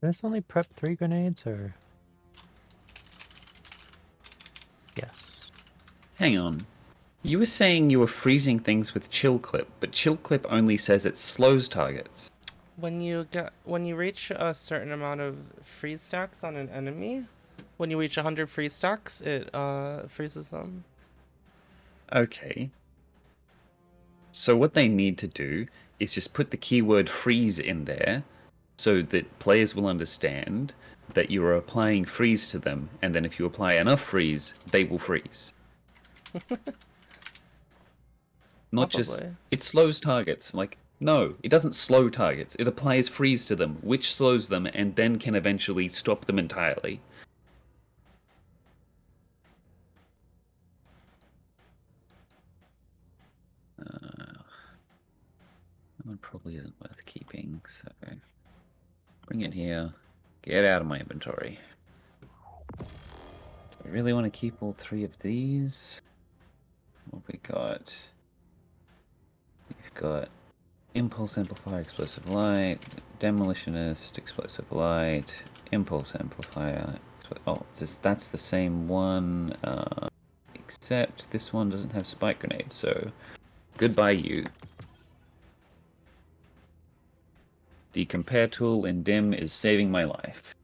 There's only prep 3 grenades, or... Yes. Hang on. You were saying you were freezing things with chill clip, but chill clip only says it slows targets. When you reach a certain amount of freeze stacks on an enemy, when you reach 100 freeze stacks, it freezes them. Okay. So what they need to do is just put the keyword freeze in there so that players will understand that you are applying freeze to them, and then if you apply enough freeze, they will freeze. Not just, Probably. it slows targets. Like, no, it doesn't slow targets. It applies freeze to them, which slows them and then can eventually stop them entirely. That one probably isn't worth keeping, so bring it here. Get out of my inventory. Do I really want to keep all 3 of these? What we got? We've got Impulse Amplifier, Explosive Light, Demolitionist, Explosive Light, Impulse Amplifier. Oh, that's the same one, except this one doesn't have spike grenades, so goodbye you. The compare tool in Dim is saving my life.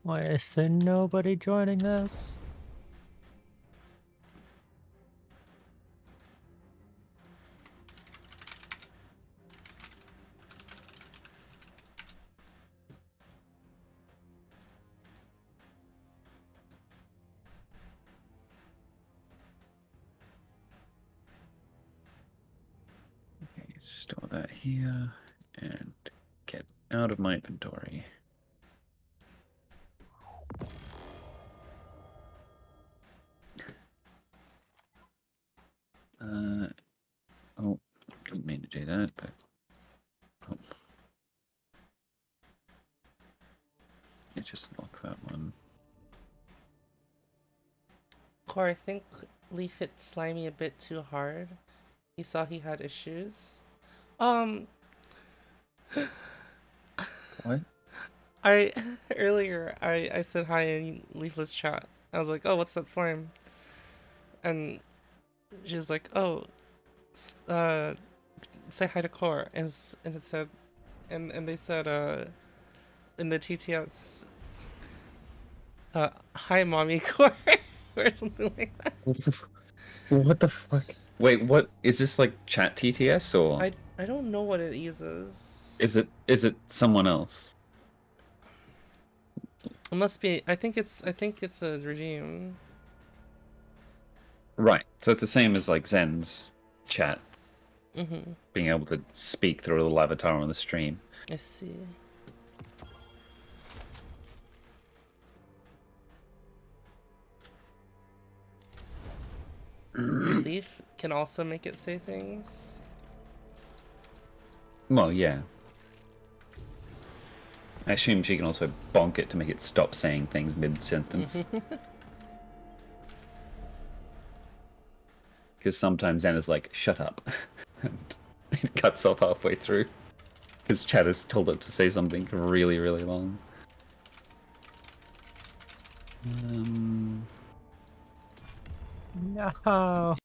Why is there nobody joining this? Okay, store that here and get out of my inventory. Oh, didn't mean to do that, but oh. It just lock that one. Core, I think Leaf hit Slimy a bit too hard. He saw he had issues. What? I earlier I said hi in Leafless chat. I was like, oh, what's that slime? And she was like, oh, say hi to Core. And it said, and they said, in the TTS, hi, mommy, Core, or something like that. What the fuck? Wait, what is this, like chat TTS, or I don't know what it uses. is it someone else? It must be. I think it's a regime. Right. So it's the same as like Zen's chat, Mhm. being able to speak through a little avatar on the stream. I see. Leaf can also make it say things. Well, yeah. I assume she can also bonk it to make it stop saying things mid-sentence. Because sometimes Zen is like, shut up. And it cuts off halfway through. Because chat has told it to say something really, really long. No.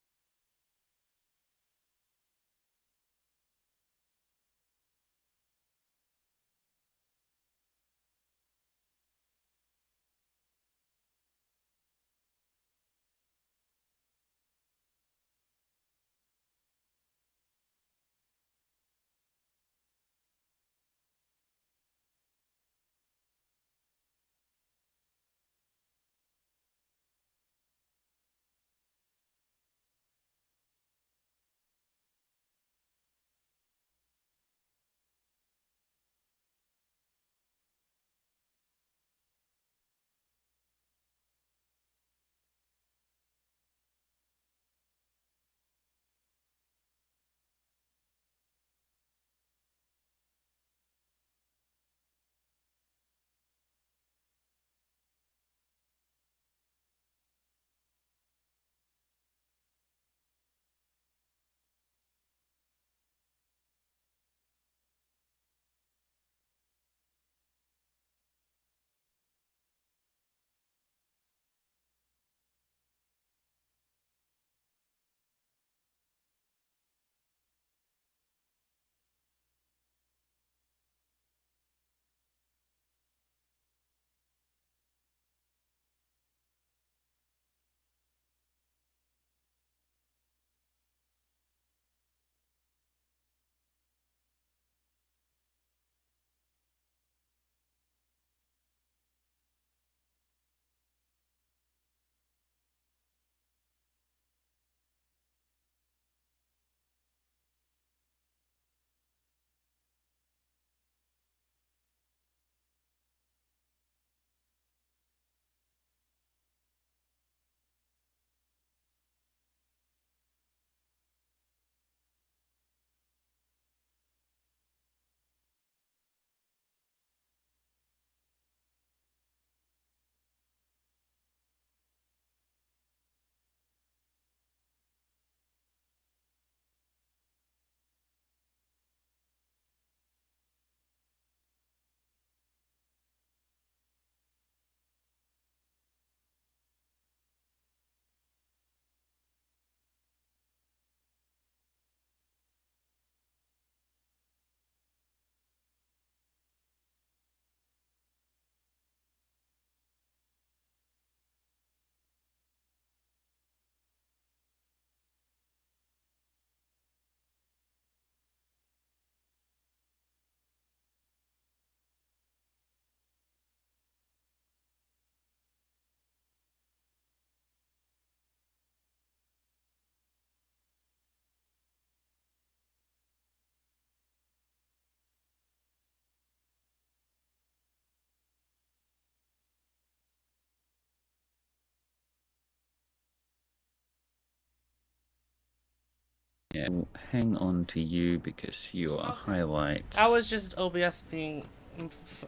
Yeah, we'll hang on to you because you are Okay. highlight. That was just OBS being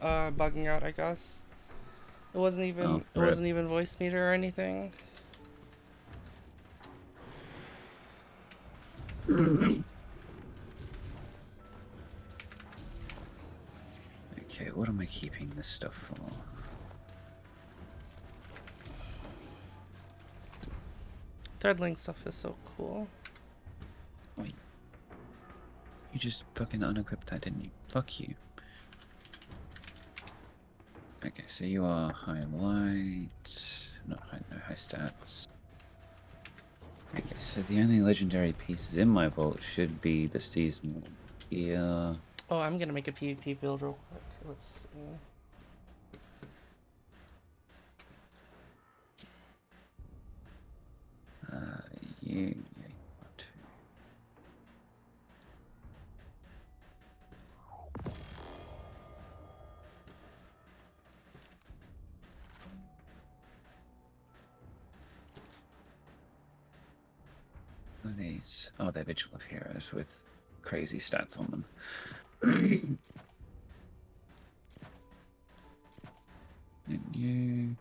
bugging out, I guess. It wasn't Oh, even voice meter or anything. Okay, what am I keeping this stuff for? Threadling stuff is so cool. Wait. You just fucking unequipped that, didn't you? Fuck you. Okay, so you are highlight. Not high, no high stats. Okay, so the only legendary pieces in my vault should be the seasonal gear. Oh, I'm gonna make a PvP build real quick. Let's see. You. What are these? Oh, they're Vigil of Heroes with crazy stats on them. And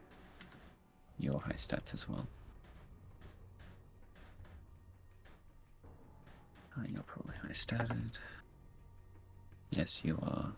you're high stats as well. Oh, you're probably high statted. Yes, you are.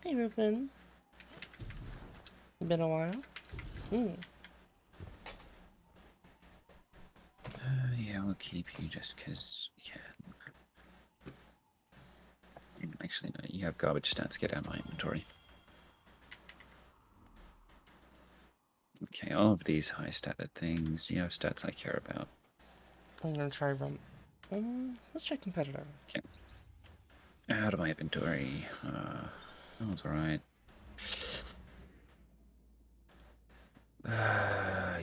Hey, Ruben. Been a while. Yeah, I'll keep you just because, yeah. Actually, no, you have garbage stats. Get out of my inventory. Okay, all of these high statted things, do you have stats I care about? I'm gonna try run. Let's try competitive. Okay. Out of my inventory. That was alright.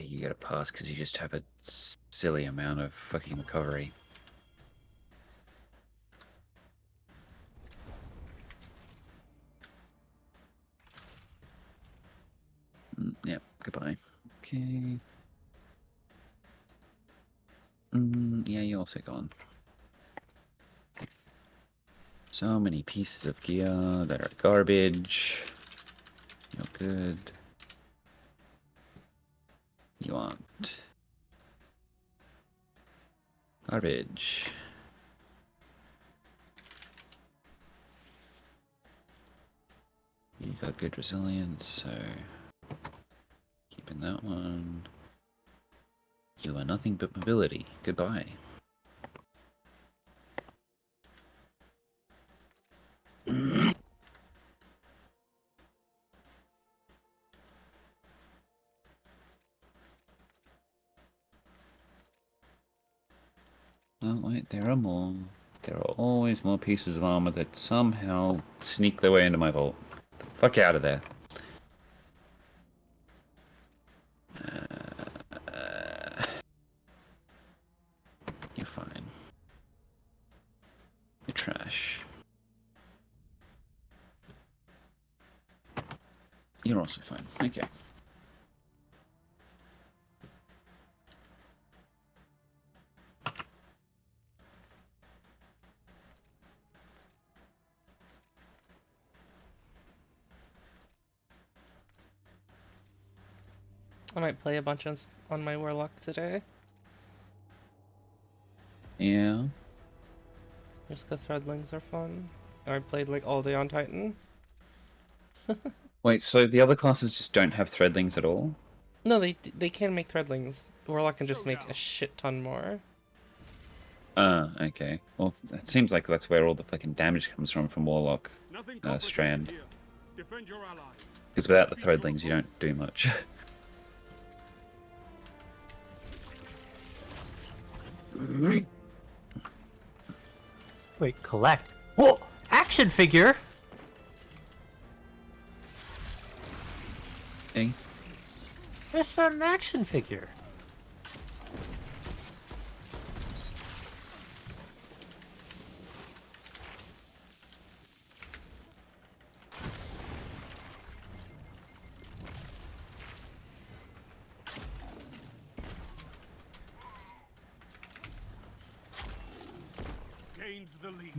You get a pass because you just have a silly amount of fucking recovery. Yep, goodbye. Okay. Yeah, you're also gone. So many pieces of gear that are garbage. You're good. You aren't. Garbage. You got good resilience, so keeping that one. You are nothing but mobility. Goodbye. Oh wait, there are more. There are always more pieces of armor that somehow sneak their way into my vault. Fuck out of there. You're fine. You're trash. You're also fine. Okay. I might play a bunch on my Warlock today. Yeah. Just 'cause threadlings are fun. I played like all day on Titan. Wait, so the other classes just don't have threadlings at all? No, they can make threadlings. Warlock can just make a shit ton more. Okay. Well, it seems like that's where all the fucking damage comes from Warlock Nothing complicated Strand. here. Defend your allies. Because without the Defeat your threadlings, you don't do much. Wait, collect. Whoa! Action figure! Hey, It's not an action figure. Gains the lead.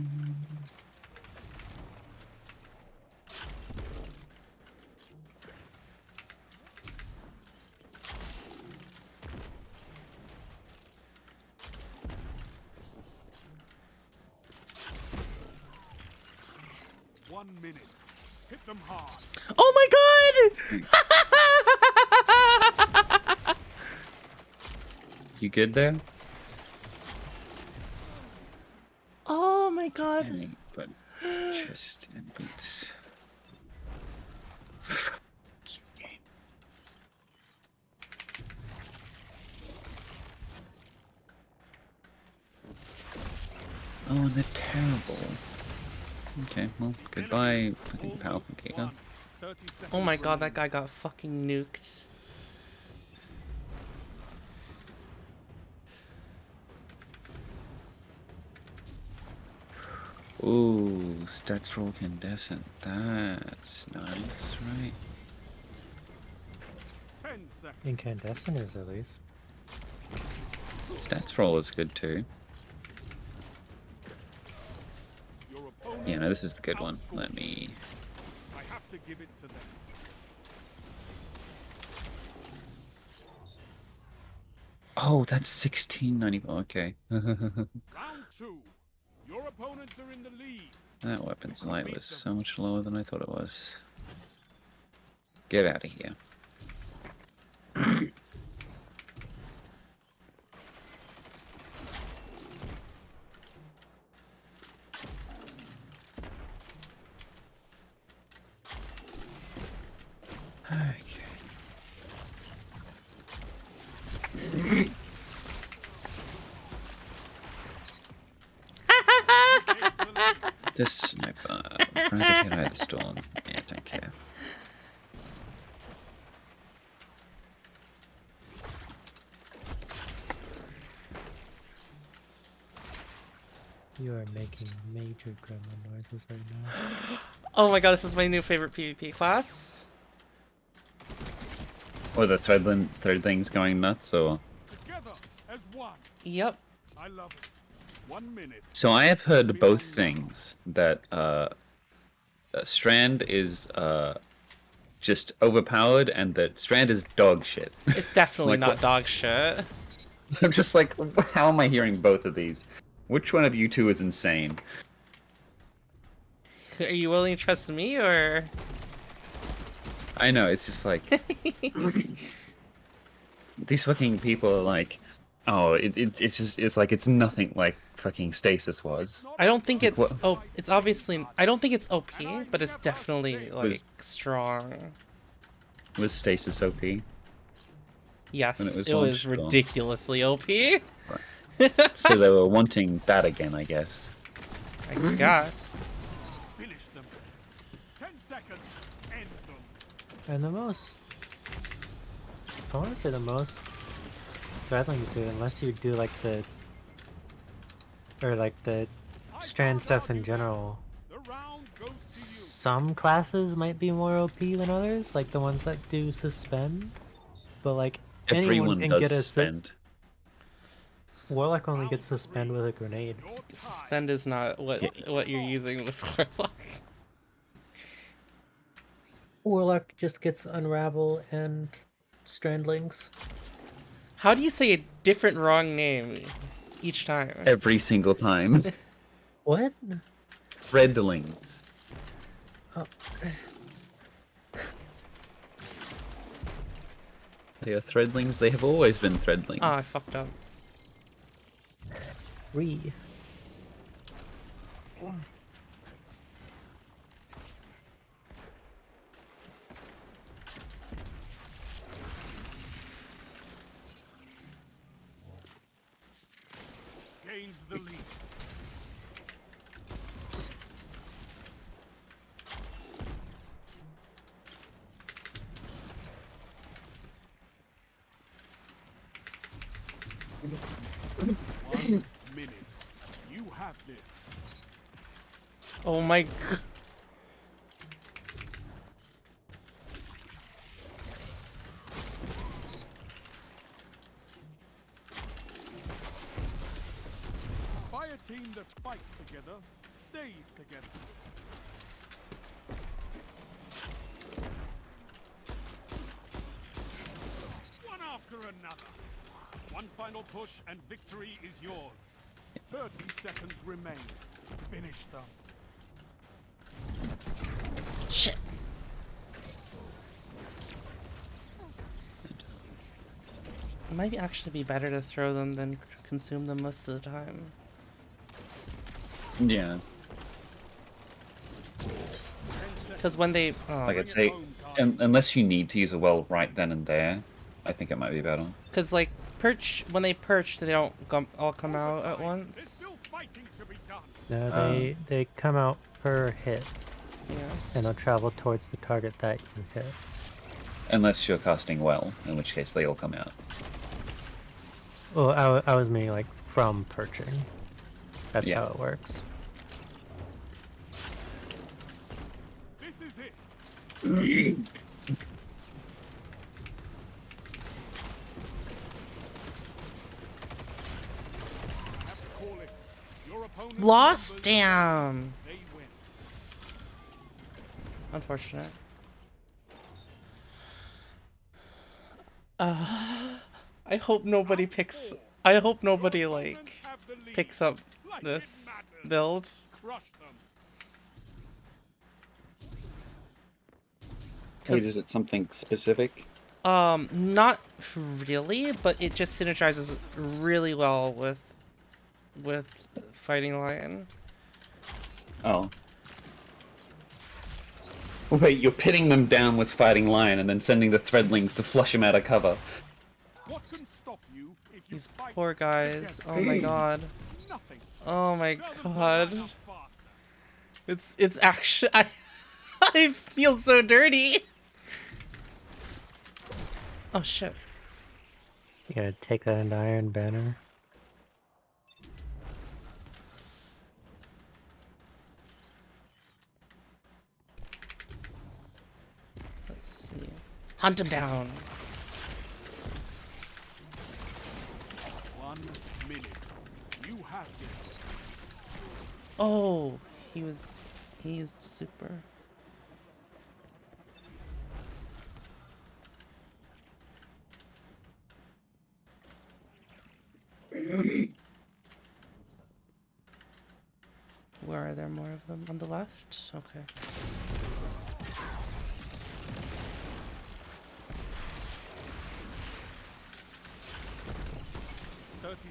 One minute. Hit them hard. Oh my god! you good there? Oh my god. Any but chest and boots. Cute game. Oh, and they're terrible. Okay, well, goodbye, fucking powerful Giga. 30 seconds Oh my god, that remaining. guy got fucking nuked. Ooh, stats roll incandescent. That's nice, right? 10 seconds. Incandescent is at least. Stats roll is good too. Your opponents Yeah, no, this is the good one. outscored. Let me. I have to give it to them. Oh, that's 1694. Okay. Round 2. Your opponents are in the lead. That weapon's light was so much lower than I thought it was. Get out of here. Okay. Take the lead. This sniper, Propagate Eye of the Storm. Yeah, don't care. You are making major gremlin noises right now. Oh my god, this is my new favorite PvP class. Or the threadlings going nuts, or... Together as one. Yep. I love it. 1 minute. So I have heard both things, that Strand is just overpowered and that Strand is dog shit. It's definitely Like not what? dog shit. I'm just like, how am I hearing both of these? Which one of you two is insane? Are you willing to trust me or? I know, it's just like... these fucking people are like, oh, it's just, it's like, it's nothing like fucking Stasis was. I don't think it's what? it's obviously I don't think it's OP, but it's definitely like Was- strong. Was Stasis OP? Yes, when it was it was launched, or- ridiculously OP. So they were wanting that again, I guess. I guess. Finish them. 10 seconds. End them. And the most... I want to say the most threadlings do, unless you do like the... Or like the strand stuff in general. The round goes to you. Some classes might be more OP than others, like the ones that do suspend. But like, anyone Everyone can does get a suspend. Warlock only gets suspend with a grenade. Your time. Suspend is not what you're using with Warlock. Warlock just gets unravel and strandlings. How do you say a different wrong name each time? Every single time. What? Threadlings. Oh, They are threadlings. They have always been threadlings. Oh, I fucked up. 3. Gains the lead. One minute. You have this. Oh my god. Fire team that fights together stays together. One after another. One final push and victory is yours. 30 seconds remain. Finish them. Shit. It might actually be better to throw them than consume them most of the time. Yeah. Because when they... Like I'd say, unless you need to use a well right then and there, I think it might be better. Because, like, when they perch, they don't all come out at There's once. still fighting to be done. No, they come out per hit, Yeah. and they'll travel towards the target that you hit. Unless you're casting well, in which case they all come out. Well, I was meaning like from perching. That's Yeah. how it works. This is it. I have to call it. Your opponent's Lost? numbers, Damn. they win. Unfortunate. I hope nobody picks... I hope nobody, like, Opponents have the lead. picks up Like it this matters. build. Crush them. Wait, is it something specific? Not really, but it just synergizes really well with Fighting Lion. Oh. Wait, you're pitting them down with Fighting Lion and then sending the threadlings to flush him out of cover. What can stop you if you These fight poor guys. together? Oh my god. Nothing. Oh my Tell them to god. line up faster. It's actually I feel so dirty. Oh shit. You gotta take that into Iron Banner. Let's see. Hunt him down. 1 minute. You have this. Oh, he used super. Where are there more of them? On the left? Okay.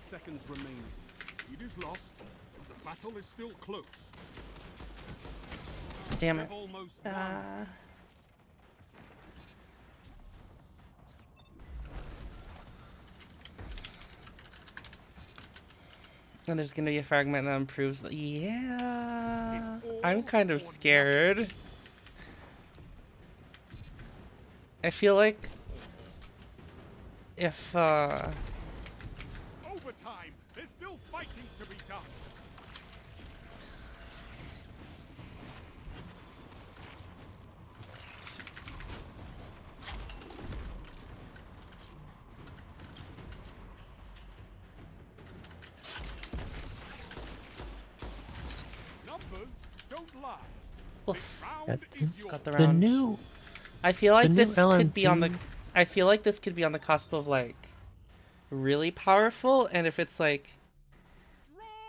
Seconds remaining. It is lost, but the battle is still close. Damn it. They've almost won. And there's gonna be a fragment that improves. Yeah. I'm kind of scared. I feel like if Overtime. There's still fighting to be done. Numbers don't lie. Oof. This round Got is yours. Got the The round. new I feel like the new this could be on the. LMP. I feel like this could be on the cusp of like really powerful, and if it's like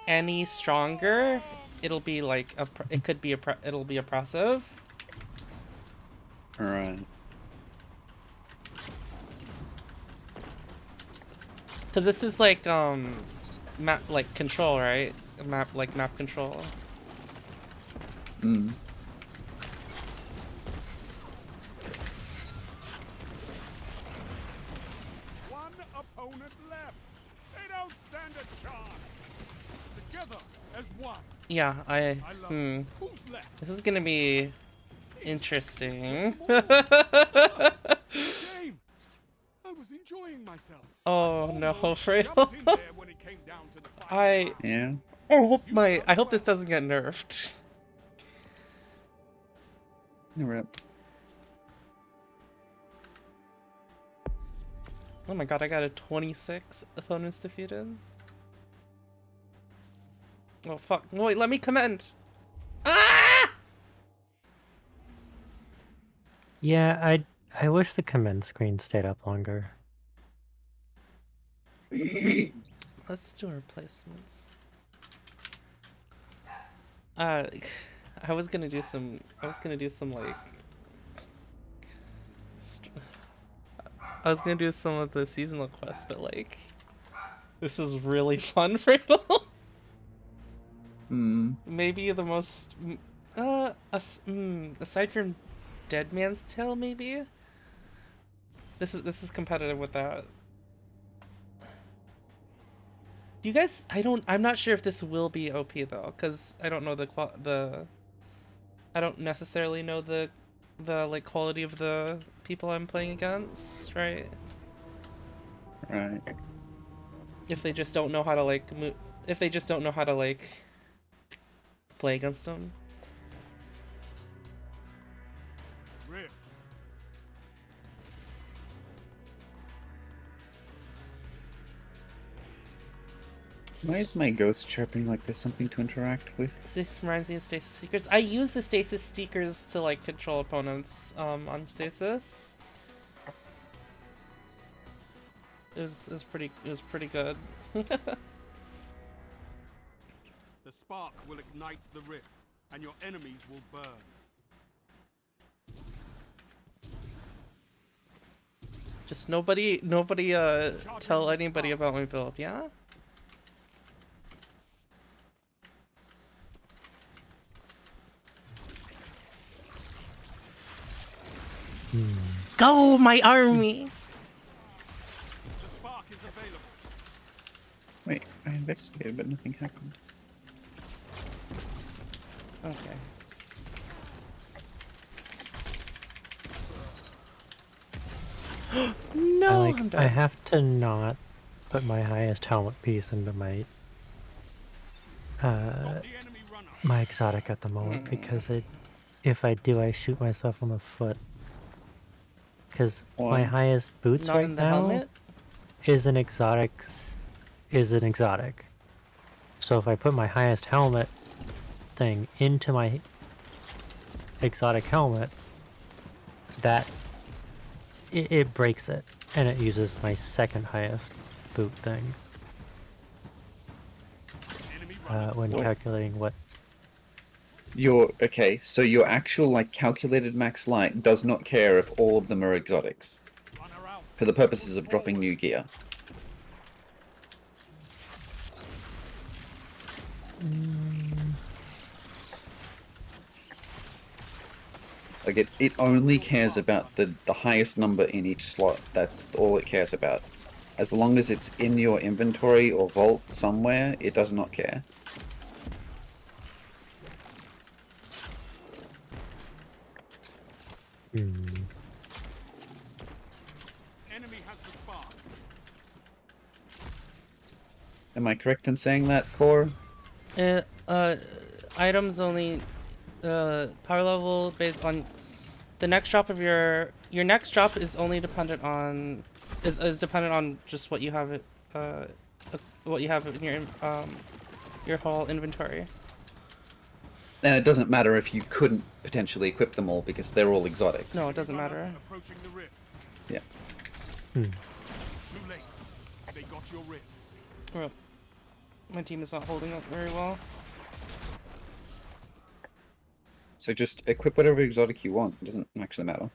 any stronger, it'll be like it could be it'll be oppressive. Alright. Because this is like map like control, right? Map control. Mm. One opponent left. They don't stand a chance. Together as one. Yeah, I love it. Who's left? This is gonna be interesting. Shame. I was enjoying myself. Oh no, Almost Fredo. jumped in there when it came down to the final I round. Yeah. I hope this doesn't get nerfed. Rip. Oh my god, I got a 26 opponents defeated. Oh fuck. No, wait, let me commend. Ah! Yeah, I wish the command screen stayed up longer. Let's do replacements. I was gonna do some like I was gonna do some of the seasonal quests, but like this is really fun, Riddle. Mm. Maybe the most aside from Dead Man's Tale, maybe this is competitive with that. Do you guys? I'm not sure if this will be OP though, because I don't know I don't necessarily know the like quality of the people I'm playing against, right? Right. If they just don't know how to like if they just don't know how to like play against them. Rift. Why is my ghost chirping like there's something to interact with? This reminds me of Stasis Seekers. I use the Stasis Seekers to like control opponents on Stasis. It was pretty good. The spark will ignite the rift, and your enemies will burn. Just nobody tell anybody about my build, yeah? Go, my army! The spark is available. Wait, I investigated, but nothing happened. Okay. No, I'm I dead. have to not put my highest helmet piece into my Stop the enemy runner. my exotic at the moment because if I do, I shoot myself on the foot. Because my Why? highest boots Not right in the now helmet? is an exotic. So if I put my highest helmet thing into my exotic helmet, that it breaks it, and it uses my second highest boot thing Enemy runner. when What? calculating what. Okay, so your actual like calculated max light does not care if all of them are exotics Runner out. for the purposes of dropping new gear. Like it only cares about the highest number in each slot. That's all it cares about. As long as it's in your inventory or vault somewhere, it does not care. Enemy has the spark. Am I correct in saying that, Core? Items only power level based on the next drop of your next drop is only dependent on is dependent on just what you have in your whole inventory. And it doesn't matter if you couldn't potentially equip them all because they're all exotics. No, it doesn't Runner matter. Approaching the rift. Yeah. Too late. They got your rift. Well, my team is not holding up very well. So just equip whatever exotic you want. It doesn't actually matter.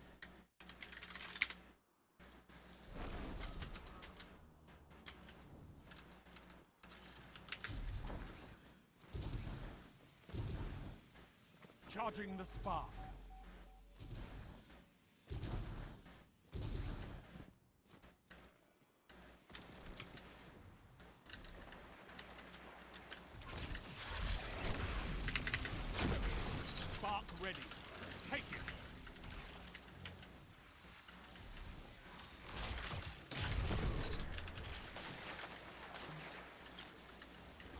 Charging the spark. Spark ready. Take it.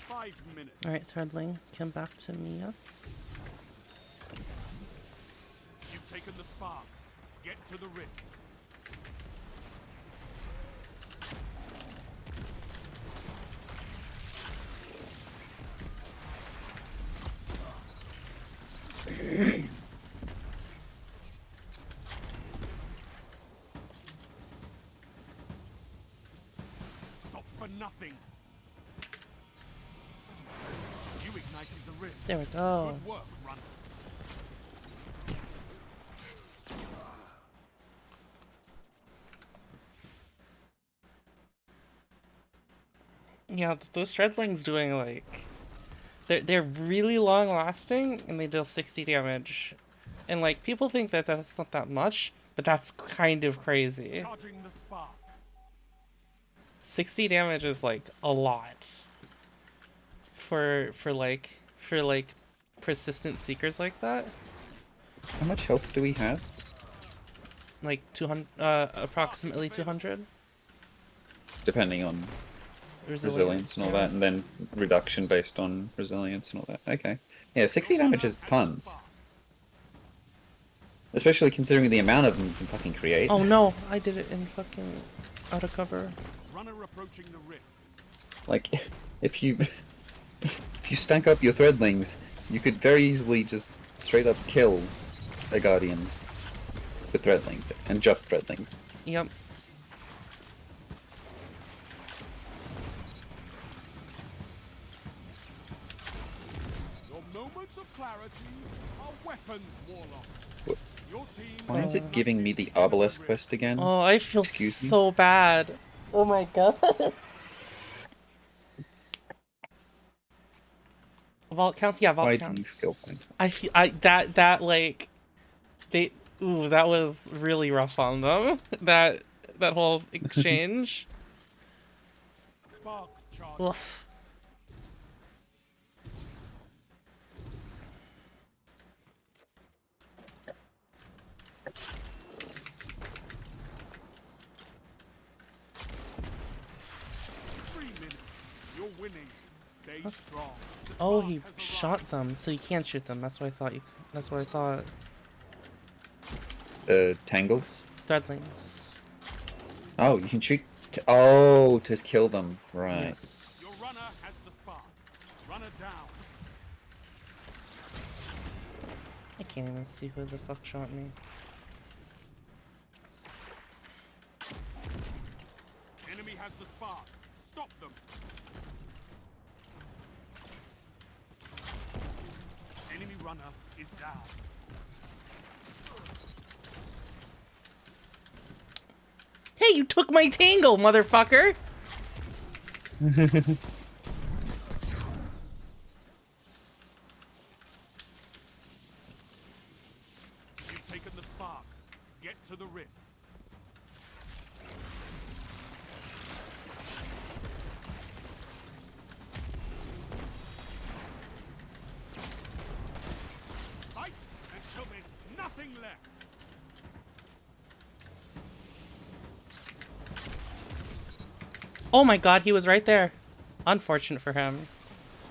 Five minutes. Alright, Threadling, come back to me, yes? You've taken the spark. Get to the rift. Stop for nothing. You ignited the rift. There we go. Good work, runner. Yeah, those Threadlings doing like... They're really long lasting and they deal 60 damage. And like, people think that that's not that much, but that's kind of crazy. Charging the spark. 60 damage is like a lot. For persistent seekers like that. How much health do we have? Like 200, approximately 200. Depending on resilience and all that, and then reduction based on resilience and all that. Okay. Yeah, 60 damage is tons. Especially considering the amount of them you can fucking create. Oh no, I did it in fucking out of cover. Runner approaching the rift. Like, if you stack up your threadlings, you could very easily just straight up kill a guardian with threadlings, and just threadlings. Yep. Your moments of clarity are weapons, Warlock. What? Your team. Why is it giving me the obelisk quest again? Oh, I feel Excuse me? so bad. Oh my god. Vault counts, yeah, vault Why do you counts. feel point? I feel that like they that was really rough on them. That whole exchange. Spark charge. Oof. You're winning. Stay strong. The Oh, spark he has shot arrived. them, so you can't shoot them. That's what I thought. That's what I thought. Tangles? Threadlings. Oh, you can shoot. Oh, to kill them. Right. Yes. Your runner has the spark. Runner down. I can't even see who the fuck shot me. Enemy has the spark. Stop them. Enemy runner is down. Hey, you took my tangle, motherfucker! You've taken the spark. Get to the rift. Fight until there's nothing left. Oh my god, he was right there. Unfortunate for him.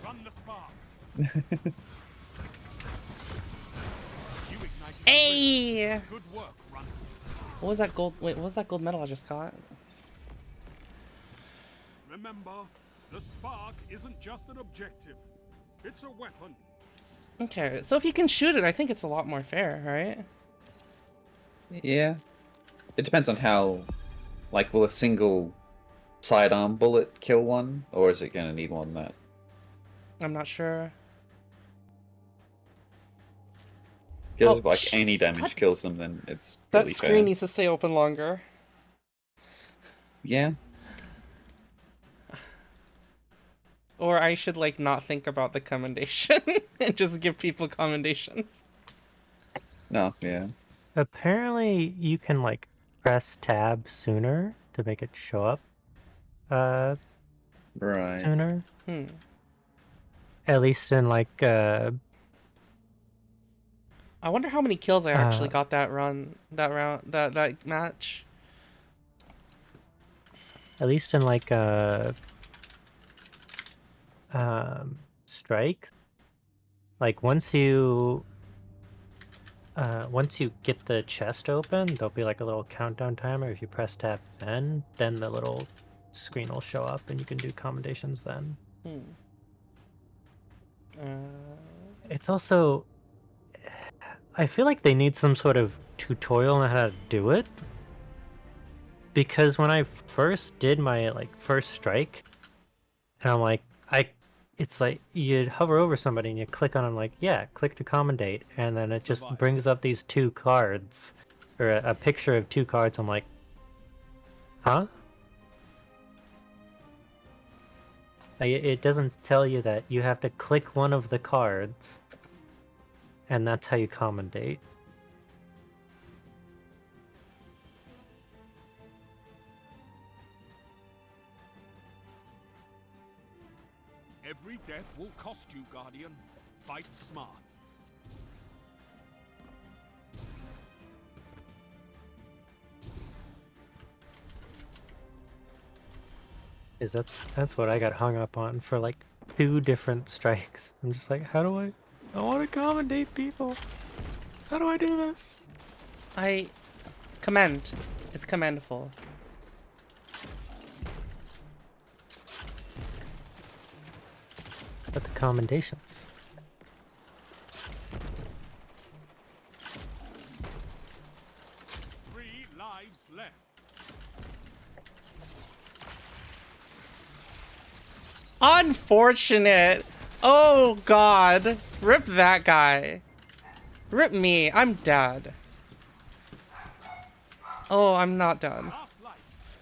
Run the spark. You ignited the Hey! rift. Good work, runner. What was that gold? Wait, what was that gold medal I just got? Remember, the spark isn't just an objective. It's a weapon. Okay, so if you can shoot it, I think it's a lot more fair, right? Yeah. It depends on how. Like, will a single sidearm bullet kill one? Or is it gonna need more than that? I'm not sure. Because Oh, if, like, sh- any damage God. kills them, then it's That really screen fair. needs to stay open longer. Yeah. Or I should like not think about the commendation and just give people commendations. No, yeah. Apparently, you can like press tab sooner to make it show up Right. sooner. Hmm. At least in like I wonder how many kills I actually got that that match. at least in like strike. Like once you get the chest open, there'll be like a little countdown timer. If you press tab then the little screen will show up and you can do commendations then. Hmm. It's also, I feel like they need some sort of tutorial on how to do it. Because when I first did my like first strike, and I'm like, it's like you hover over somebody and you click on them like, yeah, click to commendate, and then it just brings up these two cards, or a picture of two cards. I'm like, huh? Like, it doesn't tell you that you have to click one of the cards, and that's how you commendate. Every death will cost you, Guardian. Fight smart. Is that's what I got hung up on for like 2 different strikes. I'm just like, how do I want to commendate people. How do I do this? I commend. It's commendable. But the commendations. Three lives left. Unfortunate. Oh god. Rip that guy. Rip me. I'm dead. Oh, I'm not done. Last life.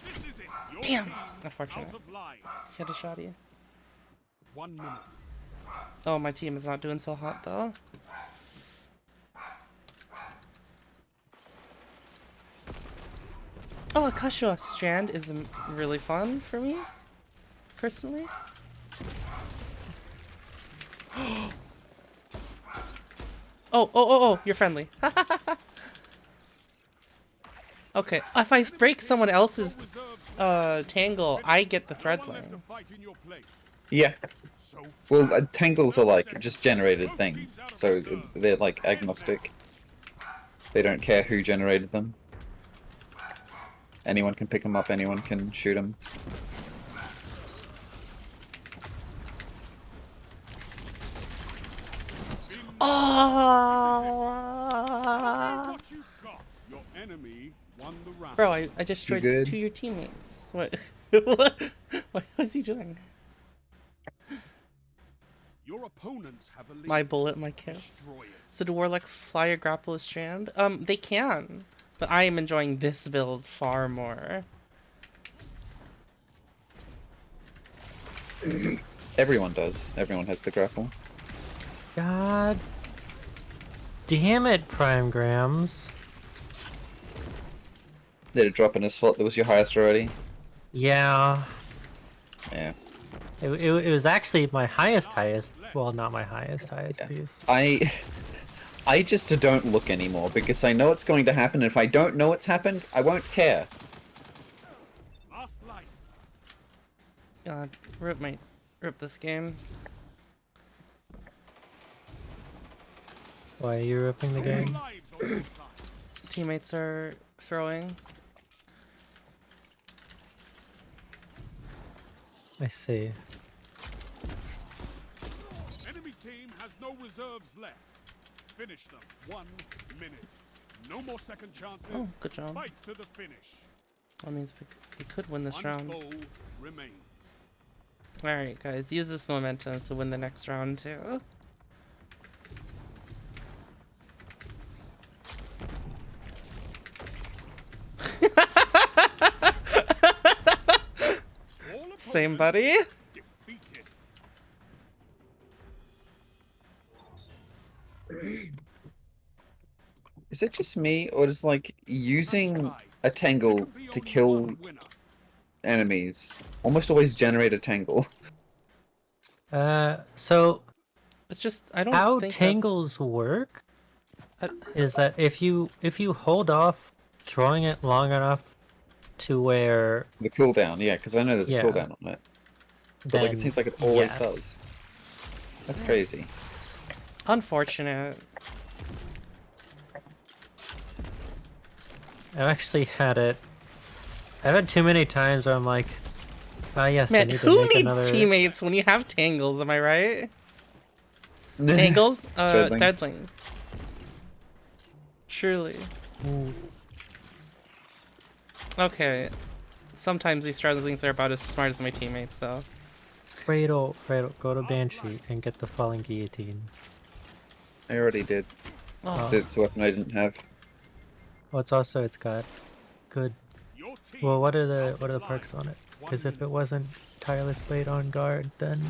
This is it. Your Damn. team Unfortunate. out of lives. He had a shot you. 1 minute. Oh, my team is not doing so hot though. Oh, Akashua Strand is really fun for me, personally. Oh, you're friendly. Okay, if I break someone else's tangle, I get the No one left threadling. to fight in your place. Yeah. So Well, tangles are like just generated things, so they're like agnostic. They don't care who generated them. Anyone can pick them up, anyone can shoot them. Oh! what you got. Your enemy won the round. Bro, I just destroyed good? 2 of your teammates. What? What was he doing? Your opponents have a lead. My bullet, my kids. Destroy it. So do Warlock fly or grapple a strand? They can. But I am enjoying this build far more. Everyone does. Everyone has the grapple. God damn it, Prime Grams. Did it drop in a slot that was your highest already? Yeah. Yeah. It was actually my highest. Well, not my highest Yeah. piece. I just don't look anymore because I know it's going to happen, and if I don't know it's happened, I won't care. Last life. God, rip this game. Why are you ripping the game? Lives on your side. Teammates are throwing. I see. Enemy team has no reserves left. Finish them. 1 minute. No more second chances. Oh, good job. Fight to the finish. That means we could win this One round. goal remains. Alright, guys, use this momentum to win the next round, too. All Same, opponents buddy. defeated. Is it just me, or does like using Nice try. a There tangle can be to only kill one winner. enemies almost always generate a tangle? So It's just I don't how think tangles work that's. is that if you hold off throwing it long enough to where, The cooldown, yeah, because I know there's a yeah, cooldown on it. But like it then seems like it always does. yes. That's crazy. Unfortunate. I've actually had it. I've had too many times where I'm like, ah, yes, I Man, need to who make needs another. teammates when you have tangles? Am I right? Tangles? Threadling. Deadlings. Surely. Ooh. Okay. Sometimes these threadlings are about as smart as my teammates, though. Fredo, go to Banshee and get the falling guillotine. I already did. Oh. It's a weapon I didn't have. Well, it's got good. Your team Well, what are is the out what are the of perks line. on it? 1 Because if it minute. wasn't tireless blade on guard, then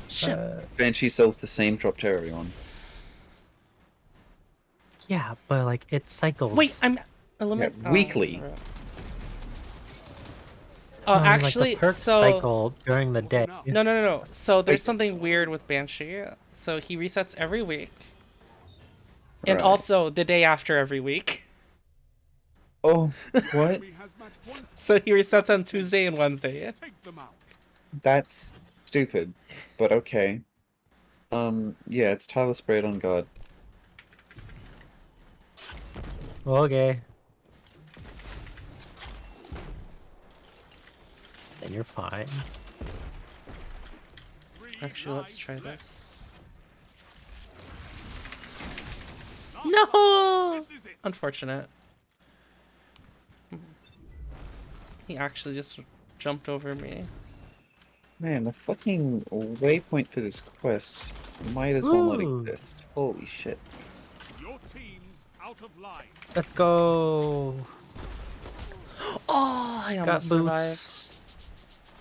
Shit. Banshee sells the same drop to everyone. yeah, but like it cycles. Wait, I'm eliminate. Yeah, weekly. Oh, No, I mean, like actually, the perks so cycle during the day. no. So there's Wait. something weird with Banshee. So he resets every week, and Right. also the day after every week. Oh, what? Enemy has match point. So he resets on Tuesday and Wednesday. Take them out. That's stupid. But okay. Yeah, it's tireless blade on guard. Okay. Then you're fine. 3 Actually, let's lives try left. this. Last No! one. This is it. Unfortunate. He actually just jumped over me. Man, the fucking waypoint for this quest might as well not Ooh. exist. Holy shit. Your team's out of line. Let's go. Oh, I Got almost boots. survived.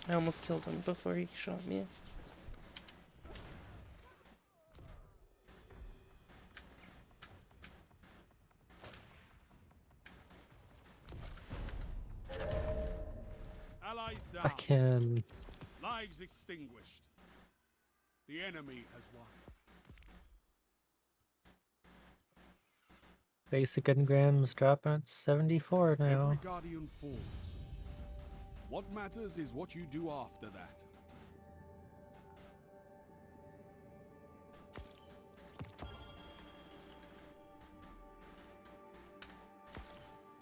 I almost killed him before he shot me. Allies down. I can. Lives extinguished. The enemy has won. Basic engrams dropping at 74 now. Every guardian falls. What matters is what you do after that.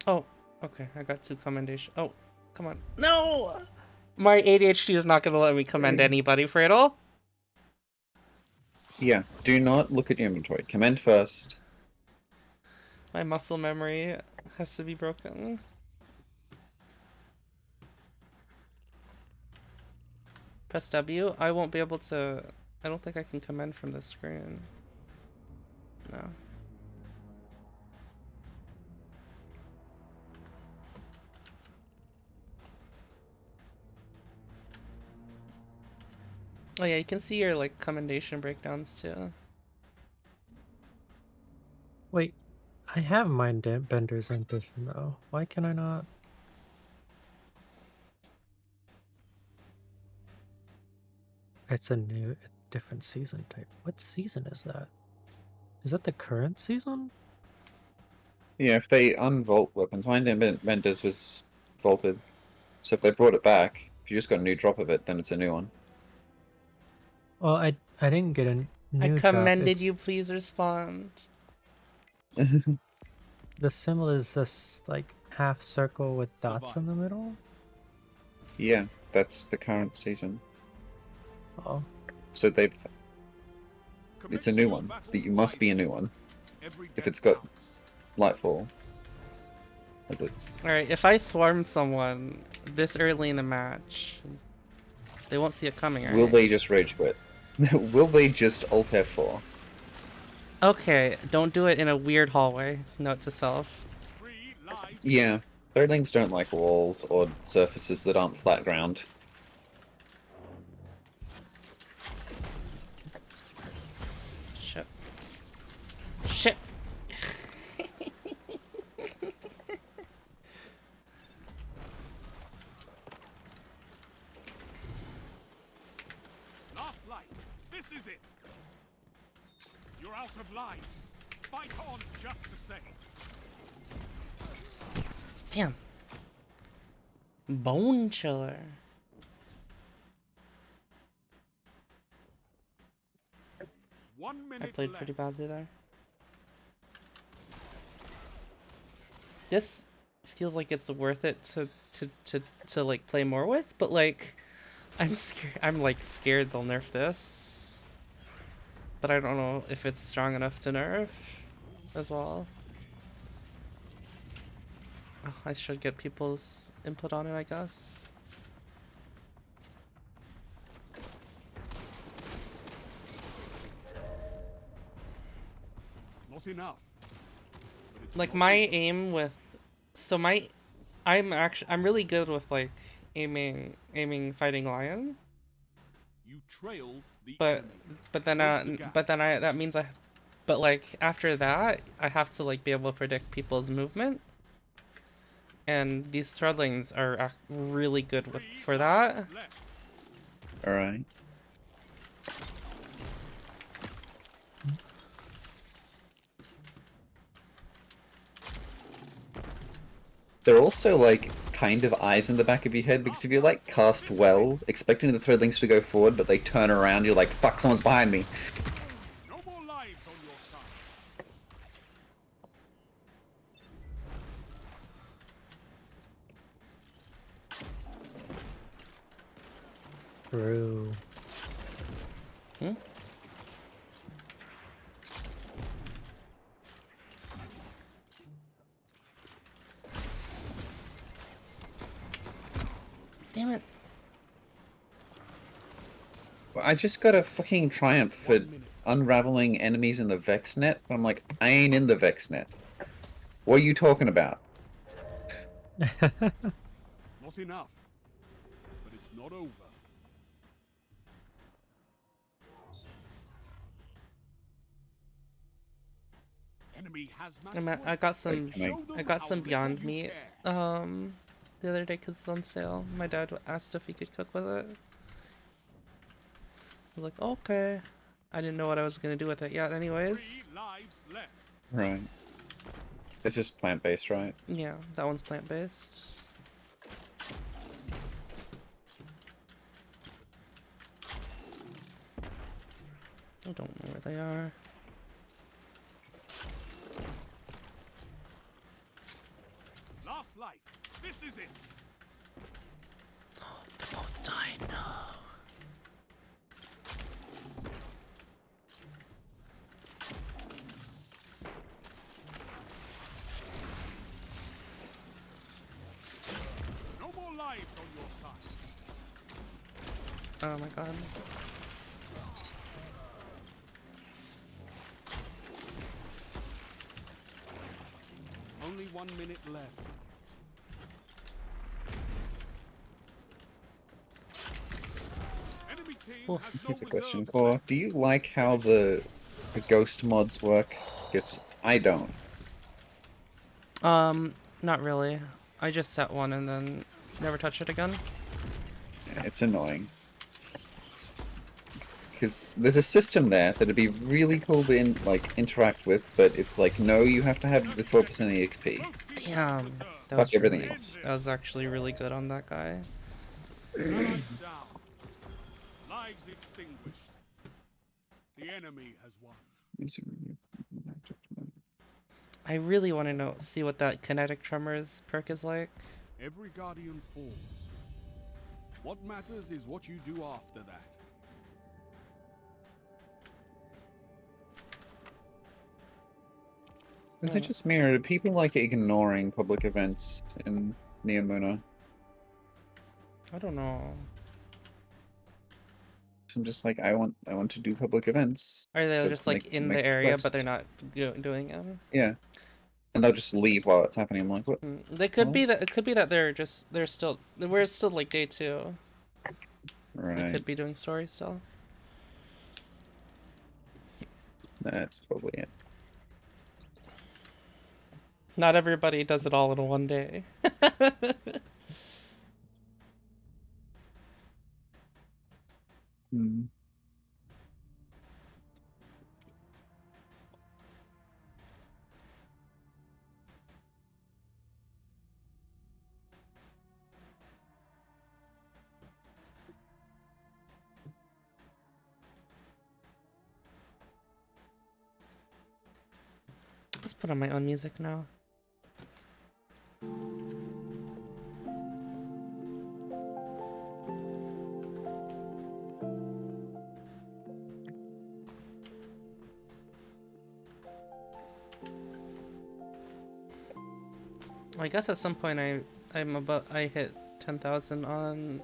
Oh, okay. I got 2 commendation. Oh, come on. No! My ADHD is not going to let me commend anybody, Fredo. Yeah, do not look at your inventory. Commend first. My muscle memory has to be broken. Press W. I won't be able to... I don't think I can commend from this screen. No. Oh yeah, you can see your like commendation breakdowns too. Wait, I have Mindbender's ambition though. Why can I not? It's a different season type. What season is that? Is that the current season? Yeah, if they unvault weapons, mine Vendors was vaulted. So if they brought it back, if you just got a new drop of it, then it's a new one. Well, I didn't get a I new drop. commended It's- you, please respond. The symbol is this like half circle with dots in the middle. Yeah, that's the current season. Oh, So they've Commit it's a to new your one. battle It must be a wisely. new one. Every If death it's got counts. Lightfall. As it's Alright, if I swarm someone this early in the match, they won't see it coming, right? will they just rage quit? Will they just alt F4? Okay, don't do it in a weird hallway. Note to self. 3 lives. Yeah. Threadlings don't like walls or surfaces that aren't flat ground. Shit. Last life. This is it. You're out of lives. Fight on just the same. Damn. Bone chiller. One I minute played left. pretty badly there. This feels like it's worth it to like play more with, but like I'm scared. I'm like scared they'll nerf this, but I don't know if it's strong enough to nerf as well. Oh, I should get people's input on it, I guess. Not enough. But it's Like not my over. aim with, so my, I'm really good with like aiming fighting lion, You trail the but enemy. but then Close the gap. that means but like after that I have to like be able to predict people's movement, and these threadlings are really good with for that. Lives left. Alright. They're also like kind of eyes in the back of your head, because if you like cast well, expecting the threadlings to go forward, but they turn around, you're like, fuck, someone's behind me. No more lives on your side. True. Hmm? Damn it. I just got a fucking triumph for unraveling enemies in the Vex net, but I'm like, I ain't in the Vex net. What are you talking about? Not enough. But it's not over. Enemy has I got some Wait, can Show them I got how some little Beyond you Meat care. the other day because it's on sale. My dad asked if he could cook with it. I was like, okay. I didn't know what I was gonna do with it yet, anyways. 3 lives left. Right. This is plant-based, right? Yeah, that one's plant-based. I don't know where they are. Last life. This is it. They both died. No. No more lives on your side. Oh my god. Only 1 minute left. Enemy team Oof. has no Here's a question, reserves Core. left. Do you like how the ghost mods work? Because I don't. Not really. I just set one and then never touch it again. It's annoying. Because there's a system there that'd be really cool to interact with, but it's like, no, you have to have the 12% EXP. Both teams Damn. reserve. That Fuck was everything really, else. that was actually really good on that guy. Allies down. Lives extinguished. The enemy has won. I really want to see what that kinetic tremors perk is like. Every guardian falls. What matters is what you do after that. Is it just me, or do people like ignoring public events in Neomuna? I don't know. So I'm just like, I want to do public events. Are they but just to like in the area, but they're not doing them? Yeah. And they'll just leave while it's happening. I'm like, what? They could What? be that. It could be that they're still. We're still like day 2. They Right. could be doing story still. That's probably it. Not everybody does it all in one day. Hmm. Let's put on my own music now. I guess at some point I hit 10,000 on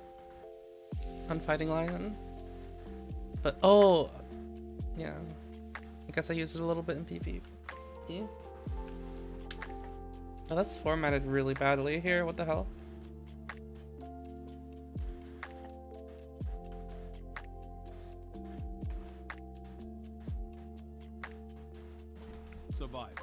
Fighting Lion. But oh yeah. I guess I used it a little bit in PvP. Yeah. Oh, that's formatted really badly here. What the hell? Survive.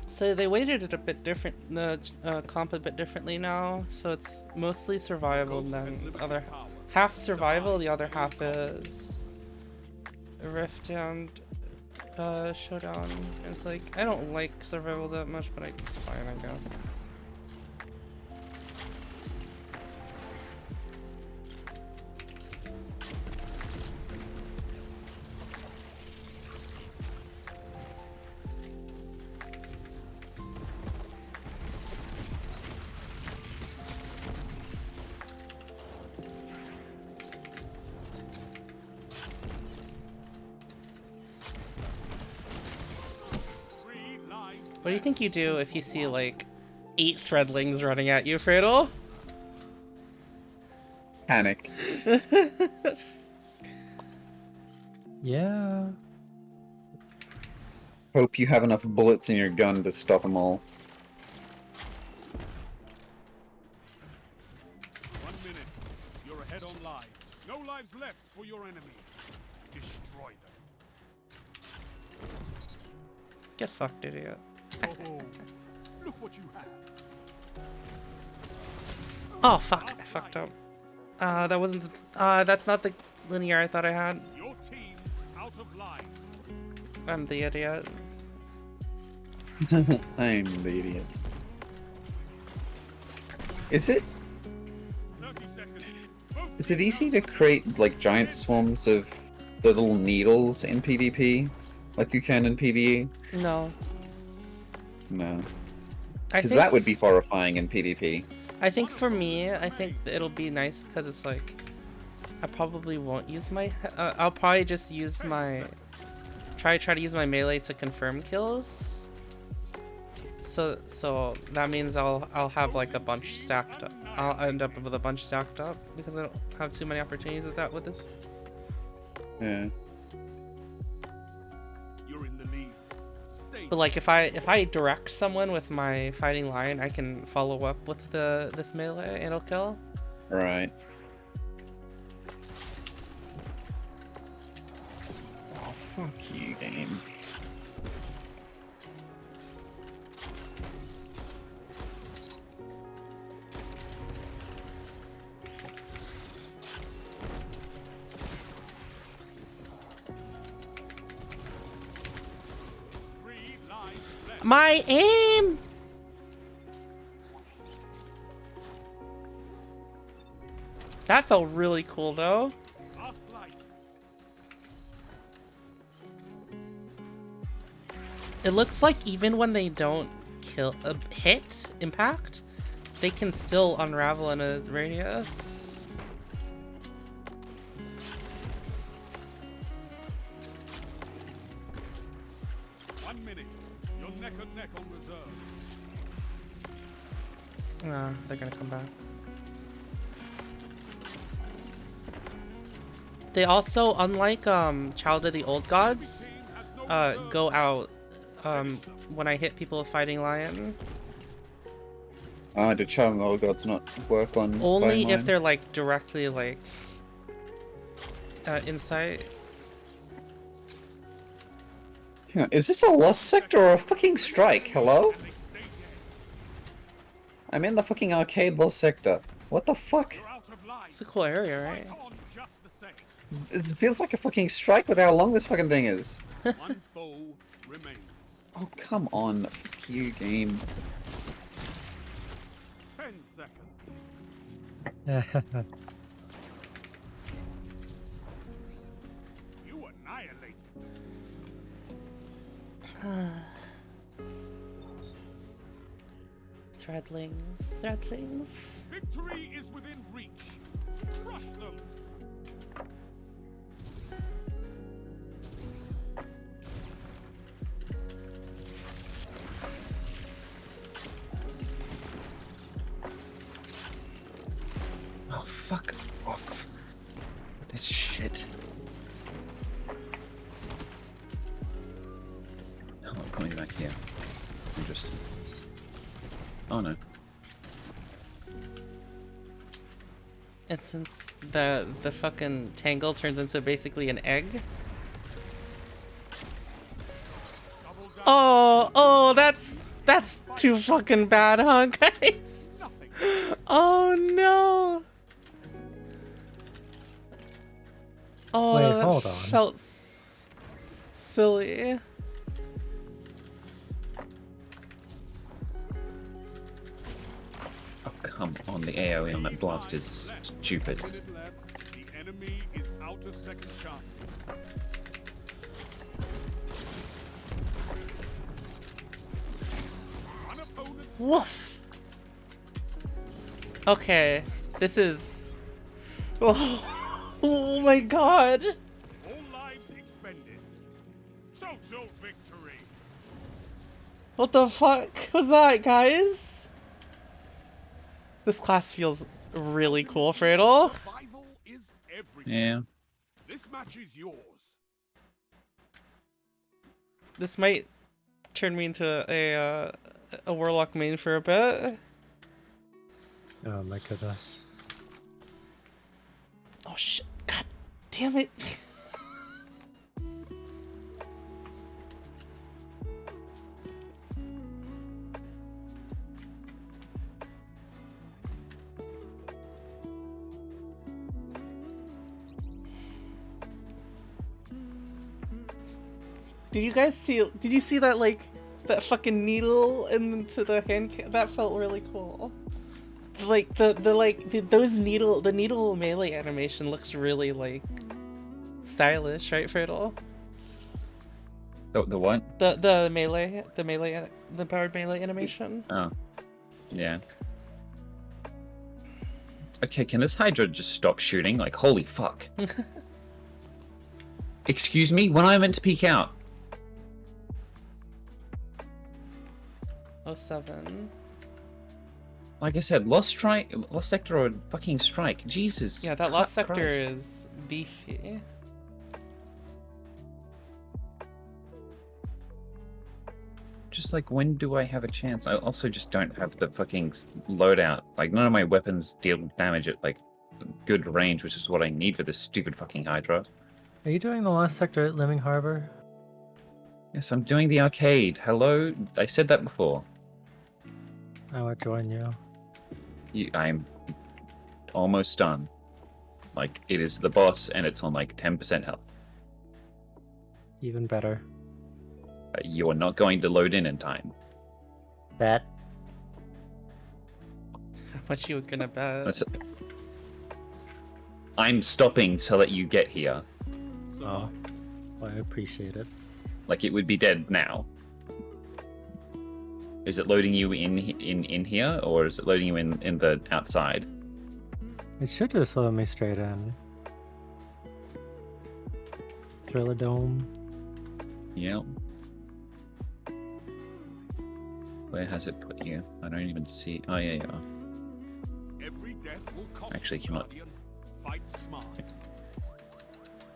So they weighted it a bit different, the comp a bit differently now. So it's mostly survival, and then the other half survival, the other half is Rift and Showdown. And it's like, I don't like survival that much, but it's fine, I guess. What do you think you do if you see like 8 threadlings running at you, Fredo? Panic. Yeah. Hope you have enough bullets in your gun to stop them all. 1 minute. You're ahead on lives. No lives left for your enemy. Destroy them. Get fucked, idiot. Oh, look what you have. Oh fuck, I fucked up. That wasn't the, that's not the linear I thought I had. Your team's out of line. I'm the idiot. I'm the idiot. Is it 30 seconds. is it easy to create like giant swarms of the little needles in PvP, like you can in PvE? No. No, I because think, that would be horrifying in PvP. I think for me, I think it'll be nice because it's like, I probably won't use my, I'll probably just use my, try to use my melee to confirm kills. So that means I'll have like a bunch stacked up. I'll end up with a bunch stacked up because I don't have too many opportunities with that with this. Yeah. You're in the lead. Stay. But like if I direct someone with my Fighting Lion, I can follow up with this melee and it'll kill. Right. Oh, fuck you, game. My aim! That felt really cool though. Last light. It looks like even when they don't kill hit impact, they can still unravel in a radius. 1 minute. You're neck and neck on reserve. They're gonna come back. They also, unlike Child of the Old Gods, go out when I hit people with Fighting Lion. Did Child of the Old Gods not work on Only Fighting if Lion? they're like directly like inside. Hang on, is this a lost sector or a fucking strike? Hello? I'm in the fucking arcade lost sector. What the fuck? You're out of line. It's a cool area, right? Fight on just the same. It feels like a fucking strike with how long this fucking thing is. One foe remains. Oh, come on. Fuck you, game. 10 seconds. You annihilated them. Threadlings, threadlings. Victory is within reach. Crush them. Oh, fuck off. This shit. Oh, I'm coming back here. Interesting. Oh no. And since the fucking tangle turns into basically an egg. Double down. Oh, that's too fucking bad, huh, guys? Nothing. Oh no. Oh, Wait, that hold on. felt silly. Oh, come on. The AoE on that blast is stupid. Minute left. The enemy is out of second chances. One opponent. Woof. Okay, this is. Oh my god. All lives expended. Total victory. What the fuck was that, guys? This class feels really cool, Fredo. Survival is everything. Yeah. This match is yours. This might turn me into a warlock main for a bit. Oh my goodness. Oh shit! God damn it! Did you guys see? Did you see that that fucking needle into the that felt really cool. Like those the needle melee animation looks really stylish, right, Friddle? The what? The powered melee animation. Oh. Yeah. Okay, can this Hydra just stop shooting? Like, holy fuck. Excuse me? When am I meant to peek out? 07. Like I said, Lost Sector or fucking Strike. Jesus. Yeah, that Lost Sector Christ. is beefy. Just like, when do I have a chance? I also just don't have the fucking loadout. Like, none of my weapons deal damage at, like, good range, which is what I need for this stupid fucking Hydra. Are you doing the last sector at Living Harbor? Yes, I'm doing the arcade. Hello? I said that before. I would join you. I'm almost done. Like, it is the boss, and it's on, like, 10% health. Even better. You're not going to load in time. Bet. How much you gonna bet? That's... I'm stopping to let you get here. Oh, well, I appreciate it. Like, it would be dead now. Is it loading you in here, or is it loading you in the outside? It should just load me straight in. Thriller-dome. Yeah. Where has it put you? I don't even see. Oh, yeah, you are. Every death will cost Actually, you, come on. Guardian. Fight smart.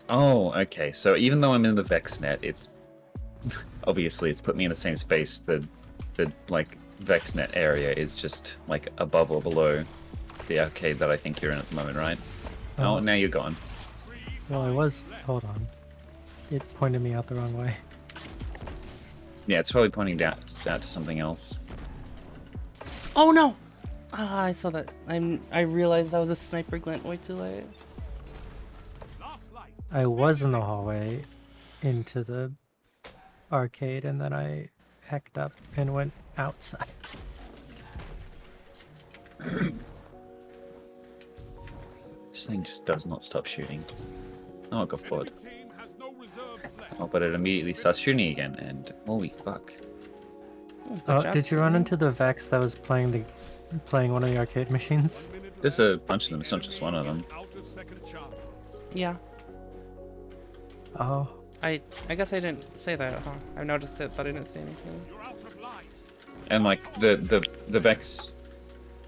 Oh, okay. So even though I'm in the Vex net, it's obviously it's put me in the same space. The like Vex net area is just like above or below the arcade that I think you're in at the moment, right? Oh, now you're gone. Well, I was. Hold on. It pointed me out the wrong way. Yeah, it's probably pointing out to something else. Oh no! Ah, I saw that. I realized that was a sniper glint way too late. Last life. I was in the hallway into the arcade, and then I hacked up and went outside. This thing just does not stop shooting. Oh, God, blood. Enemy team has no reserves left. Oh, but it immediately starts shooting again, and holy fuck. Good Oh, job, did you run Steven. into the Vex that was playing one of the arcade machines? There's a bunch of them, it's not just one of them. Out of second chances. Yeah. Oh, I guess I didn't say that, huh? I noticed it, but I didn't say anything. You're out of lives. And like the Vex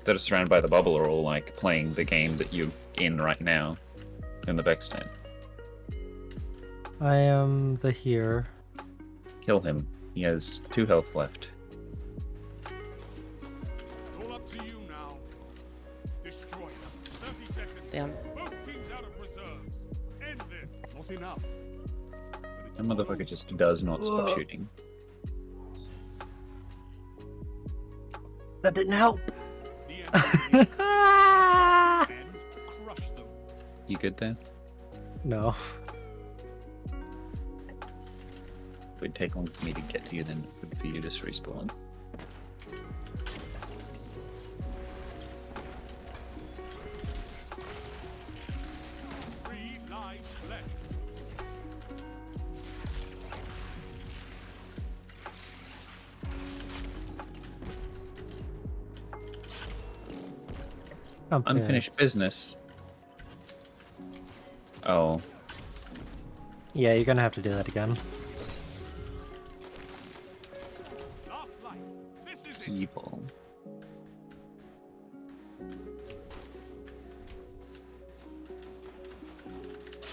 that are surrounded by the bubble are all like playing the game that you're in right now in the Vex stand. I am the here. Kill him. He has 2 health left. All up to you now. Destroy them. 30 seconds. Damn. Both teams out of reserves. End this. Not enough. But it's The motherfucker just does not stop Whoa. shooting. That didn't help. the enemy and crush them. You good there? No. It would take long for me to get to you than it would for you to just respawn. Three lives left. Unfinished business. Oh, Yeah, you're gonna have to do that again. Last life. This is it. evil.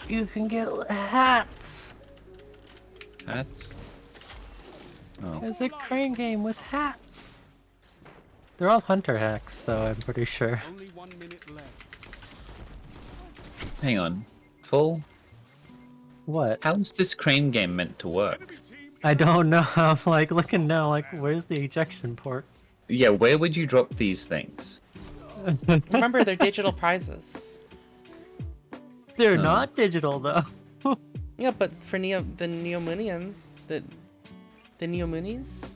You can get hats. Hats? Oh, There's a crane game with hats. They're all hunter hacks, though, I'm pretty sure. Only 1 minute left. hang on. Full? What? How's this crane game meant to work? Enemy team I don't know. I'm like looking now, like, where's the ejection port? Yeah, where would you drop these things? Remember, they're digital prizes. They're Oh. not digital, though. Yeah, but for the Neomunians, the Neomunies?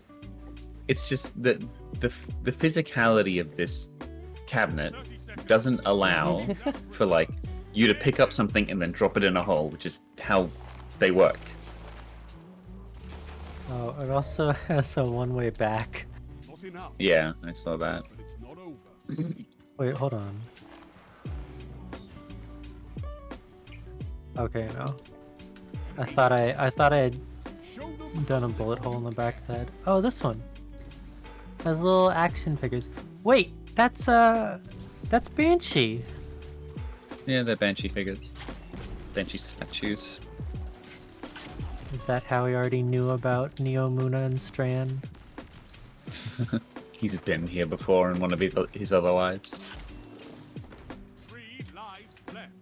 It's just that the physicality of this cabinet 30 seconds. doesn't allow for like you to pick up something and then drop it in a hole, which is how they work. Oh, it also has a one-way back. Not enough. Yeah, I saw that. But it's not over. Wait, hold on. Okay, no. I thought I had Show them done a bullet hole in the back of the head. Oh, this one has little action figures. Wait, that's Banshee. Yeah, they're Banshee figures. Banshee statues. Is that how we already knew about Neomuna and Strand? He's been here before in one of his other lives. 3 lives left.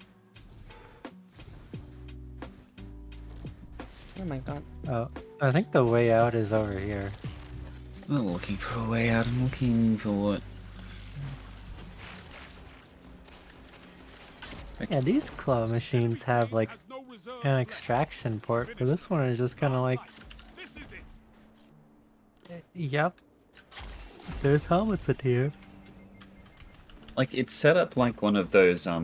Oh my god. Oh, I think the way out is over here. I'm not looking for a way out. I'm looking for what? Yeah, these claw machines have like Has no reserves an left. extraction port, but this one is just kind of like, This is it. yep. There's helmets in here. Like it's set up like one of those No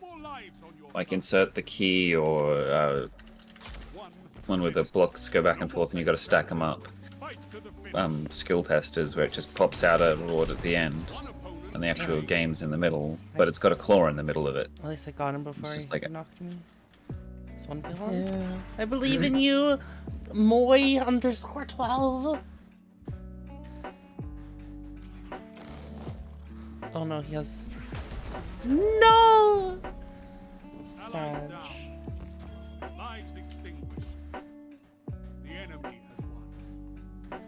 more lives on your like side. insert the key or One. one where the blocks go back and forth and you got to stack them up. Fight to the finish. Skill testers where it just pops out a reward at the end One opponent. and the actual game's in the middle, but it's got a claw in the middle of it. At least I got him before It's he just like a- knocked me. This one belong. Yeah. I believe in you, Moy_12. Oh no, he has. No! Allies Sad. down. Lives extinguished. The enemy has won.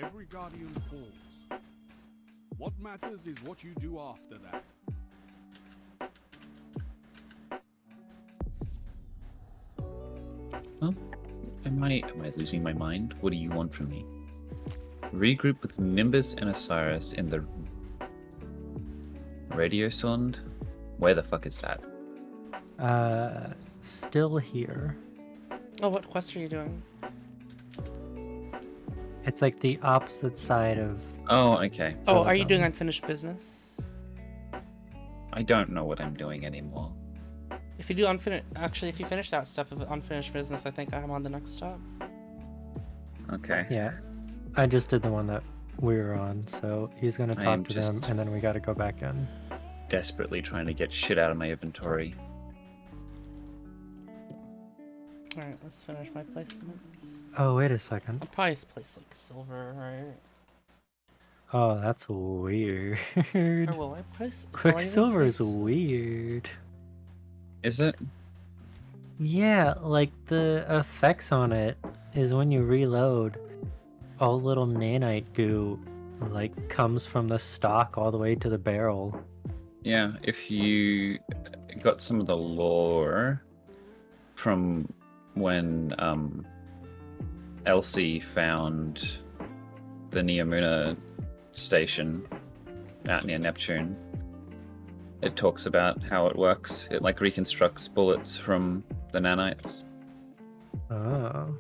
Every guardian falls. What matters is what you do after that. Oh, am I losing my mind? What do you want from me? Regroup with Nimbus and Osiris in the radio sonde? Where the fuck is that? Still here. Oh, what quest are you doing? It's like the opposite side of. Oh, okay. Oh, Further are you doing down. unfinished business? I don't know what I'm doing anymore. If you do actually, if you finish that step of unfinished business, I think I'm on the next step. Okay. Yeah, I just did the one that we were on, so he's gonna I am talk to them, just- and then we gotta go back in. Desperately trying to get shit out of my inventory. Alright, let's finish my placements. Oh, wait a second. I'll probably just place like silver, right? Oh, that's weird. Or will I place? will I even Quicksilver is place- weird. Is it? Yeah, like the effects on it is when you reload, all little nanite goo like comes from the stock all the way to the barrel. Yeah, if you got some of the lore from when Elsie found the Neomuna station out near Neptune, it talks about how it works. It like reconstructs bullets from the nanites. Oh.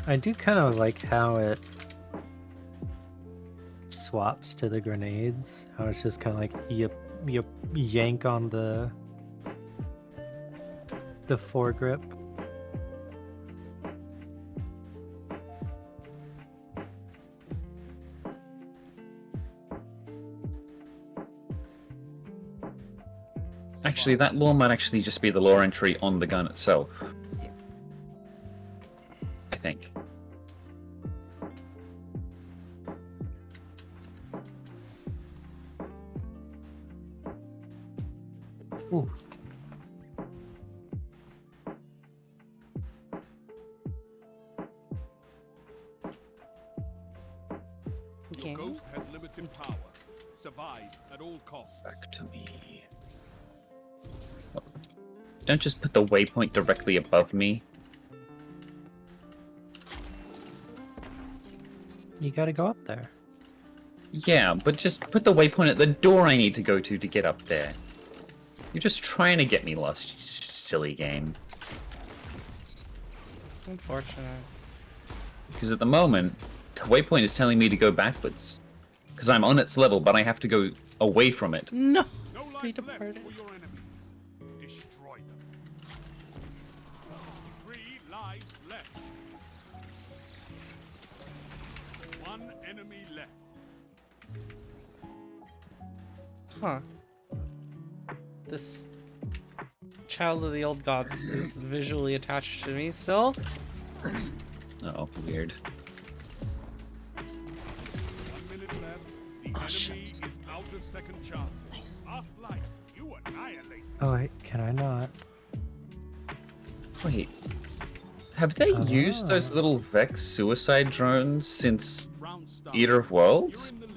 I do kind of like how it swaps to the grenades. How it's just kind of like you yank on the foregrip. Actually, that lore might actually just be the lore entry on the gun itself. I think. Ooh. Okay. Your ghost has limited power. Survive at all costs. Back to me. Don't just put the waypoint directly above me. You gotta go up there. Yeah, but just put the waypoint at the door I need to go to get up there. You're just trying to get me lost, you silly game. Unfortunate. Because at the moment, the waypoint is telling me to go backwards. Because I'm on its level, but I have to go away from it. No! No They life left departed. for your enemy. Destroy them. 3 lives left. 1 enemy left. Huh. This child of the old gods is visually attached to me still. Oh, weird. 1 minute left. The Oh, shit. enemy is out of second chances. Nice. Last life. You annihilate. Oh wait, can I not? Wait. Have they used those little Vex suicide drones since Round start. Eater of You're Worlds? in the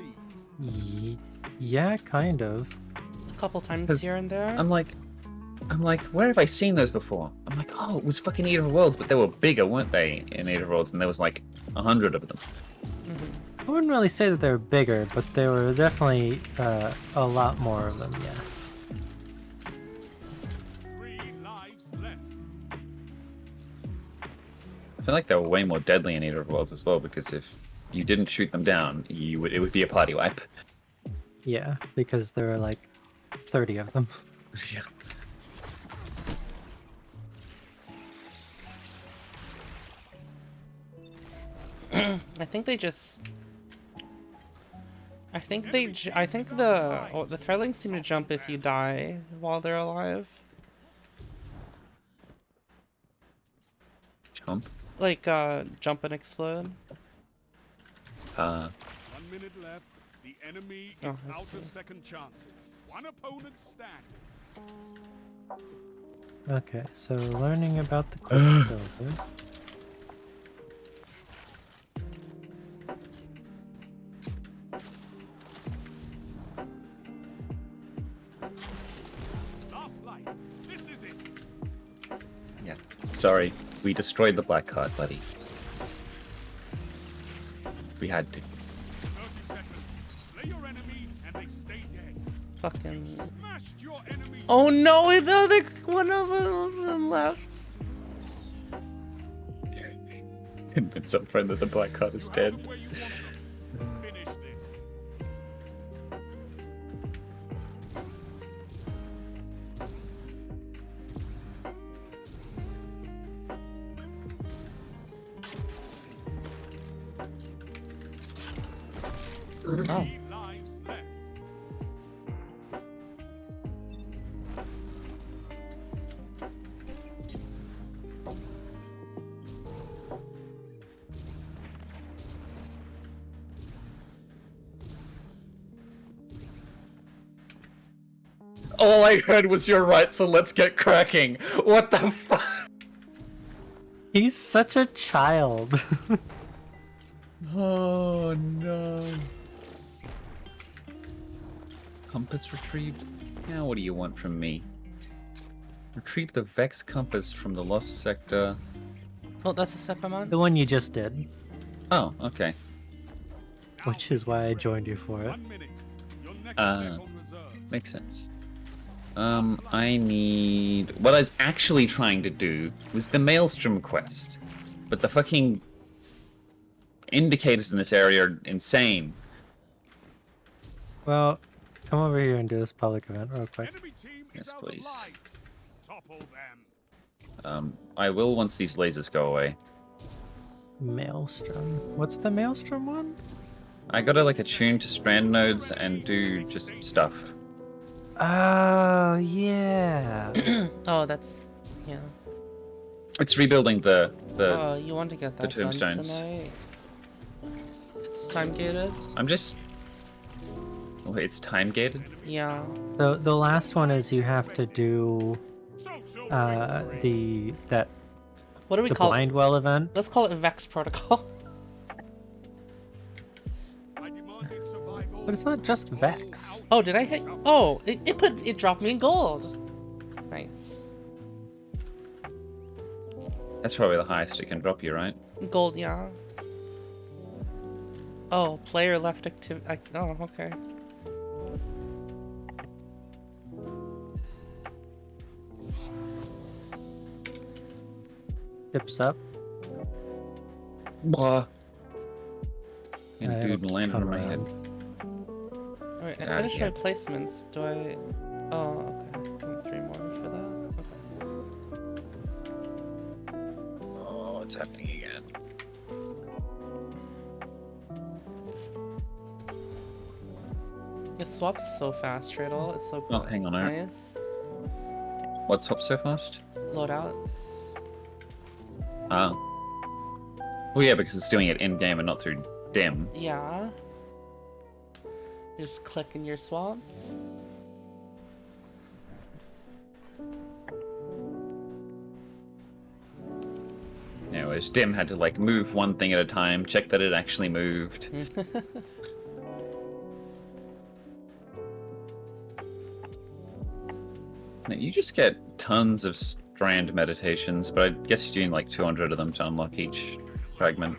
lead. Yeah, kind of. A couple times 'Cause here and there. I'm like, where have I seen those before? I'm like, oh, it was fucking Eater of Worlds, but they were bigger, weren't they, in Eater of Worlds? And there was like 100 of them. I wouldn't really say that they were bigger, but there were definitely a lot more of them, yes. 3 lives left. I feel like they were way more deadly in Eater of Worlds as well, because if you didn't shoot them down, it would be a party wipe. Yeah, because there were like 30 of them. Yeah. I think they just. I think the threadlings seem to jump if you die while they're alive. Jump. Like jump and explode. 1 minute left. The enemy is Oh, I out see. of second chances. 1 opponent standing. Okay, so learning about the Quicksilver. Last life. This is it. Yeah. Sorry, we destroyed the black card, buddy. We had to. 30 seconds. Slay your enemy and they stay dead. Fucking. Smashed your enemy. Oh no! The other one of them left. Convince our friend that the black card is dead. Where you want them. Finish this. Oh. 3 lives left. All I heard was you're right, so let's get cracking. What the fuck? He's such a child. Oh no. Compass retrieved? Now what do you want from me? Retrieve the Vex compass from the lost sector. Oh, that's a Sepamon? The one you just did, Oh, okay. which is why I joined you for it. 1 minute. Your next Uh, step on reserve. Makes sense. I need... What I was actually trying to do was the Maelstrom quest. But the fucking indicators in this area are insane. Well, come over here and do this public event real quick. Enemy team is Yes, out please. of lives. Topple them. I will once these lasers go away. Maelstrom. What's the Maelstrom one? I gotta like attune to strand nodes and do just stuff. Oh, yeah. Oh, that's... Yeah. It's rebuilding the Oh, you want to get the that done tombstones. tonight? It's time gated? I'm just... Oh, it's time gated? Yeah. The last one is you have to do So, that What do we the call blind well event. Let's call it Vex Protocol. I demanded survival. But it's not just Vex. Oh, did I hit? Oh, it dropped me in gold. Nice. That's probably the highest it can drop you, right? Gold, yeah. Oh, player left activity. Oh, okay. Tips up. Blah. Yeah, And dude it'll landed come on my head. Alright, I Get outta finished my here. placements. Do I... Oh, okay. Let's give me 3 more for that. Okay. Oh, it's happening again. It swaps so fast, Riddle. It's so Oh, hang on, Eric. nice. What's up so fast? Loadouts. Oh. Well, yeah, because it's doing it in-game and not through dim. Yeah. Just click and you're swapped. Anyways, dim had to, like, move one thing at a time, check that it actually moved. Now, you just get tons of strand meditations, but I guess you're doing like 200 of them to unlock each fragment.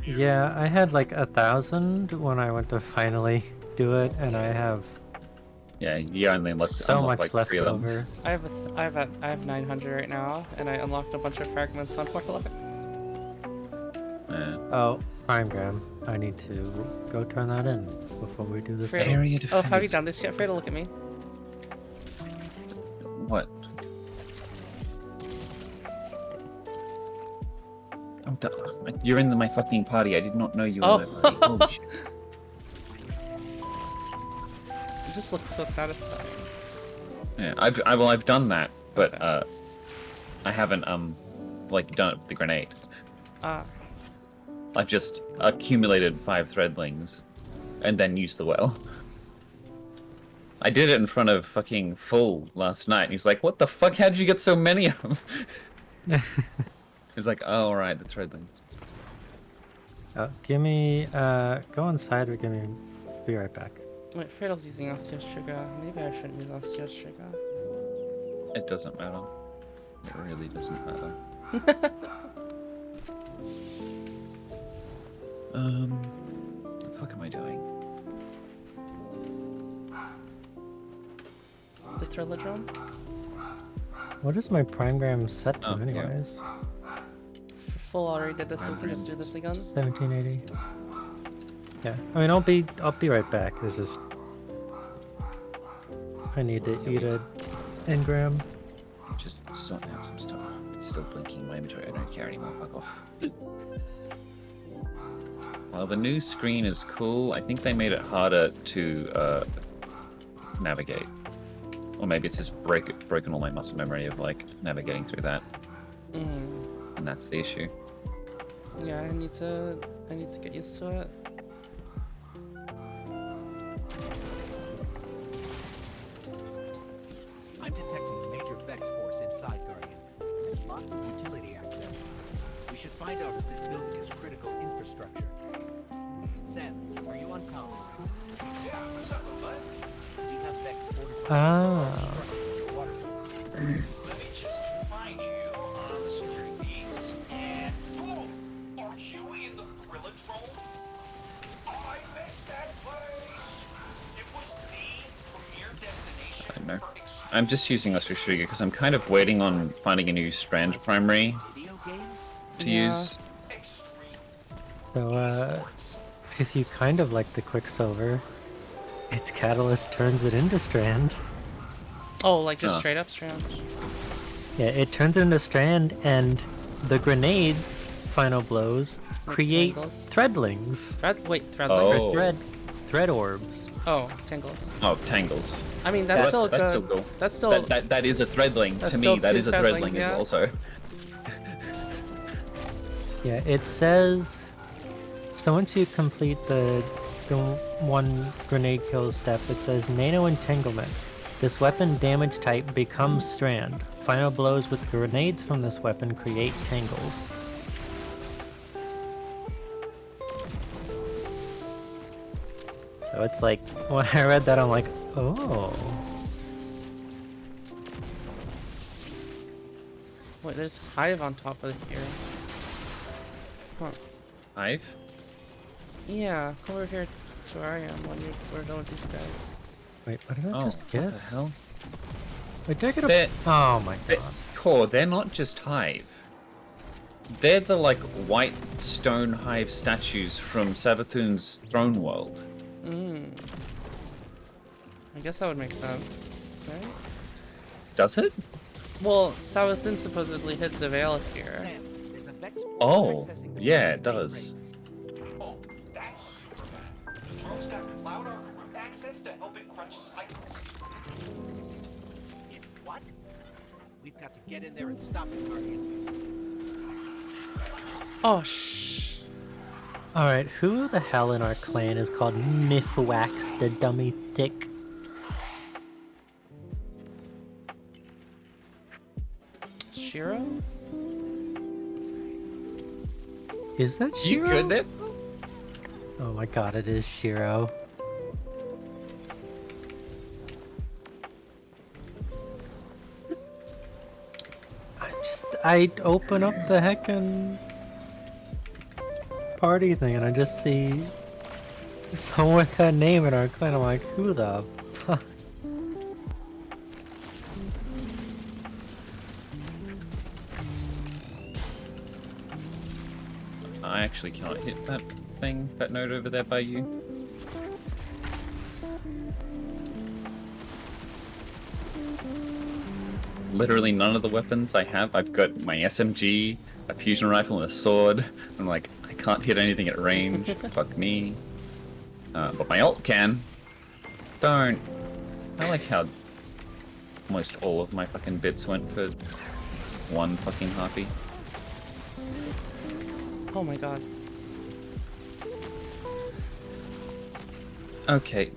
Yeah, I had like 1,000 when I went to finally do it, and I have Yeah, you only unlock, so much like left 3 of them. over. I have 900 right now, and I unlocked a bunch of fragments on Portal. Yeah. Oh, Primegram. I need to go turn that in before we do this. Fredo. Area Oh, have defended. you done this yet, Fredo? Look at me. What? I'm done. You're in my fucking party. I did not know you were in my party. Holy shit. It just looks so satisfying. Yeah, I've done that, but Okay. I haven't like done it with the grenade. Ah. I've just accumulated 5 threadlings, and then used the well. I did it in front of fucking Full last night, and he's like, "What the fuck? How'd you get so many of them?" He's like, "Oh, all right, the threadlings." Give me, go inside or give me, be right back. Wait, Fredo's using Osteos Trigger. Maybe I shouldn't use Osteos Trigger. It doesn't matter. It really doesn't matter. What the fuck am I doing? The Thrillodrome? What is my Primegram set to Oh, yeah. anyways? Full already did this, so we can just do this again. 1780. Yeah, I mean, I'll be right back. It's just I need to eat a engram. Just sorting out some stuff. It's still blinking in my inventory. I don't care anymore. Fuck off. the new screen is cool. I think they made it harder to navigate. Or maybe it's just broken all my muscle memory of like navigating through that. And that's the issue. Yeah, I need to get used to it. I'm detecting a major Vex force inside Guardian. And lots of utility access. We should find out if this building is critical infrastructure. Sam, are you on comms? Yeah, what's up, bud? We have Vex fortified. Ah. Let me just find you on the security feeds. And oh, are you in the Thrilladrome? I missed that place. It was the premier destination. I don't know. I'm just using Ostrich because I'm kind of waiting on finding a new Strand primary Video games? to Yeah. use. So, if you kind of like the Quicksilver, its catalyst turns it into Strand. Oh, like just Huh. straight up strand. Yeah, it turns it into Strand, and the grenades, final blows, create tangles? threadlings. Threadling? Oh. Or thread orbs. Oh, tangles. Oh, tangles. I mean, that's still that's good. still cool. That's still That is a threadling. That's To still me, that two is a threadlings, threadling yeah. as also. Yeah, it says, so once you complete the one grenade kill step, it says nano entanglement. This weapon damage type becomes Strand. Final blows with grenades from this weapon create tangles. So it's like, when I read that, I'm like, oh. Wait, there's Hive on top of here. Huh. Hive? Yeah, come over here to where I am when we're done with these guys. Wait, what did I Oh, just what get? the hell? Wait, did I get a... They're- Oh my They- god. Core, they're not just Hive. They're the like white stone Hive statues from Savathun's throne world. I guess that would make sense, right? Does it? Well, Savathun supposedly hid the veil here. Sam, there's a Vex force Oh, accessing the yeah, it building's does. main ring. Oh, that's super bad. The drones got cloud arc root access to help it crunch cycles. In what? We've got to get in there and stop the Guardian. Oh, shh. Alright, who the hell in our clan is called Mythwax the Dummy Dick? Shiro? Is that You Shiro? good there? Oh my god, it is Shiro. I open up the heckin' party thing and I just see someone with that name in our clan. I'm like, who the fuck? I actually can't hit that thing, that node over there by you. Literally none of the weapons I have. I've got my SMG, a fusion rifle, and a sword. I'm like, I can't hit anything at range. Fuck me. But my ult can. Don't. I like how almost all of my fucking bits went for one fucking harpy. Oh my god. Okay.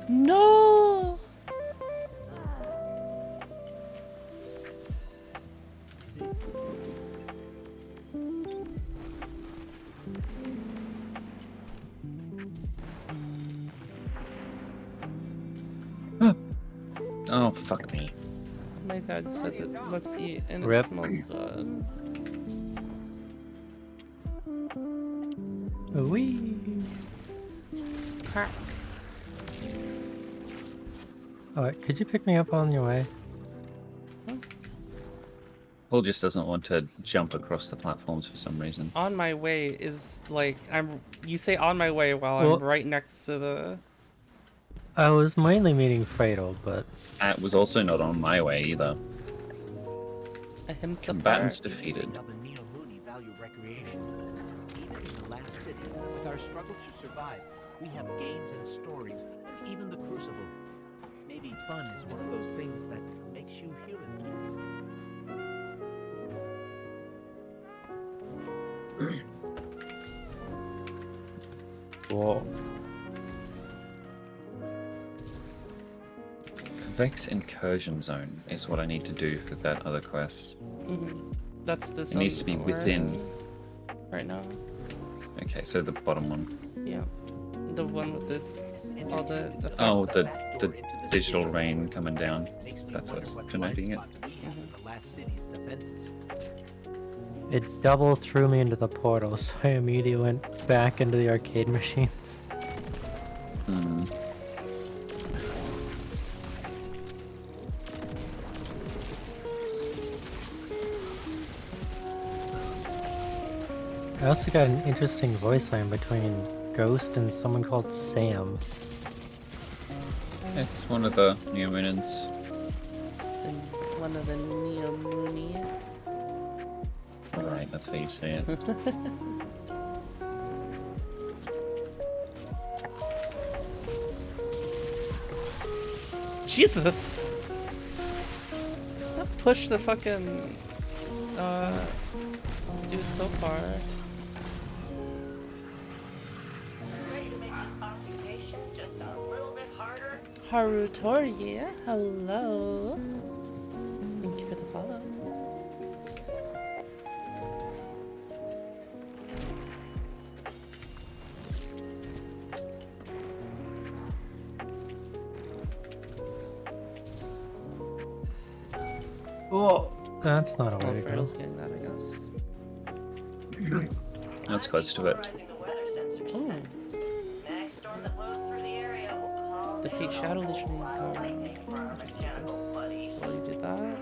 No! Oh, fuck me. My dad said that let's eat and Rip. it smells good. Wee. Crack. Alright, could you pick me up on your way? Paul just doesn't want to jump across the platforms for some reason. On my way is like you say on my way while Well- I'm right next to the I was mainly meaning Fredo, but That was also not on my way either. A him Combatants support. defeated. Now the Neo Mooney value recreation. Even in the last city, with our struggle to survive, we have games and stories, and even the Crucible. Maybe fun is one of those things that makes you human. whoa. Vex Incursion Zone is what I need to do for that other quest. That's the It needs to be zone we're within. in right now. Okay, so the bottom one. Yeah. The one with this all the Oh, effects. the digital rain coming down. That's what's denoting it. The last city's defenses. It double threw me into the portal, so I immediately went back into the arcade machines. Hmm. I also got an interesting voice line between Ghost and someone called Sam. It's one of the new minions. And one of the Neo Mooney. Right, that's how you say it. Jesus! That pushed the fucking dude so far. Ready to make this occupation just a little bit harder? Harutori, hello. Thank you for the follow. Oh, that's not a Oh, way to go. Feral's getting that, I guess. That's close to it. Rising the weather sensors. Oh, Next storm that blows through the area will call defeat down Shadow a Lich whole lot of Ring. lightning for our mechanical buddies. While you did that.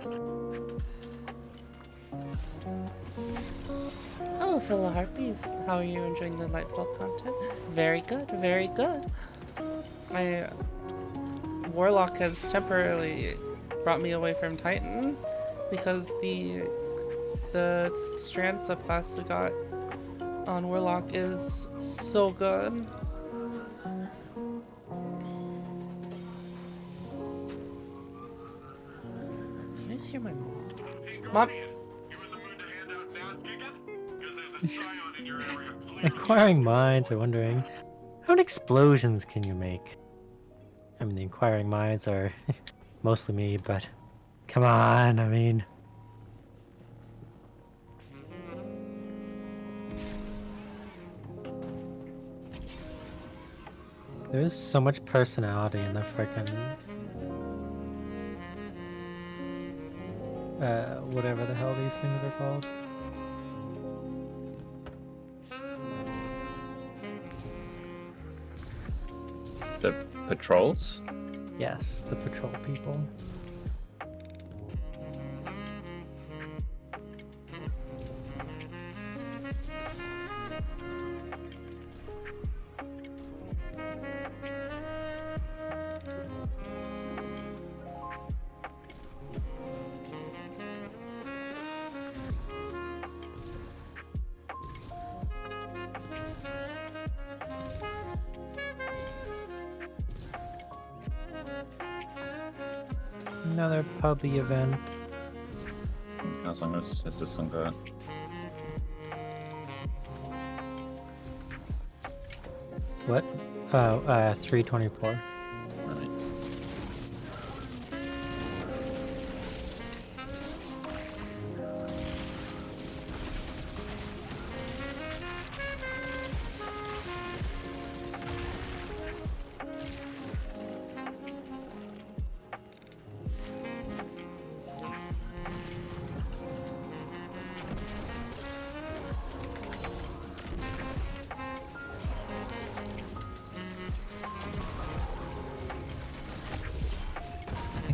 Oh, fellow Harpy, how are you enjoying the Nightfall content? Very good, very good. Warlock has temporarily brought me away from Titan because the strand subclass we got on Warlock is so good. Can you guys hear my mom? Mom. Inquiring minds are wondering, how many explosions can you make? I mean, the inquiring minds are mostly me, but come on, I mean. There's so much personality in the frickin' whatever the hell these things are called. The patrols? Yes, the patrol people. Another pubby event. How long has this one got? What? Oh, 324. Right.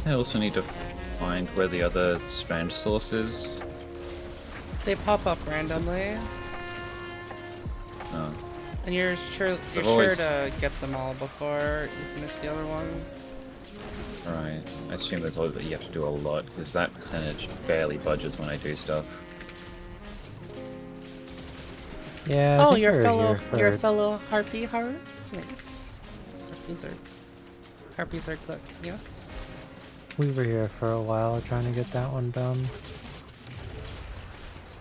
I also need to find where the other strand source is. They pop up randomly. Oh. And you're sure always- to get them all before you finish the other one. Right. I assume there's a lot that you have to do a lot, because that percentage barely budges when I do stuff. Yeah, I Oh, think your we're fellow, here your for... fellow harpy heart. Nice. Harpies are good. Yes. We were here for a while trying to get that one done.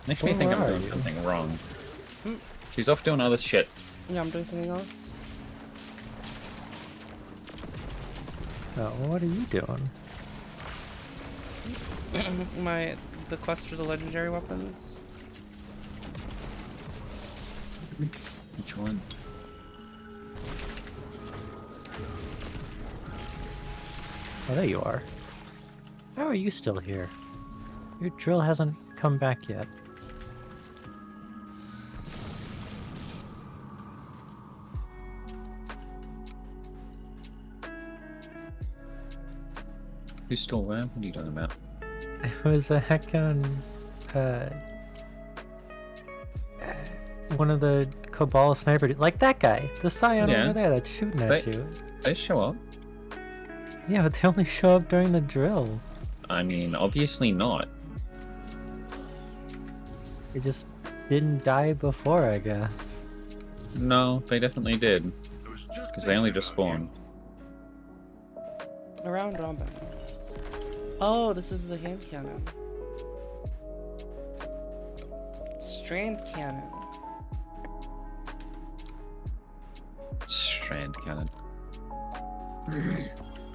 Makes me Well, think I'm where are doing you? something wrong. Hmm. She's off doing other shit. Yeah, I'm doing something else. Oh, what are you doing? The quest for the legendary weapons. Which one? Oh, there you are. How are you still here? Your drill hasn't come back yet. Who's still where? What are you talking about? It was a heckin' one of the Cabal sniper, like that guy, the Scion Yeah. over there that's shooting at They- you. They show up. Yeah, but they only show up during the drill. I mean, obviously not. They just didn't die before, I guess. No, they definitely did. Because they only just spawned. Around Robin. Oh, this is the hand cannon. Strand cannon. Strand cannon.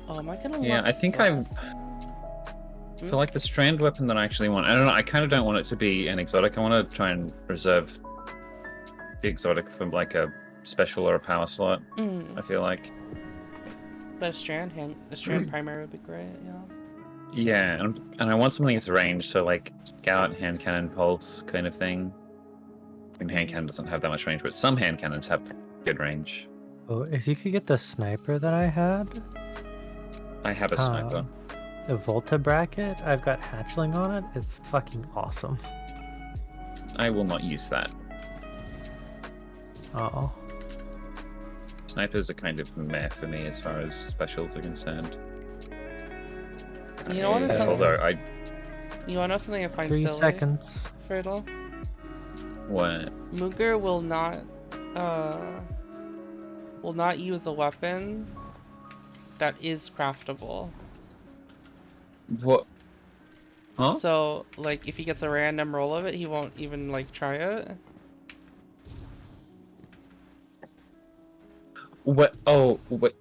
Oh, am I gonna? Yeah, I think I'm. For like the strand weapon that I actually want, I don't know. I kind of don't want it to be an exotic. I want to try and reserve the exotic for like a special or a power slot. I feel like. But a strand primary would be great. Yeah. Yeah, and I want something with range, so like scout, hand cannon, pulse kind of thing. I mean, hand cannon doesn't have that much range, but some hand cannons have good range. Oh, if you could get the sniper that I had, I have a sniper. the Volta bracket, I've got hatchling on it. It's fucking awesome. I will not use that. Oh. Snipers are kind of meh for me as far as specials are concerned. You know what it sounds Although I You wanna know something I find 3 silly? seconds. Friddle? what Mooger will not use a weapon that is craftable. what? Huh? So, like, if he gets a random roll of it, he won't even, like, try it. What? Oh, what?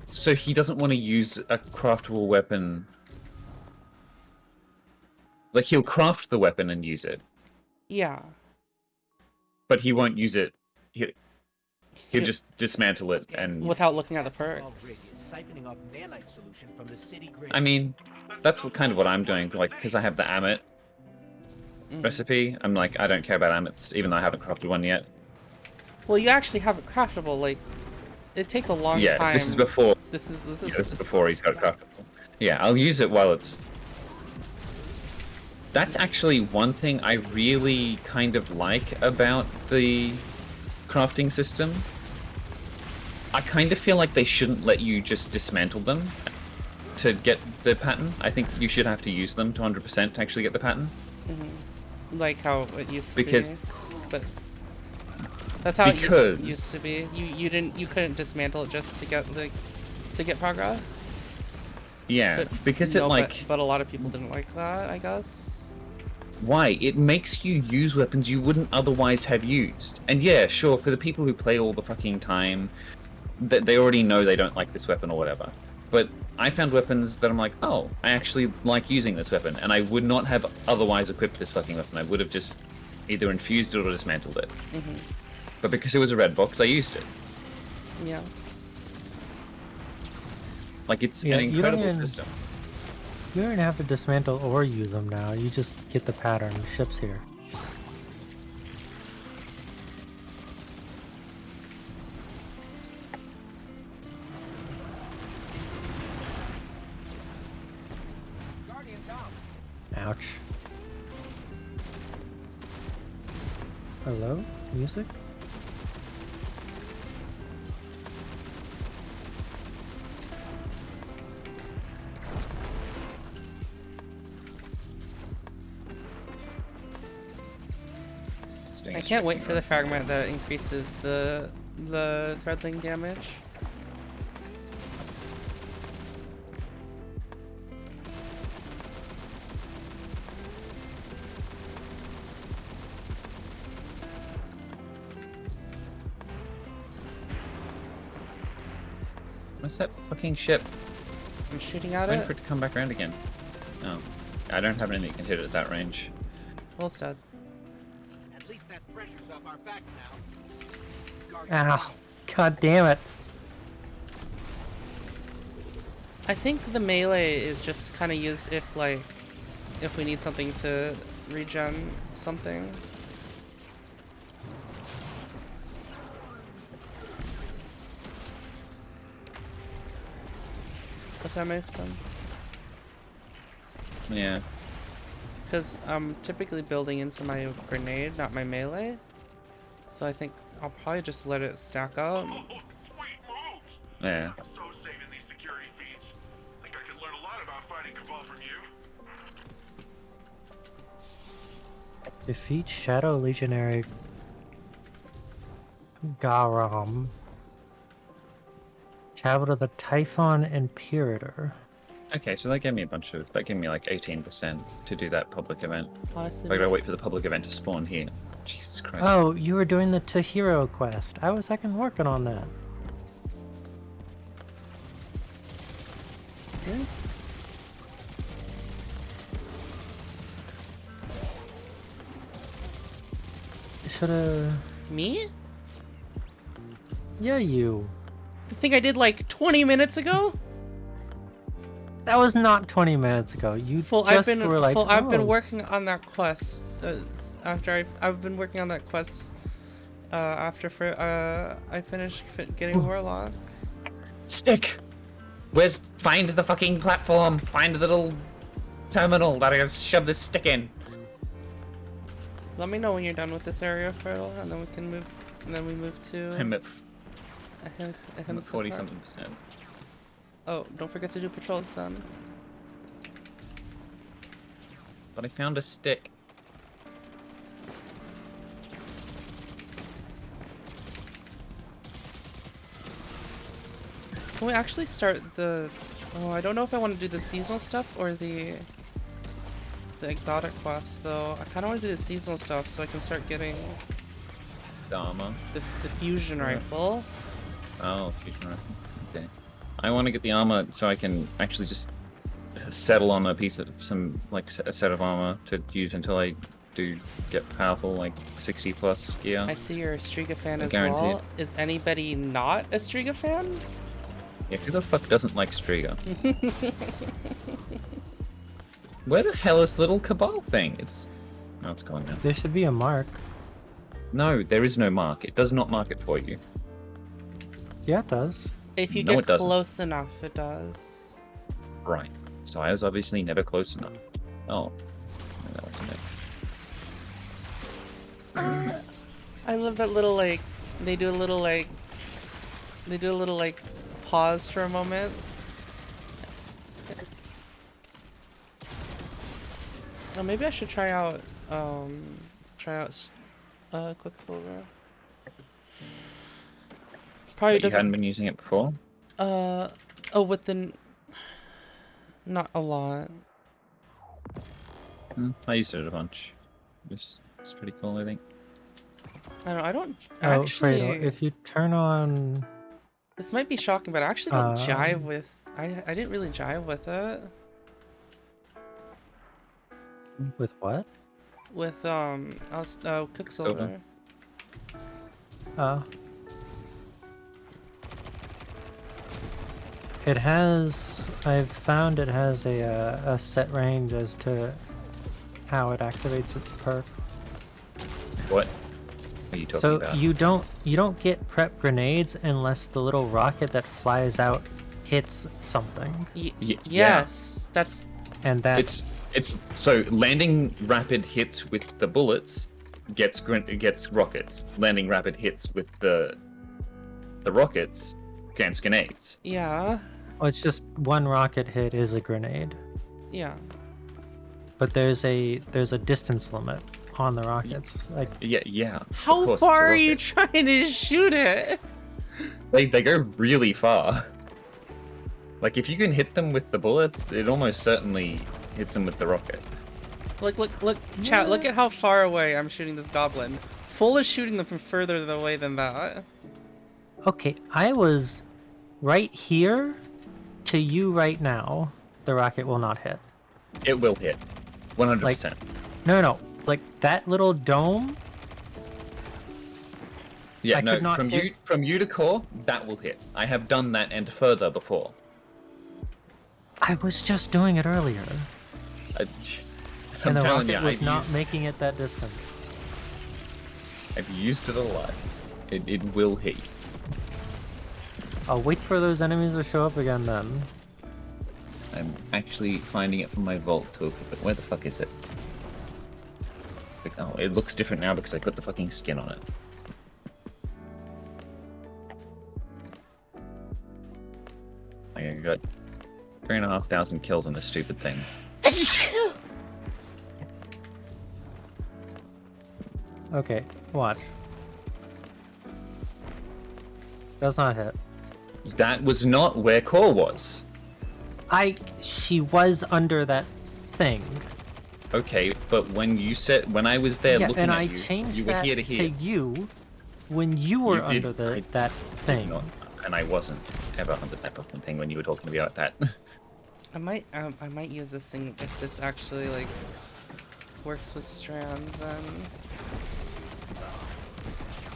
So he doesn't want to use a craftable weapon. Like he'll craft the weapon and use it, Yeah. but he won't use it. He'll just dismantle it and. Without looking at the Grid perks. is siphoning off nanite solution from the city grid. I mean, that's kind of what I'm doing. Like, because I have the Amit recipe, I'm like, I don't care about Amits, even though I haven't crafted one yet. Well, you actually have it craftable. Like, it takes a long Yeah, time. this is before. This is Yeah, this is before he's got it craftable. Yeah, I'll use it while it's. That's actually one thing I really kind of like about the crafting system. I kind of feel like they shouldn't let you just dismantle them to get the pattern. I think you should have to use them to 100% to actually get the pattern. like how it used to Because- be. But that's how it Because- used to be. You couldn't dismantle it just to get progress. Yeah, But because no, it like but a lot of people didn't like that, I guess. why it makes you use weapons you wouldn't otherwise have used. And yeah, sure, for the people who play all the fucking time, that they already know they don't like this weapon or whatever. But I found weapons that I'm like, oh, I actually like using this weapon, and I would not have otherwise equipped this fucking weapon. I would have just either infused it or dismantled it. But because it was a red box, I used it. Yeah. Like it's Yeah, an you don't incredible even- system. You don't have to dismantle or use them now. You just get the pattern. Ships here. Ouch. Hello? Music? doing I a can't wait string for the run. fragment that increases the threadling damage. What's that fucking ship? I'm shooting at Waiting it. for it to come back around again. Oh. I don't have anything that can hit it at that range. Well, it's dead. At least that pressure's off our backs now. Guard Ow. God damn it. I think the melee is just kind of used if we need something to regen something. If that makes sense. Yeah. Because I'm typically building into my grenade, not my melee. So I think I'll probably just let it stack up. Oh, sweet moves! Yeah. So saving these security feeds. Think I could learn a lot about fighting Cabal from you. Defeat Shadow Legionary Garam. Travel to the Typhon Imperator. Okay, so that gave me that gave me like 18% to do that public event. Honestly, I gotta wait for the public event to spawn here. Jesus Christ. Oh, you were doing the Tahiro quest. I was second working on that. yeah. Shoulda. Me? Yeah, you. The thing I did like 20 minutes ago? That was not 20 minutes ago. You just were like, I've been "Oh." working on that quest after I've been working on that quest after I finished getting Warlock. Stick! Find the fucking platform! Find the little terminal that I gotta shove this stick in. Let me know when you're done with this area, Fertile, and then we can move. And then we move to. I'm at I'm 40 something percent. Oh, don't forget to do patrols then. But I found a stick. Can we actually start the? Oh, I don't know if I want to do the seasonal stuff or the exotic quests though. I kind of want to do the seasonal stuff so I can start getting The armor. the fusion rifle. Oh, fusion rifle. Okay. I want to get the armor so I can actually just settle on a piece of a set of armor to use until I do get powerful, like 60 plus gear. I see you're a Striga fan as Guaranteed. well. Is anybody not a Striga fan? Yeah, who the fuck doesn't like Striga? Where the hell is the little Cabal thing? It's gone now. There should be a mark. No, there is no mark. It does not mark it for you. Yeah, it does. If you No, get it doesn't. close enough, it does. Right. So I was obviously never close enough. Oh. No, that wasn't it. I love that little they do a little pause for a moment. Oh, maybe I should try out Quicksilver. Probably But you hadn't doesn't. been using it before? With the not a lot. I used it a bunch. It's pretty cool, I think. I don't Oh, actually. Fredo, if you turn on... This might be shocking, but I actually don't jive with. I didn't really jive with it. With what? With Quicksilver. It has... I've found it has a set range as to how it activates its perk. What are you talking So about? you don't get prep grenades unless the little rocket that flies out hits something. Yeah. Yes, that's And that... It's so landing rapid hits with the bullets gets rockets. Landing rapid hits with the rockets gets grenades. yeah, Well, it's just one rocket hit is a grenade. yeah. But there's a distance limit. on the rockets. Like, Yeah. of How course, it's a far are you rocket. trying to shoot it? They go really far. Like, if you can hit them with the bullets, it almost certainly hits them with the rocket. Look, chat, look at how far away I'm shooting this goblin. Full is shooting them from further away than that. okay, I was right here to you right now. The rocket will not hit. It will hit. 100%. No. Like that little dome. Yeah, I no, could not hit- from you to core, that will hit. I have done that and further before. I was just doing it earlier, I, and I'm the telling rocket you, was not making it that distance. I've used it a lot. It will hit you. I'll wait for those enemies to show up again then. I'm actually finding it from my vault to equip it. Where the fuck is it? Oh, it looks different now because I put the fucking skin on it. I got 3,500 kills on this stupid thing. Okay, watch. Does not hit. That was not where core was. She was under that thing. Okay, but when I was there Yeah, looking and at I you, changed you were that here to here. you when you were You did- under I that thing. Not, and I wasn't ever under that fucking thing when you were talking about that. I might use this thing if this actually like works with Strand. Then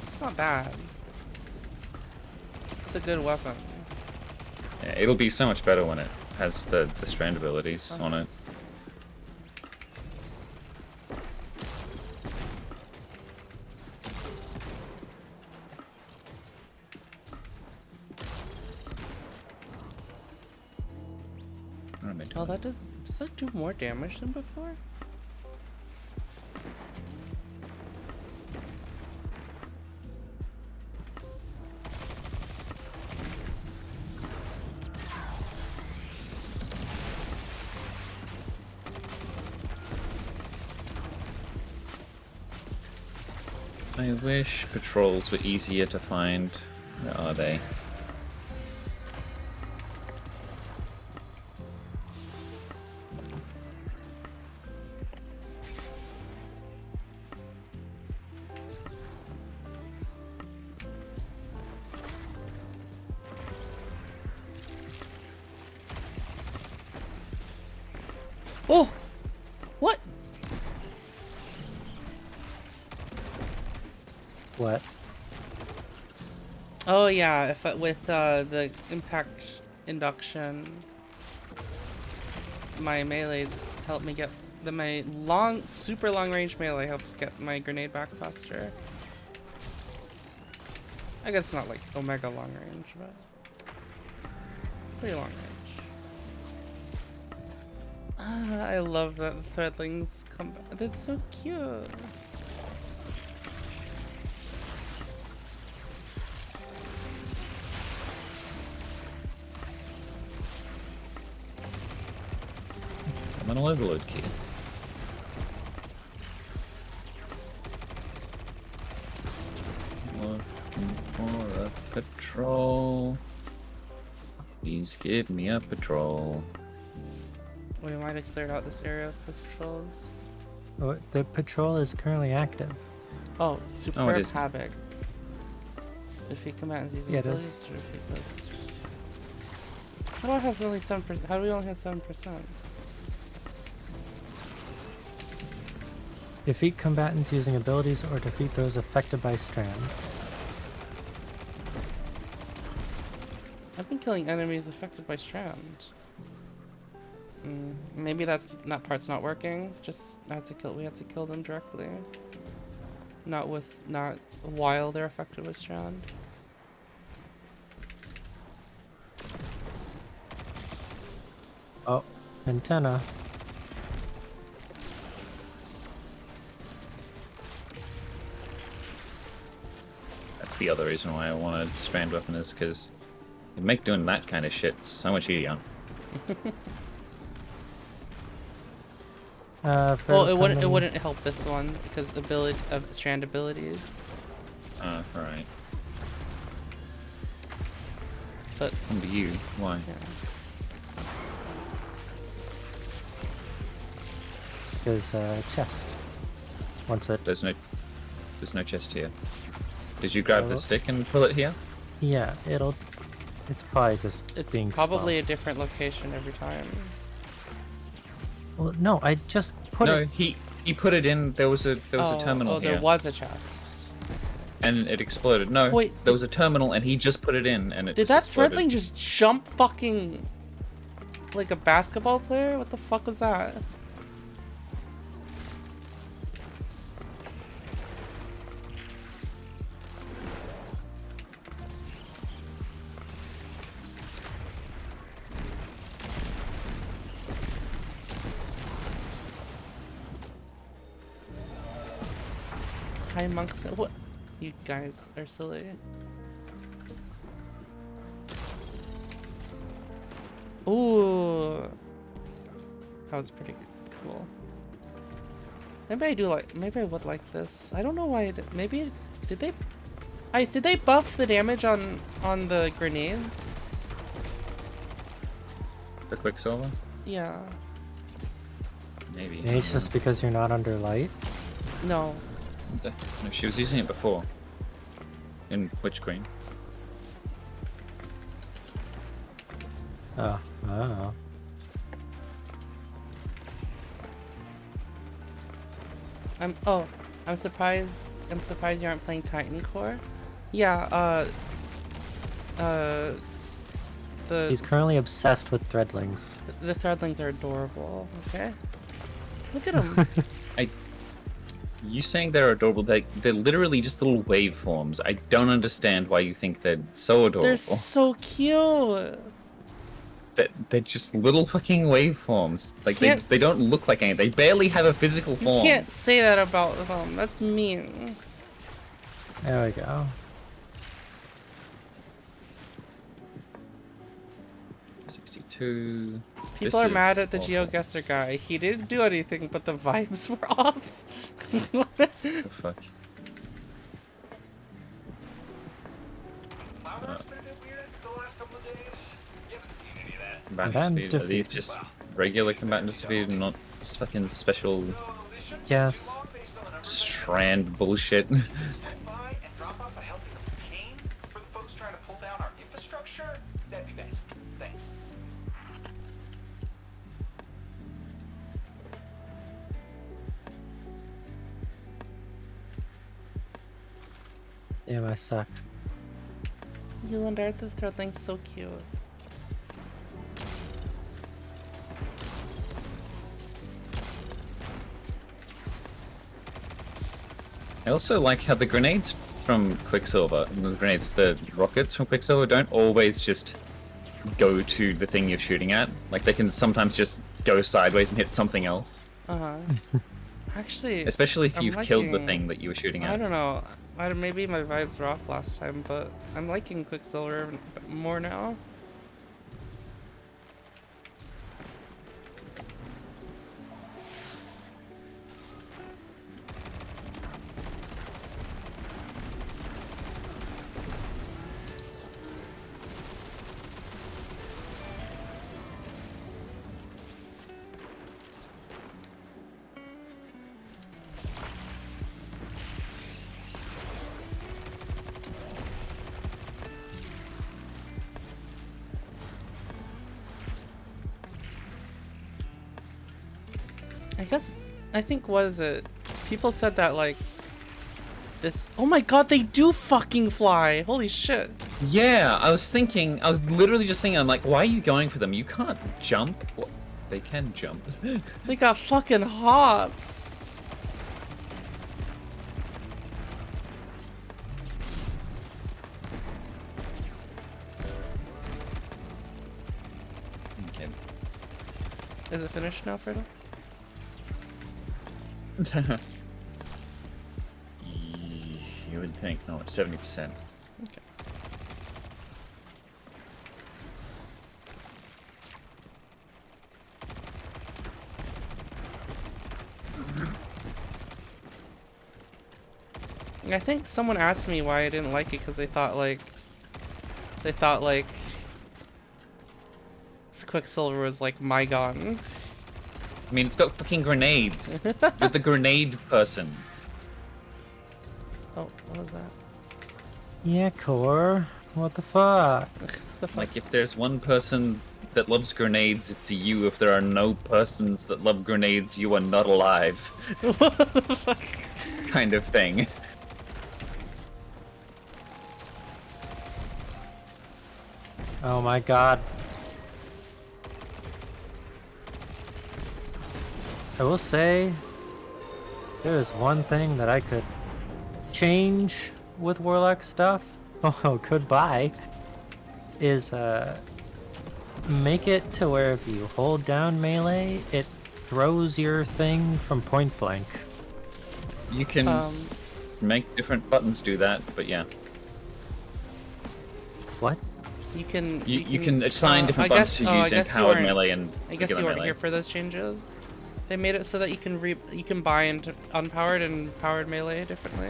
it's not bad. It's a good weapon. Yeah, it'll be so much better when it has the strand abilities on it. What am I Oh, doing? that does that do more damage than before? I wish patrols were easier to find. Where are they? Oh, what? What? Oh yeah, if with the impact induction, my melees help me get my super long range melee helps get my grenade back faster. I guess it's not like omega long range, but pretty long range. I love that threadlings come back. That's so cute. I'm on an overload key. Looking for a patrol. Please give me a patrol. We might have cleared out this area of patrols. Oh, the patrol is currently active. Oh, super is. havoc. Defeat combatants using Yeah, it abilities is. to defeat those. How do I have only 7%? How do we only have 7%? Defeat combatants using abilities or defeat those affected by strand. I've been killing enemies affected by strand. Maybe that part's not working. Just we had to kill them directly. Not while they're affected with strand. Oh, antenna. That's the other reason why I want a strand weapon is because it make doing that kind of shit so much easier. For Well, it coming- wouldn't help this one because ability of strand abilities. Alright. But Under you. Why? yeah. Because chest. Once it. There's no chest here. Did you grab the Oh. stick and pull it here? Yeah, it'll. It's probably just It's being probably slow. a different location every time. Well, no, I just put No, it. he put it in. There was a terminal Oh, here, there was a chest. and it exploded. No, Wait, there was a terminal, and he just put it in, and it Did just that exploded. threadling just jump fucking like a basketball player? What the fuck was that? Hi monks. What? You guys are silly. Ooh. That was pretty cool. Maybe I do like. Maybe I would like this. I don't know why. Maybe did they? Ice. Did they buff the damage on the grenades? The Quicksilver? Yeah. Maybe. Maybe it's just because you're not under light. No. No, she was using it before. In which screen? Oh. Oh. I'm surprised. I'm surprised you aren't playing Titan Core. Yeah. He's currently obsessed with threadlings. The threadlings are adorable. Okay. Look at them. You saying they're adorable? They're literally just little waveforms. I don't understand why you think they're so adorable. They're so cute. They're just little fucking waveforms. Like Can't they don't look like anything. They barely have a physical You form. can't say that about them. That's mean. There we go. 62. People are mad at the GeoGuessr guy. He didn't do anything, but the vibes were off. What the fuck? Clouders been a bit weird the last couple of days. You haven't seen any of that. Combatants Combatants defeated. Are these defeated. just regular combatants defeated and not fucking special No, this shouldn't Yes. take too long based on the numbers. strand bullshit? Swing by and drop off a helping of cane for the folks trying to pull down our infrastructure. That'd be best. Thanks. Damn, I suck. Yuland art, those threadlings so cute. I also like how the grenades from Quicksilver, the rockets from Quicksilver don't always just go to the thing you're shooting at. Like they can sometimes just go sideways and hit something else. Actually, Especially if I'm you've killed the liking- thing that you were shooting I at. don't know. Maybe my vibes were off last time, but I'm liking Quicksilver more now. I think what is it? People said that like this. Oh my god, they do fucking fly! Holy shit! Yeah, I was literally just thinking, I'm like, why are you going for them? You can't jump. What? They can jump. They got fucking hops. Okay. Is it finished now, Fredo? You would think, no, it's 70%. Okay. I think someone asked me why I didn't like it because they thought like Quicksilver was like my gun. I mean, it's got fucking grenades. You're the grenade person. Oh, what was that? Yeah, Core. What the fuck? Like, if there's one person that loves grenades, it's you. If there are no persons that love grenades, you are not alive. What the fuck? Kind of thing. Oh my god. I will say, there is one thing that I could change with Warlock stuff. Oh, goodbye. Is, make it to where if you hold down melee, it throws your thing from point blank. You can make different buttons do that, but yeah. What? You can You can assign different buttons to use in powered melee and I guess you regular weren't melee. here for those changes. They made it so that you can buy into unpowered and powered melee differently.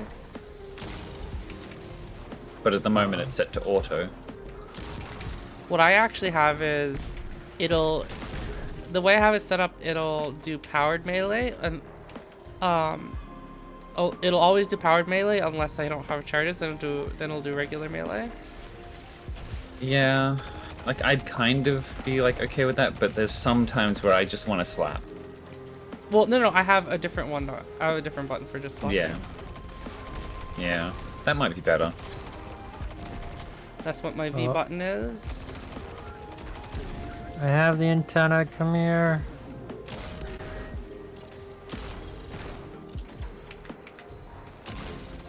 But at the moment it's set to auto. What I actually have is the way I have it set up, it'll do powered melee and it'll always do powered melee unless I don't have charges, then it'll do regular melee. Yeah, like I'd kind of be like okay with that, but there's some times where I just want to slap. Well, no, I have a different one. I have a different button for just slapping. Yeah, that might be better. That's what my V button is. I have the antenna, come here.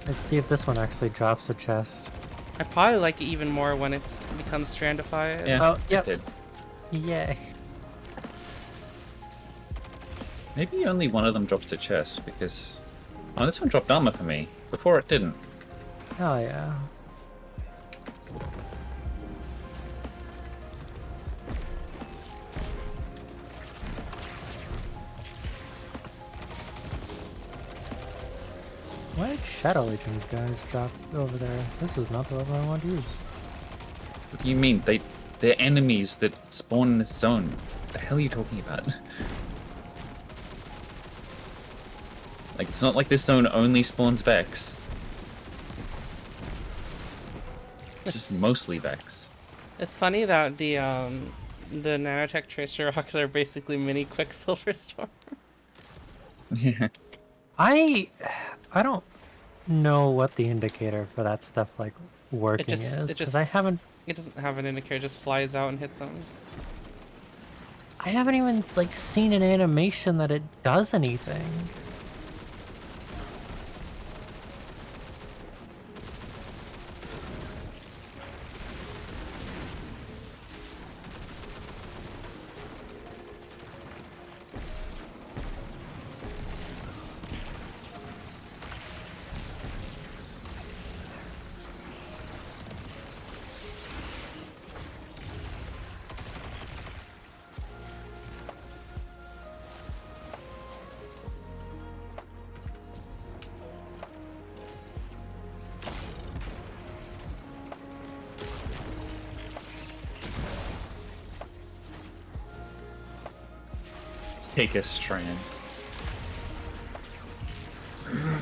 Let's see if this one actually drops a chest. I probably like it even more when it becomes strandified. Yeah, Oh, yep. it did. Yay. Maybe only one of them drops a chest because... Oh, this one dropped armor for me. Before it didn't. Hell yeah. Why did Shadow Legion's guys drop over there? This is not the level I want to use. What do you mean? They're enemies that spawn in this zone. What the hell are you talking about? Like, it's not like this zone only spawns Vex. It's just mostly Vex. It's funny that the nanotech tracer rocks are basically mini Quicksilver Storm. Yeah. I don't know what the indicator for that stuff like working is, because I haven't. It doesn't have an indicator; it just flies out and hits them. I haven't even like seen an animation that it does anything. Take a strand. Oh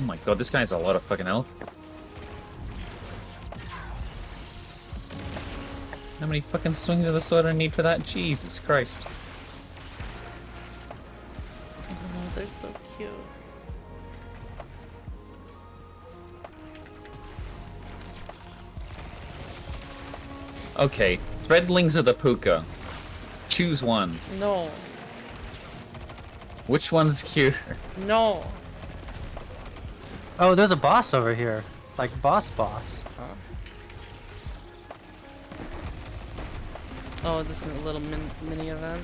my god, this guy has a lot of fucking health. How many fucking swings of the sword do I need for that? Jesus Christ. Oh, they're so cute. Okay, threadlings of the puka. Choose one. No. Which one's cuter? No. Oh, there's a boss over here, like boss. Huh? Oh, is this a little mini event?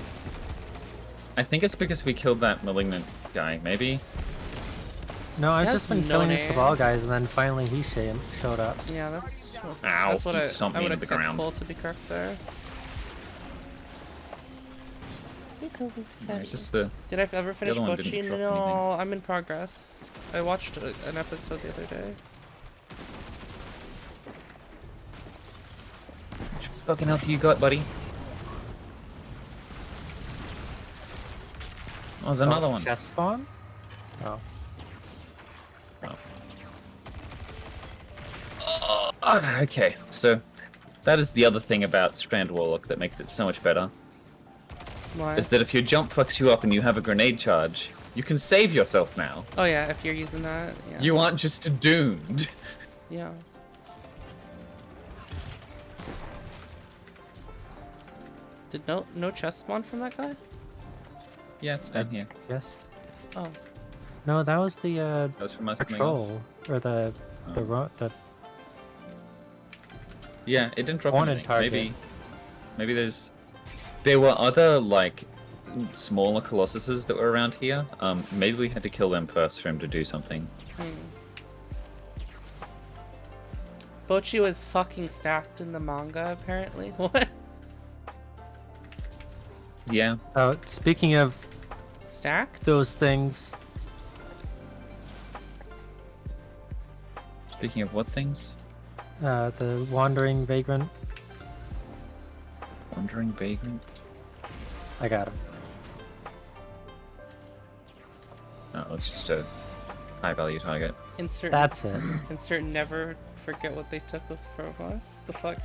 I think it's because we killed that malignant guy, maybe? No, I've He just has been no killing these name. Cabal guys, and then finally he showed up. Yeah, that's Ow, that's what he I stomped me would into the expect ground. Cole to be correct there. It's just the Did I ever finish other one didn't Bocchi? drop No, anything. I'm in progress. I watched an episode the other day. which fucking health you got, buddy? Oh, there's another one. Chest spawn? Oh. Okay, so that is the other thing about Strand Warlock that makes it so much better. Why? Is that if your jump fucks you up and you have a grenade charge, you can save yourself now. Oh yeah, if you're using that, yeah. You aren't just doomed. Yeah. Did no chest spawn from that guy? Yeah, it's down here. Yes. Oh. No, that was the That was from something else. patrol or the Oh. the Yeah, it didn't drop Wanted anything. target. Maybe there were other like smaller colossuses that were around here. Maybe we had to kill them first for him to do something. Bocchi was fucking stacked in the manga, apparently. What? Yeah. Oh, speaking of Stacked? those things, Speaking of what things? the wandering vagrant, Wandering vagrant. I got him. No, it's just a high value target. Insert. That's it. Insert never forget what they took from us. The fuck?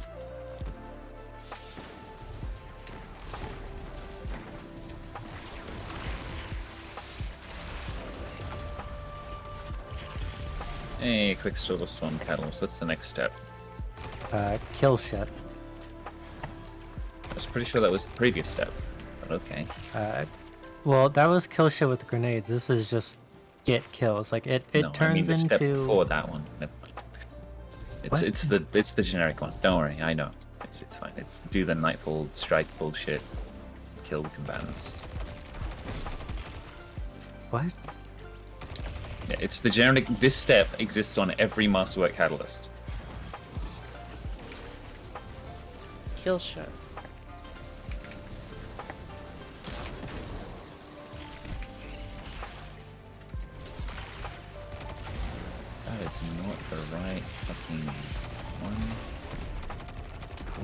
Hey, quick silver storm catalyst. What's the next step? Kill shit. I was pretty sure that was the previous step. But okay. Well, that was kill shit with grenades. This is just get kills. Like it No, I mean turns the step into. before that one. Never mind. What? It's the generic one. Don't worry, I know. It's fine. It's do the nightfall strike bullshit. Kill the combatants. What? Yeah, it's the generic. This step exists on every Masterwork catalyst. Kill shit. That is not the right fucking one.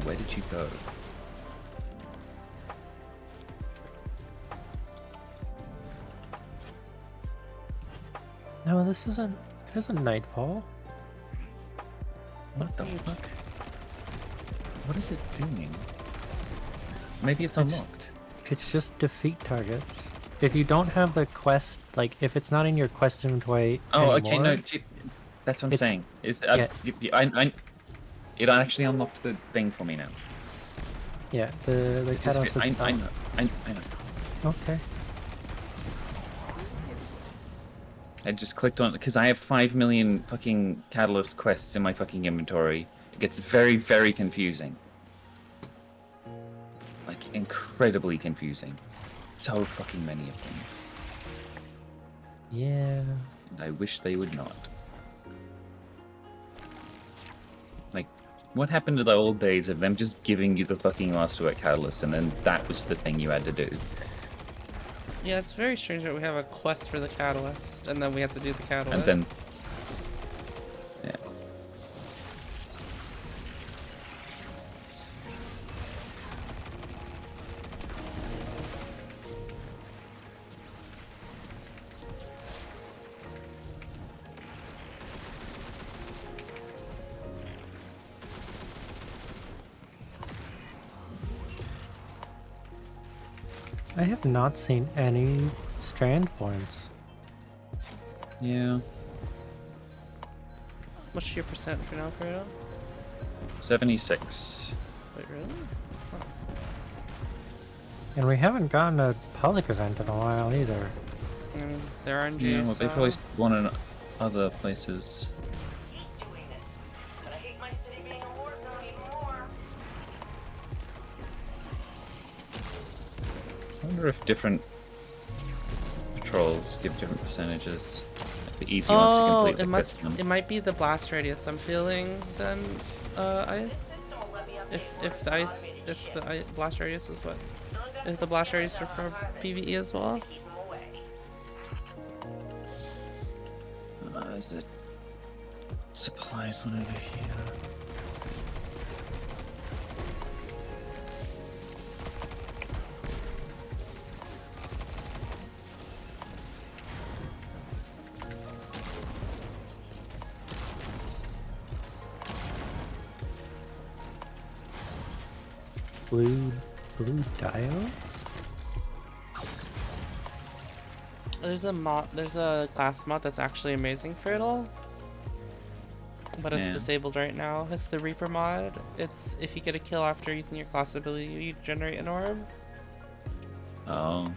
Where did you go? No, this isn't. It isn't Nightfall. What the fuck? What is it doing? Maybe it's It's- unlocked. It's just defeat targets. If you don't have the quest, like if it's not in your quest inventory Oh, anymore, okay, no, that's what I'm It's- saying. It's, yeah. it actually unlocked the thing for me now. Yeah, the It just- catalyst I itself. know, I know. Okay. I just clicked on it because I have 5 million fucking catalyst quests in my fucking inventory. It gets very, very confusing. Like, incredibly confusing. So fucking many of them. Yeah. And I wish they would not. Like, what happened to the old days of them just giving you the fucking Masterwork catalyst and then that was the thing you had to do? Yeah, it's very strange that we have a quest for the catalyst, and then we have to do the catalyst. then- Yeah. I have not seen any strand points. Yeah. What's your percent for now, Fredo? 76. Wait, really? And we haven't gotten a public event in a while either. I mean, there are Yeah, well, they so- probably won in other places. Hate doing this, but I hate my city being a war zone even more. I wonder if different patrols spells give different percentages. The easy ones to Oh, complete. it might be the blast radius I'm feeling then, ice. If the blast radius is what? Is the blast radius for PvE as well? Is it supplies one over here? Blue diodes? There's a class mod that's actually amazing for it all. But it's Yeah. disabled right now. It's the Reaper mod. It's if you get a kill after using your class ability, you generate an orb. Oh.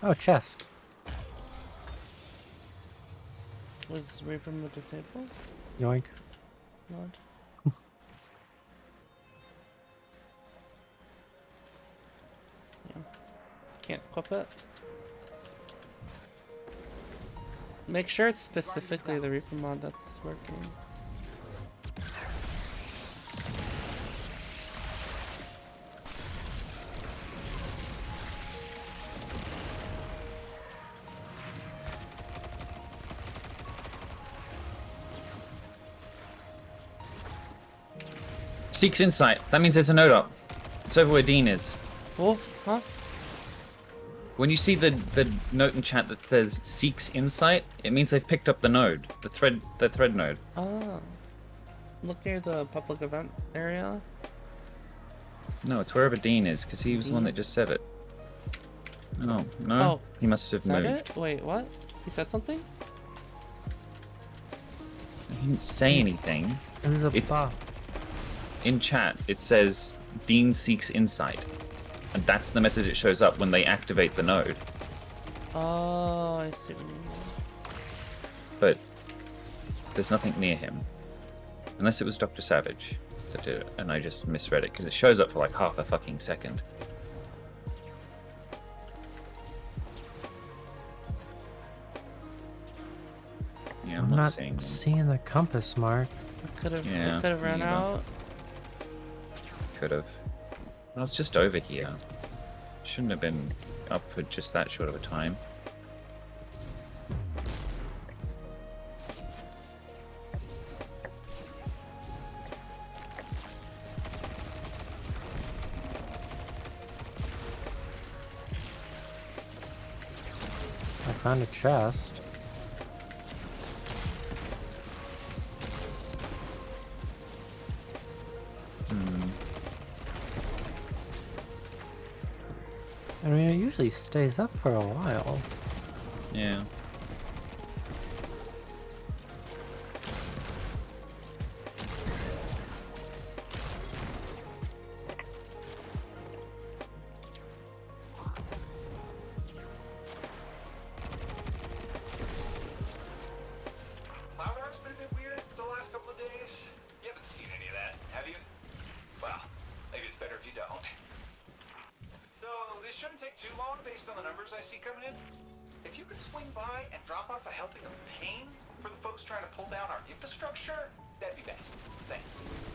Oh, chest. Was Reaper mod disabled? Yoink. Mod. Yeah. Can't equip it. Make sure it's specifically the Reaper mod that's working. Seeks insight. That means there's a node up. It's over where Dean is. Oh, huh? When you see the note in chat that says seeks insight, it means they've picked up the node, the thread node. Oh. Look near the public event area. No, it's wherever Dean is, because he was the one that just said it. Oh, no? Oh, He must have said moved. it? Wait, what? He said something? He didn't say anything. There's a It's- bot. In chat, it says Dean seeks insight. And that's the message that shows up when they activate the node. Oh, I see what you mean. But there's nothing near him. Unless it was Dr. Savage that did it, and I just misread it, because it shows up for like half a fucking second. Yeah, I'm I'm not not seeing them. seeing the compass mark. Yeah, It could have me ran either. out. Could have. I was just over here. Shouldn't have been up for just that short of a time. I found a chest. I mean, it usually stays up for a while. Yeah. Cloud art's been a bit weird the last couple of days. You haven't seen any of that, have you? Well, maybe it's better if you don't. So, this shouldn't take too long based on the numbers I see coming in. If you could swing by and drop off a helping of pain for the folks trying to pull down our infrastructure, that'd be best. Thanks.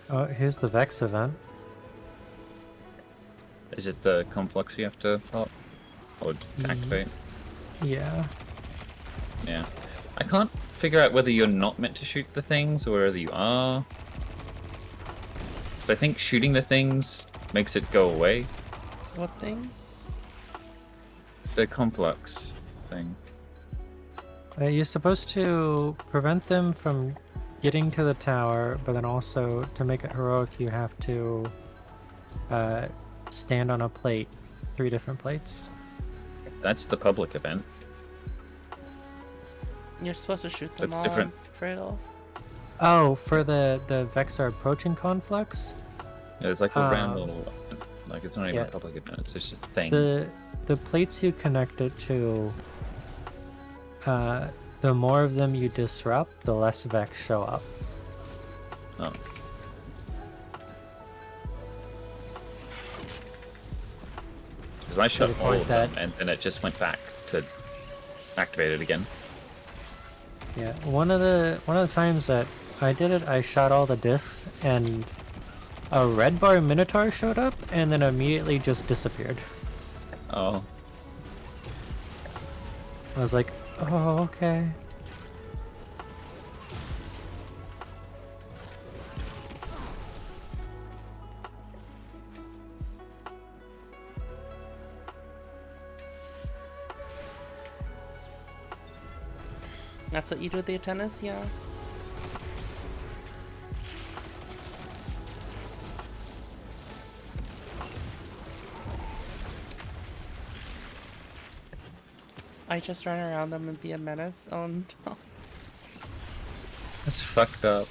Oh, here's the Vex event. Is it the conflux you have to pop? Or activate? Yeah. Yeah. I can't figure out whether you're not meant to shoot the things or whether you are. It's I think shooting the things makes it go away. What things? The complex thing. You're supposed to prevent them from getting to the tower, but then also to make it heroic, you have to stand on a plate, 3 different plates. That's the public event. You're supposed to shoot them That's all different. on Fredo. Oh, for the Vexar approaching conflicts? Yeah, it's like a random little, like it's not even yeah. a public event. It's just a thing. The plates you connect it to, the more of them you disrupt, the less Vex show up. Oh. Because I shot the all point of them, and then it just went back to activate it again. Yeah, one of the times that I did it, I shot all the discs, and a red bar Minotaur showed up, and then immediately just disappeared. Oh. I was like, oh, okay. That's what you do with the tennis, yeah. I just run around them and be a menace. Oh no. That's fucked up.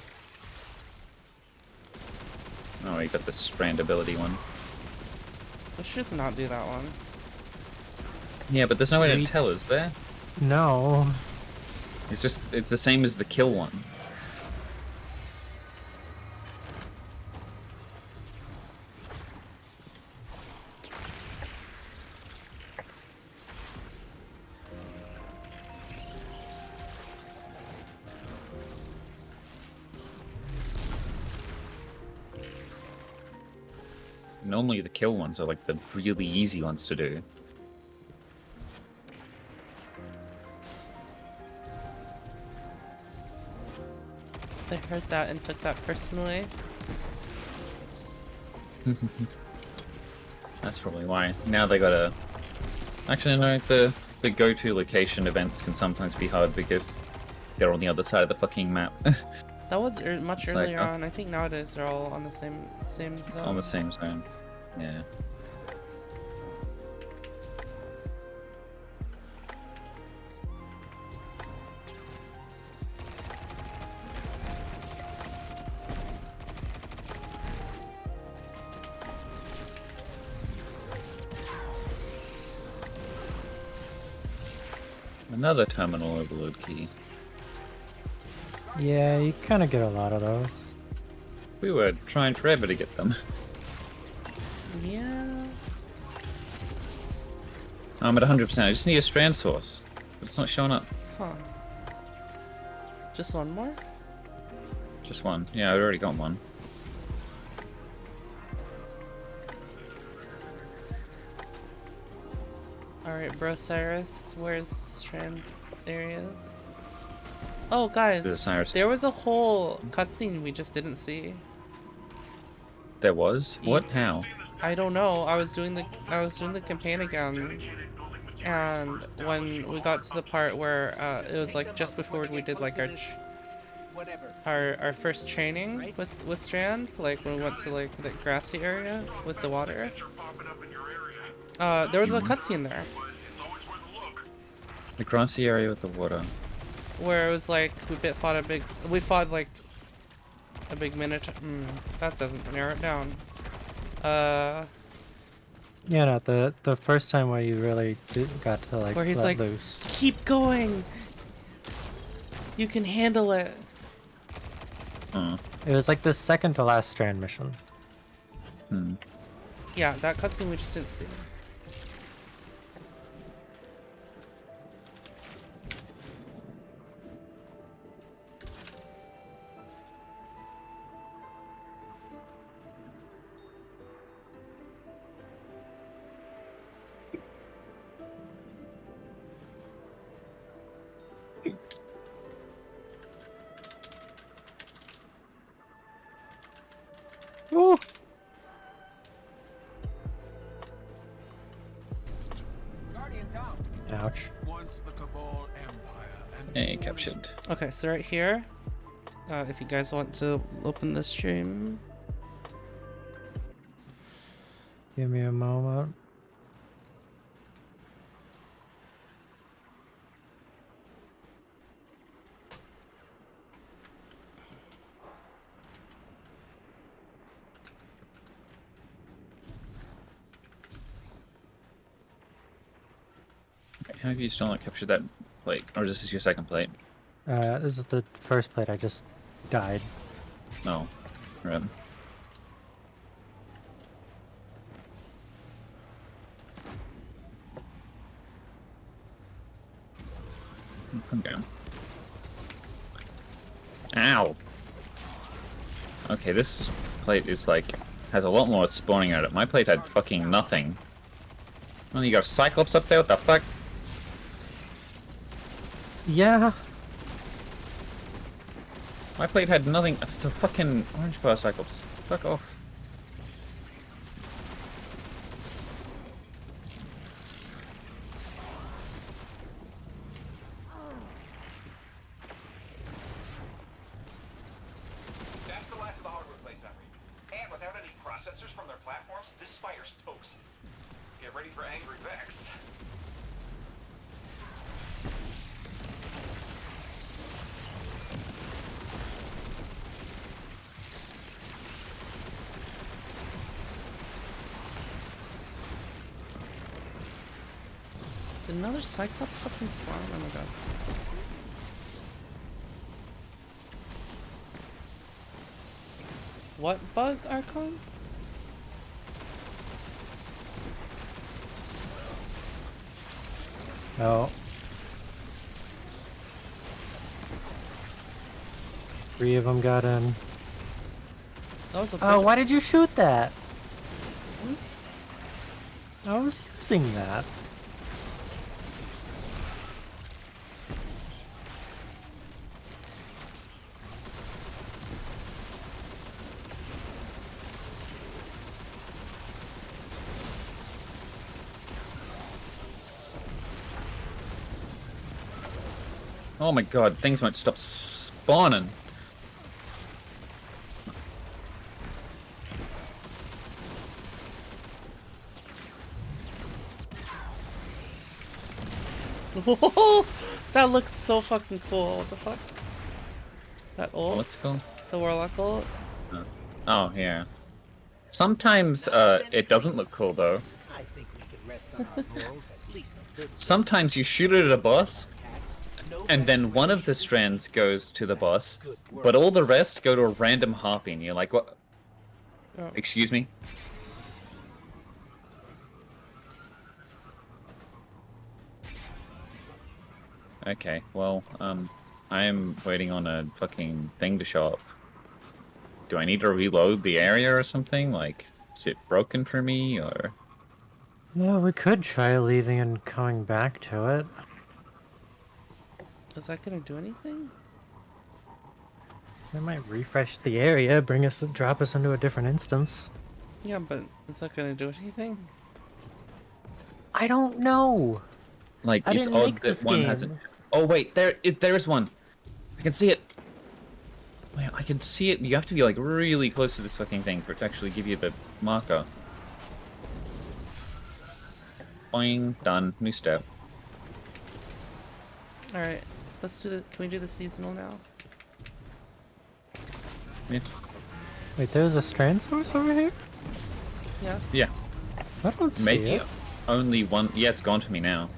Oh, you got the strand ability one. We should just not do that one. Yeah, but there's no way to We- tell, is there? No. It's the same as the kill one. Normally the kill ones are like the really easy ones to do. They heard that and took that personally. That's probably why. Now they gotta... Actually, no, the go-to location events can sometimes be hard because they're on the other side of the fucking map. That was much It's like, earlier okay. on. I think nowadays they're all on the same zone. On the same zone. Yeah. Another terminal overload key. Yeah, you kind of get a lot of those. We were trying forever to get them. Yeah. I'm at 100%. I just need a strand source. But it's not showing up. Huh. Just one more? Just one. Yeah, I already got one. Alright, Bro Cyrus, where's the strand areas? Oh, guys, There's Cyrus. there was a whole cutscene we just didn't see. There was? What? How? I don't know. I was doing the campaign again, and when we got to the part where it was like just before we did like our first training with Strand, like when we went to like the grassy area with the water. There was a cutscene there The grassy area with the water. where it was like we fought like a big minotaur. That doesn't narrow it down. Yeah, no, the first time where you really got to like Where he's let like, loose. keep going. You can handle it. Hmm. It was like the second to last Strand mission. Hmm. Yeah, that cutscene we just didn't see. Ooh. against the Cabal Empire and Hey, captured. Okay, so right here, if you guys want to open the stream, Give me a moment. Have you still not captured that plate? Or is this your second plate? This is the first plate. I just died. No. Right. Okay. Ow! Okay, this plate is like, has a lot more spawning at it. My plate had fucking nothing. Oh, you got a Cyclops up there? What the fuck? Yeah. My plate had nothing. It's a fucking orange bar Cyclops. Fuck off. That's the last of the hardware plates, Henry. And without any processors from their platforms, this spire's toast. Get ready for Angry Vex. did another Cyclops fucking spawn? Oh my god. What bug, Archon? No. 3 of them got in. That was a Oh, why did you shoot that? I was using that. Oh my god, things won't stop spawning. That looks so fucking cool. What the fuck? That ult? What's it called? The Warlock ult? Oh, yeah. Sometimes, it doesn't look cool, though. I think we could rest on our laurels at least a good Sometimes you shoot it at a boss, cats. No and then better one of way the to strands goes to the boss, good work. but all the rest go to a random harpy, and you're like, what? Oh. Excuse me? Okay, well, I am waiting on a fucking thing to show up. Do I need to reload the area or something? Like, is it broken for me, or... Yeah, we could try leaving and coming back to it. Is that gonna do anything? It might refresh the area, drop us into a different instance. Yeah, but it's not gonna do anything. I don't know. Like, I it's didn't odd make that this one game. hasn't... Oh, wait, there is one! I can see it! Wait, I can see it. You have to be, like, really close to this fucking thing for it to actually give you the marker. Boing, done. New step. Alright, let's do the. Can we do the seasonal now? Yeah. Wait, there's a strand source over here? Yeah. Yeah. I don't see Maybe it. only one... Yeah, it's gone for me now.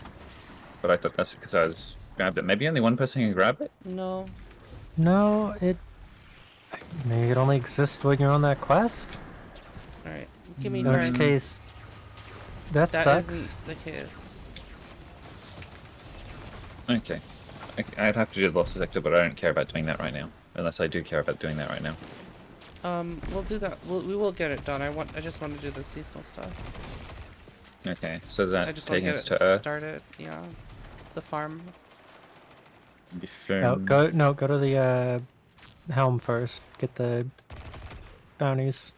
But I thought that's because I was grabbed it. Maybe only one person can grab it? No. No, maybe it only exists when you're on that quest? Alright. Give me In which turn. case, that That sucks. isn't the case. Okay. I'd have to do the boss detector, but I don't care about doing that right now. Unless I do care about doing that right now. We'll do that. We will get it done. I just want to do the seasonal stuff. Okay, so I that just want to taking get us it to Earth. started. Yeah. The farm. The No, go to the helm first. Get the bounties.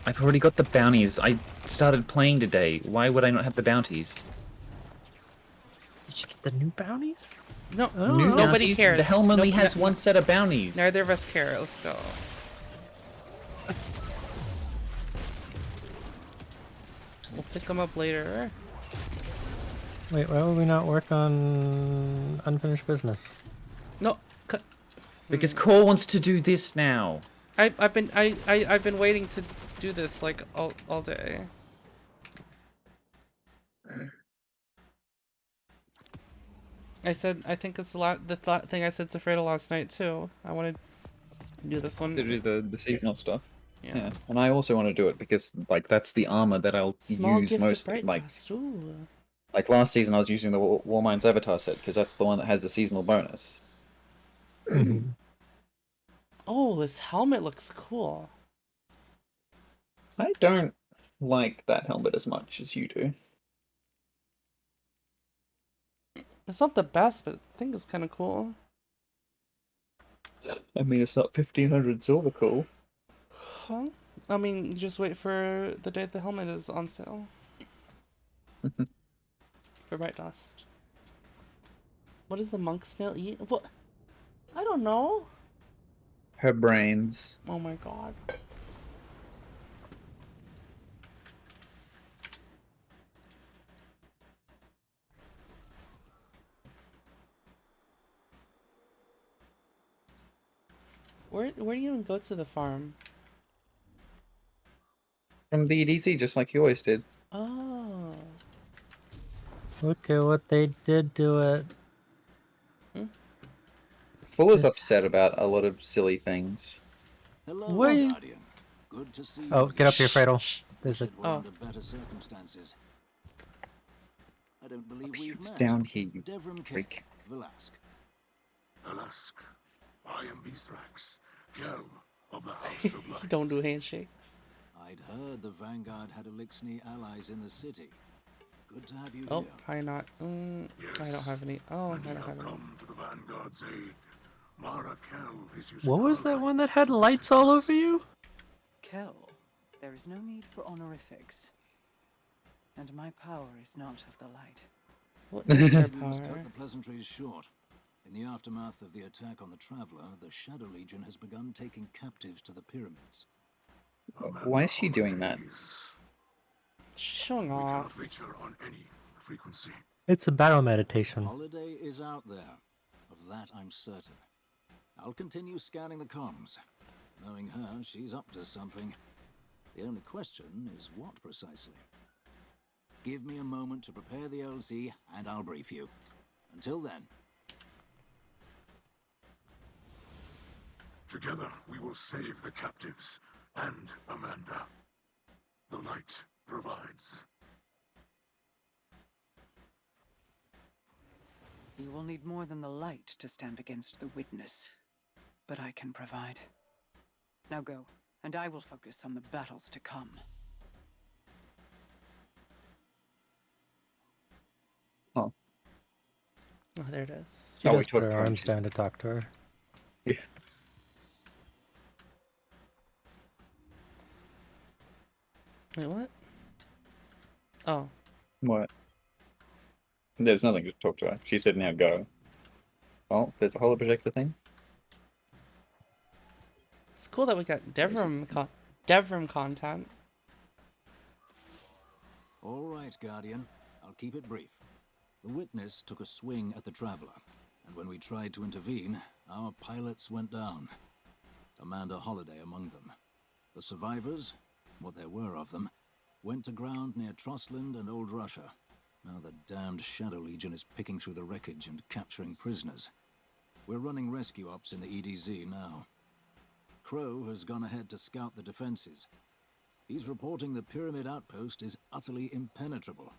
I've already got the bounties. I started playing today. Why would I not have the bounties? Did you get the new bounties? No, Oh, New nobody bounties? cares. The helm only Nope, has no- one set of bounties. Neither of us care. Let's go. We'll pick them up later. Wait, why would we not work on unfinished business? No, Because Core wants to do this now. I've been waiting to do this like all day. I think it's the thing I said to Fredo last night too. I want to do this one. To do the seasonal stuff. Yeah. Yeah, and I also want to do it because like that's the armor that I'll Small use gift most. of bright Like dust. Ooh. last season, I was using the Warmind's Avatar set because that's the one that has the seasonal bonus. Oh, this helmet looks cool. I don't like that helmet as much as you do. It's not the best, but I think it's kind of cool. I mean, it's not 1500 silver cool. Huh? I mean, you just wait for the day the helmet is on sale. For bright dust. What does the monk snail eat? What? I don't know. Her brains. Oh my god. Where do you even go to the farm? From the EDC, just like you always did. Oh. Look at what they did to it. Fuller's Yes. upset about a lot of silly things. Hello, Wait. Guardian. Good to see you. Oh, get up here, again. Fredo. There's a... Said we're Oh. under better circumstances. I don't believe we've It's met. down here, you Devrim freak. Velasque. Velasque, I am Mithrax, Gelm of the House of Light. Don't do handshakes. I'd heard the Vanguard had Elixni allies in the city. Good to have you Oh, here. probably not. I don't have any. Oh, I Many don't have have any. come to the Vanguard's aid. Mara Kell is using What was her that one light that had to lights protect all us. over you? Kel, there is no need for honorifics. And my power is not of the light. What is her We must power? cut the pleasantries short. In the aftermath of the attack on the Traveler, the Shadow Legion has begun taking captives to the pyramids. Why is she doing that? Holidays. She's showing We off. cannot reach her on any frequency. It's a battle meditation. Holiday is out there. Of that I'm certain. I'll continue scanning the comms. Knowing her, she's up to something. The only question is what precisely. Give me a moment to prepare the LC and I'll brief you. Until then. Together we will save the captives and Amanda. The light provides. You will need more than the light to stand against the witness. But I can provide. Now go, and I will focus on the battles to come. Oh. Oh, there it is. She Oh, we does put talked her to her and arms she's- down to talk to her. Yeah. Wait, what? Oh. What? There's nothing to talk to her. She said now go. Oh, there's a holo projector thing. It's cool that we got Devrim content. All right, Guardian. I'll keep it brief. The witness took a swing at the Traveler, and when we tried to intervene, our pilots went down. Amanda Holiday among them. The survivors, what there were of them, went to ground near Trustland and Old Russia. Now the damned Shadow Legion is picking through the wreckage and capturing prisoners. We're running rescue ops in the EDZ now. Crow has gone ahead to scout the defenses. He's reporting the Pyramid outpost is utterly impenetrable.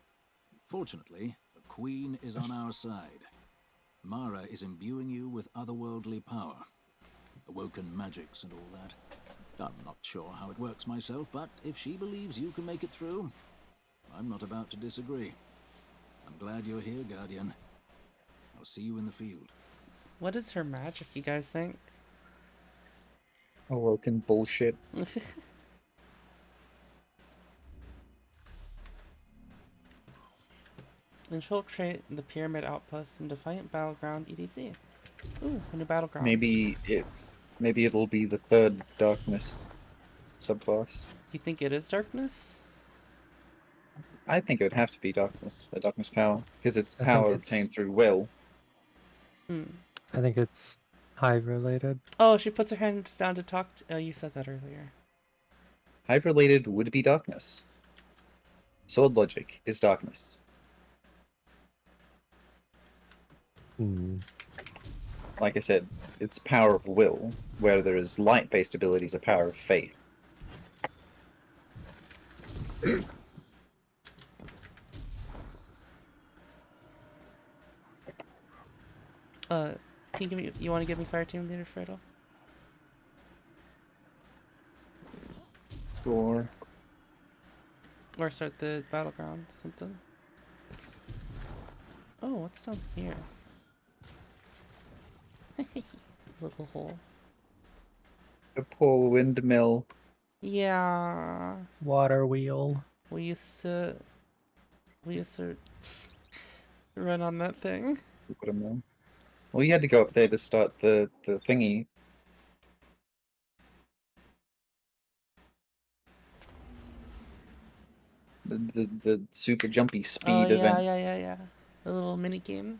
Fortunately, the Queen is on our side. Mara is imbuing you with otherworldly power. Awoken magics and all that. I'm not sure how it works myself, but if she believes you can make it through, I'm not about to disagree. I'm glad you're here, Guardian. I'll see you in the field. What is her magic, you guys think? Awoken bullshit. Infiltrate the pyramid outpost and Defiant Battleground EDC. Ooh, a new battleground. Maybe it'll be the third darkness subclass. You think it is darkness? I think it would have to be darkness, a darkness power, because it's I think power it's- obtained through will. Hmm. I think it's hive related. Oh, she puts her hands down to talk to... Oh, you said that earlier. Hive related would be darkness. Sword logic is darkness. Hmm. Like I said, it's power of will, where there is light-based abilities, a power of faith. Can you give me... You want to give me Fire Team Leader, Fredo? Or Or start the battleground, something. Oh, what's down here? Little hole. the poor windmill. Yeah. Water wheel. We used to run on that thing. Windmill. Well, you had to go up there to start the thingy. The super jumpy speed Oh yeah, event. yeah. A little mini game.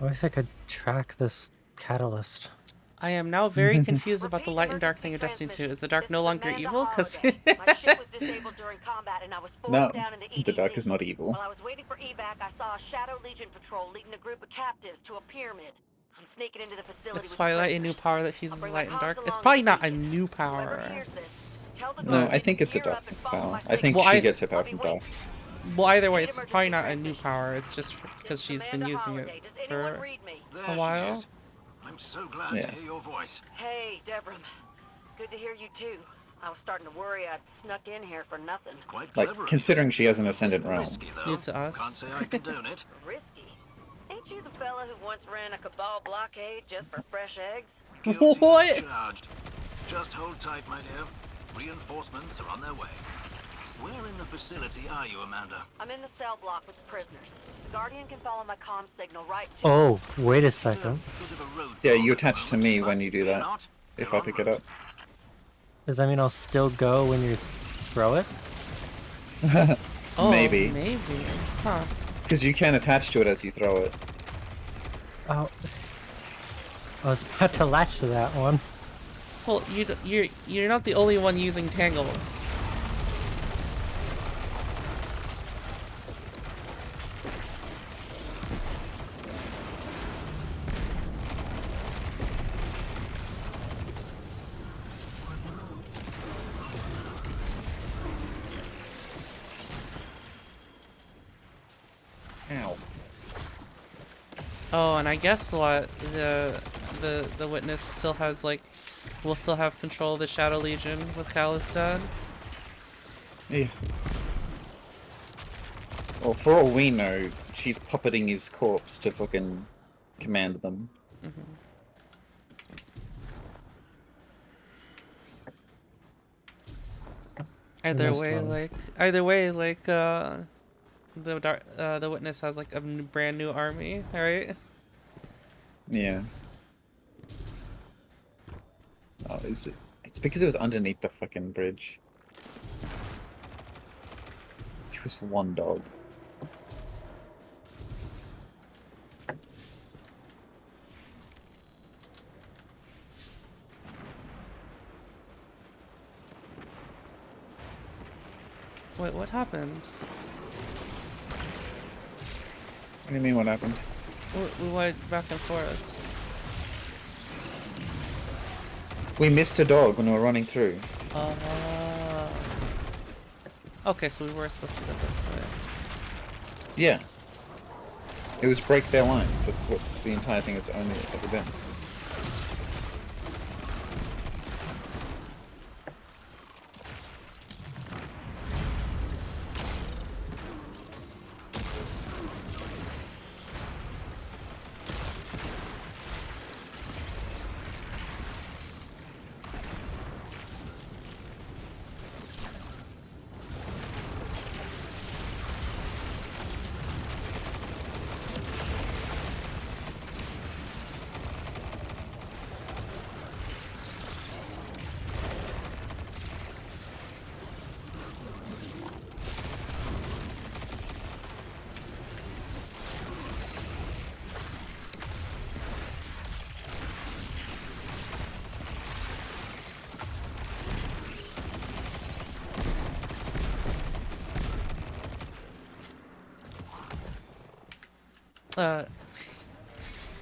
I wish I could track this catalyst. I am now very confused about the light and dark thing of Destiny 2. Is the dark no longer evil? Because My ship was disabled during combat and I was forced No, down in the EDZ. the dark is not evil. While I was waiting for evac, I saw a Shadow Legion patrol leading a group of captives to a pyramid. I'm sneaking into the facility it's with Twilight, the a new prisoners. power that I'll fuses bring light my and dark. comms It's along probably as not a needed. new Whoever power. hears this, tell the No, guard I to think it's a gear up dark and follow power. my I think Well, she I- gets her power I'll be from waiting. dark. Well, either way, Need it's probably not a emergency new transmission. power. It's just because It's she's been Amanda using it Holiday. Does anyone for read me? There a while. she is. I'm so glad Yeah. to hear your voice. Hey, Devram. Good to hear you too. I was starting to worry I'd snuck in here for nothing. Quite Like, clever of considering you. she has an ascendant realm. Risky though. New to us. Can't say I condone it. Risky. Ain't you the fella who once ran a cabal blockade just for fresh eggs? Guilty What? as charged. Just hold tight, my dear. Reinforcements are on their way. Where in the facility are you, Amanda? I'm in the cell block with the prisoners. The Guardian can follow my comm signal right to Oh, wait a second. Bit of a road Yeah, dog you at the attach to moment, me but when you do fear that, not, if they're I pick en it route. up. Does that mean I'll still go when you throw it? Oh, Maybe. Maybe. Huh. Because you can attach to it as you throw it. Oh. I was about to latch to that one. Well, you're not the only one using tangles. Ow. Oh, and I guess what the witness still has will still have control of the Shadow Legion with Kalistad. Yeah. Well, for all we know, she's puppeting his corpse to fucking command them. Either Almost way, done. the witness has like a brand new army, right? Yeah. Oh, is it? It's because it was underneath the fucking bridge. It was one dog. Wait, what happened? What do you mean, what happened? We went back and forth. We missed a dog when we were running through. Okay, so we were supposed to go this way. Yeah. It was break their lines. That's what the entire thing has only ever been.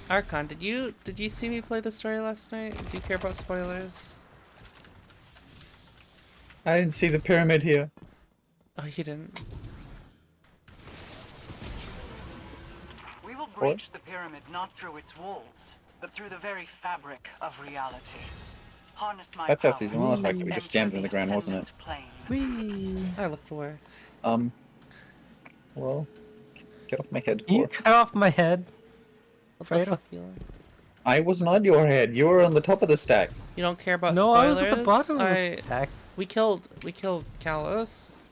Archon, did you see me play the story last night? Do you care about spoilers? I didn't see the pyramid here. Oh, you didn't. We will What? breach the pyramid not through its walls, but through the very fabric of reality. Harness my That's how power season 1 was like. We just enter jammed in the ground, wasn't it? ascendant plane. I looked away. Well, get off my head, You Core. cut off my head. What the Fredo. fuck, you? I wasn't on your head. You were on the top of the stack. You don't care about No, spoilers? I was at the bottom of the stack. We killed Callus.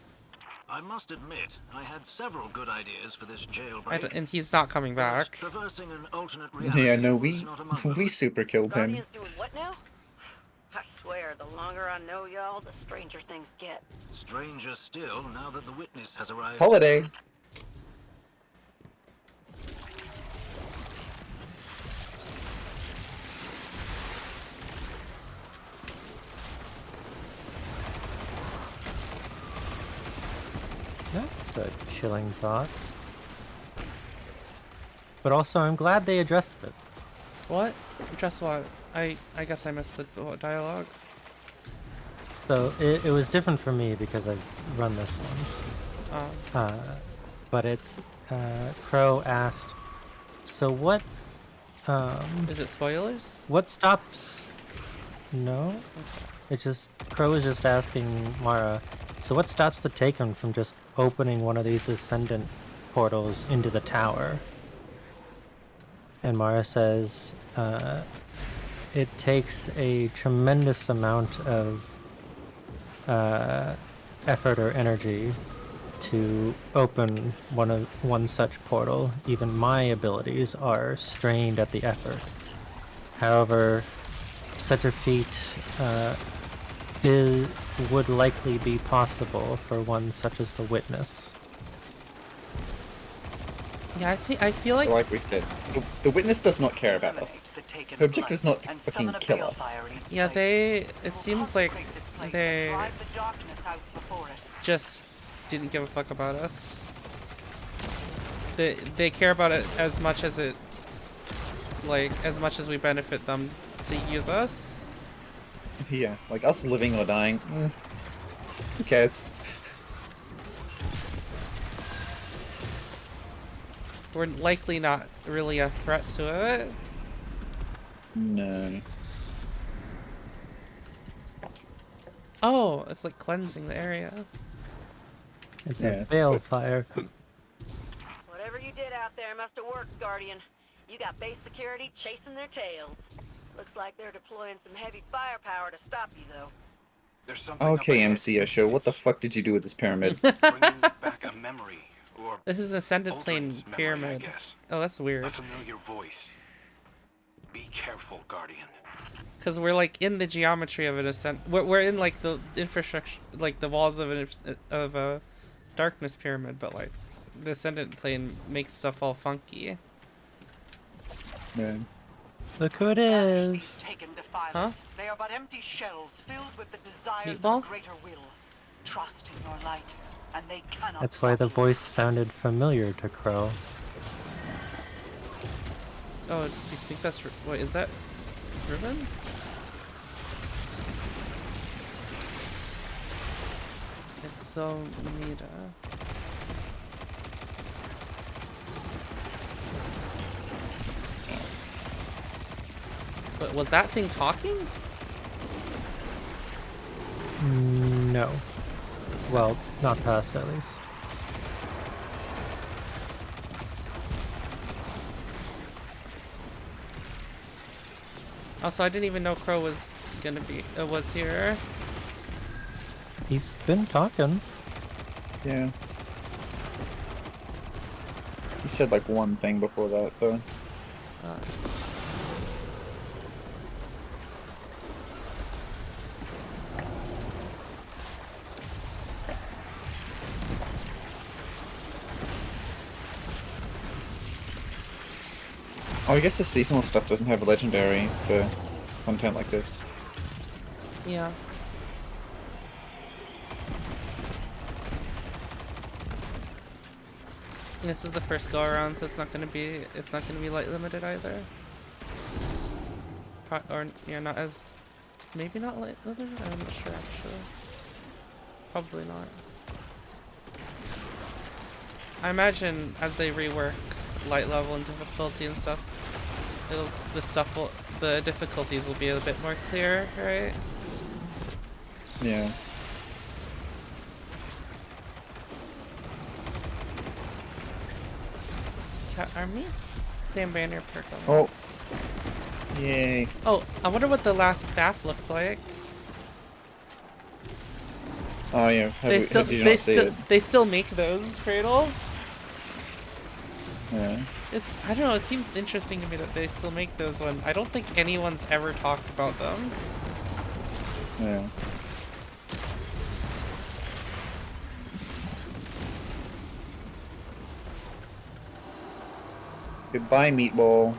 I must admit, I had several good ideas for this jailbreak. And he's not coming but back. traversing an alternate reality Yeah, no, was we not among them. we super killed him. Guardians doing what now? I swear, the longer I know y'all, the stranger things get. Stranger still, now that the witness has arrived. Holiday. That's a chilling thought. But also, I'm glad they addressed it. What? Just what? I guess I missed the dialogue. So it was different for me because I've run this once. But it's Crow asked, so what? Is it spoilers? What stops? No, it's just Crow is just asking Mara. So what stops the Taken from just opening one of these ascendant portals into the tower? And Mara says, it takes a tremendous amount of effort or energy to open one such portal. Even my abilities are strained at the effort. However, such a feat would likely be possible for one such as the Witness. Yeah, I feel like Like we said, the witness does not care about us. Her objective is not to fucking kill us. yeah, it seems like they just didn't give a fuck about us. They care about it as much as as much as we benefit them to use us. Yeah, like us living or dying. Who cares? We're likely not really a threat to it. No. Oh, it's like cleansing the area. It's Yeah, a it's veil good. fire. Whatever you did out there must have worked, Guardian. You got base security chasing their tails. Looks like they're deploying some heavy firepower to stop you, though. There's something Okay, up ahead. MC show, what the fuck did you do with this pyramid? Bringing back a memory, or This is an ascendant plane Aldrin's memory, pyramid. I guess. Oh, that's A weird. familiar voice. Be careful, Guardian. Because we're like in the geometry of an ascent. We're in like the infrastructure, like the walls of a darkness pyramid, but like the ascendant plane makes stuff all funky. Yeah. Look who it is. Huh? They are but empty shells filled with the desires Meatball? of a greater will. Trust in your light, and they cannot. That's why the voice sounded familiar to Crow. Oh, do you think that's wait? Is that Riven? Exometa. But was that thing talking? No. Well, not to us at least. Also, I didn't even know Crow was gonna be was here. He's been talking. Yeah. He said like one thing before that, though. Oh, I guess the seasonal stuff doesn't have a legendary for content like this. Yeah. This is the first go around, so it's not gonna be light limited either. Or yeah, not as maybe not light limited. I'm not sure actually. Probably not. I imagine as they rework light level and difficulty and stuff, the difficulties will be a bit more clear, right? Yeah. Cat army? Same banner perk on. Oh. Yay. Oh, I wonder what the last staff looked like. Oh yeah. Did you not see it? They still make those, Cradle. Yeah. I don't know, it seems interesting to me that they still make those when I don't think anyone's ever talked about them. Yeah. Goodbye, meatball.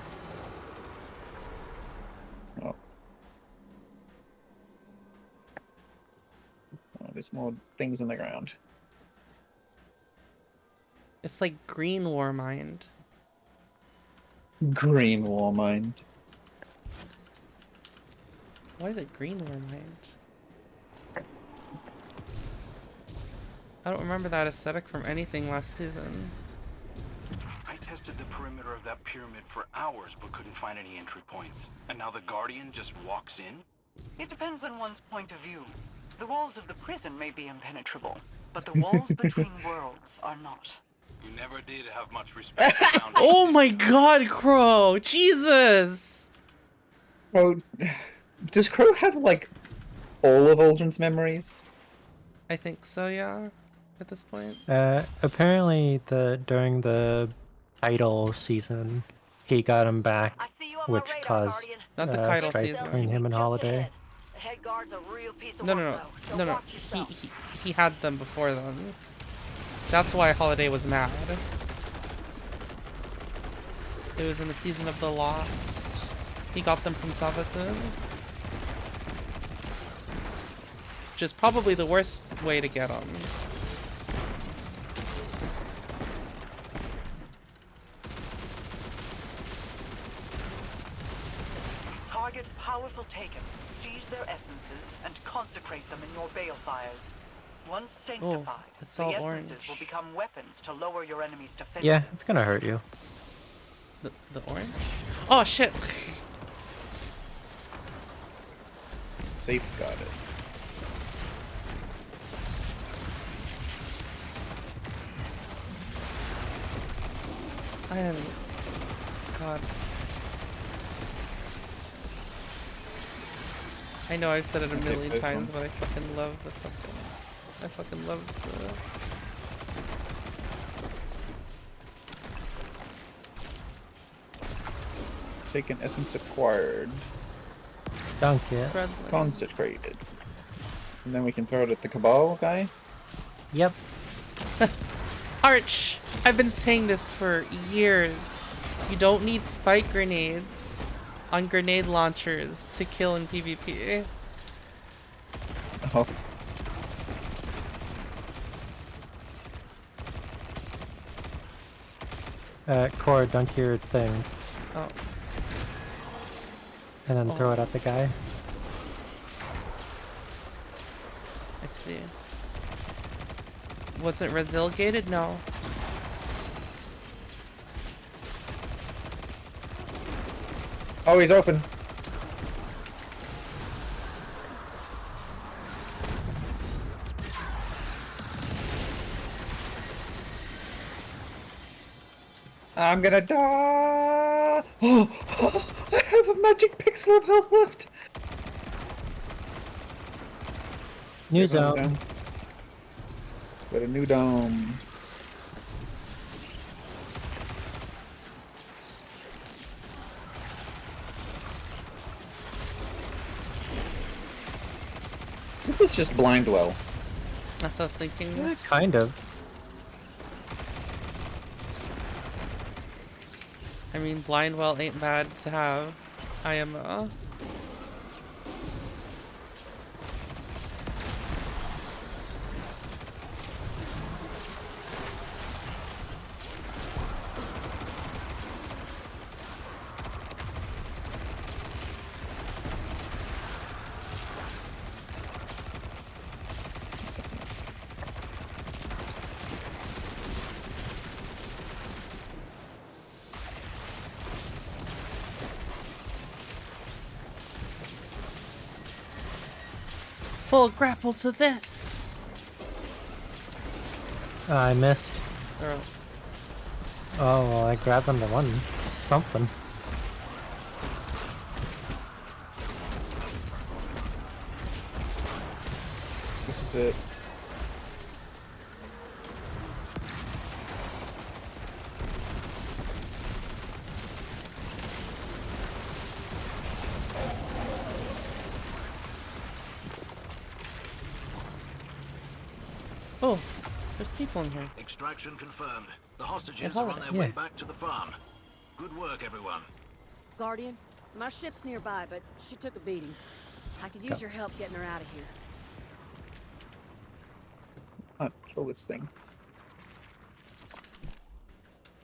Oh. Oh, there's more things in the ground. It's like green Warmind. Green Warmind. Why is it green Warmind? I don't remember that aesthetic from anything last season. I tested the perimeter of that pyramid for hours but couldn't find any entry points. And now the Guardian just walks in? It depends on one's point of view. The walls of the prison may be impenetrable, but the walls between worlds are not. You never did have much respect for Foundation. Oh my god, Crow! Jesus! Oh, does Crow have, like, all of Aldrin's memories? I think so, yeah. At this point. Apparently during the idol season, he got him back, I see you on which my radar, caused Guardian. Not the Kaido strife season. between him and Just Holiday. ahead. The head guard's a real piece of No, work, no, though, so no, no. watch yourself. He had them before then. That's why Holiday was mad. It was in the season of the loss. He got them from Sabathun. Which is probably the worst way to get them. Target powerful Taken, seize their essences, and consecrate them in your balefires. Once sanctified, it's the all essences orange. will become weapons to lower your enemy's defenses. Yeah, it's gonna hurt you. The orange? Oh shit! Safeguarded. I am... God. I know I've said it a million this times, one. but I fucking love the fucking... I fucking love the... Taken essence acquired. Dunk it. Threadling. Consecrated. And then we can throw it at the Cabal guy. Yep. Arch! I've been saying this for years. You don't need spike grenades on grenade launchers to kill in PvP. Oh. Core, dunk your thing. Oh. And then throw it at the guy. I see. Was it Resil gated? No. Oh, he's open. I'm gonna die. Oh, I have a magic pixel of health left. New They're going zone. down. Got a new dome. This is just blind well. That's what I was thinking. Yeah, kind of. I mean, Blindwell ain't bad to have. IMO. full grapple to this. I missed. Or, Oh, well, I grabbed onto one. Something. This is it. oh, there's people in here. Extraction confirmed. The hostages And are hold on it. their way back to the farm. Good work, everyone. Guardian, my ship's nearby, but she took a beating. I could use your help getting her out of here. Can't kill this thing.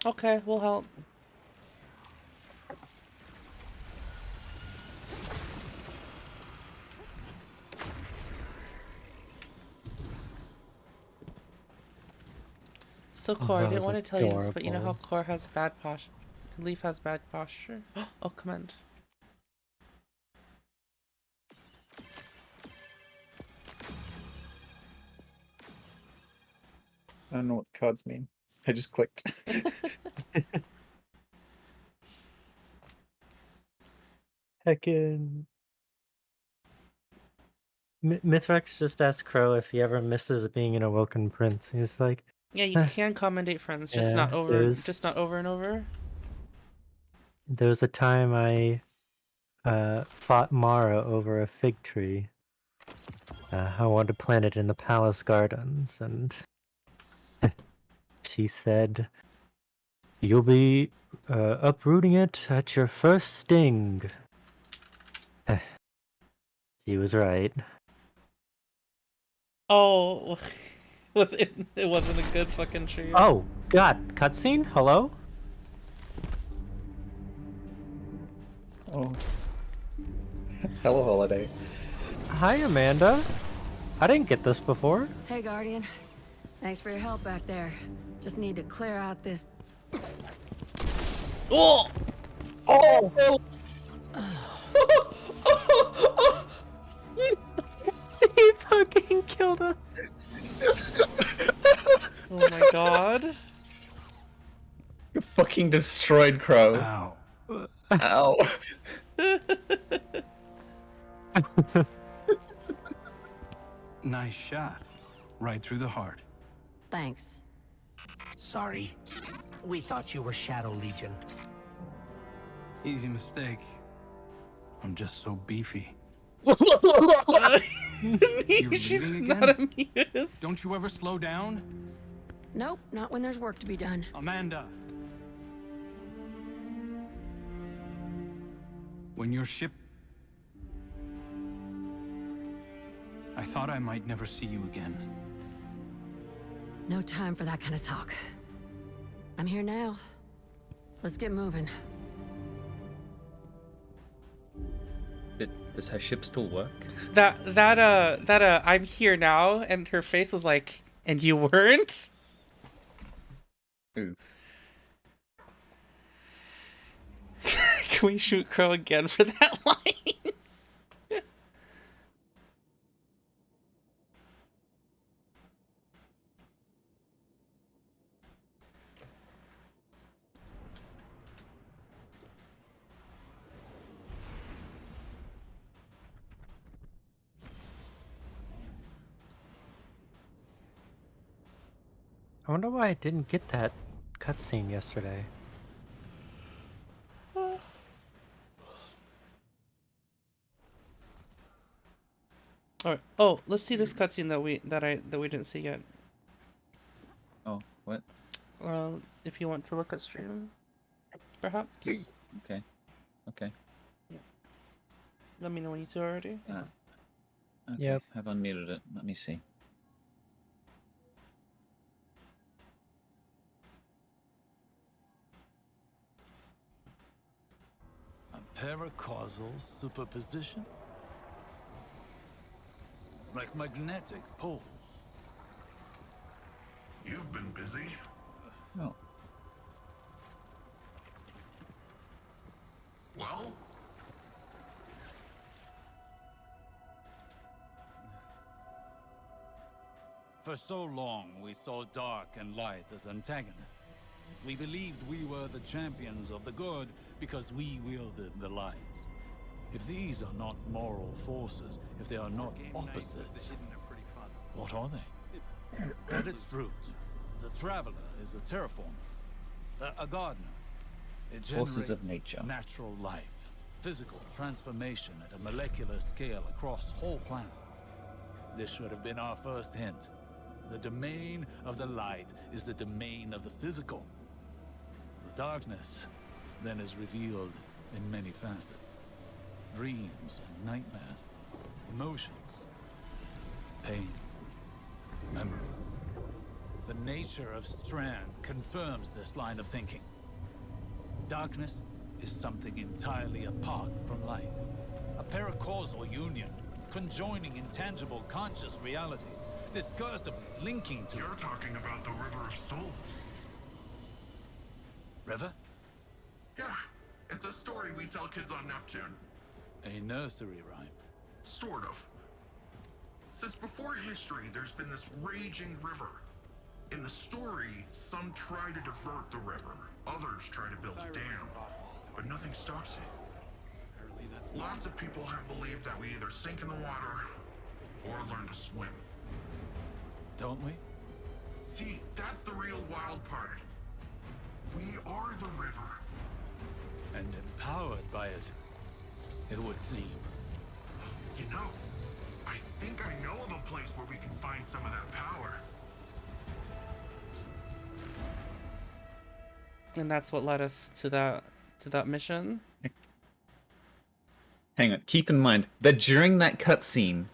Okay, we'll help. So Core, I that didn't was want to tell you this, but you know how adorable. Core has bad posture? Leaf has bad posture? Oh, command. I don't know what the cards mean. I just clicked. Heckin'. Mithrax just asked Crow if he ever misses being an awoken prince. He's like, Yeah, you can commendate friends, just yeah, not over, just not over and over. there was a time I fought Mara over a fig tree. I wanted to plant it in the palace gardens, and she said, "You'll be uprooting it at your first sting." She was right. Oh, was it? It wasn't a good fucking tree. Oh, God, cutscene? Hello? Oh. Hello, holiday. Hi, Amanda. I didn't get this before. Hey, Guardian. Thanks for your help back there. Just need to clear out this... Oh! Oh! He fucking killed her. Oh my god. You fucking destroyed Crow. Ow. Ow. Nice shot. Right through the heart. Thanks. Sorry. We thought you were Shadow Legion. Easy mistake. I'm just so beefy. She's leaving not again? amused. Don't you ever slow down? Nope, not when there's work to be done. Amanda. When your ship... I thought I might never see you again. No time for that kind of talk. I'm here now. Let's get moving. Does her ship still work? I'm here now, and her face was like, and you weren't? Ooh. Can we shoot Crow again for that line? I wonder why I didn't get that cutscene yesterday. Alright. Oh, let's see this cutscene that we didn't see yet. Oh, what? If you want to look at stream, perhaps. Okay. Okay. Let me know when you two are ready. Okay. Yep. I've unmuted it. Let me see. A paracausal superposition? Like magnetic poles. You've been busy. Oh. Well? For so long, we saw dark and light as antagonists. We believed we were the champions of the good because we wielded the light. If these are not moral forces, if they are not opposites, what are they? At its root, the traveler is a terraformer, a gardener. It Forces of generates nature. natural life, physical transformation at a molecular scale across whole planets. This should have been our first hint. The domain of the light is the domain of the physical. The darkness then is revealed in many facets. Dreams and nightmares, emotions, pain, memory. The nature of Strand confirms this line of thinking. Darkness is something entirely apart from light. A paracausal union, conjoining intangible conscious realities, discursively linking to... You're talking about the River of Souls. River? Yeah, it's a story we tell kids on Neptune. A nursery rhyme. Sort of. Since before history, there's been this raging river. In the story, some try to divert the river, others try to build a dam, but nothing stops it. Lots of people have believed that we either sink in the water or learn to swim. Don't we? See, that's the real wild part. We are the river. And empowered by it, it would seem. You know, I think I know of a place where we can find some of that power. And that's what led us to that mission. Hang on, keep in mind that during that cutscene,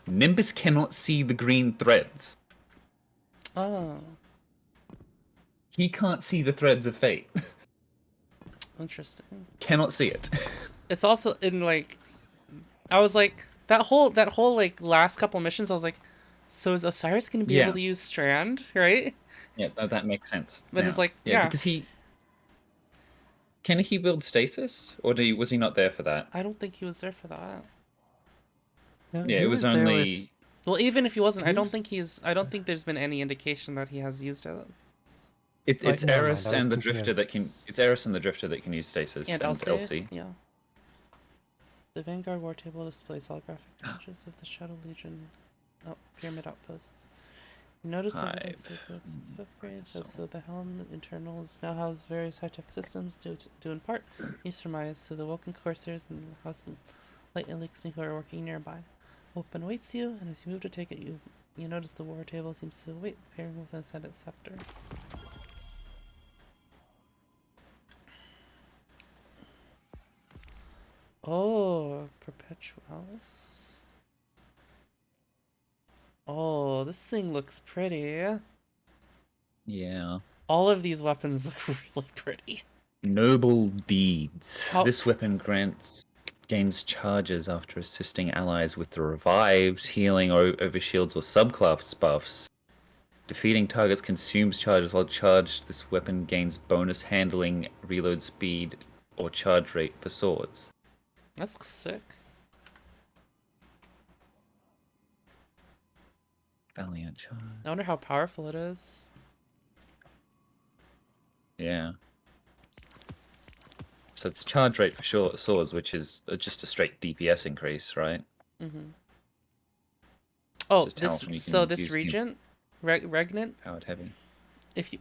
Nimbus cannot see the green threads. Oh, He can't see the threads of fate. interesting. Cannot see it. It's also in like, I was like that whole like last couple missions. I was like, so is Osiris gonna be able to use Strand, right? Yeah, that makes sense. But now. it's like, yeah, because can he build stasis, or was he not there for that? I don't think he was there for that. No, Yeah, he it was there only. Well, even if he wasn't, I don't Who's- think he's. I don't think there's been any indication that he has used it. It's Never mind, Eris I was and the thinking Drifter of- that can. It's Eris and the Drifter that can use stasis. And Elsie. Elsie. Yeah. The Vanguard War Table displays holographic images of the Shadow Legion pyramid outposts. Notice evidence of the extensive upgrades, also the helm internals now house various high-tech systems due in part you surmise to the Woken Corsairs and the House Light Elixir who are working nearby. Open awaits you, and as you move to take it, you notice the war table seems to await the pairing with inside its scepter. Oh, Perpetualis. Oh, this thing looks pretty. Yeah. All of these weapons look really pretty. Noble deeds. How- This weapon gains charges after assisting allies with the revives, healing, or overshields or subclass buffs. Defeating targets consumes charges while charged. This weapon gains bonus handling, reload speed, or charge rate for swords. That's sick. Valiant charge. I wonder how powerful it is. Yeah. So it's charge rate for short swords, which is just a straight DPS increase, right? Mm-hmm. Oh, Just how often you so can this use the regent, Regnant. Powered heavy. If you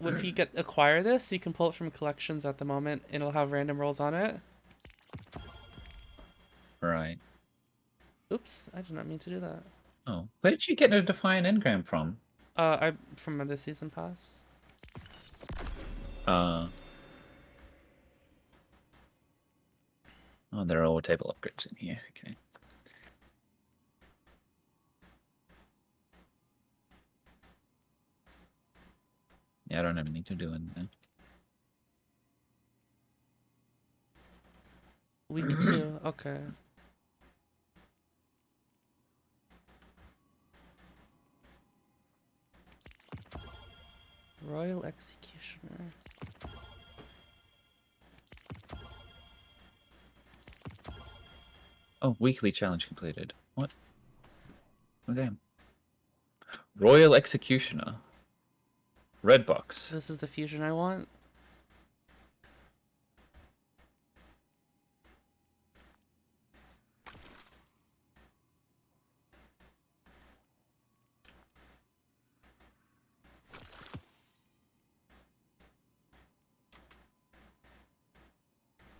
acquire this, you can pull it from collections at the moment, and it'll have random rolls on it. Right. Oops, I did not mean to do that. Oh, where did you get a Defiant Engram from? From the season pass. Oh, there are all table upgrades in here. Okay. Yeah, I don't have anything to do in there. Week 2, okay. Royal Executioner. Oh, weekly challenge completed. What? Okay. Royal Executioner. Red box. This is the fusion I want.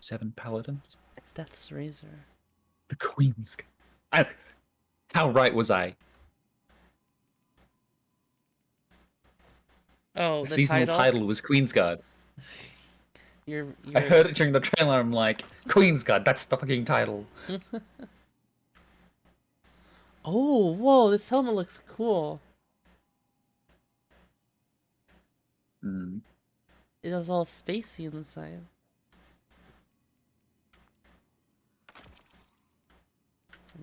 Seven paladins. Death's Razor. The Queen's. How right was I? Oh, The the seasonal title? title was Queen's Guard. You're... I heard it during the trailer. I'm like, Queen's Guard. That's the fucking title. Oh, whoa! This helmet looks cool. Hmm. It is all spacey inside.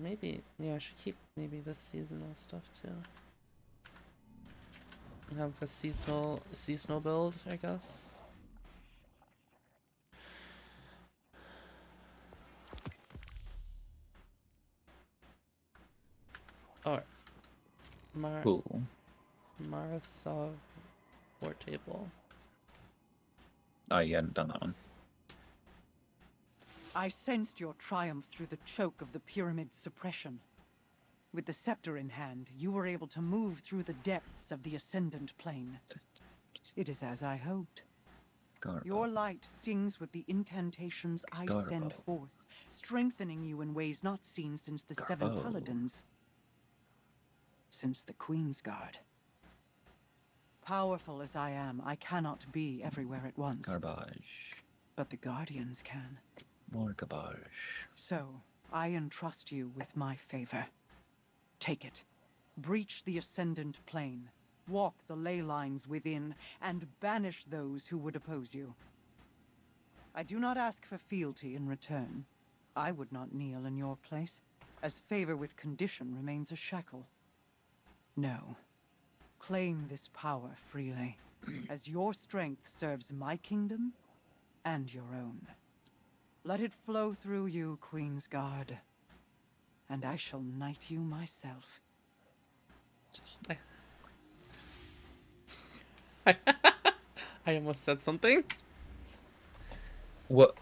Maybe, yeah, I should keep maybe the seasonal stuff too. Have a seasonal build, I guess. Alright. Cool. Marasov War Table. Oh, you hadn't done that one. I sensed your triumph through the choke of the pyramid's suppression. With the scepter in hand, you were able to move through the depths of the Ascendant Plane. It is as I hoped. Garbo. Your light sings with the incantations I send Garbo. forth, strengthening you in ways not seen since the Seven Garbo. Paladins. Since the Queen's Guard. Powerful as I am, I cannot be everywhere at once. Garbage. But the Guardians can. More garbage. So, I entrust you with my favor. Take it. Breach the Ascendant Plane. Walk the ley lines within, and banish those who would oppose you. I do not ask for fealty in return. I would not kneel in your place, as favor with condition remains a shackle. No. Claim this power freely, as your strength serves my kingdom and your own. Let it flow through you, Queen's Guard, and I shall knight you myself. I almost said something. What?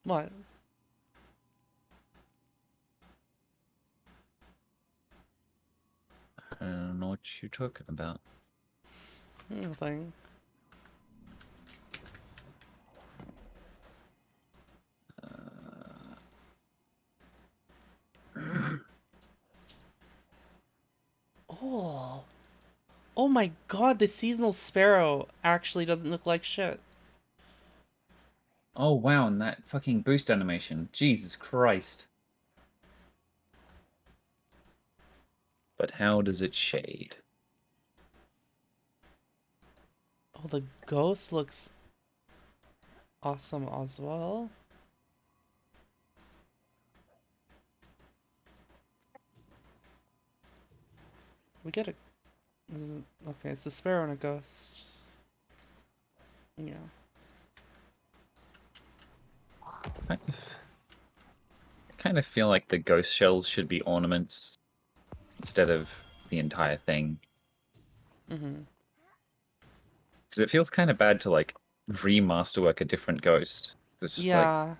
What? I don't know what you're talking about. Nothing. Oh. Oh my god, the seasonal sparrow actually doesn't look like shit. Oh wow, and that fucking boost animation. Jesus Christ. But how does it shade? Oh, the ghost looks awesome as well. We get a... Okay, it's a sparrow and a ghost. Yeah. I kind of feel like the ghost shells should be ornaments instead of the entire thing. Mm-hmm. Because it feels kind of bad to, like, remasterwork a different ghost. It's just Yeah. like,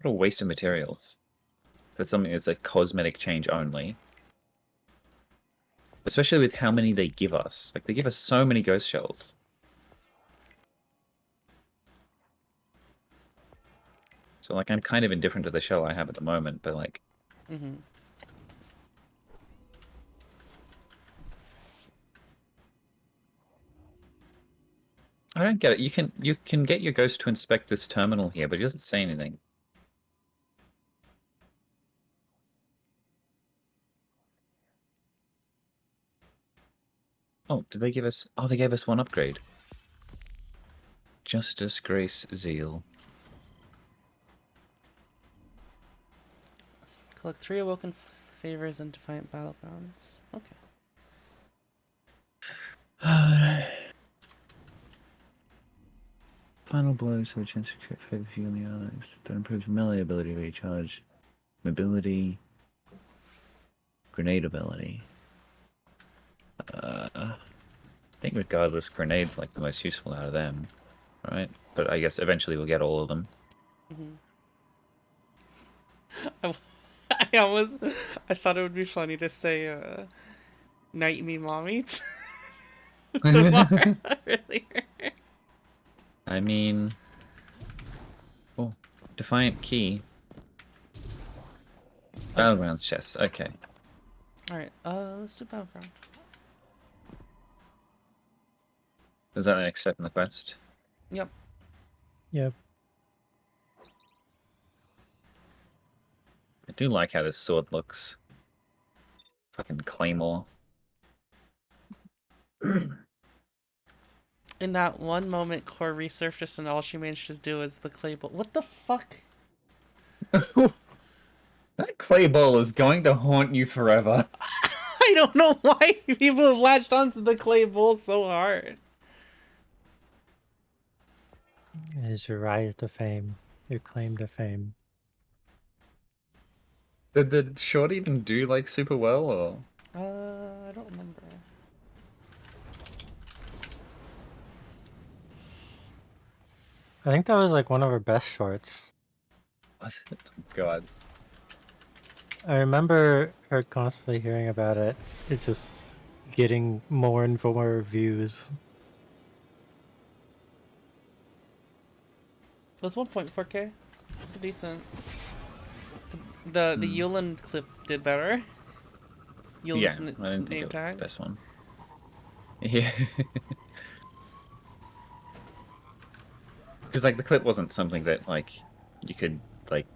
what a waste of materials. For something that's a cosmetic change only. Especially with how many they give us. Like, they give us so many ghost shells. So, like, I'm kind of indifferent to the shell I have at the moment, but, like... Mm-hmm. I don't get it. You can get your ghost to inspect this terminal here, but he doesn't say anything. Oh, did they give us... Oh, they gave us one upgrade. Justice, Grace, Zeal. Collect 3 awoken favors and defiant battlegrounds. Okay. final blows have a chance to create favor for you and the others. That improves melee ability recharge, mobility, grenade ability. I think regardless, grenades like the most useful out of them, right? But I guess eventually we'll get all of them. I thought it would be funny to say, "Night me, mommy," to Mara earlier. I mean, oh, Defiant Key. Battlegrounds chest. Okay. All right, let's do battleground. Is that the next step in the quest? Yep. Yep. I do like how this sword looks. Fucking claymore. In that one moment, Core resurfaced and all she managed to do is the clay ball. What the fuck? That clay ball is going to haunt you forever. I don't know why people have latched onto the clay bowl so hard. It is your rise to fame, your claim to fame. Did the short even do like super well, or? I don't remember. I think that was like one of her best shorts. Was it? God. I remember her constantly hearing about it. It's just getting more and more views. It was 1.4K. It's a decent. The Yulin clip did better. Yulin's Yeah, I didn't think name it was tag. the best one. Yeah. Because like the clip wasn't something that like you could like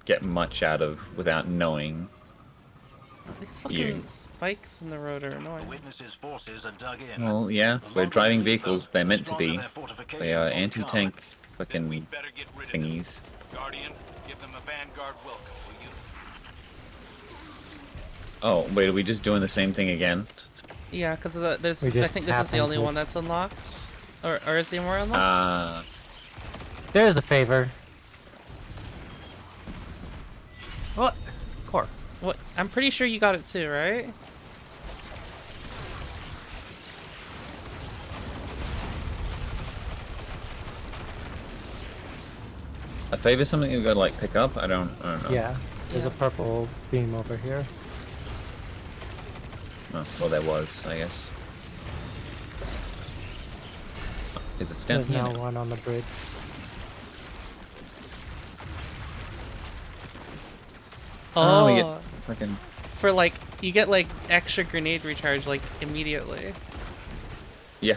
get much out of without knowing. These fucking spikes in the road are annoying. Witnesses' forces are dug in. Well, yeah, we're driving vehicles. They're meant to be. They are anti-tank fucking thingies. Guardian, give them a vanguard welcome, will you? Oh, wait, are we just doing the same thing again? Yeah, because there's. We I just think this is the tap only into it. one that's unlocked, or is there more unlocked? There's a favor. What? Core. What? I'm pretty sure you got it too, right? A favor something you gotta like pick up? I don't know. Yeah, there's a purple beam over here. Oh, well, there was, I guess. Is it down There's here now now? one on the bridge. Oh, we Oh, get fucking. for like you get like extra grenade recharge like immediately. Yeah.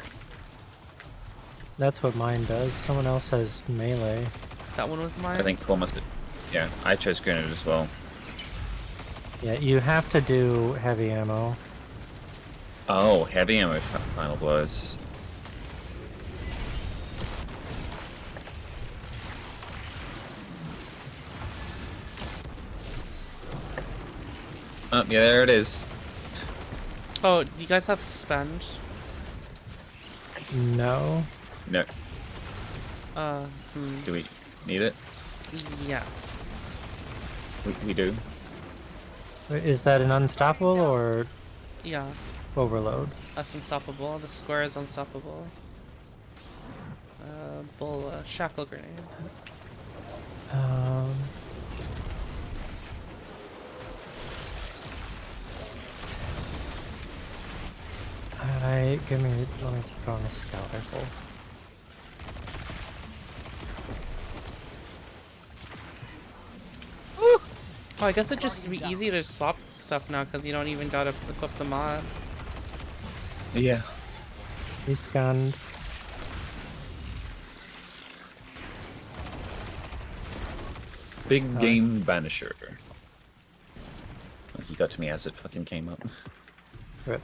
That's what mine does. Someone else has melee. That one was mine. I think Paul must have. Yeah, I chose grenade as well. Yeah, you have to do heavy ammo. Oh, heavy ammo final blows. Oh, yeah, there it is. Oh, you guys have suspend? No. No. Hmm. Do we need it? Yes. We do. Wait, is that an unstoppable or Yeah, overload? that's unstoppable. The square is unstoppable. Bull shackle grenade. Let me put on a scout rifle. Oh, I guess it'd just be easy to swap stuff now because you don't even gotta equip the mod. Yeah. He scanned. Big game banisher. Oh, he got to me as it fucking came up. Right.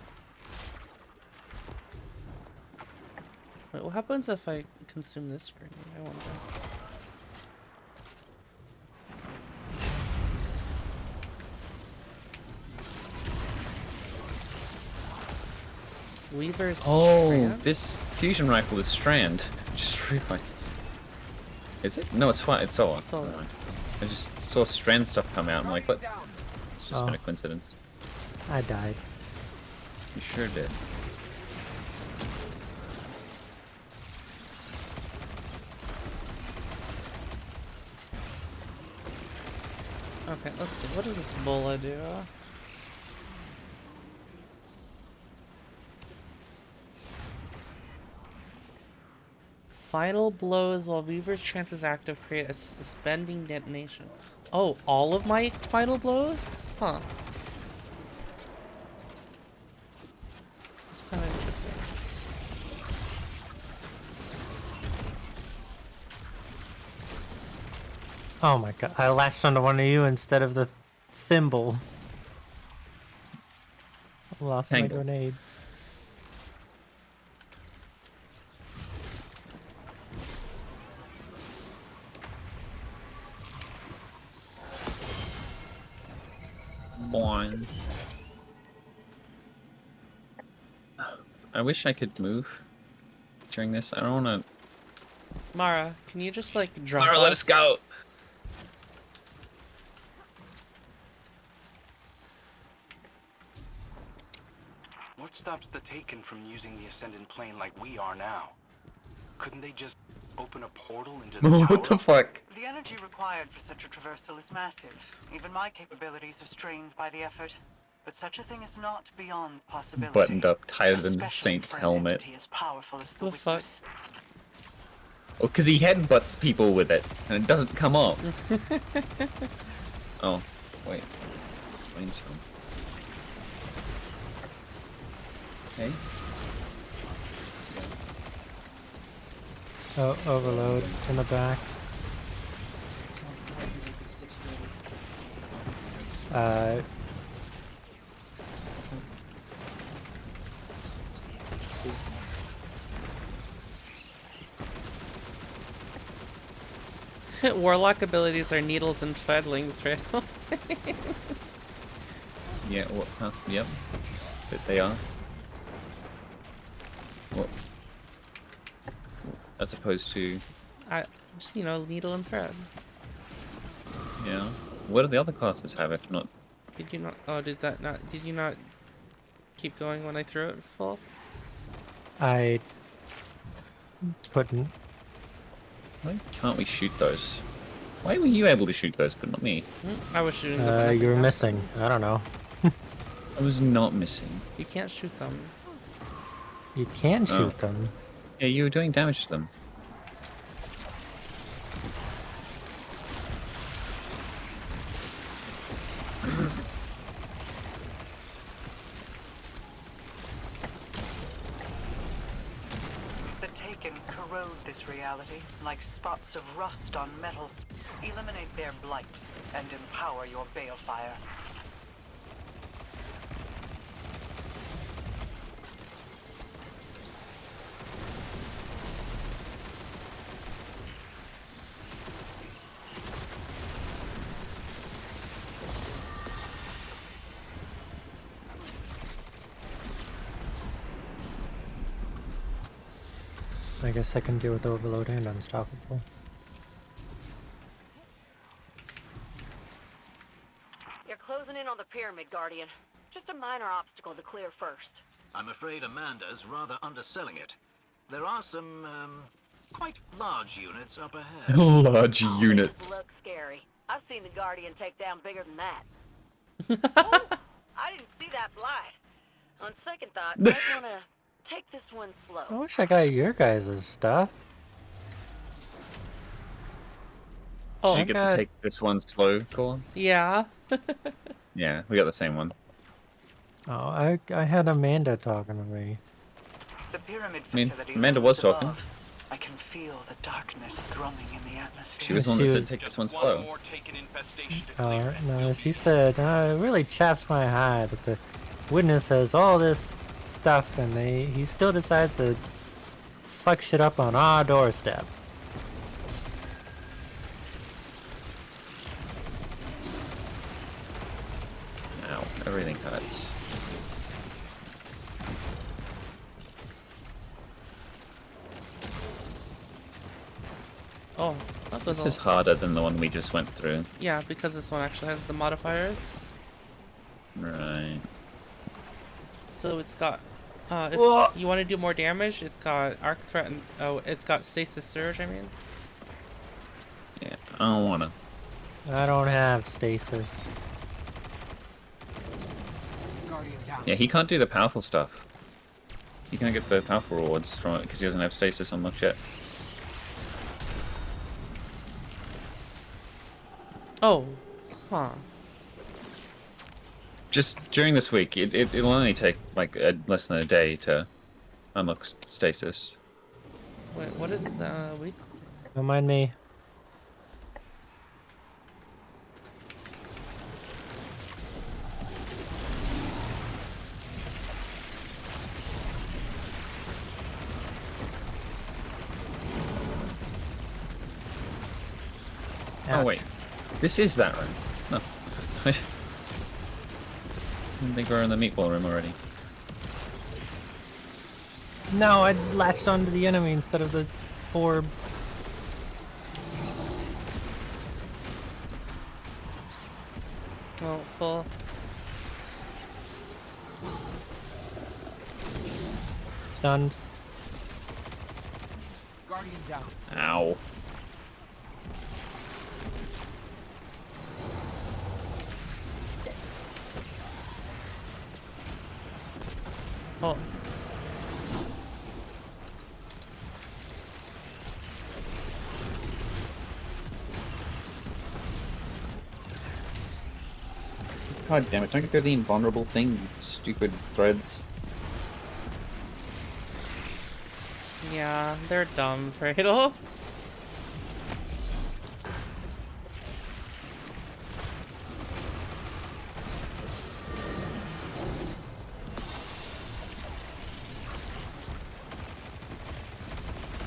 Wait, what happens if I consume this grenade? I wonder. Weaver's Oh, Strand? this fusion rifle is Strand. Just realized. Is it? No, it's fine. It's Solar. Solar. I just saw strand stuff come out. I'm like, what? It's just been Oh. a coincidence. I died. You sure did. Okay, let's see. What does this bola do? Final blows while Weaver's trance is active create a suspending detonation. Oh, all of my final blows? Huh. That's kind of interesting. Oh my god, I latched onto one of you instead of the thimble. Lost my Tangle. grenade. Boing. I wish I could move during this. I don't want to. Mara, can you just like drop Mara, let us go! What stops the Taken from using the Ascendant Plane like we are now? Couldn't they just open a portal into the What the fuck? The energy required for such a traversal is massive. Even my capabilities are strained by the effort. But such a thing is not beyond possibility. Buttoned up tighter than the Especially Saint's for an helmet. entity as powerful as the The fuck? witness. Oh, because he headbutts people with it, and it doesn't come off. Oh, wait. Brainstorm. Okay. Oh, overload in the back. Warlock abilities are needles and threadlings, right? Yeah, what? Huh? Yep. But they are. What? As opposed to, Just, you know, needle and thread. yeah. What do the other classes have if not? Did you not? Oh, did that not? Did you not keep going when I threw it full? I couldn't. Why can't we shoot those? Why were you able to shoot those, but not me? I was shooting them. You were missing. I don't know. I was not missing. You can't shoot them. You can shoot them. Yeah, you were doing damage to them. The Taken corrode this reality like spots of rust on metal. Eliminate their blight and empower your balefire. I guess I can deal with overload and unstoppable. You're closing in on the pyramid, Guardian. Just a minor obstacle to clear first. I'm afraid Amanda's rather underselling it. There are some, quite large units up ahead. Large Oh, units. This looks scary. I've seen the Guardian take down bigger than that. Oh, I didn't see that blight. On second thought, I want to take this one slow. I wish I got your guys' stuff. Oh, Did you get to take this one slow, Colin? yeah. Yeah, we got the same one. Oh, I had Amanda talking to me. The pyramid I mean, facility Amanda looms was talking. above. I can feel the darkness thrumming in the atmosphere. She was the one that She said was- take this one slow. More Taken infestation to clear. No, she said, it really chaps my hide that the witness has all this stuff and he still decides to fuck shit up on our doorstep. Ow, everything hurts. Oh, That This doesn't- is harder than the one we just went through. Yeah, because this one actually has the modifiers. Right. So it's got, if Whoa. you want to do more damage, it's got arc threat and, oh, it's got stasis surge, I mean. Yeah, I don't wanna. I don't have stasis. Guardian down. Yeah, he can't do the powerful stuff. He can't get the powerful rewards from it because he doesn't have stasis unlocked yet. Oh. Huh. Just during this week, it'll only take like less than a day to unlock stasis. Wait, what is the week? Don't mind me. Oh Ouch. wait, this is that room. No. I think we're in the meatball room already. No, I latched onto the enemy instead of the orb. Oh, full. Stunned. Guardian down. Ow. Oh. God damn it, don't get through the invulnerable thing, you stupid threads. Yeah, they're dumb, Cradle.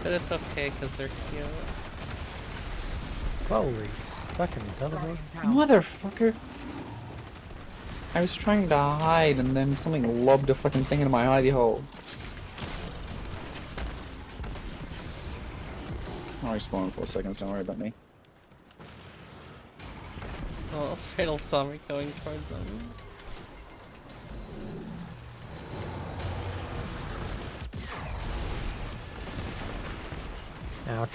But it's okay because they're cute. Holy fucking teleport. Motherfucker! I was trying to hide and then something lobbed a fucking thing into my hidey hole. I'll respawn in 4 seconds, don't worry about me. Oh, Cradle saw me going towards him. Ouch.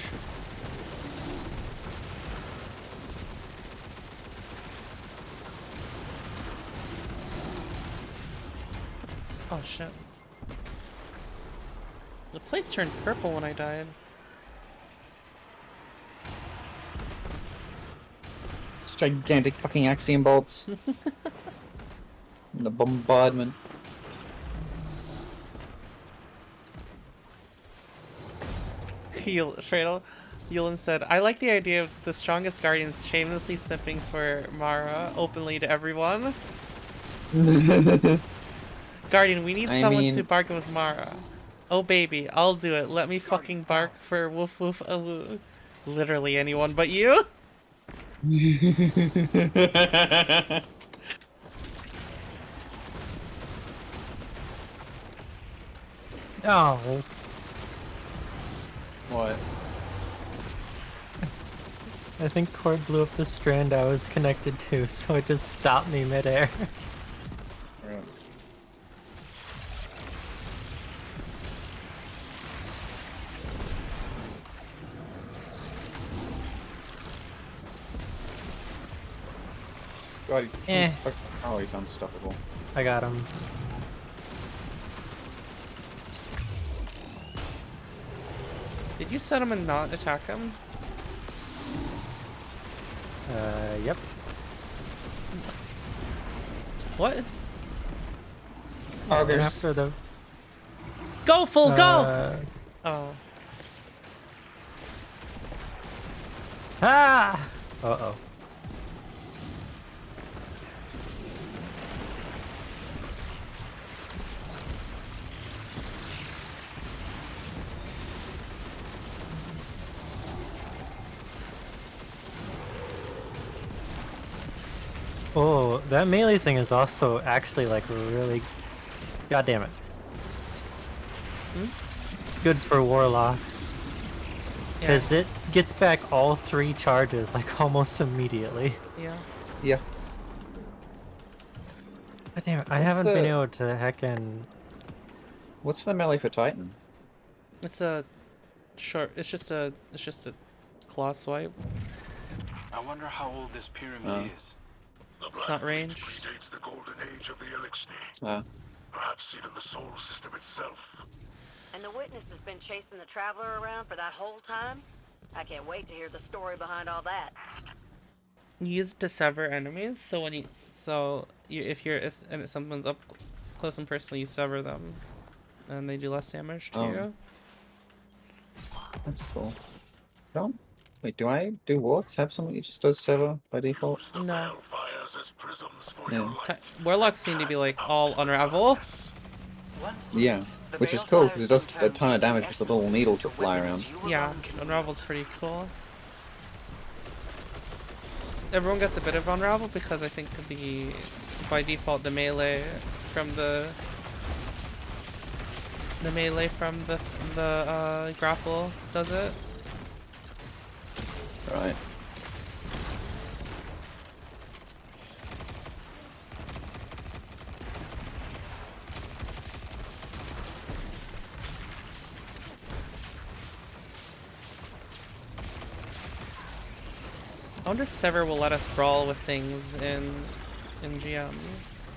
Oh shit. The place turned purple when I died. It's gigantic fucking axiom bolts. The bombardment. Fradel, Yulin said, I like the idea of the strongest guardians shamelessly simping for Mara openly to everyone. Guardian, we need someone to bargain with Mara. Oh baby, I'll do it. Let me fucking bark for woof woof aloo. Literally anyone but you. Oh. What? I think Cord blew up the strand I was connected to, so it just stopped me midair. Right. God, he's oh, he's unstoppable. I got him. Did you set him and not attack him? Yep. What? And after the Go full go! Oh. Ah! Uh-oh. Oh, that melee thing is also actually like really... God damn it. Good for Warlock. Because it gets back all 3 charges, like, almost immediately. Yeah. Yeah. God damn it, I What's haven't been the- able to heckin'... What's the melee for Titan? It's a short. It's just a claw swipe. I wonder how old this pyramid is. It's not range. Predates the golden age of the Elixir. Perhaps even the solar system itself. And the witness has been chasing the traveler around for that whole time? I can't wait to hear the story behind all that. You use it to sever enemies, so when if someone's up close and personal, you sever them, and they do less damage to you. That's cool. Wait, do wards have something that just does sever by default? No. Yeah. Warlocks seem to be like all unravel. Yeah, which is cool because it does a ton of damage with the little needles that fly around. Yeah, unravel's pretty cool. Everyone gets a bit of unravel because I think by default the melee from the grapple does it. Right. I wonder if Sever will let us brawl with things in GMs.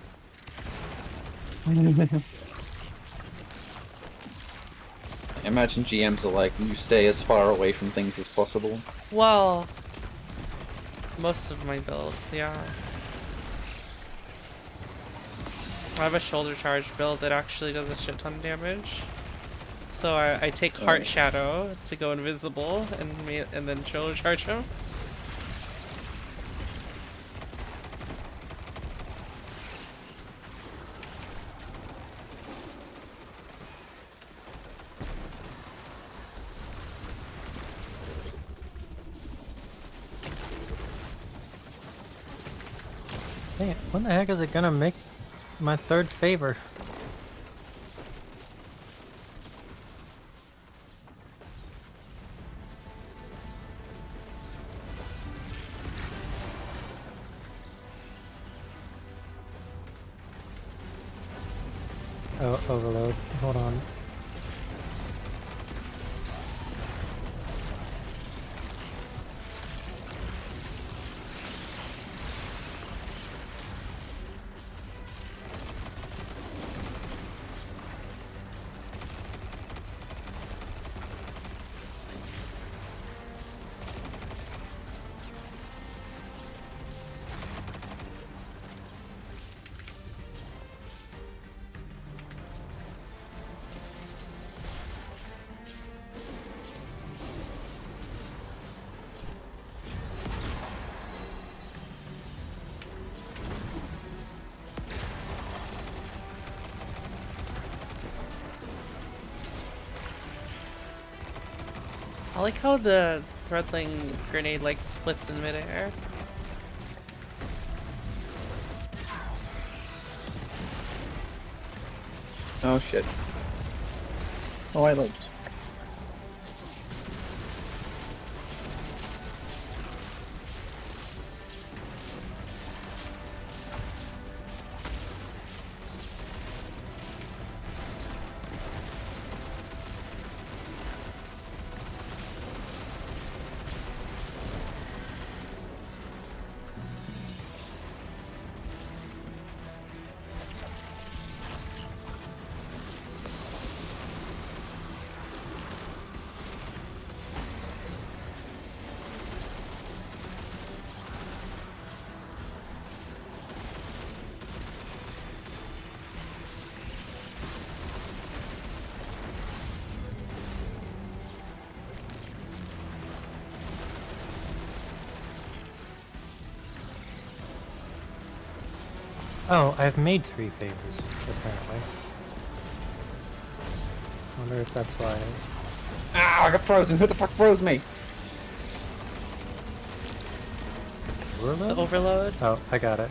I imagine GMs are like, you stay as far away from things as possible. Well, most of my builds, yeah. I have a shoulder charge build that actually does a shit ton of damage. So I take Heart Shadow to go invisible and then shoulder charge him. Dang it, when the heck is it gonna make my 3rd favor? Oh, overload. Hold on. I like how the threadling grenade like splits in midair. Oh shit. Oh, I lived. Oh, I've made 3 favors, apparently. Wonder if that's why. Ah, I got frozen. Who the fuck froze me? Overload? The overload? Oh, I got it.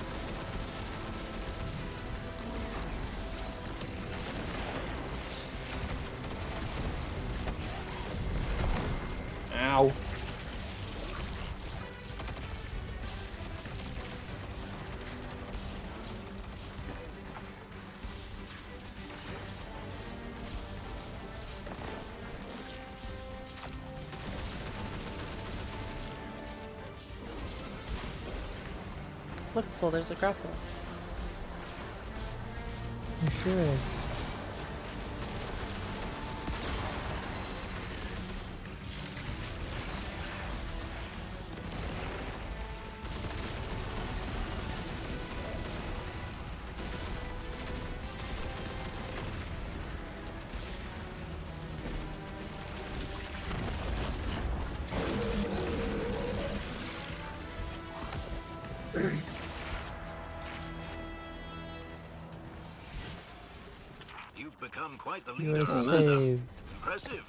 Look, Paul, there's a grapple. There sure is. You've become quite the You leader. are saved. Impressive.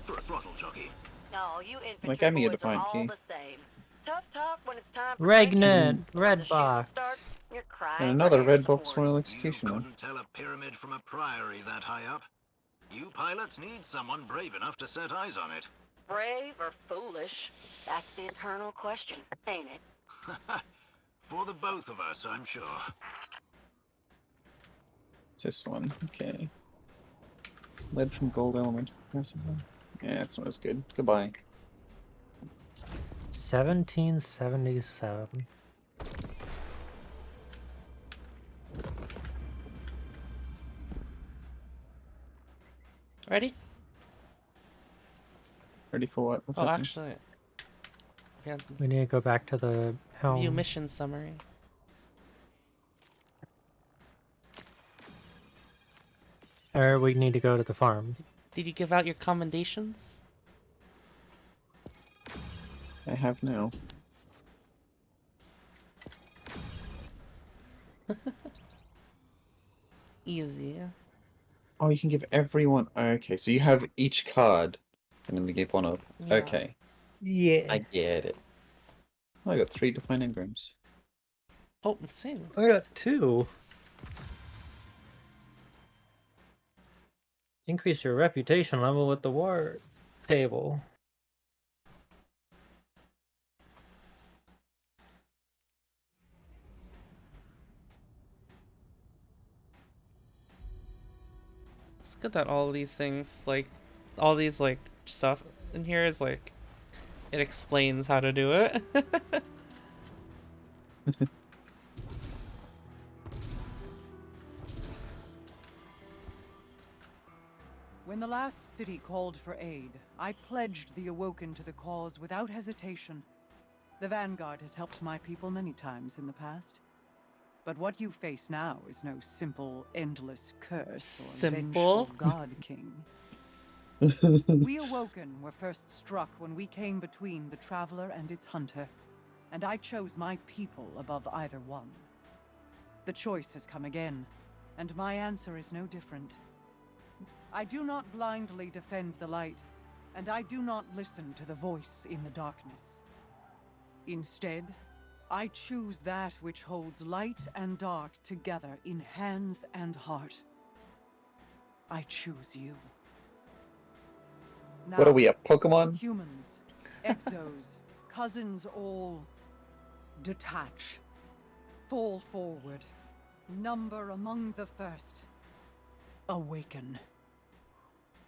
For a throttle jockey. No, you Like, infantry gave me a boys are defiant all key. the same. Tough talk when it's time for training. Regnet, When red the shooting box. starts, you're crying And for another air red box support. Royal You Executioner. couldn't tell a pyramid from a priory that high up. You pilots need someone brave enough to set eyes on it. Brave or foolish? That's the eternal question, ain't it? For the both of us, I'm sure. It's this one. Okay. Lead from gold element. Yeah, it's not as good. Goodbye. 1777. Ready? Ready for what? What's Oh, happening? actually, yeah. We need to go back to the helm. View mission summary. Or we need to go to the farm. Did you give out your commendations? I have now. Easy. Oh, you can give everyone. Okay, so you have each card, and then you give one of. Yeah. Okay, Yeah. I get it. Oh, I got 3 defined engrams. Oh, same. I got 2. Increase your reputation level with the war table. It's good that all these things, like, all these, like, stuff in here is, like, it explains how to do it. When the last city called for aid, I pledged the Awoken to the cause without hesitation. The Vanguard has helped my people many times in the past. But what you face now is no simple, endless curse or Simple? vengeful God King. We Awoken were first struck when we came between the Traveler and its Hunter, and I chose my people above either one. The choice has come again, and my answer is no different. I do not blindly defend the light, and I do not listen to the voice in the darkness. Instead, I choose that which holds light and dark together in hands and heart. I choose you. Now, What are we, a Pokemon? humans, exos, cousins all, detach. Fall forward. Number among the first. Awaken.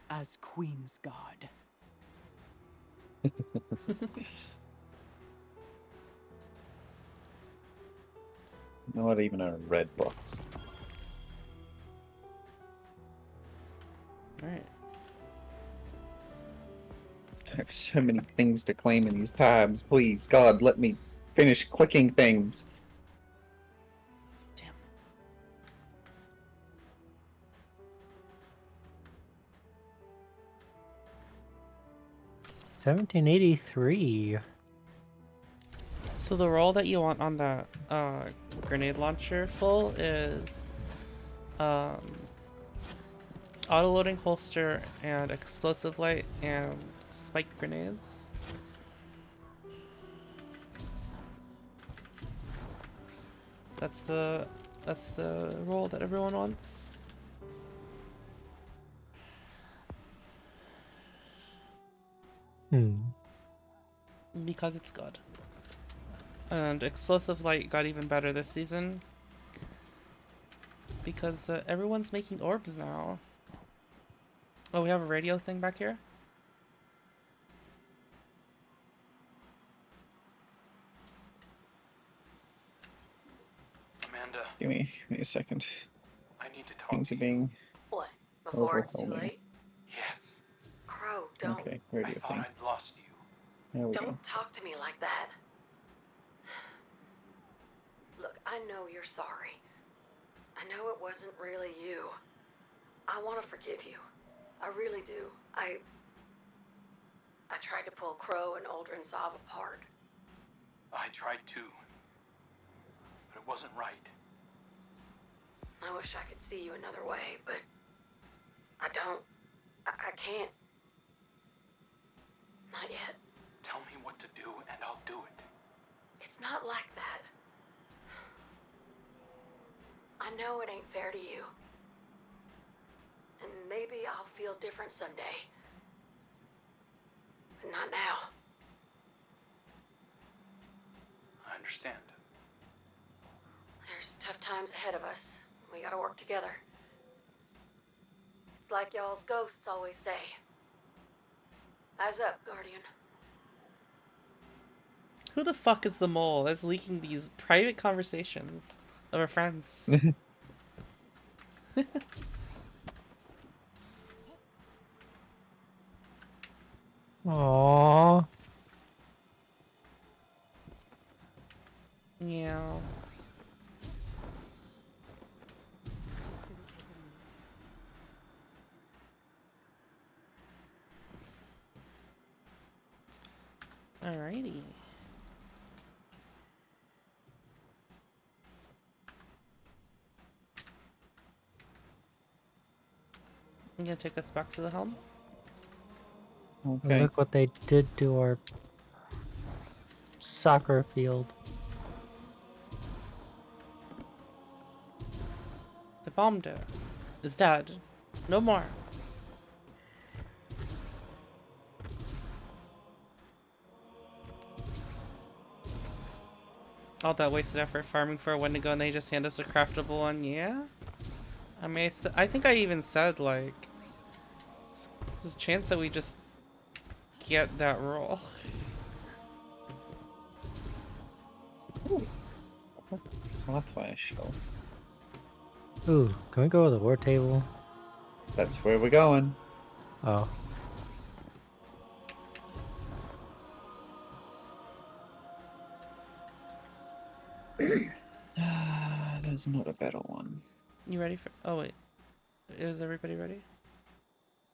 As Queen's Guard. Not even a red box. Alright. I have so many things to claim in these tabs. Please, God, let me finish clicking things. Damn. $17.83. So the roll that you want on that grenade launcher full is auto-loading holster and explosive light and spike grenades. That's the roll that everyone wants. Because it's good. And explosive light got even better this season because everyone's making orbs now. Oh, we have a radio thing back here? give me a second. I need to talk Things to are you. being What? Before it's too overwhelming. late? Yes. Crow, don't. Okay, I radio thought thing. I'd lost you. There we go. Don't talk to me like that. Look, I know you're sorry. I know it wasn't really you. I want to forgive you. I really do. I tried to pull Crow and Uldren Sov apart. I tried too. But it wasn't right. I wish I could see you another way, but I don't. I can't. Not yet. Tell me what to do and I'll do it. It's not like that. I know it ain't fair to you. And maybe I'll feel different someday. But not now. I understand. There's tough times ahead of us. We gotta work together. It's like y'all's ghosts always say. Eyes up, Guardian. Who the fuck is the mole that's leaking these private conversations of our friends? Aww. Yeah. Alrighty. You gonna take us back to the helm? Okay. Look what they did to our soccer field. The bomb is dead. No more. All that wasted effort farming for a Wendigo and they just hand us a craftable one, yeah? I think I even said, like, there's a chance that we just get that roll. Pathfire shell. Ooh, can we go to the war table? That's where we're going. Oh. There's not a better one. You ready for... Oh, wait. Is everybody ready?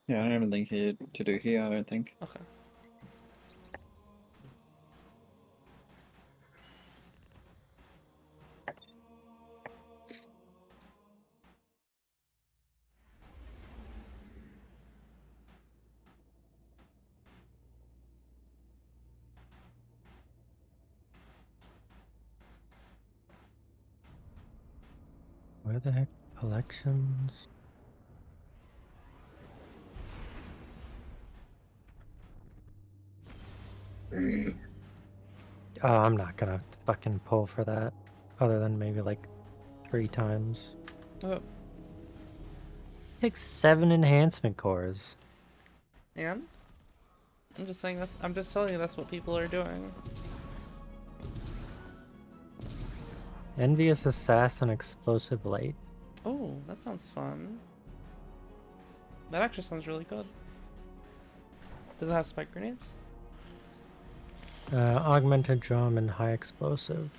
Yeah, I don't have anything here to do here, I don't think. Okay. Where the heck? Collections? Oh, I'm not gonna fucking pull for that. Other than maybe like 3 times. Oh. Take 7 enhancement cores. And? I'm just saying I'm just telling you that's what people are doing. Envious Assassin Explosive Light. Oh, that sounds fun. That actually sounds really good. Does it have spike grenades? Augmented Drum and High Explosive.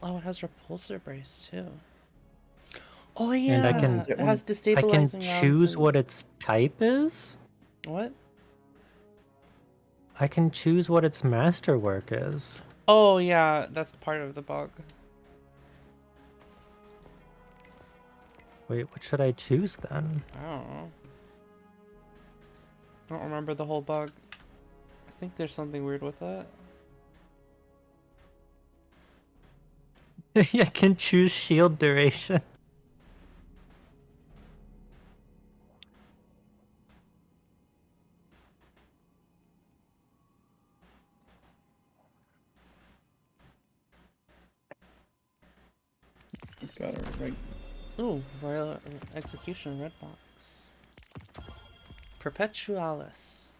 Oh, it has repulsor brace too. Oh yeah, And I can, it has I destabilizing can rounds choose and- what its type is? What? I can choose what its masterwork is. Oh yeah, that's part of the bug. Wait, what should I choose then? I don't know. I don't remember the whole bug. I think there's something weird with that. I can choose shield duration. Got it right. Ooh, Royal Execution red box. Perpetualis.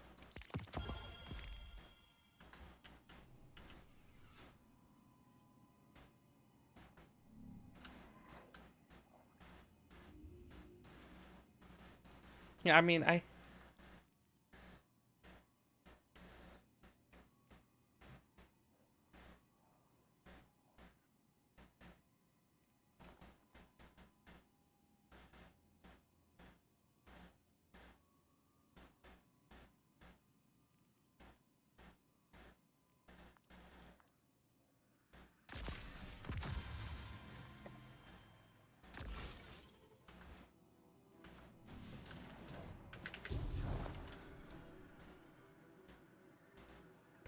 Yeah, I mean, I.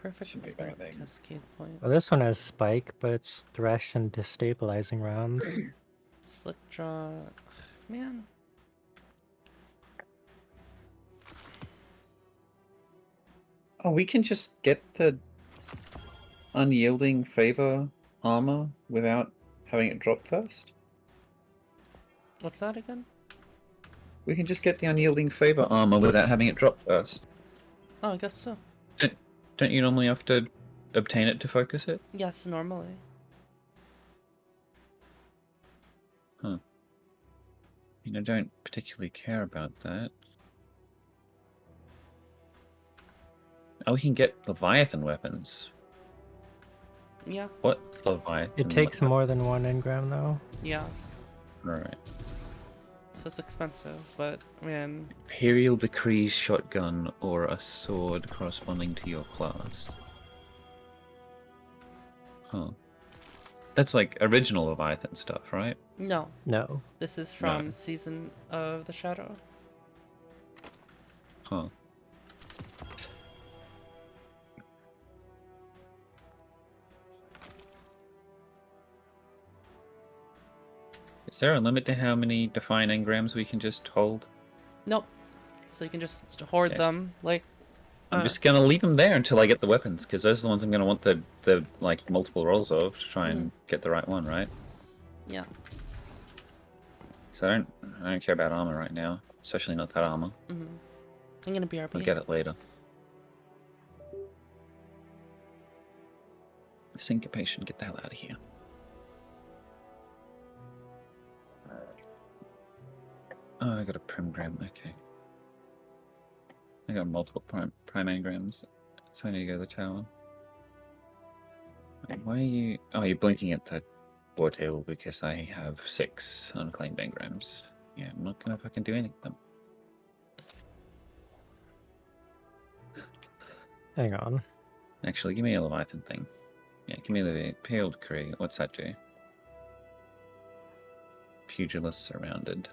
Perfect Should be for better than- cascade point. Well, this one has spike, but it's thresh and destabilizing rounds. Slick draw. Ugh, man. Oh, we can just get the unyielding favor armor without having it drop first? What's that again? We can just get the unyielding favor armor without having it drop first. Oh, I guess so. Don't you normally have to obtain it to focus it? Yes, normally. Huh. I don't particularly care about that. Oh, we can get Leviathan weapons. Yeah. What Leviathan? It takes more than 1 engram though. Yeah. Right. So it's expensive, but man. Imperial Decrees shotgun or a sword corresponding to your class. Huh. That's like original Leviathan stuff, right? No. No. This is from No. Season of the Shadow. Huh. Is there a limit to how many Define engrams we can just hold? Nope. So you can just hoard Okay. them, like. I'm just gonna leave them there until I get the weapons, because those are the ones I'm gonna want the like multiple rolls of to try and get the right one, right? Yeah. Because I don't care about armor right now, especially not that armor. Mm-hmm. I'm gonna BRB. I'll get it later. Syncopation, get the hell out of here. Oh, I got a primgram, okay. I got multiple prime engrams, so I need to go to the tower. Wait, why are you... Oh, you're blinking at the board table because I have 6 unclaimed engrams. Yeah, I'm not gonna fucking do anything with them. Hang on. Actually, give me a Leviathan thing. Yeah, give me the Imperial Decree. What's that do? Pugilist surrounded.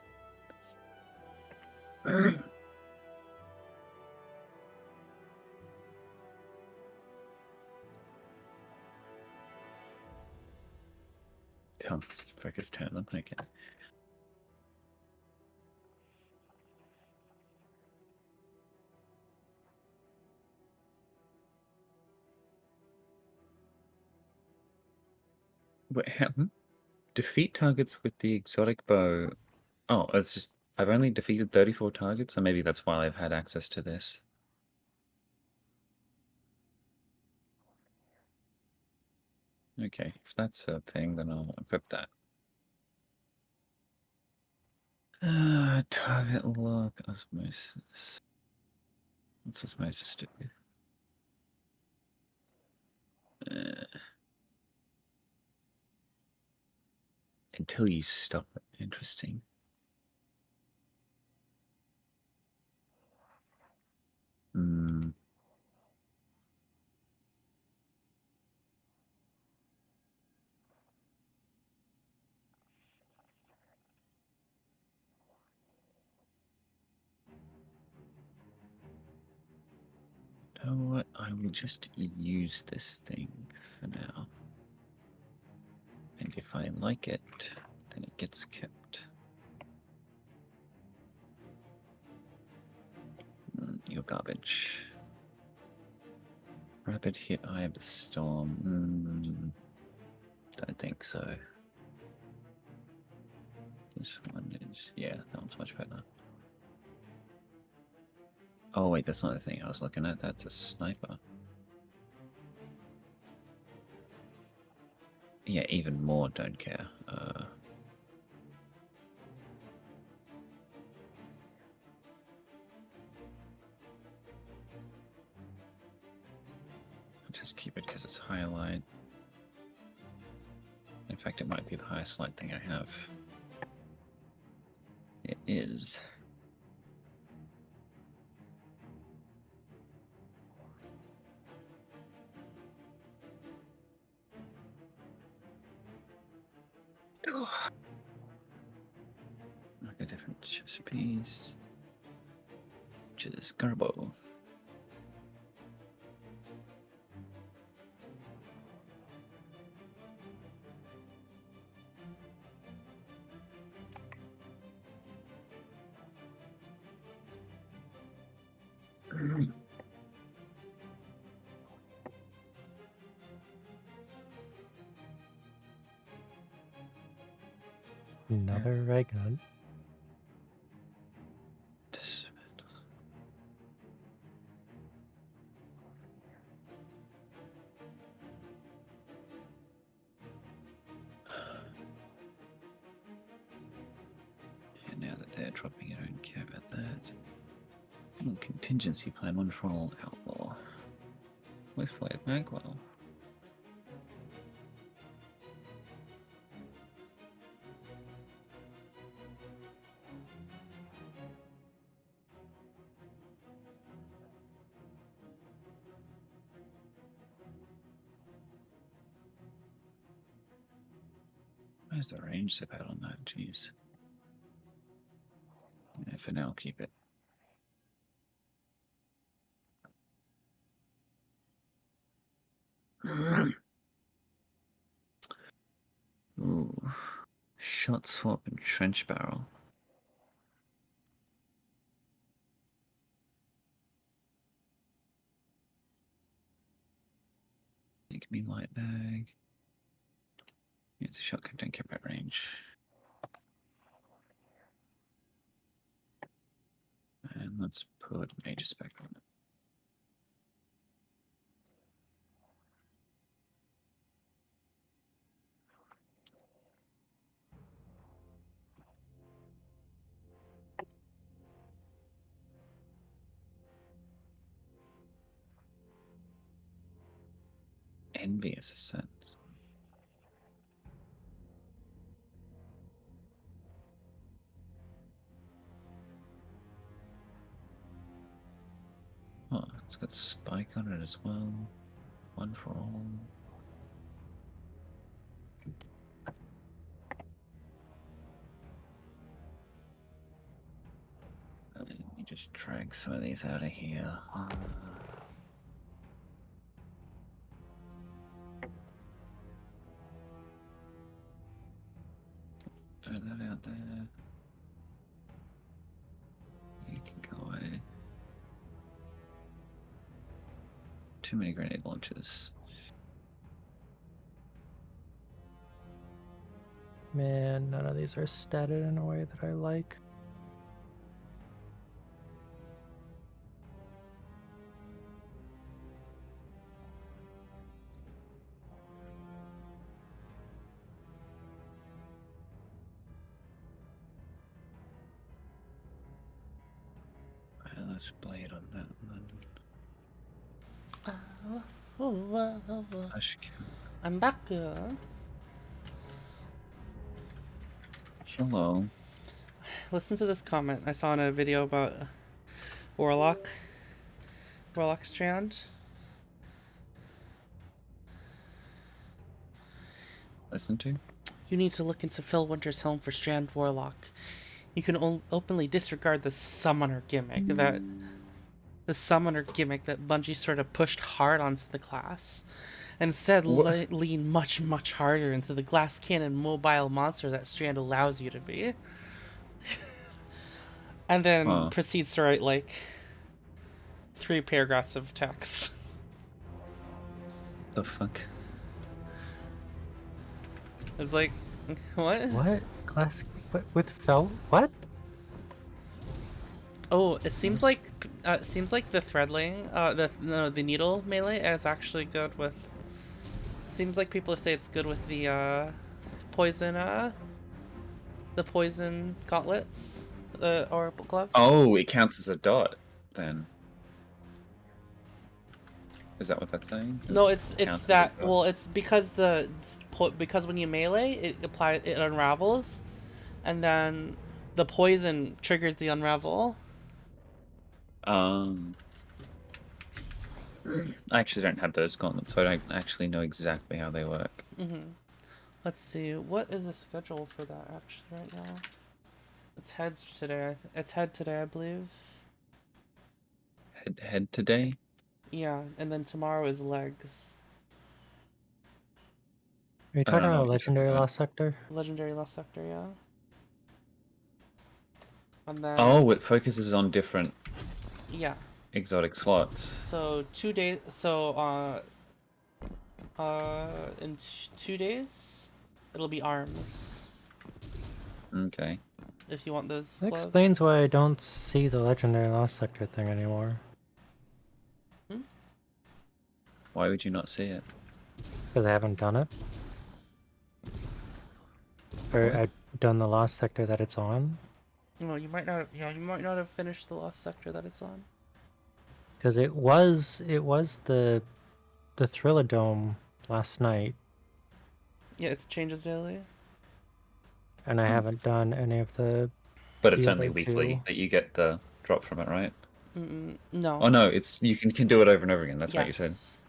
Oh, focus turn them. Okay. Wait, defeat targets with the exotic bow. Oh, it's just I've only defeated 34 targets, so maybe that's why I've had access to this. Okay, if that's a thing, then I'll equip that. Target lock, osmosis. What's osmosis do? Until you stop it. Interesting. Hmm. You know what? I will just use this thing for now. And if I like it, then it gets kept. You're garbage. Rapid hit Eye of the Storm. Don't think so. This one is... Yeah, that one's much better. Oh wait, that's not the thing I was looking at. That's a sniper. Yeah, even more don't care. Just keep it because it's higher light. In fact, it might be the highest light thing I have. It is. Like a different chess piece. Which is Garbo. Another ray gun. And now that they're dropping it, I don't care about that. Contingency plan, one for all outlaw. With flared Magwell. Where's the range set out on that? Jeez. Yeah, for now, I'll keep it. Ooh. Shot swap and trench barrel. Give me light bag. It's a shotgun, don't care about range. And let's put major spec on it. Envious sense. Oh, it's got spike on it as well. One for all. Let me just drag some of these out of here. Throw that out there. You can go away. Too many grenade launchers. Man, none of these are statted in a way that I like. Let's blade on that one. I'm back. Hello. Listen to this comment I saw in a video about Warlock Strand. Listen to? You need to look into Phil Winter's helm for Strand Warlock. You can openly disregard the summoner gimmick that Bungie sort of pushed hard onto the class, and instead lean much, much harder into the glass cannon mobile monster that Strand allows you to be. And then proceeds to write like 3 paragraphs of text. The fuck? It's like, what? What? Glass with felt? What? Oh, it seems like the threadling, the needle melee is actually good with. Seems like people say it's good with the poison gauntlets, or gloves. Oh, it counts as a dot then. Is that what that's saying? No, Counts it's as a that. drop? Well, it's because because when you melee, it unravels, and then the poison triggers the unravel. Um, I actually don't have those gauntlets, so I don't actually know exactly how they work. Let's see. What is the schedule for that actually right now? It's heads today. It's head today, I believe. Head today? Yeah, and then tomorrow is legs. Are you I talking don't know about what you're talking Legendary about. Lost Sector? Legendary Lost Sector, yeah. And then Oh, it focuses on different yeah. exotic slots. So 2 days. So in 2 days, it'll be arms. Okay. If you want those That gloves. explains why I don't see the Legendary Lost Sector thing anymore. Why would you not see it? Because I haven't done it. Or What? I've done the Lost Sector that it's on. No, you might not. Yeah, you might not have finished the Lost Sector that it's on. Because it was the Thrilladome last night, Yeah, it changes daily. and I haven't done any of the But it's only other weekly two. that you get the drop from it, right? No. Oh no, it's you can do it over and over again. That's what you said. Yes.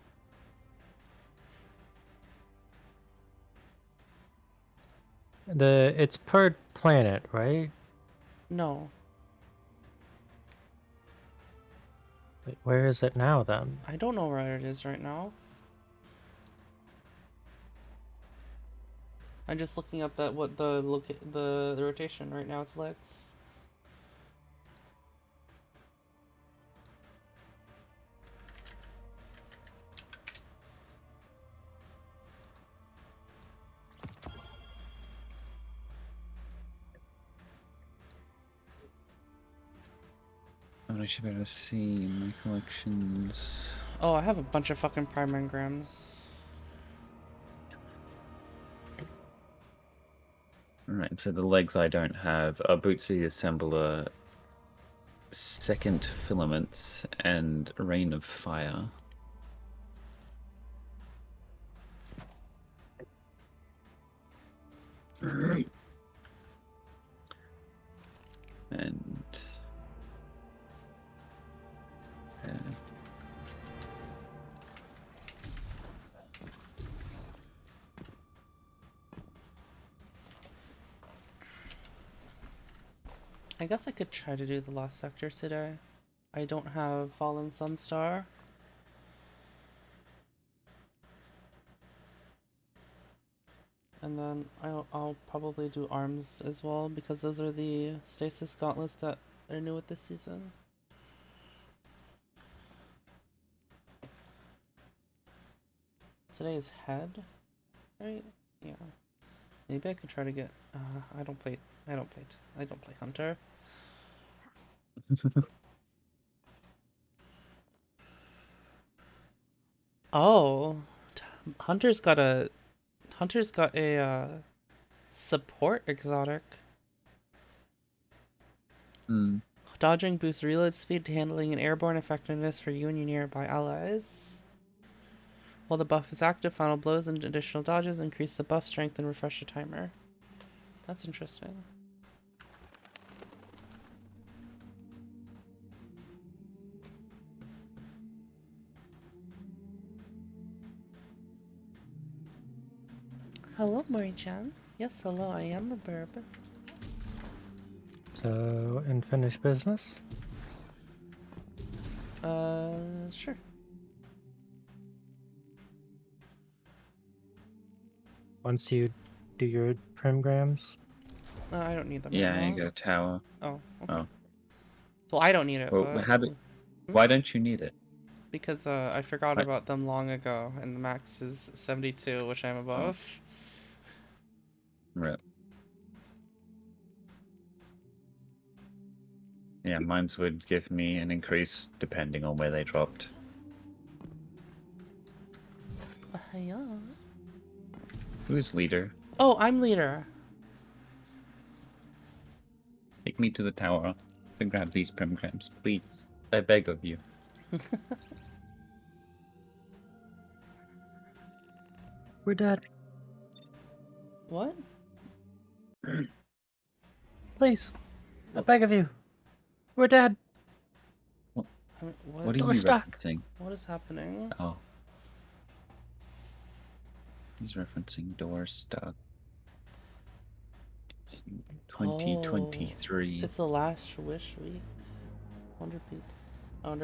It's per planet, right? No. Wait, where is it now then? I don't know where it is right now. I'm just looking up at what the rotation right now. It's legs. I should be able to see my collections. Oh, I have a bunch of fucking prime engrams. Alright, so the legs I don't have are Boots of the Assembler, Second Filaments, and Rain of Fire. And I guess I could try to do the Lost Sector today. I don't have Fallen Sunstar. And then I'll probably do Arms as well, because those are the Stasis Gauntlets that are new with this season. Today is Head, right? Yeah. Maybe I could try to get. I don't play Hunter. Oh, Hunter's got a support exotic. Dodging boosts reload speed, handling, and airborne effectiveness for you and your nearby allies. While the buff is active, final blows and additional dodges increase the buff strength and refresh the timer. That's interesting. Hello, Mori-chan. Yes, hello, I am a burb. So, unfinished business? Sure. Once you do your primgrams? I don't need them yeah, right now. you got a tower. Oh, okay. Oh. Well, I don't need it, Well, but... why don't you need it? Because I forgot about them long ago, and the max is 72, which I'm above. Right. Yeah, mines would give me an increase depending on where they dropped. Yeah. Who's leader? Oh, I'm leader. Take me to the tower to grab these primgrams, please. I beg of you. We're dead. What? Please. I beg of you. We're dead. I mean, What are Door you stuck. referencing? What is happening? Oh. He's referencing door stuck. In 2023. It's the last wish week. I wonder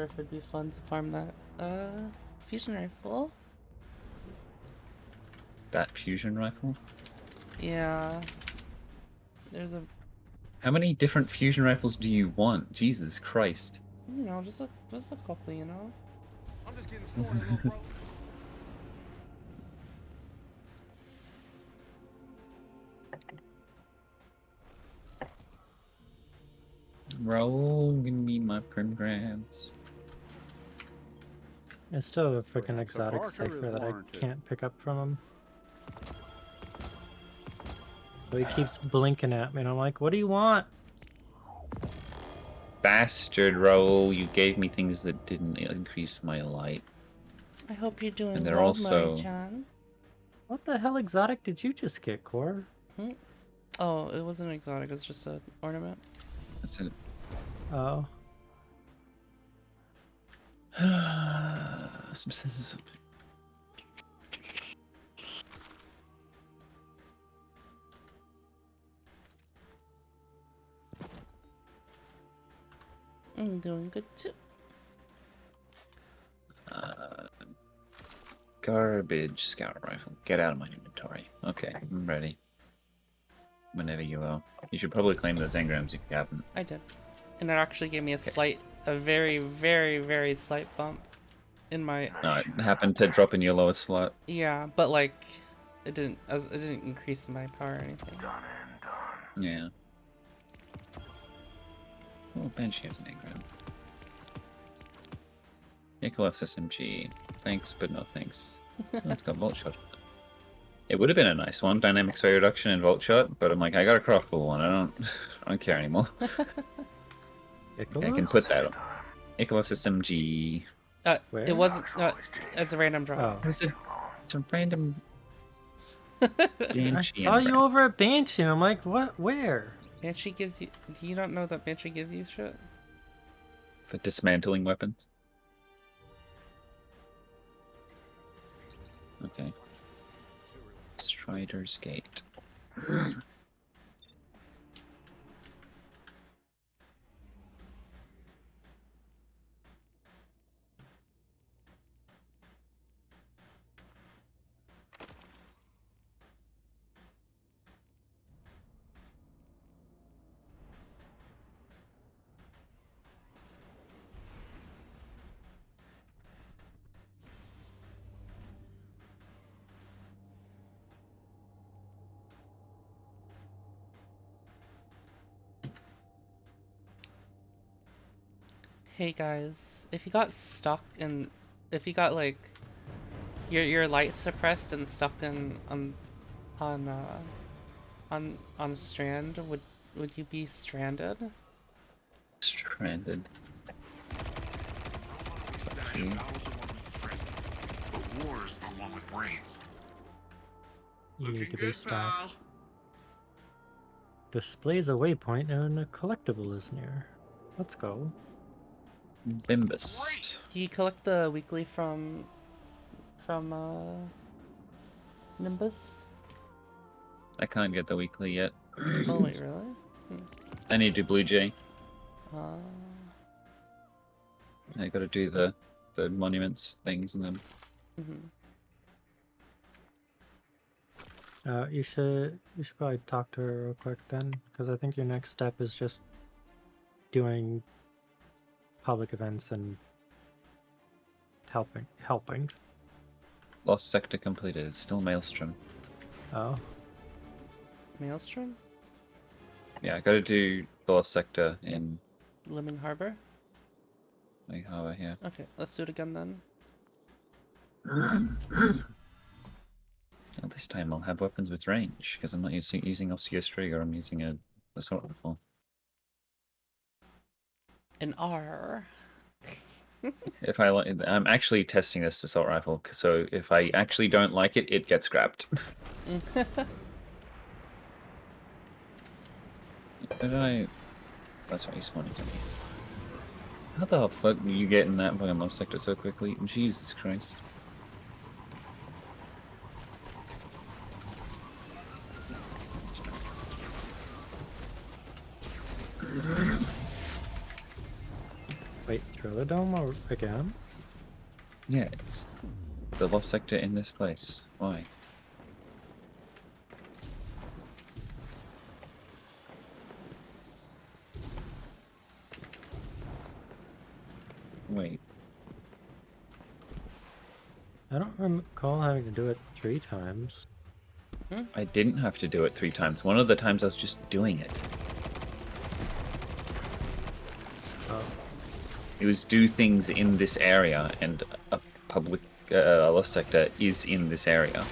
if it'd be fun to farm that fusion rifle. That fusion rifle? Yeah. There's a, How many different fusion rifles do you want? Jesus Christ. you know, just a couple, you know. I'm just getting started, little bro. Roll, give me my primgrams. It's still a freaking Perhaps a exotic barter is cipher that I warranted. can't pick up from him. So he keeps blinking at me, and I'm like, what do you want? Bastard, Raoul, you gave me things that didn't increase my light. I hope you're doing And they're well, also- Mari-chan. What the hell exotic did you just get, Core? Oh, it wasn't exotic, it was just an ornament. That's it. Oh. Something. I'm doing good too. Garbage scout rifle. Get out of my inventory. Okay, I'm ready. Whenever you will. You should probably claim those engrams if you haven't. I did. And it actually gave me a very, very, very slight bump in my... No, it happened to drop in your lowest slot. Yeah, but like, it didn't increase my power or anything. Yeah. Oh, Banshee has an engram. Nicholas SMG. Thanks, but no thanks. Oh, it's got Volt Shot. It would have been a nice one, Dynamic Sway Reduction and Volt Shot, but I'm like, I got a crossbow one. I don't care anymore. I can put that on. Nicholas SMG. Where? It wasn't. It's a random drop. Oh. It's a random. I Banshee saw you engram. over at Banshee, and I'm like, what? Where? Banshee gives you. Do you not know that Banshee gives you shit? For dismantling weapons. Okay. Strider's Gate. Hey guys, if you got stuck in, if you got like, your light suppressed and stuck in on a strand, would you be stranded? Stranded. But war's the one with brains. You need to Looking be good, stopped. pal. Displays a waypoint and a collectible is near. Let's go. Bimbus. Do you collect the weekly from Nimbus? I can't get the weekly yet. Oh wait, really? I need to do Blue Jay. Uh, I gotta do the monuments things and then. mhm. You should probably talk to her real quick then, because I think your next step is just doing public events and helping. Lost sector completed. It's still Maelstrom. Oh. Maelstrom? Yeah, I gotta do the lost sector in Lemon Harbor? Lake Harbor here. Okay, let's do it again then. At this time I'll have weapons with range, because I'm not using Osteostrega, I'm using a assault rifle. An R. If I like, I'm actually testing this assault rifle, so if I actually don't like it, it gets scrapped. Did I? That's why you spawning to me. How the fuck do you get in that fucking lost sector so quickly? Jesus Christ. Wait, Thriller Dome or again? Yeah, it's the lost sector in this place. Why? Wait. I don't recall having to do it 3 times. I didn't have to do it 3 times. One of the times I was just doing it. Oh. It was do things in this area, and a public lost sector is in this area.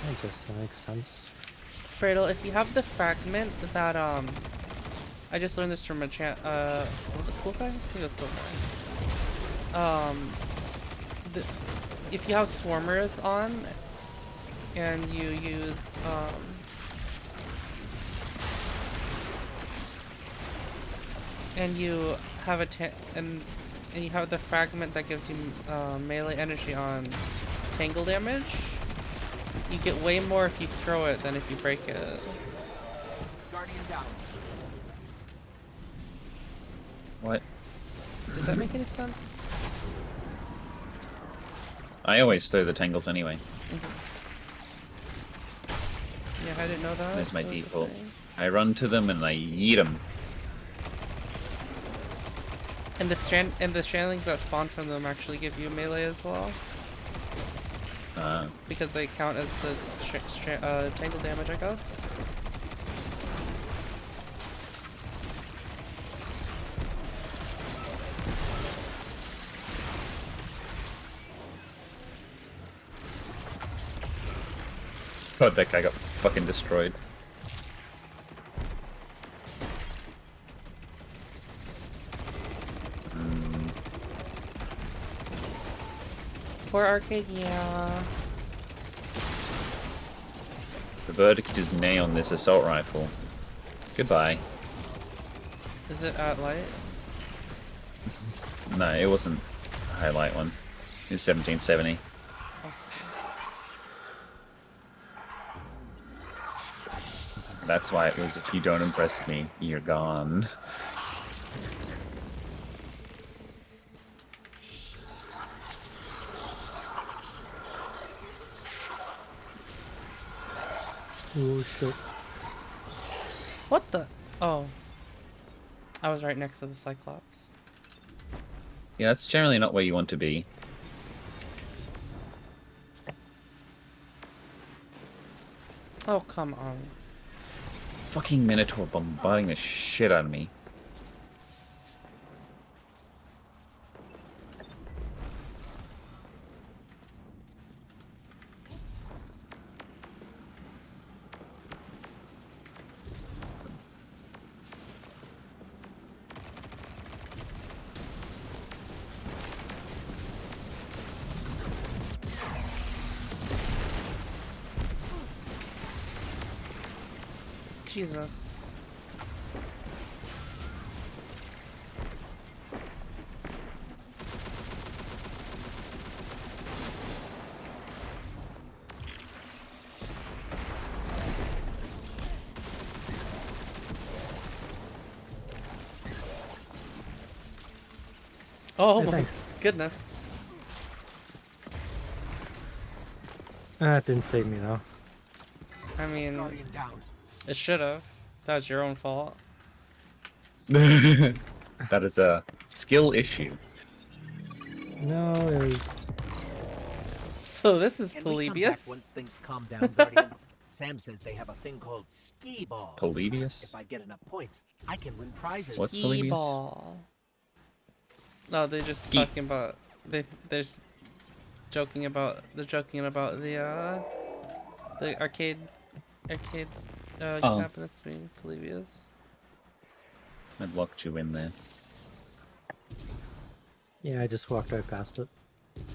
I guess that makes sense. Fredo, if you have the fragment that I just learned this from a was it Cool Guy? I think it was Cool Guy. If you have swarmers on and you use and you have and you have the fragment that gives you melee energy on tangle damage, you get way more if you throw it than if you break it. Guardian down. What? Does that make any sense? I always throw the tangles anyway. Yeah, I didn't know that. There's my That was a default. thing. I run to them and I yeet them. And the strandlings that spawn from them actually give you melee as well, because they count as the tangle damage, I guess. God, that guy got fucking destroyed. Poor Arcade, yeah. The verdict is nay on this assault rifle. Goodbye. Is it at light? No, it wasn't a highlight one. It's 1770. That's why it was, if you don't impress me, you're gone. Oh shit. What the? Oh. I was right next to the Cyclops. Yeah, that's generally not where you want to be. Oh, come on. Fucking Minotaur bombarding the shit out of me. Jesus. Oh Hey, my thanks. goodness. That didn't save me though. I mean, Guardian down. it should have. That was your own fault. That is a skill issue. No, it was. So this is Can we come back Polybius? once things calm down, Guardian? Sam says they have a thing called skee ball. Polybius? If I get enough points, I can win prizes. What's Skee Polybius? ball. No, they're just Ski. talking about they're joking about the arcades Oh. happiness being Polybius. I locked you in there. Yeah, I just walked right past it.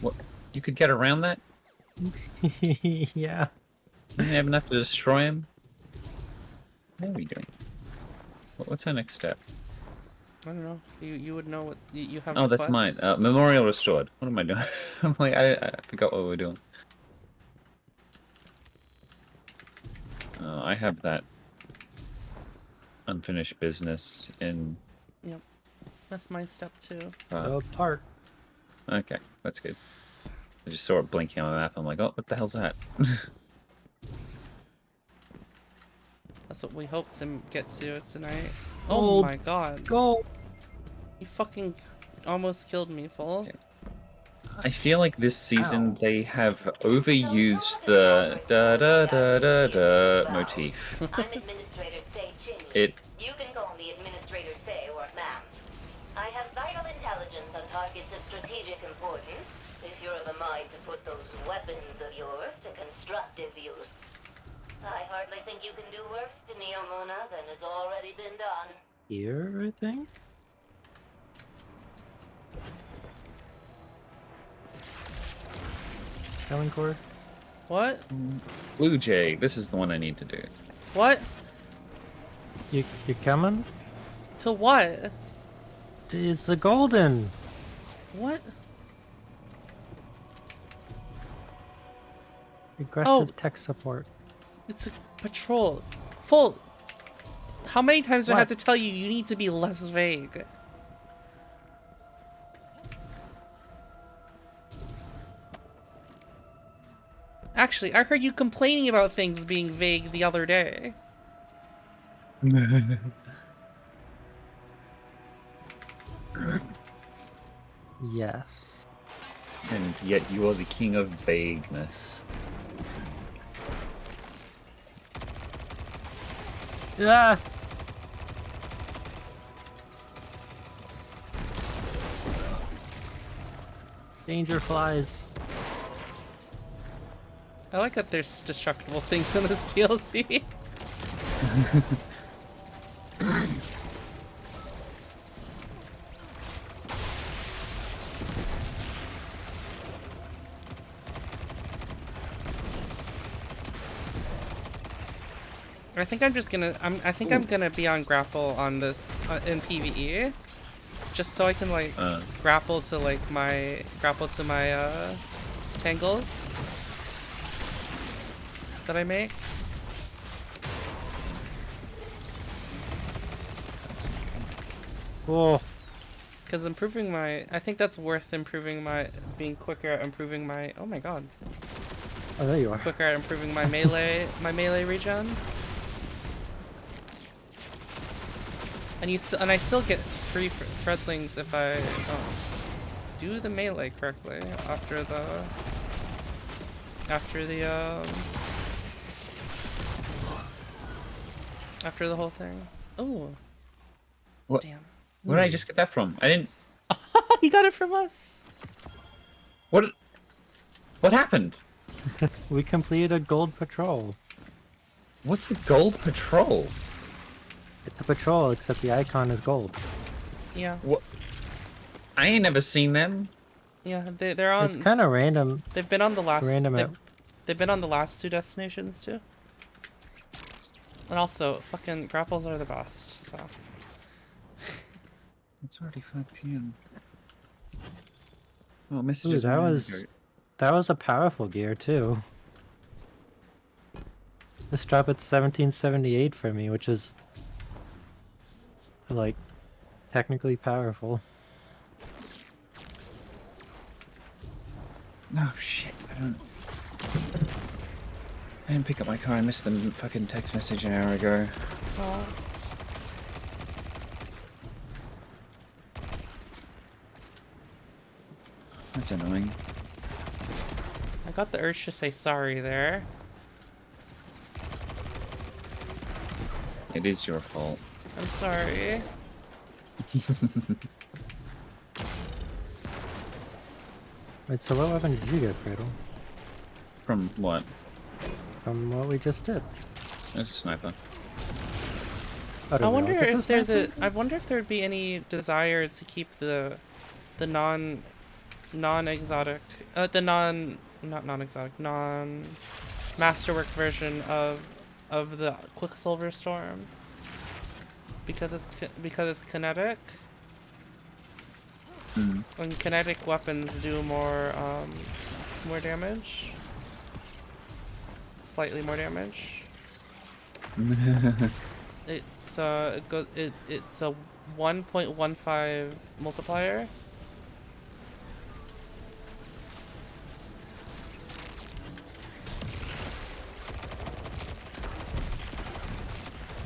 What? You could get around that? Yeah. You didn't even have to destroy him? What are we doing? What's our next step? I don't know. You would know what you have. Oh, that's mine. quests? Memorial restored. What am I doing? I'm like, I forgot what we were doing. I have that unfinished business in... Yep. That's my step too. Park. Okay, that's good. I just saw it blinking on the map. I'm like, oh, what the hell's that? That's what we hope to get to tonight. Gold. Oh my god. Gold. You fucking almost killed me, Full. Okay. I feel like this season Ow. they have overused the da-da-da-da-da motif. I'm Administrator Say Chinny. It... You can call me Administrator Say or ma'am. I have vital intelligence on targets of strategic importance, if you're of a mind to put those weapons of yours to constructive use. I hardly think you can do worse to Neomuna than has already been done. Here, I think? Telling core? What? Blue Jay, this is the one I need to do. What? You coming? To what? It's the golden. What? Aggressive tech support. It's a patrol. Full. How many times do I have What? to tell you you need to be less vague? Actually, I heard you complaining about things being vague the other day. Yes. And yet you are the king of vagueness. Ah! Danger flies. I like that there's destructible things in this DLC. I think I'm just gonna. I think I'm gonna be on grapple on this in PvE, just so I can like grapple to my tangles that I make. Cool. Because improving my, I think that's worth improving my, being quicker at improving my. Oh my god. Oh, there you are. Quicker at improving my melee regen. And I still get free threadlings if I do the melee correctly after the whole thing. Oh. What? Damn. Where did I just get that from? I didn't... You got it from us. What happened? We completed a gold patrol. What's a gold patrol? It's a patrol, except the icon is gold. Yeah. What? I ain't never seen them. Yeah, they're on. It's kind of random. They've been on the last. Random. They've been on the last 2 destinations too. And also, fucking grapples are the best. So. It's already 5 p.m. Oh, messages. Ooh, that was a powerful gear too. This drop at 1778 for me, which is like technically powerful. Oh shit! I didn't pick up my car. I missed the fucking text message an hour ago. Oh. That's annoying. I got the urge to say sorry there. It is your fault. I'm sorry. Wait, so what weapon did you get, Cradle? From what? From what we just did. There's a sniper. I wonder if there's a. I wonder if there'd be any desire to keep the non-exotic, the non-exotic, non-masterwork version of the Quicksilver Storm, because it's kinetic. And kinetic weapons do more damage. Slightly more damage. It's it's a 1.15 multiplier.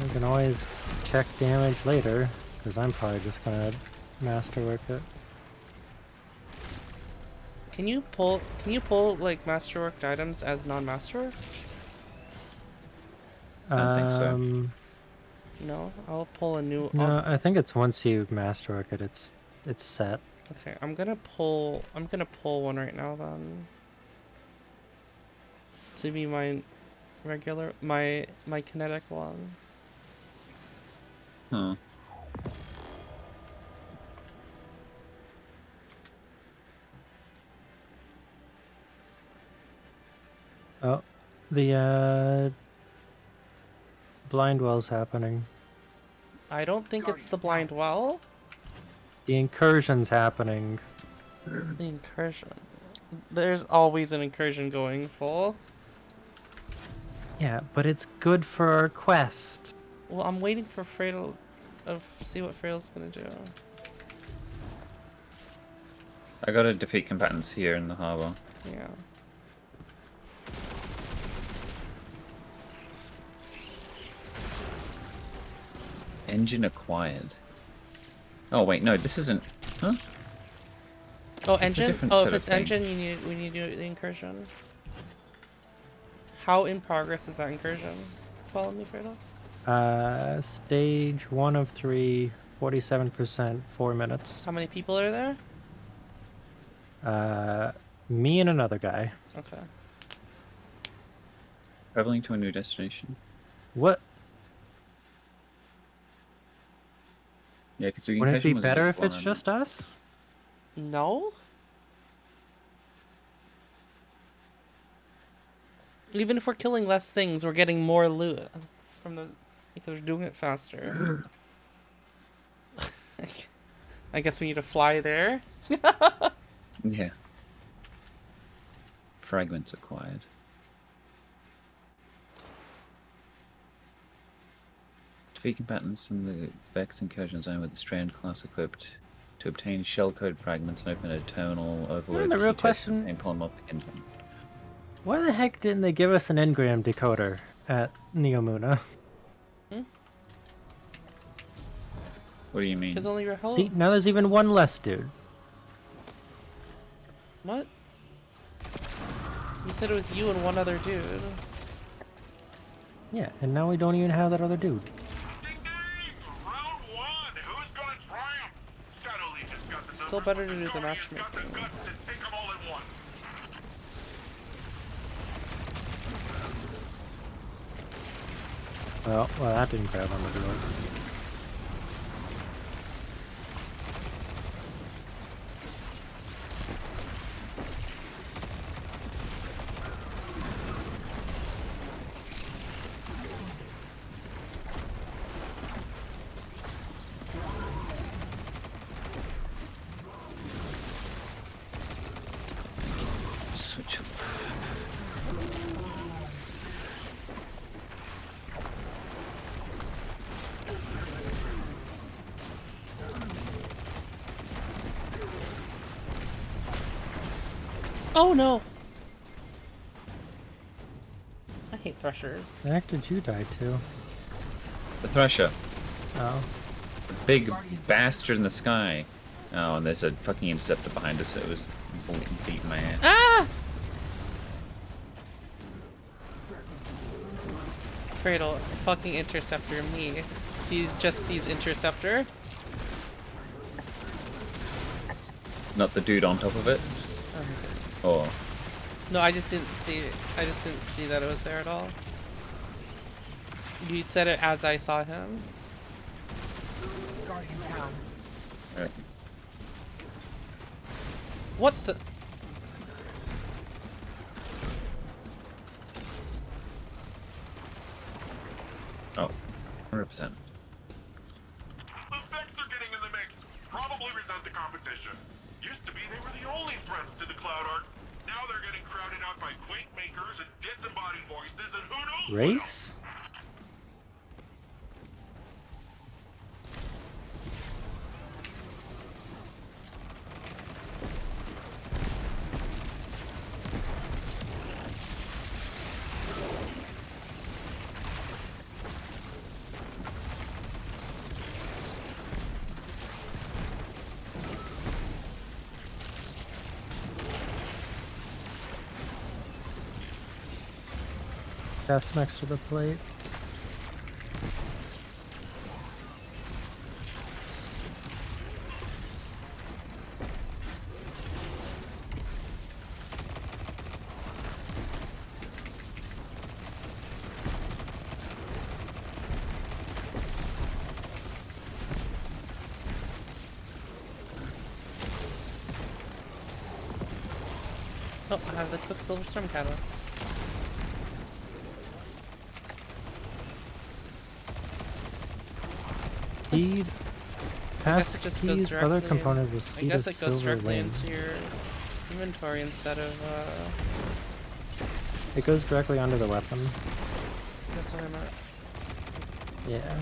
We can always check damage later, because I'm probably just gonna masterwork it. Can you pull like masterworked items as non-masterworked? I don't think so. No, I'll pull a new. No, I think it's once you masterwork it, it's set. Okay, I'm gonna pull one right now then. To be my regular my kinetic one. Huh. Oh, the blind well's happening. I don't think it's the blind well. The incursion's happening. The incursion. There's always an incursion going full. Yeah, but it's good for our quest. Well, I'm waiting for Fredo to see what Fredo's gonna do. I gotta defeat combatants here in the harbor. Yeah. Engine acquired. Oh wait, no, this isn't. Huh? Oh, It's a engine. different Oh, set if of it's thing. engine, we need to do the incursion. How in progress is that incursion? Follow me, Fredo. Stage 1 of 3, 47%, 4 minutes. How many people are there? Me and another guy. Okay. Traveling to a new destination. What? Yeah, because the Wouldn't it be incursion was better just if one it's and- just us? No. Even if we're killing less things, we're getting more loot from the because we're doing it faster. I guess we need to fly there. Yeah. Fragments acquired. Defeat combatants in the Vex incursion zone with the Strand class equipped to obtain shellcode fragments and open a terminal overload the real key chest and question- obtain polymorphic engine. Why the heck didn't they give us an engram decoder at Neomuna? What do you mean? Because only your health. See, now there's even one less dude. What? You said it was you and one other dude. Yeah, and now we don't even have that other dude. Still better to do the matchmaking. Well, that didn't grab on the door. Switch up. Oh no! I hate threshers. The heck did you die to? The Thresher. Oh. The big bastard in the sky. Oh, and there's a fucking interceptor behind us, so it was beating my ass. Ah! Cradle, fucking interceptor me. Sees interceptor. Not the dude on top of it? Or No, I just didn't see it. I just didn't see that it was there at all. You said it as I saw him. Guardian down. Right. What the? Oh, 100%. The Vex are getting in the mix. Probably resent the competition. Used to be they were the only threats to the Cloud Art. Now they're getting crowded out by Quake makers and disembodied voices and who knows what else. Race? Cast next to the plate. Oh, I have the Quicksilver Storm Catalyst. Seed. I guess Pass it just goes keys, other directly. component of I seed guess of it goes silver directly lane. into your inventory instead of. It goes directly onto the weapon. That's what I meant. Yeah.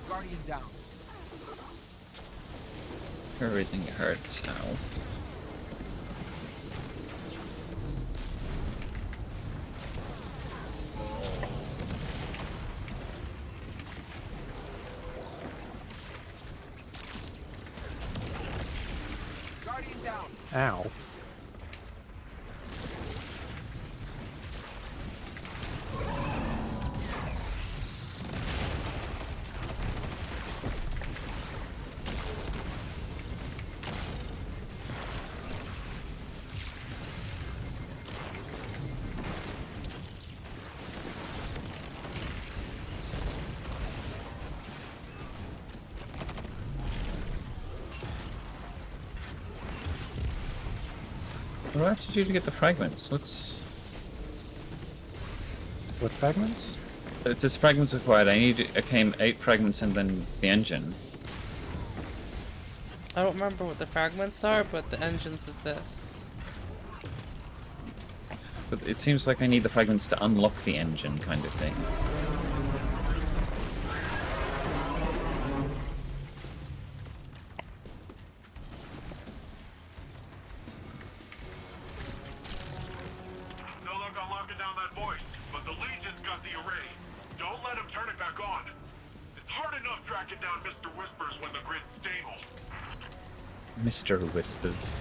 Guardian down. Everything hurts now. Guardian down. Ow. What do I have to do to get the fragments? What fragments? It says fragments required. I came 8 fragments and then the engine. I don't remember what the fragments are, but the engines is this. But it seems like I need the fragments to unlock the engine kind of thing. No luck on locking down that voice, but the Legion's got the array. Don't let him turn it back on. It's hard enough tracking down Mr. Whispers when the grid's stable. Mr. Whispers.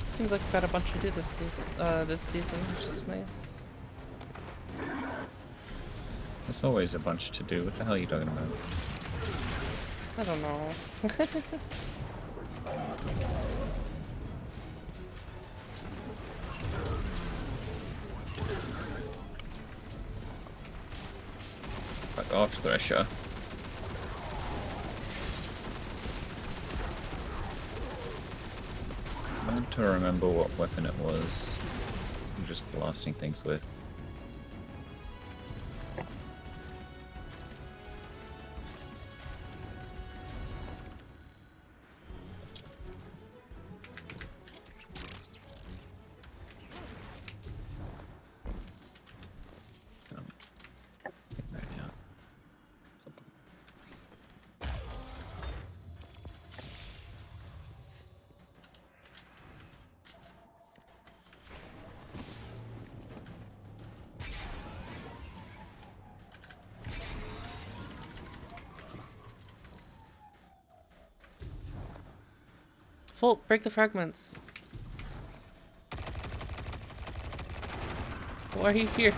Seems like we've got a bunch to do this season, which is nice. There's always a bunch to do. What the hell are you talking about? I don't know. Fuck off, Thresher. I want to remember what weapon it was. I'm just blasting things with. Volt, break the fragments. Why are you here?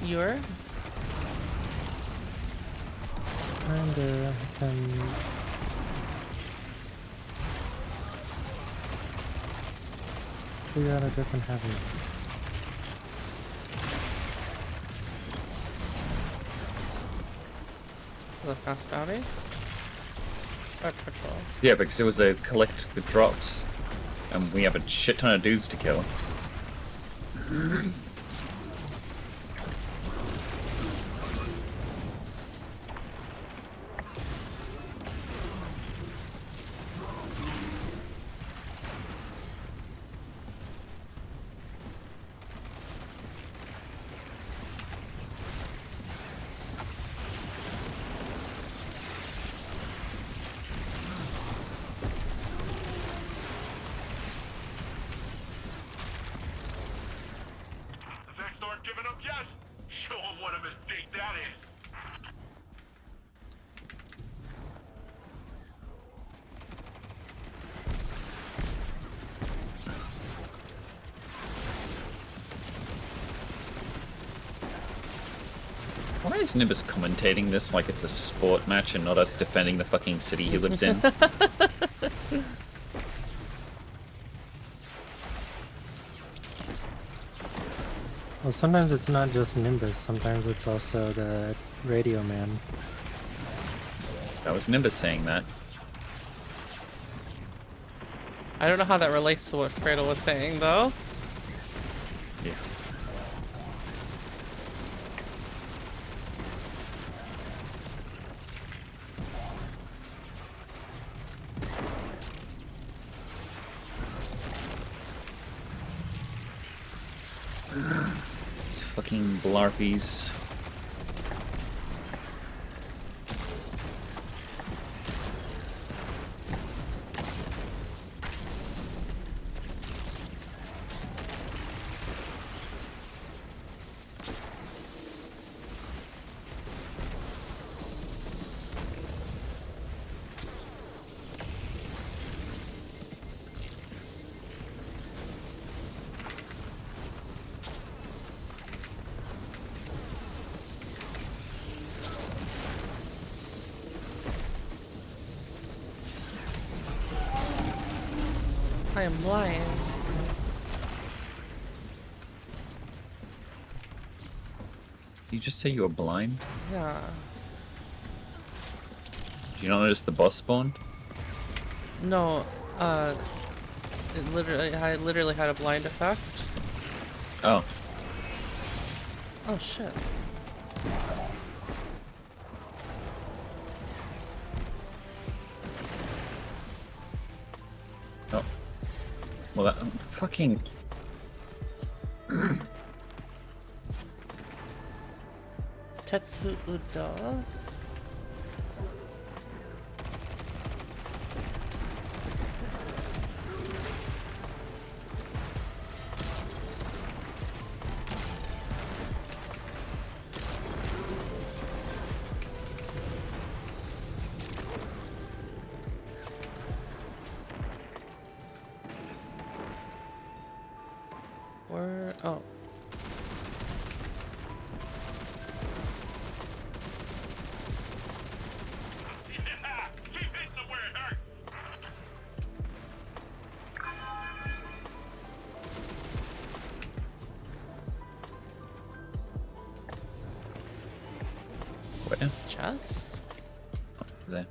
You're? Kinda. Figure out a different habit. The fast bounty? Or patrol? Yeah, because it was a collect the drops, and we have a shit ton of dudes to kill. The Vex aren't giving up yet. Show them what a mistake that is. Why is Nimbus commentating this like it's a sport match and not us defending the fucking city he lives in? Well, sometimes it's not just Nimbus, sometimes it's also the radio man. That was Nimbus saying that. I don't know how that relates to what Cradle was saying, though. Yeah. These fucking blarpies. I am lying. Did you just say you were blind? Yeah. Did you not notice the boss spawned? No, I literally had a blind effect. Oh. Oh shit. Oh. Well, that fucking. Tetsu Uda. Where? Oh. Where? Chest? There.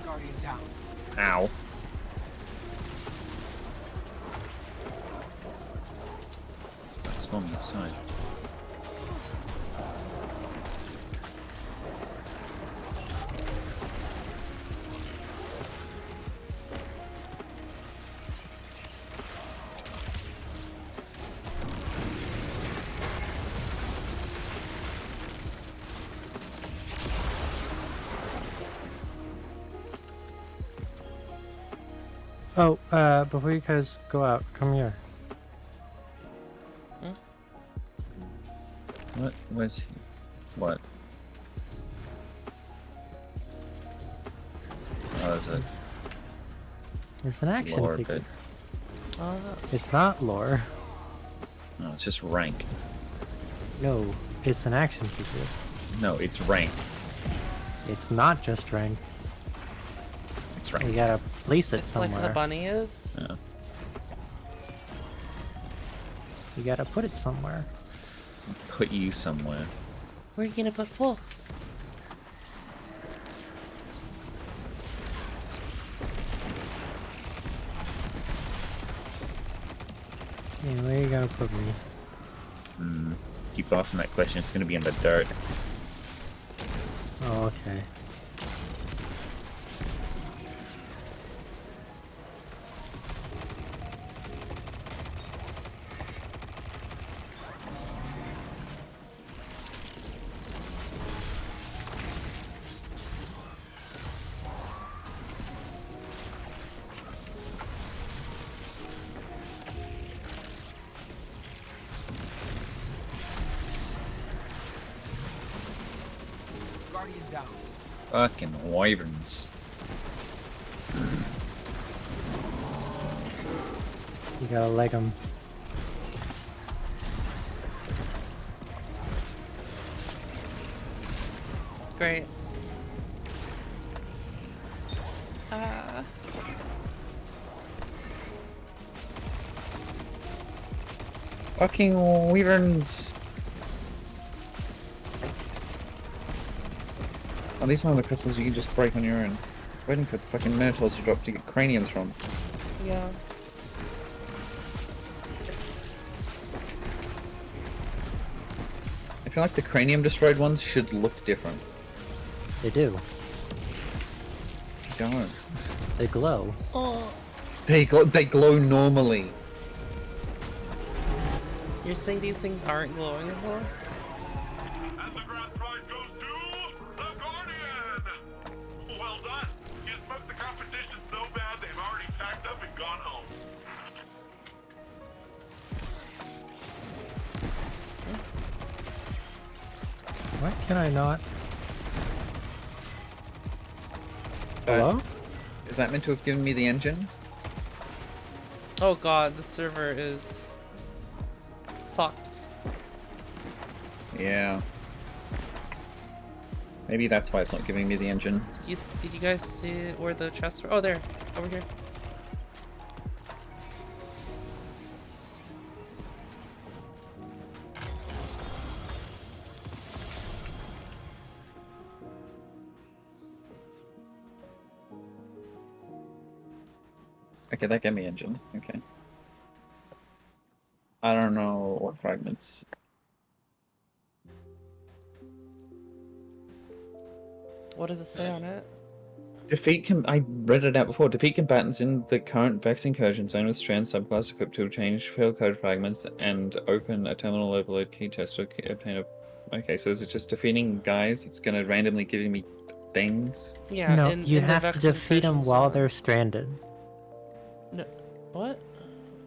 Guardian down. Ow. Spawn me outside. Oh, before you guys go out, come here. What? Where's he? What? Oh, is it? It's an action Lore figure. bit. It's not lore. No, it's just rank. No, it's an action figure. No, it's rank. It's not just rank. It's rank. You gotta place it It's somewhere. like the bunny is. Yeah. You gotta put it somewhere. Put you somewhere. Where are you gonna put full? Yeah, where you gonna put me? Keep asking that question. It's gonna be in the dirt. Oh, okay. Guardian down. Fucking wyverns. You gotta leg them. Great. Fucking wyverns. Oh, these are the crystals you can just break on your own. It's waiting for fucking minotaurs to drop to get craniums from. Yeah. I feel like the cranium destroyed ones should look different. They do. They don't. They glow. Oh. They glow normally. You're saying these things aren't glowing anymore? And the grand prize goes to the Guardian! Well done! You smoked the competition so bad they've already packed up and gone home. Why can I not? Hello? Is that meant to have given me the engine? Oh god, the server is fucked. Yeah. Maybe that's why it's not giving me the engine. Did you guys see where the chests were? Oh, there. Over here. Okay, that gave me engine. Okay. I don't know what fragments. What does it say on it? I read it out before. Defeat combatants in the current Vex incursion zone with strand subclass equipped to change field code fragments and open a terminal overload key chest to obtain a... Okay, so is it just defeating guys? It's gonna randomly giving me things? Yeah, No, in, you in the have to Vex defeat them incursion while zone. they're stranded. No, what?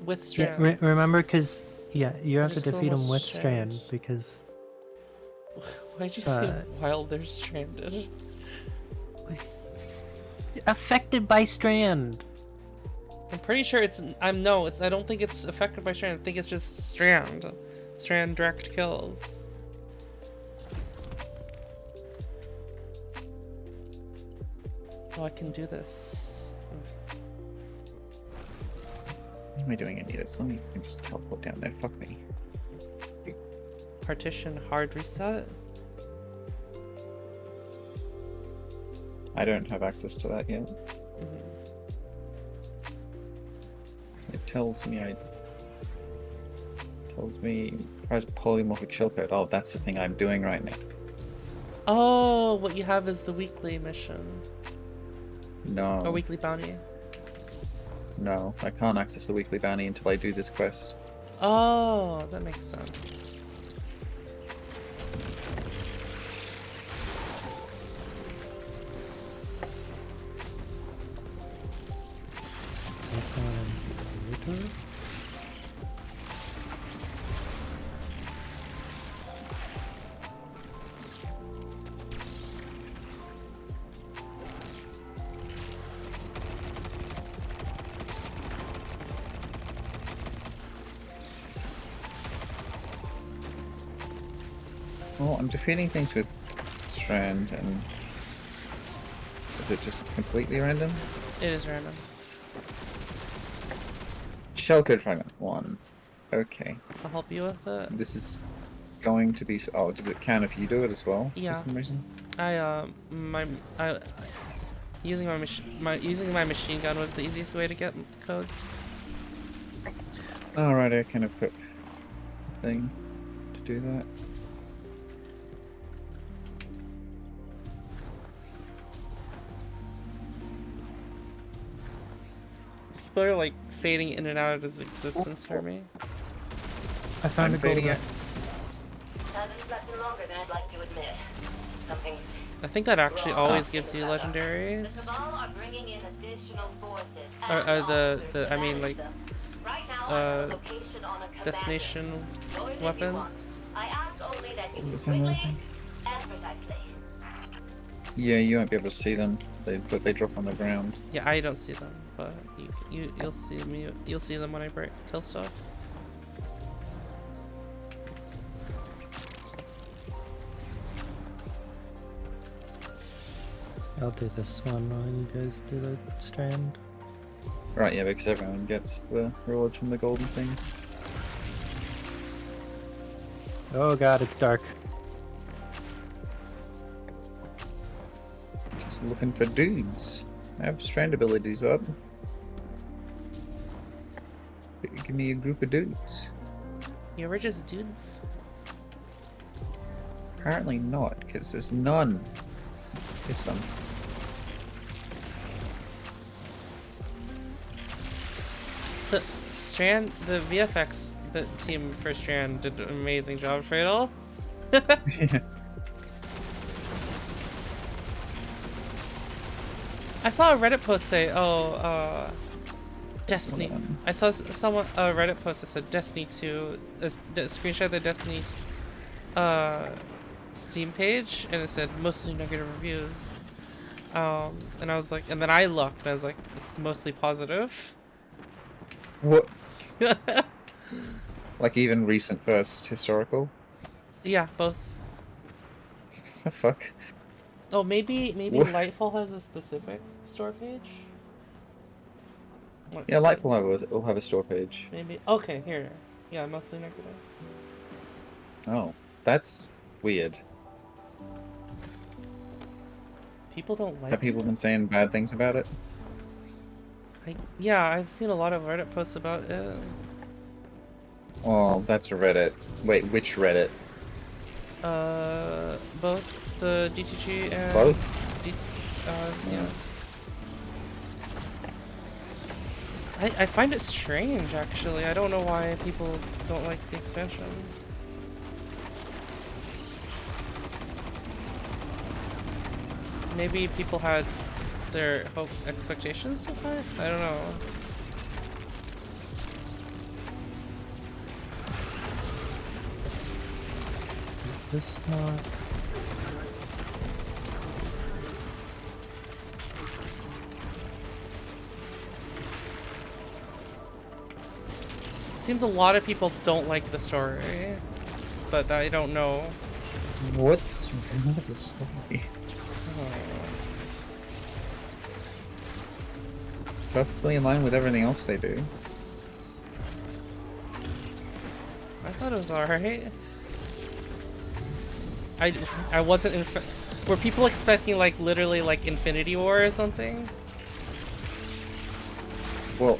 With Yeah, strand. remember, because yeah, you have to just kill defeat them them with with strand strand. because Why'd you say while they're stranded? affected by strand. I'm pretty sure it's. No. It's. I don't think it's affected by Strand. I think it's just Strand. Strand direct kills. Oh, I can do this. What am I doing in here? Let me just teleport down there. Fuck me. Partition hard reset. I don't have access to that yet. It tells me tries polymorphic shellcode. Oh, that's the thing I'm doing right now. Oh, what you have is the weekly mission. No. Or weekly bounty. No, I can't access the weekly bounty until I do this quest. Oh, that makes sense. Well, I'm defeating things with Strand, and is it just completely random? It is random. Shellcode fragment 1. Okay. I'll help you with it. This is going to be. Oh, does it count if you do it as well? Yeah. For some reason. Using my machine gun was the easiest way to get codes. Alright, I can equip thing to do that. People are like fading in and out of his existence for me. I found a golden. Haven't slept in longer than I'd like to admit. Something's. I think that actually always gives you The legendaries. Cabal are bringing in additional forces. Or and officers the to I mean manage like them. Right now, I have a location on a command destination list. Yours if you weapons. want. I ask only that you Was do that another quickly thing? and precisely. Yeah, you won't be able to see them. They drop on the ground. Yeah, I don't see them, but you'll see me. You'll see them when I kill stuff. I'll do this one while you guys do the Strand. Right, yeah, because everyone gets the rewards from the golden thing. Oh god, it's dark. Just looking for dudes. I have Strand abilities up. Give me a group of dudes. You ever just dudes? Apparently not, because there's none. There's some. The Strand, the VFX, the team for Strand did an amazing job, Fradel. I saw a Reddit post say, Destiny. I saw someone a Reddit post that said Destiny 2, a screenshot of the Destiny Steam page, and it said mostly negative reviews. And I was like, and then I looked, and I was like, it's mostly positive. What? Like even recent versus historical? Yeah, both. The fuck? Oh, maybe What? Lightfall has a specific store page. Let's Yeah, see. Lightfall will have a store page. Maybe. Okay, here. Yeah, mostly negative. Oh, that's weird. People don't like Have people it. been saying bad things about it? Yeah, I've seen a lot of Reddit posts about it. Oh, that's a Reddit. Wait, which Reddit? Both the DTG and Both? yeah. I find it strange, actually. I don't know why people don't like the expansion. Maybe people had their expectations so high? I don't know. Is this not... seems a lot of people don't like the story, but I don't know. What's wrong with the story? It's perfectly in line with everything else they do. I thought it was alright. I wasn't were people expecting like literally like Infinity War or something? Well,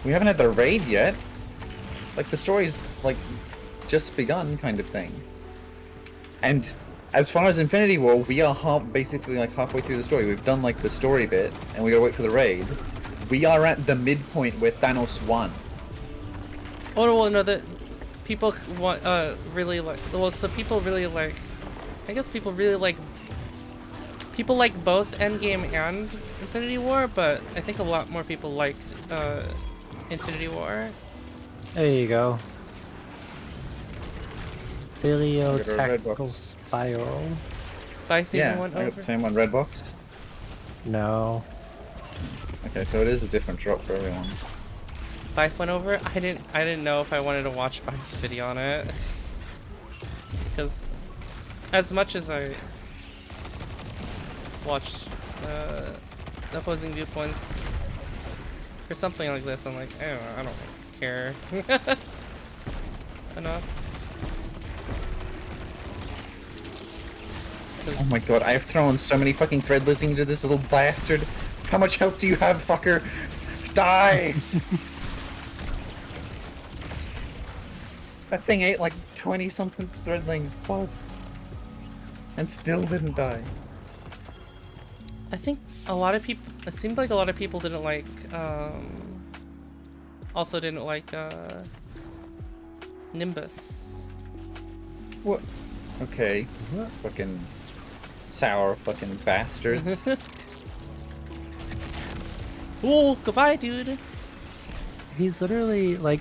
we haven't had the raid yet. Like the story's like just begun, kind of thing. And as far as Infinity War, we are basically like halfway through the story. We've done like the story bit, and we gotta wait for the raid. We are at the midpoint where Thanos won. Oh no, well, no, that people want really like. Well, so people really like. I guess people really like. People like both Endgame and Infinity War, but I think a lot more people liked Infinity War. There you go. Red Tactical box. Spiral. Buy thing Yeah, one I got over. the same one, red box. No. Okay, so it is a different drop for everyone. Fife went over. I didn't know if I wanted to watch Fife's video on it, because as much as I watch opposing viewpoints for something like this, I'm like, I don't care enough. Oh my god, I have thrown so many fucking threadlings into this little bastard. How much health do you have, fucker? Die! That thing ate like 20 something threadlings plus. And still didn't die. I think a lot of people, it seemed like a lot of people didn't like, also didn't like, Nimbus. What? Okay. Fucking sour fucking bastards. Oh, goodbye, dude. He's literally like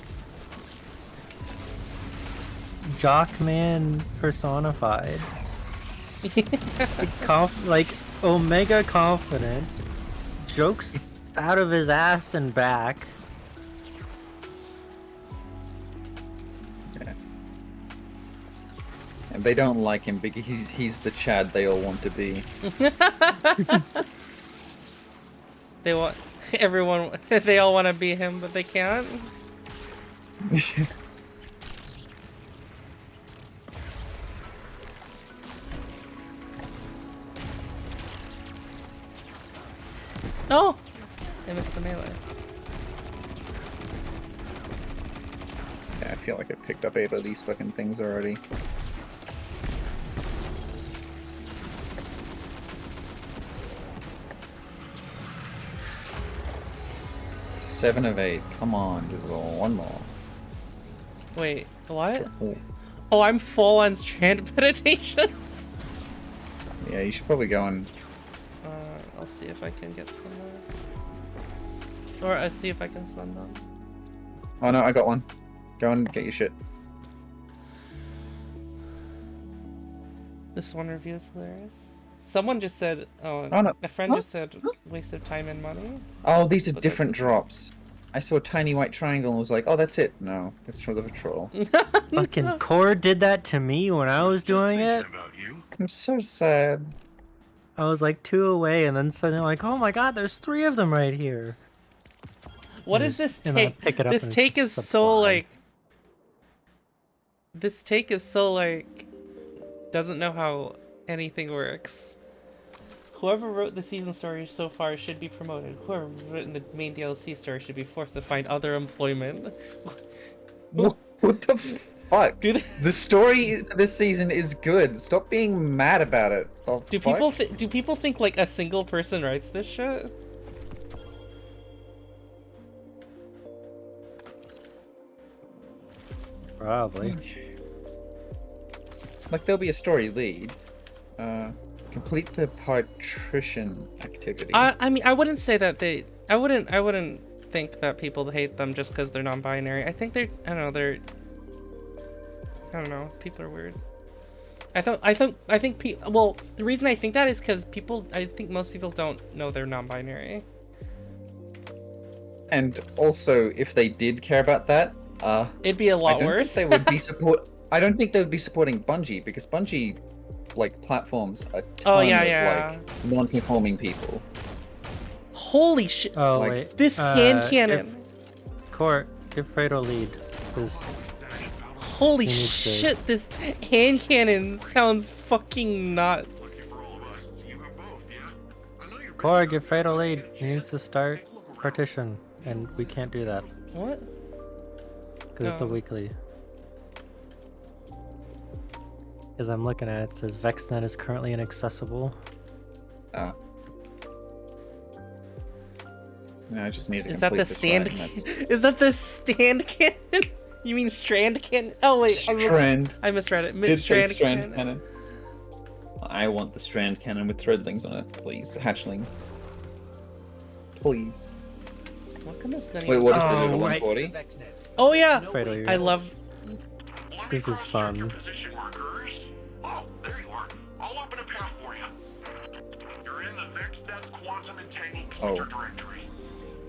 Jockman personified. like Omega confident, jokes out of his ass and back. Yeah. And they don't like him because he's the Chad they all want to be. They want everyone. They all want to be him, but they can't. No, I missed the melee. Yeah, I feel like I picked up 8 of these fucking things already. Seven of 8. Come on, just one more. Wait, what? Oh, I'm full on strand meditations. Yeah, you should probably go and. I'll see if I can get some more. Or I'll see if I can spend them. Oh no, I got one. Go and get your shit. This one review is hilarious. Someone just said, oh no. A friend just said, waste of time and money. Oh, these are But different that's- drops. I saw a tiny white triangle and was like, oh, that's it. No, that's for the patrol. Fucking Core did that to me when I was doing it. I'm so sad. I was like 2 away, and then suddenly like, oh my god, there's 3 of them right here. What And is this and I take? pick it up This and it's take is just so supply. like. This take is so like. Doesn't know how anything works. Whoever wrote the season story so far should be promoted. Whoever written the main DLC story should be forced to find other employment. What the fuck? The story this season is good. Stop being mad about it. Oh, Do fuck? people think like a single person writes this shit? Probably. Like there'll be a story lead. Complete the partition activity. I mean, I wouldn't say that they. I wouldn't think that people hate them just because they're non-binary. I think they're. I don't know. They're. I don't know. People are weird. I think well, the reason I think that is because people. I think most people don't know they're non-binary. And also, if they did care about that, it'd be a lot I don't worse. think they would be I don't think they would be supporting Bungie, because Bungie, like, platforms a ton of like non-conforming people. Holy shit! Oh Like, wait. This hand cannon. Give Fredo lead, because Holy shit! This hand cannon sounds fucking nuts. Core, give Fredo lead. He needs to start partition, and we can't do that. What? Because it's a weekly. Because I'm looking at it, it says VexNet is currently inaccessible. No, I just need to Is that complete the this stand? ride, and that's- Is that the stand cannon? You mean strand cannon? Oh wait, Strand. I misread it. Did say Strand strand cannon. I want the strand cannon with threadlings on it, please. Hatchling. Please. What can this gun Wait, what is even- the 140? Oh yeah! Fredo, you're I up. love. This is fun. Oh, there you are. I'll open a path for you. You're in the VexNet's quantum entangled pointer directory.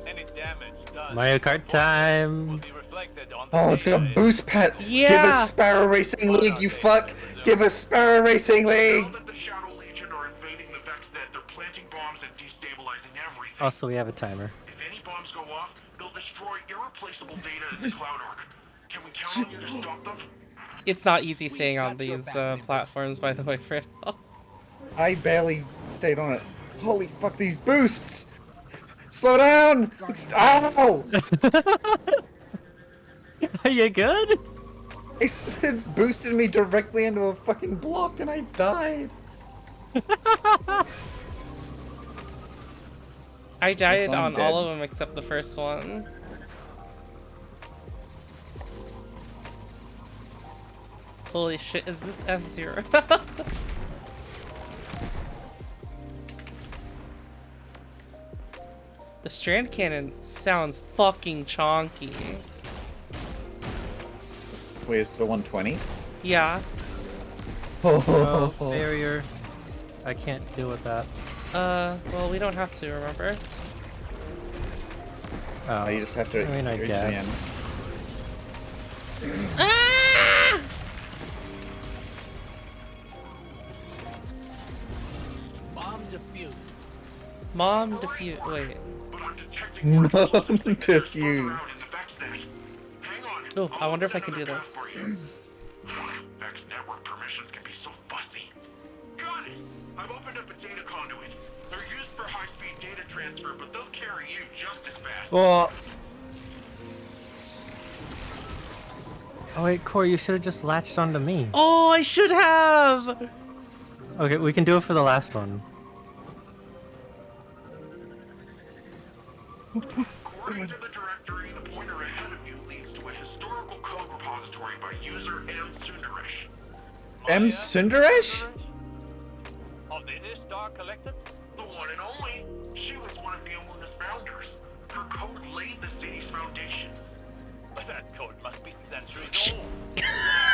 Any damage done Mario Kart time! will be reflected on the Oh, it's got a boost pad. Yeah. Give us Sparrow Racing League, you fuck. Give us Sparrow Racing League. Now that the Shadow Legion are invading the VexNet, they're planting bombs and destabilizing everything. Also, we have a timer. If any bombs go off, they'll destroy irreplaceable data in the Cloud Arc. Can we count on you to stop them? It's not easy staying on these platforms, by the way, Fred. I barely stayed on it. Holy fuck, these boosts! Slow down! It's, ow! Are you good? It boosted me directly into a fucking block and I died. I died I'm on dead. all of them except the first one. Holy shit, is this F-Zero? The strand cannon sounds fucking chonky. Wait, is it a 120? Yeah. Oh, barrier. I can't deal with that. Well, we don't have to, remember? Oh, you just have to I mean, I reach guess. the end. Ah! Bomb defused. Mom defuse. Wait. Mom diffused. Oh, I wonder if I can do this. Vex network permissions can be so fussy. Got it! I've opened up a data conduit. They're used for high-speed data transfer, but they'll carry you just as fast. Oh wait, Corey, you should have just latched onto me. Oh, I should have! Okay, we can do it for the last one. According to the directory, the pointer ahead of you leads to a historical code repository by user M. Sundaresh. M. Sundaresh? Of the Ishtar Collective? The one and only. She was one of Neomuna's founders. Her code laid the city's foundations. But that code must be centuries old.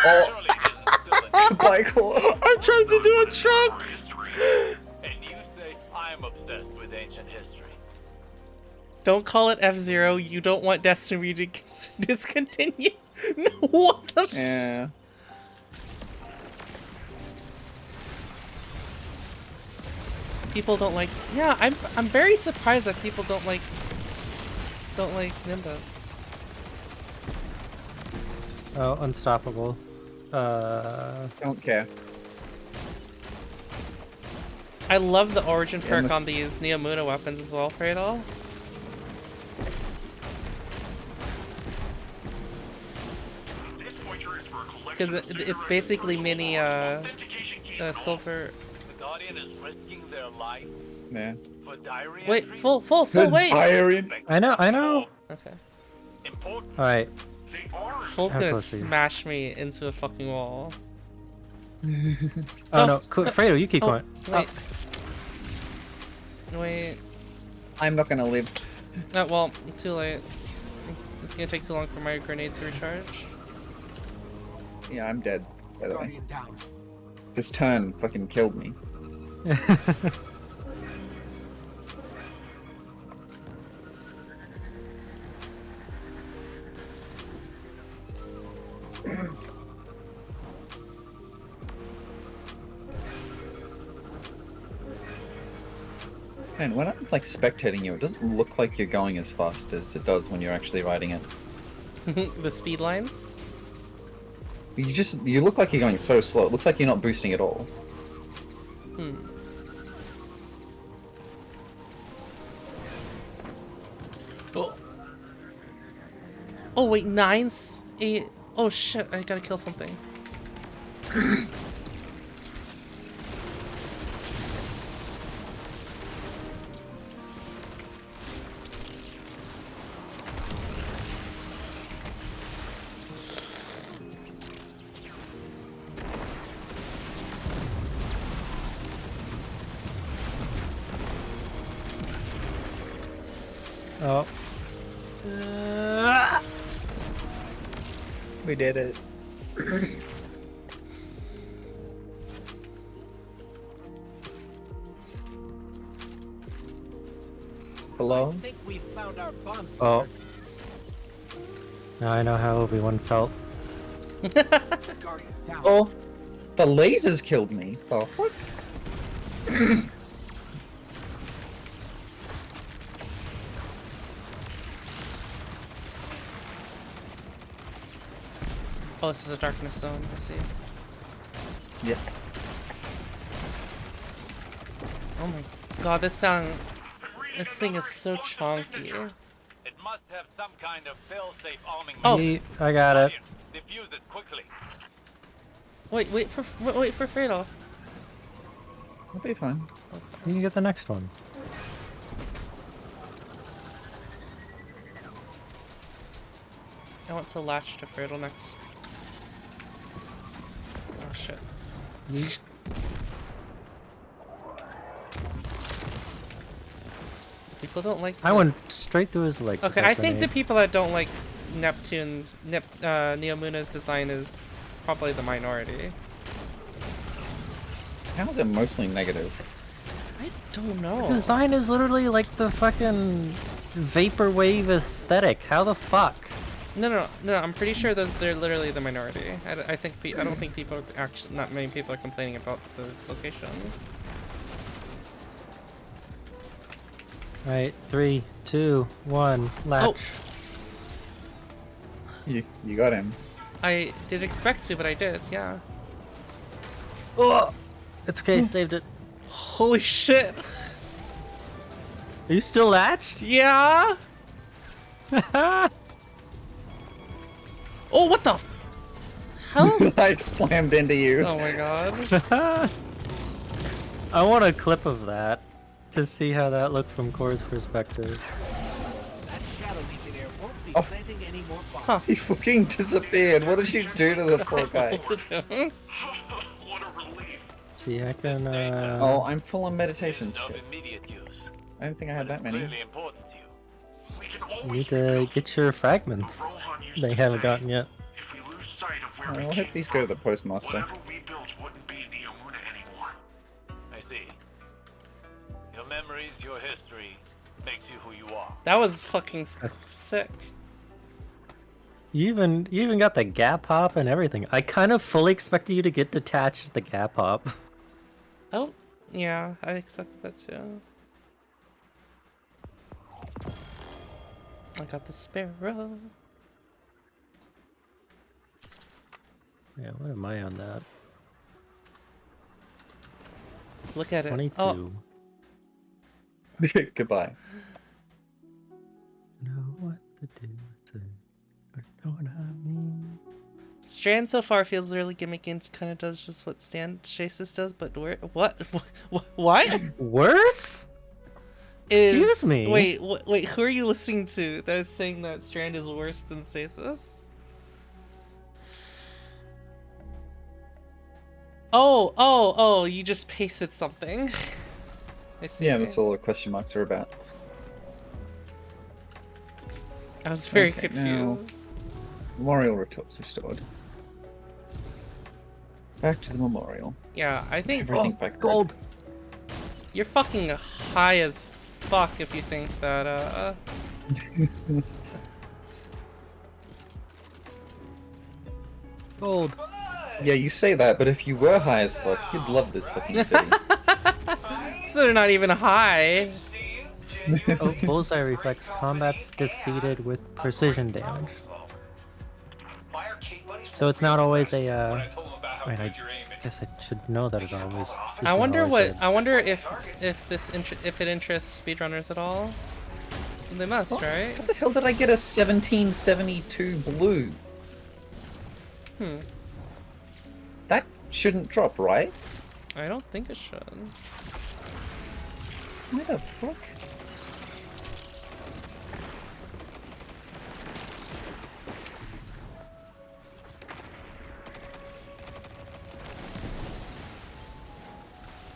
Oh. Surely it isn't still in Bye, Corey. I tried to do a truck! And you say I'm obsessed with ancient history. Don't call it F-Zero. You don't want Destiny to discontinue. No, what the Yeah. People don't like. Yeah, I'm very surprised that people don't like Nimbus. Oh, unstoppable. Don't care. I love the origin perk this- on these Neomuna weapons as well, Fredo. Because it's basically mini silver. The Guardian is risking their life Yeah. for diary Wait, entry? full, wait. I know. Okay. Important. All right. Full's How gonna close are you? smash me into a fucking wall. Oh no, Fredo, you keep going. Wait. Wait. I'm not gonna live. Well, too late. It's gonna take too long for my grenade to recharge. Yeah, I'm dead, by the way. Guardian down. This turn fucking killed me. Man, when I'm like spectating you, it doesn't look like you're going as fast as it does when you're actually riding it. The speed lines? You look like you're going so slow. It looks like you're not boosting at all. Oh. Oh wait, 9's 8. Oh shit, I gotta kill something. Oh. We did it. Hello? I think we've found our bomb Oh. Now I know how Obi-Wan felt. Oh, the lasers killed me. Oh fuck. Oh, this is a darkness zone, I see. Yep. Oh my god, this thing is so chonky. It must have some kind of fail-safe arming. Oh, I got it. Defuse it quickly. wait for Fatal. I'll be fine. You can get the next one. I want to latch to Fatal next. Oh shit. People don't like. I went straight through his legs. Okay, I think the people that don't like Neomuna's design is probably the minority. How is it mostly negative? I don't know. The design is literally like the fucking vaporwave aesthetic. How the fuck? No. I'm pretty sure they're literally the minority. I don't think people actually. Not many people are complaining about the location. Alright, 3, 2, 1, latch. You got him. I did expect to, but I did. Yeah. Oh, it's okay. Saved it. Holy shit! Are you still latched? Yeah. Oh, what the hell? I slammed into you. Oh my god. I want a clip of that to see how that looked from Core's perspective. That Shadow Legionnaire won't be Oh. planting any more bombs. Huh. He fucking disappeared. What did you do to the poor guy? What's it doing? What a relief. See, I can. Oh, I'm full on meditation Of shit. immediate use. I don't think I had that many. Really important to you. We can You always need to get your fragments. Rohan used They to haven't say, gotten yet. if we lose sight of where Oh, we I'll came hit these go to the postmaster. whatever we built wouldn't be Neomuna anymore. I see. Your memories, your history, makes you who you are. That was fucking sick. You even got the gap hop and everything. I kind of fully expected you to get detached at the gap hop. Oh, yeah, I expected that too. I got the sparrow. Yeah, what am I on that? Look at it. 22. Oh, Goodbye. Know what to do, say, but know what I mean. Strand so far feels really gimmicky and kind of does just what Stasis does, but where? What? What? Worse? Excuse me. Wait. Who are you listening to that is saying that Strand is worse than Stasis? Oh! You just pasted something. I see. Yeah, that's all the question marks are about. I was very Okay, confused. Memorial rooftops restored. Back to the memorial. Yeah, I think Everything back there. Gold. you're fucking high as fuck if you think that. Gold. Yeah, you say that, but if you were high as fuck, you'd love this fucking city. So they're not even high. See Oh, bullseye reflex. Combat's defeated with precision damage. So it's not always a. I mean, I guess I should know that it always. I wonder always what. I wonder if if it interests speedrunners at all. They must, What? right? How the hell did I get a 1772 blue? That shouldn't drop, right? I don't think it should. Why the fuck?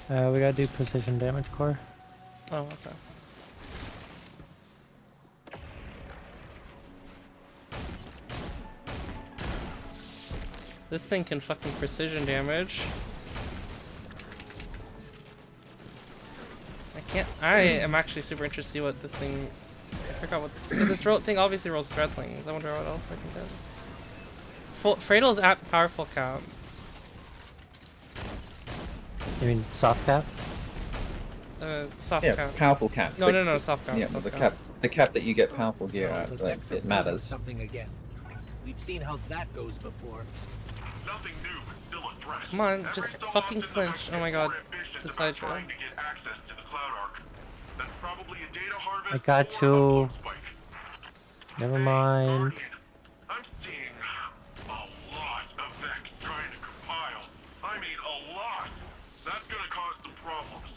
We gotta do precision damage core. Oh, okay. This thing can fucking precision damage. I am actually super interested to see what this thing. I forgot what this thing obviously rolls threadlings. I wonder what else I can do. Freydle's at powerful cap. You mean soft cap? Soft Yeah, cap. powerful cap. No, soft cap. Yeah, soft the cap that you get powerful gear Oh, at, the like, Vex are it planning matters. Something again. We've seen how that goes before. Nothing new, but still a threat. Come on, just fucking flinch. Oh my god. This hydra. Trying to get access to the Cloud Ark. That's probably a data harvest. I got you. Never mind. I'm seeing a lot of Vex trying to compile. I mean a lot. That's gonna cause some problems.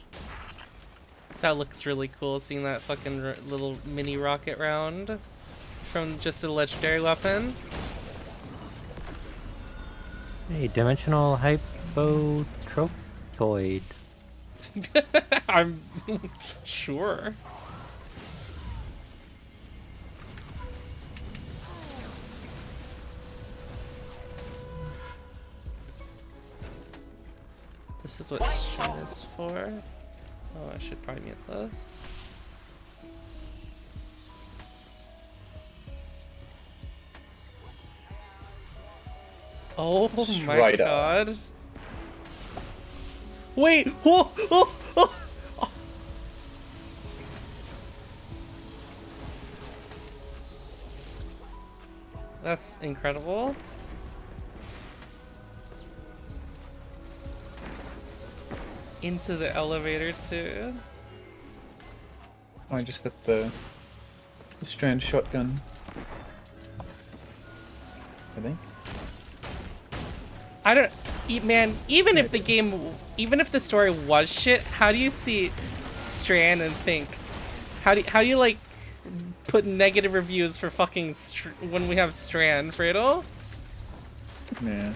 That looks really cool, seeing that fucking little mini rocket round from just a legendary weapon. Hey, dimensional hypotrochoid. I'm sure. This is what stream is for. Oh, I should probably mute this. Oh my Strider. god. Wait! Oh, oh, oh. That's incredible. Into the elevator too. I just got the strand shotgun. I think. I don't, man. Even if the game, even if the story was shit, how do you see Strand and think? How do you like put negative reviews for fucking when we have Strand, Fredo? Yeah.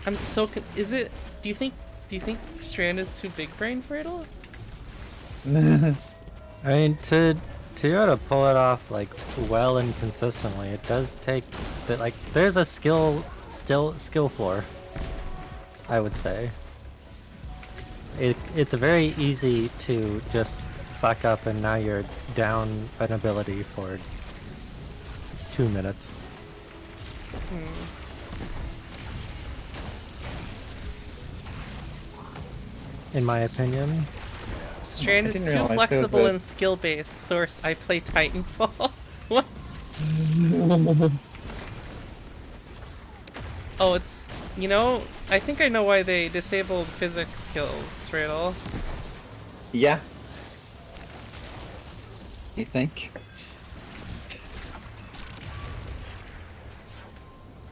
I'm so. Is it? Do you think Strand is too big brain, Fredo? I mean, to be able to pull it off like well and consistently, it does take that. Like, there's a skill floor, I would say. It's very easy to just fuck up and now you're down an ability for 2 minutes. In my opinion. Strand is too flexible and skill-based. Source, I play Titanfall. What? Oh, it's... You know, I think I know why they disabled physics skills, Riddle. Yeah. You think?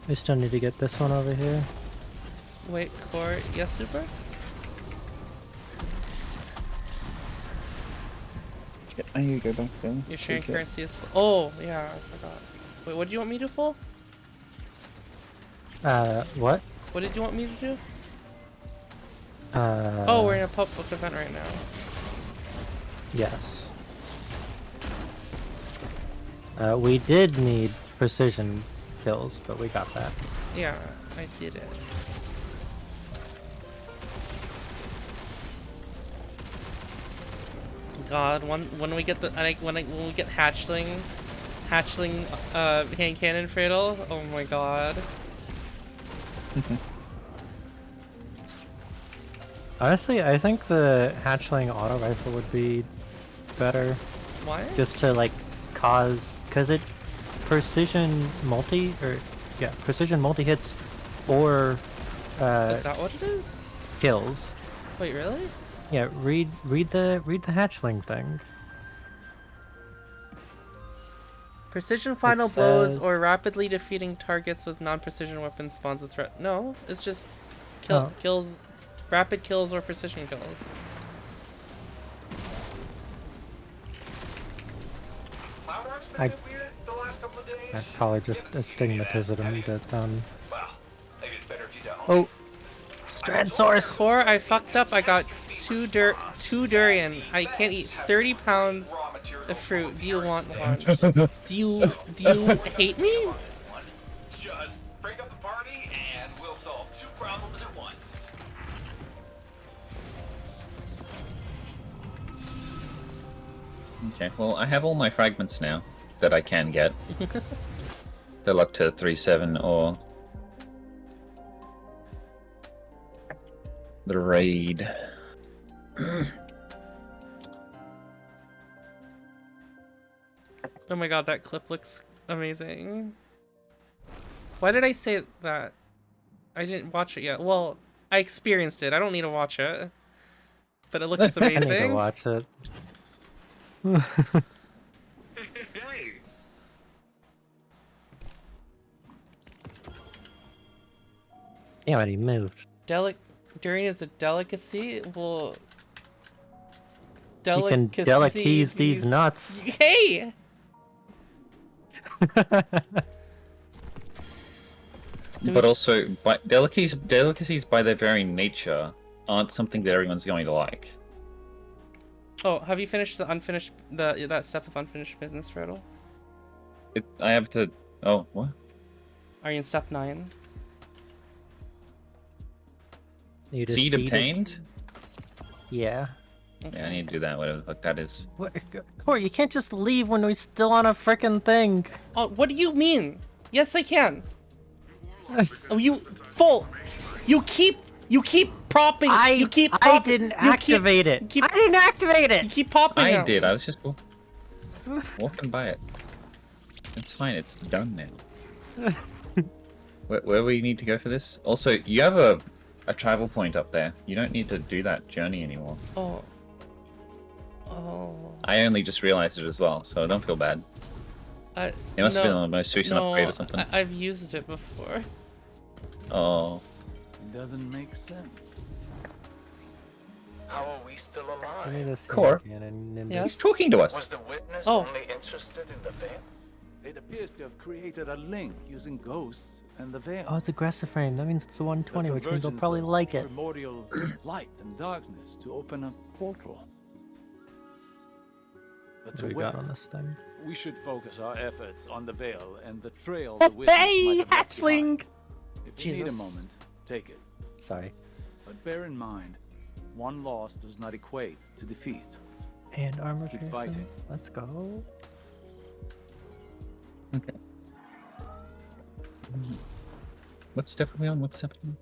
We still need to get this one over here. Wait, core... Yes, Super? I need to go back there. Your sharing currency is full. Oh, yeah, I forgot. Wait, what do you want me to pull? What? What did you want me to do? Oh, Oh, we're in a public event right now. Yes. We did need precision kills, but we got that. Yeah, I did it. God, when we get the when we get hatchling hand cannon Fredo, oh my god. Honestly, I think the hatchling auto rifle would be better. Why? Just to like because it's precision multi precision multi hits or Is that what it is? kills. Wait, really? Yeah, read the hatchling thing. Precision final blows says- or rapidly defeating targets with non-precision weapons spawns a threat. No, it's just kills, rapid kills or precision kills. That's probably just astigmatism that Well, maybe it's better if you don't. Oh, Strand source. Before I fucked up, I got two durian. I can't eat 30 pounds of fruit. Do you want one? Do you hate me? Just break up the party and we'll solve 2 problems at once. Okay, well, I have all my fragments now that I can get. They're up to 3-7 or the raid. Oh my god, that clip looks amazing. Why did I say that? I didn't watch it yet. Well, I experienced it. I don't need to watch it. But it looks I need to amazing. watch it. Hey, Yeah, but he moved. Durian is a delicacy? Well... You can delicacies these nuts. Hey! But also, delicacies by their very nature aren't something that everyone's going to like. Oh, have you finished that step of unfinished business, Riddle? I have to... Oh, what? Are you in step 9? You just Seed obtained? Yeah. Yeah, I need to do that, whatever the fuck that is. What? Corey, you can't just leave when we're still on a frickin' thing. Oh, what do you mean? Yes, I can. Oh, you fool! You keep propping. I didn't activate it. I didn't activate it. You keep popping. I did. I was just walking by it. It's fine. It's done now. Where we need to go for this? Also, you have a travel point up there. You don't need to do that journey anymore. Oh. Oh. I only just realized it as well, so don't feel bad. It must have been on the most recent upgrade or something. I've used it before. Oh. It doesn't make sense. How are we still alive? Give me this Core. Yes? He's talking to us. Was the witness Oh. only interested in the veil? It appears to have created a link using ghosts and the veil. Oh, it's aggressive frame. That means it's a 120, which means they'll convergence probably of like it. Primordial light and darkness to open a portal. But What to do we where? got on this thing? We should focus our efforts on the veil and the trail Oh, the witness hey, might have left hatchling! behind. If you need a Jesus. moment, take it. Sorry. But bear in mind, one loss does not equate to defeat. And armor Keep piercing. fighting. Let's go. Okay. What step are we on? What step are we on?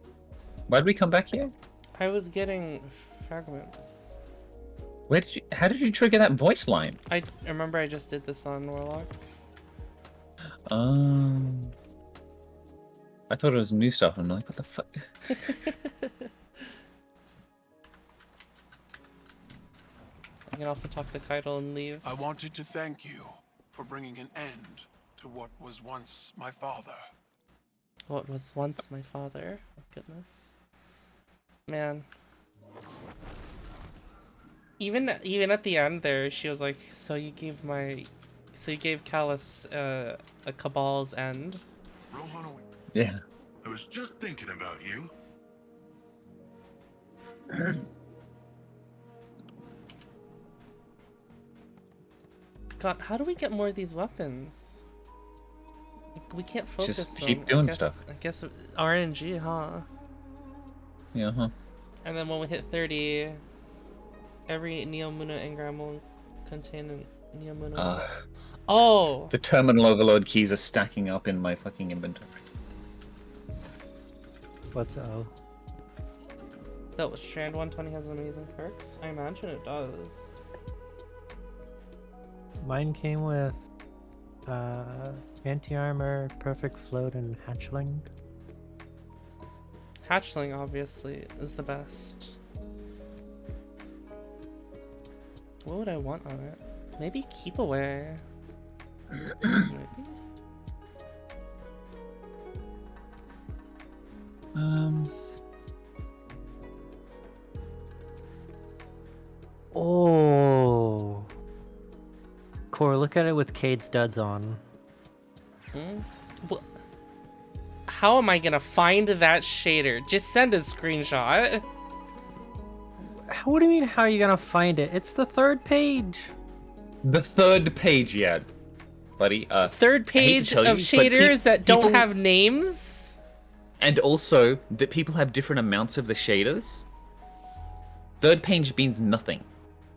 Why'd we come back here? I was getting fragments. Where did you? How did you trigger that voice line? I remember I just did this on Warlock. I thought it was new stuff. I'm like, what the fuck? I can also talk to Keitel and leave. I wanted to thank you for bringing an end to what was once my father. What was once my father. Oh, goodness. Man. Even at the end there, she was like, so you gave Callus a Cabal's end. Rohan, Yeah. I was just thinking about you. God, how do we get more of these weapons? We can't focus Just them. keep doing stuff. I guess RNG, huh? Yeah, huh? And then when we hit 30, every Neomuna engram will contain a Neomuna. Oh! The terminal overload keys are stacking up in my fucking inventory. What's O? that Strand 120 has amazing perks? I imagine it does. Mine came with anti-armor, perfect float, and hatchling. Hatchling, obviously, is the best. What would I want on it? Maybe keep away. Maybe? Oh. Core, look at it with Cade studs on. Well, how am I gonna find that shader? Just send a screenshot. What do you mean, how are you gonna find it? It's the third page. The third page, yeah, buddy. Third page of shaders that don't have names. And also that people have different amounts of the shaders. Third page means nothing.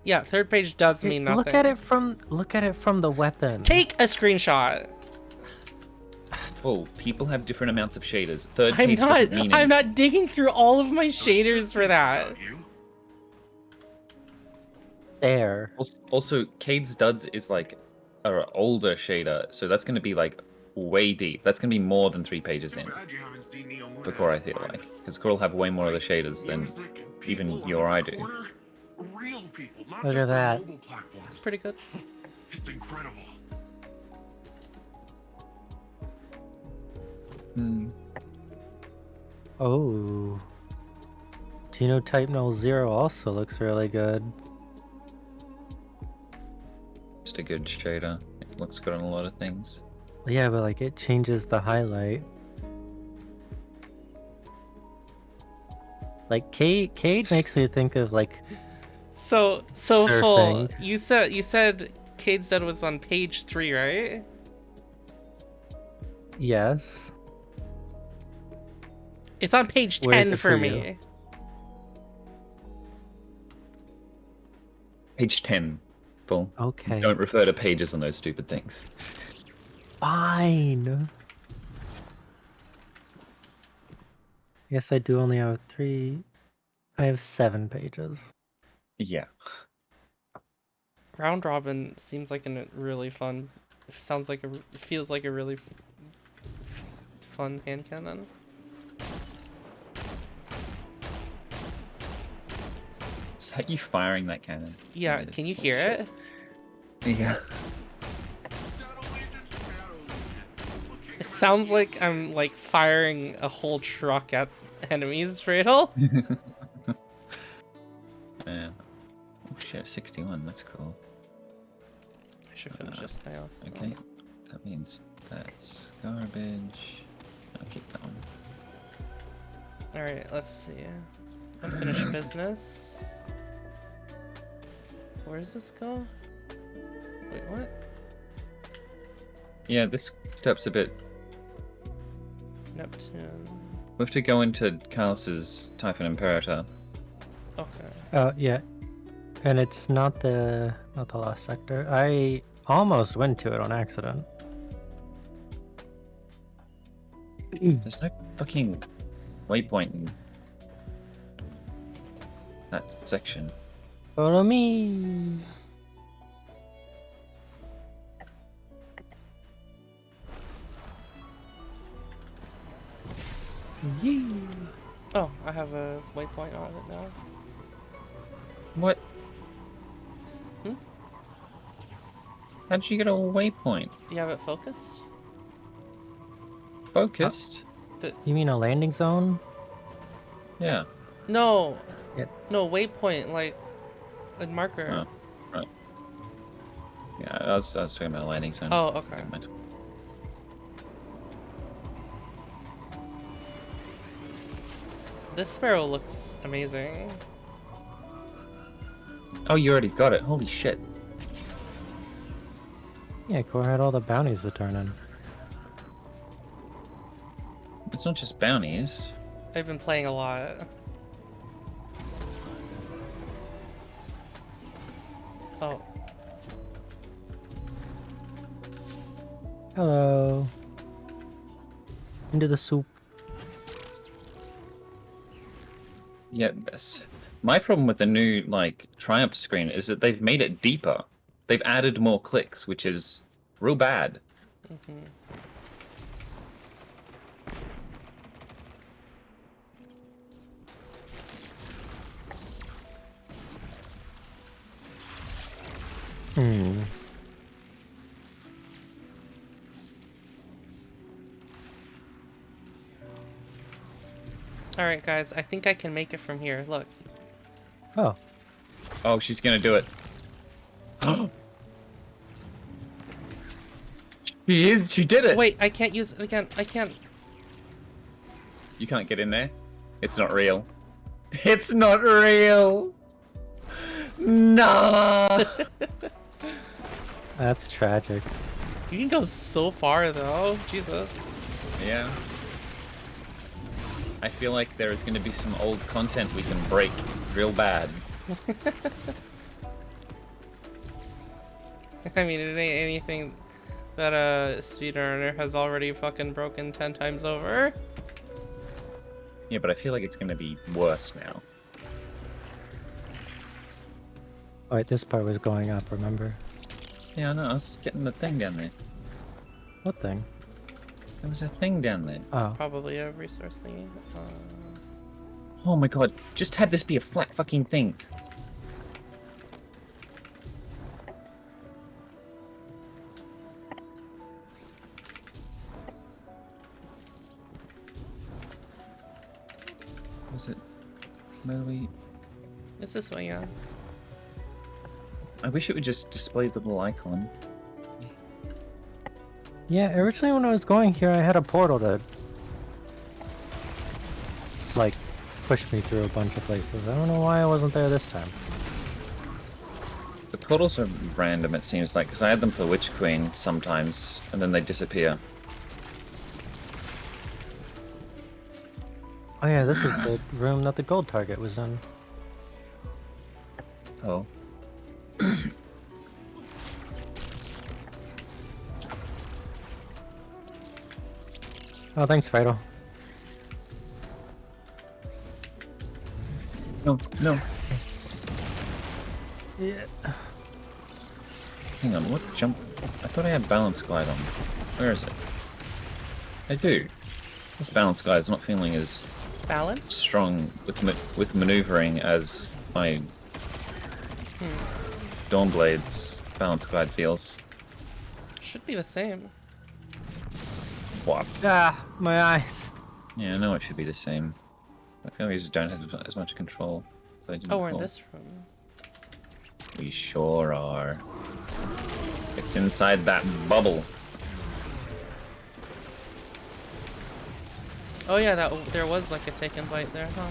Yeah, third page does mean nothing. Look at it from the weapon. Take a screenshot. Full. People have different amounts of shaders. Third page doesn't mean anything. I'm not digging through all of my shaders for that. There. Also, Cade's Duds is like an older shader, so that's going to be like way deep. That's going to be more than 3 pages in. For Core, I feel like. Because Core will have way more of the shaders than even you or I do. Look at that. That's pretty good. It's incredible. Oh. Genotype Null 0 also looks really good. Just a good shader. It looks good on a lot of things. Yeah, but like it changes the highlight. Like Cade makes me think of like So surfing. Full. You said Cade's Dead was on page 3, right? Yes. It's on page 10 Where is it for for me. you? Page 10. Full. Okay. Don't refer to pages on those stupid things. Fine. Yes, I do only have 3. I have 7 pages. Yeah. Round Robin seems like a really fun. Sounds like feels like a really fun hand cannon. Is that you firing that cannon? Yeah, That is can you hear it? Yeah. It sounds like I'm like firing a whole truck at enemies, Fredo. Yeah. Oh shit, 61. That's cool. I should finish this guy off. Okay. That means that's garbage. I'll keep that one. Alright, let's see. Unfinished business. Where does this go? Wait, what? Yeah, this step's a bit... Neptune. We have to go into Carlos's Typhon Imperator. Okay. Oh yeah, and it's not the last sector. I almost went to it on accident. There's no fucking waypoint in that section. Follow me. Yee. Oh, I have a waypoint on it now. What? Hmm? How did you get a waypoint? Do you have it focused? Focused? You mean a landing zone? Yeah. No. Yep. No, waypoint, like a marker. Oh, right. Yeah, I was talking about a landing zone. Oh, okay. Never mind. This sparrow looks amazing. Oh, you already got it. Holy shit. Yeah, Core had all the bounties to turn in. It's not just bounties. I've been playing a lot. Oh. Hello. Into the soup. Yeah, my problem with the new like Triumph screen is that they've made it deeper. They've added more clicks, which is real bad. Mm-hmm. Alright, guys, I think I can make it from here. Look. Oh. Oh, she's gonna do it. She did it! Wait, I can't use it again. I can't. You can't get in there? It's not real. It's not real! Nah! That's tragic. You can go so far, though. Jesus. Yeah. I feel like there is going to be some old content we can break real bad. I mean, it ain't anything that a speedrunner has already fucking broken 10 times over. Yeah, but I feel like it's going to be worse now. Oh, wait, this part was going up, remember? Yeah, I know. I was getting the thing down there. What thing? There was a thing down there. Oh. Probably a resource thingy. Oh my god, just have this be a flat fucking thing. Was it? Where do we... It's this way, yeah. I wish it would just display the little icon. Yeah, originally when I was going here, I had a portal to, like, push me through a bunch of places. I don't know why I wasn't there this time. The portals are random, it seems like, because I had them for Witch Queen sometimes, and then they disappear. Oh yeah, this is the room that the gold target was in. Oh. Oh, thanks, Fido. No, no. Yeah. Hang on, what jump? I thought I had balance glide on. Where is it? I do. This balance glide is not feeling as balanced strong with maneuvering as my Dawnblade's balance glide feels. Should be the same. What? Ah, my eyes. Yeah, I know it should be the same. I feel like I just don't have as much control as I do. Oh, we're in this room. We sure are. It's inside that bubble. Oh yeah, there was like a taken bite there, huh?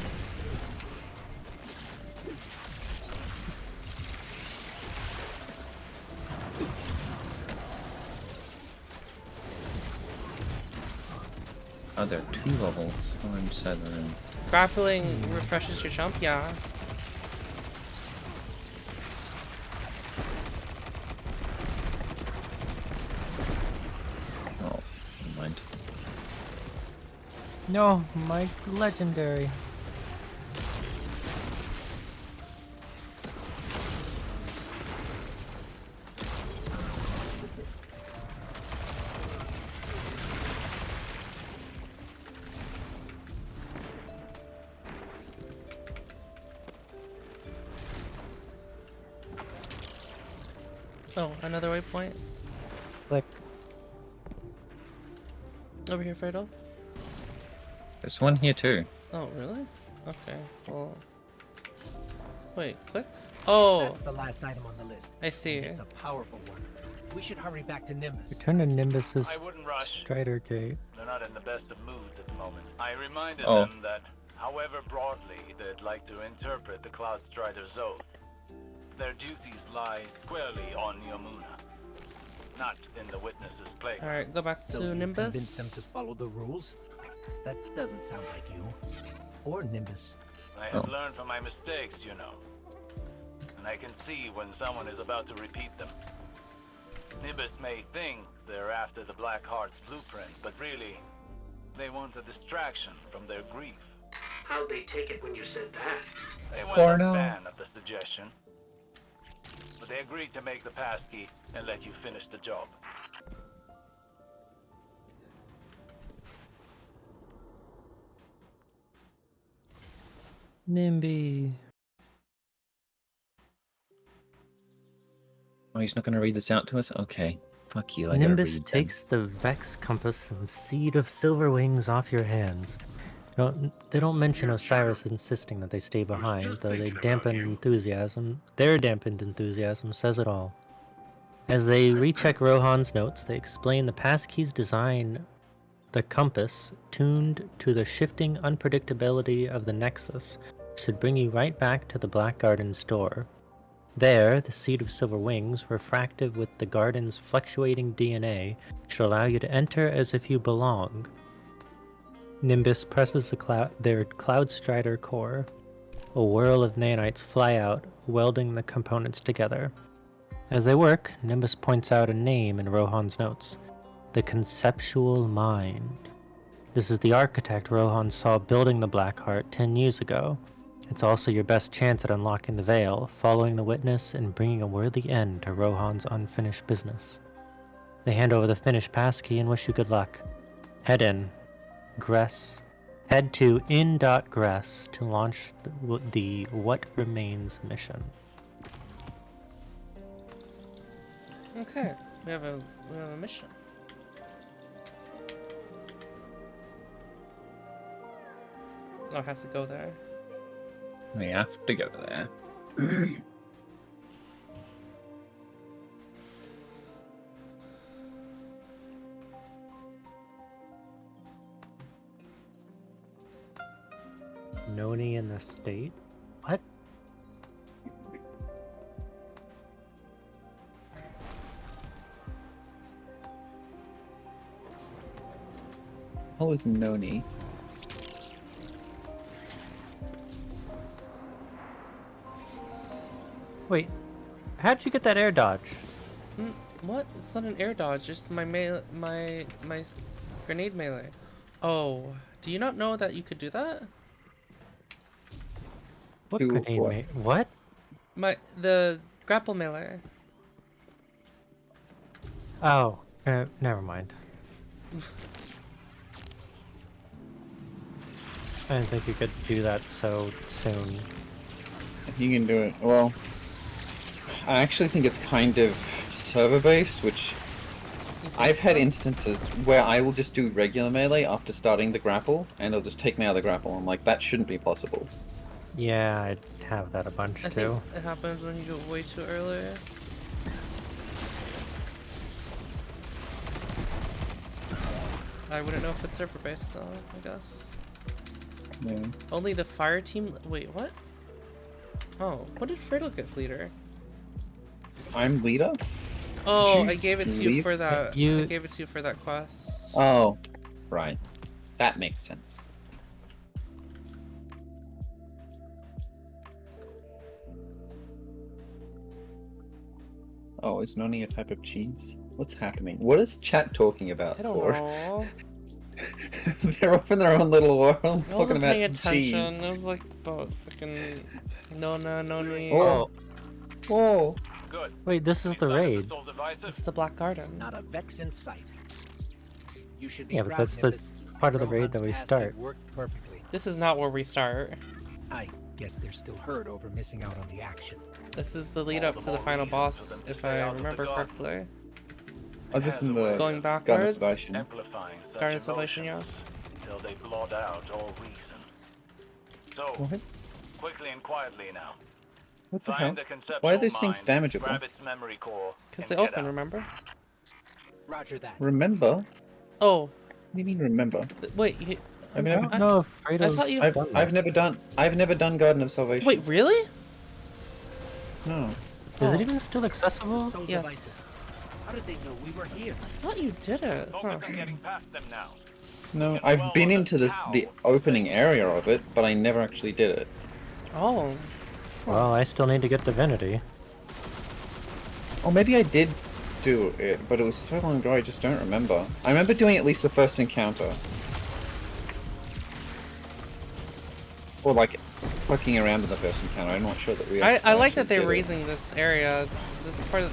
Oh, there are 2 levels. Oh, I'm inside the room. Grappling refreshes your jump, yeah. Oh, never mind. No, my legendary. Oh, another waypoint. Click. Over here, Fredo. There's one here too. Oh, really? Okay, well... Wait, click? Oh! That's the last item on the list. I see. It's a powerful one. We should hurry back to Nimbus. Return to Nimbus's I wouldn't rush. Strider Gate. They're not in the best of moods at the moment. I reminded Oh. them that, however broadly they'd like to interpret the Cloud Strider's oath, their duties lie squarely on Yamuna, not in the Witness's playground. Alright, go back So to you Nimbus. convinced them to follow the rules? That doesn't sound like you. Or Nimbus. I have learned from my mistakes, you know. And I can see when someone is about to repeat them. Nimbus may think they're after the Black Heart's blueprint, but really, they want a distraction from their grief. How'd they take it when you said that? They Or weren't a no. fan of the suggestion. But they agreed to make the passkey and let you finish the job. NIMBY. Oh, he's not going to read this out to us? Okay. Fuck you, I gotta Nimbus read then. takes the Vex Compass and Seed of Silver Wings off your hands. They don't mention Osiris insisting that they stay behind, though they dampen enthusiasm. Their dampened enthusiasm says it all. As they recheck Rohan's notes, they explain the passkey's design, the compass, tuned to the shifting unpredictability of the Nexus, should bring you right back to the Black Garden's door. There, the Seed of Silver Wings, refractive with the garden's fluctuating DNA, should allow you to enter as if you belong. Nimbus presses their Cloud Strider core. A whirl of nanites fly out, welding the components together. As they work, Nimbus points out a name in Rohan's notes. The Conceptual Mind. This is the architect Rohan saw building the Black Heart 10 years ago. It's also your best chance at unlocking the Veil, following the witness, and bringing a worthy end to Rohan's unfinished business. They hand over the finished passkey and wish you good luck. Head in. Gress. Head to in.gress to launch the What Remains mission. Okay, we have a mission. Oh, I have to go there. We have to go there. Noni in the state? What? How is Noni? Wait, how'd you get that air dodge? What? It's not an air dodge. It's my grenade melee. Oh, do you not know that you could do that? What Do grenade what? What? The grapple melee. Oh, never mind. I didn't think you could do that so soon. You can do it. Well, I actually think it's kind of server-based, which I've had instances where I will just do regular melee after starting the grapple, and it'll just take me out of the grapple. I'm like, that shouldn't be possible. Yeah, I have that a bunch I too. think it happens when you go way too early. I wouldn't know if it's server based though, I guess. Yeah. Only the fire team. Wait, what? Oh, what did Fredo get leader? I'm leader? Oh, you I gave it to you leave? for that. I You- gave it to you for that quest. Oh, right. That makes sense. Oh, is Noni a type of cheese? What's happening? What is chat talking about? I don't Or- know. They're off in their own little world I talking wasn't about paying attention. cheese. It was like about fucking Noni. Oh. Whoa. Good. Wait, this is the Inside of raid. assault devices? It's the Black Garden. Not a Vex in sight. You should be Yeah, but proud, that's the Nimbus. part of the raid Rohan's that we passkey start. worked perfectly. This is not where we start. I guess they're still hurt over missing out on the action. This is the lead All up the to the more final reason for boss, them to if stay I out of the remember garden. correctly. I was just in the Going Garden of backwards? Salvation. Amplifying such Garden of Salvation, yeah. emotions until they blot out all reason. So, What? quickly and quietly now. What the hell? Find the conceptual Why are those things mind, damageable? grab its memory core, Because and they get open, out. remember? Roger that. Remember? What Oh, do you mean remember? wait. You, I mean, I don't know if Fredo's thought you- I've, done that. I've never done Garden of Salvation. wait, really? No. Is Oh. it even still accessible? So Yes. devices. How did they know we were here? I thought you did it. Huh. Focus on getting past them now. No, Get I've well been on into the the opening area of it, but I never actually did it. Oh. Well, I still need to get Divinity. Or maybe I did do it, but it was so long ago I just don't remember. I remember doing at least the first encounter. or like fucking around in the first encounter. I'm not sure that we. I like that actually they're did it. raising this area. This part of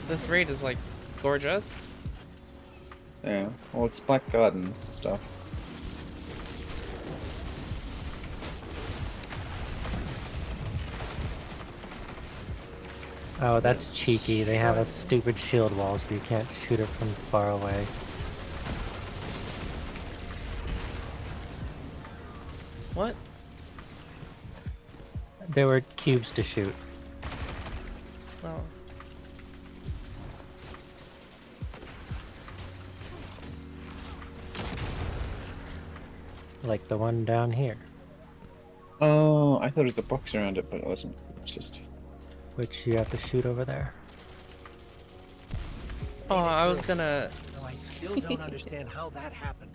this raid is like gorgeous. Yeah. Well, it's Black Garden stuff. Oh, that's cheeky. They have a stupid shield wall, so you can't shoot it from far away. What? There were cubes to shoot. Oh. Like the one down here. Oh, I thought it was a box around it, but it wasn't. It's just. Which you have to shoot over there. Oh, I was gonna. Though I still don't understand how that happened.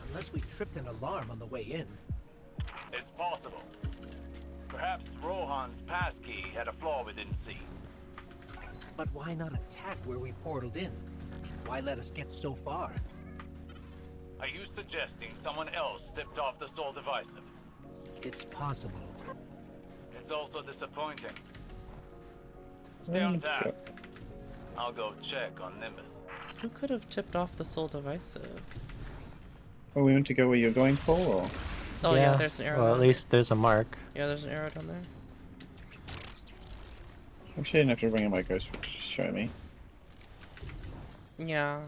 Unless we tripped an alarm on the way in. It's possible. Perhaps Rohan's passkey had a flaw we didn't see. But why not attack where we portaled in? Why let us get so far? Are you suggesting someone else stepped off the Soul Divisive? It's possible. It's also disappointing. Stay on task. I'll go check on Nimbus. Who could have tipped off the Soul Divisive? Oh, we want to go where you're going, Paul? Or? Oh yeah, there's an arrow. Well, at least there's a mark. Yeah, there's an arrow down there. Actually, I didn't have to bring in my ghost to show me. Yeah,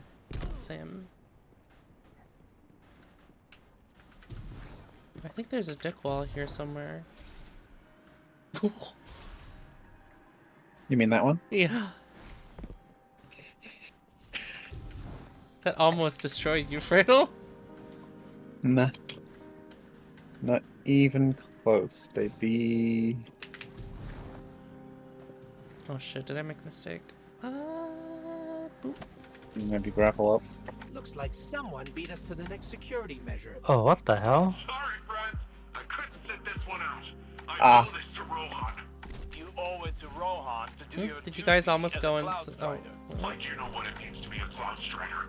same. I think there's a dick wall here somewhere. You mean that one? Yeah. That almost destroyed you, Fredo. Nah. Not even close, baby. Oh shit, did I make a mistake? Boop. Maybe grapple up. Looks like someone beat us to the next security measure. Oh, what the hell? Sorry, friends. I couldn't sit this one out. I Ah. owe this to Rohan. You owe it to Rohan to do your Did you guys duty almost as go a in? Cloud Strider. Like you know what it means to be a Cloud Strider.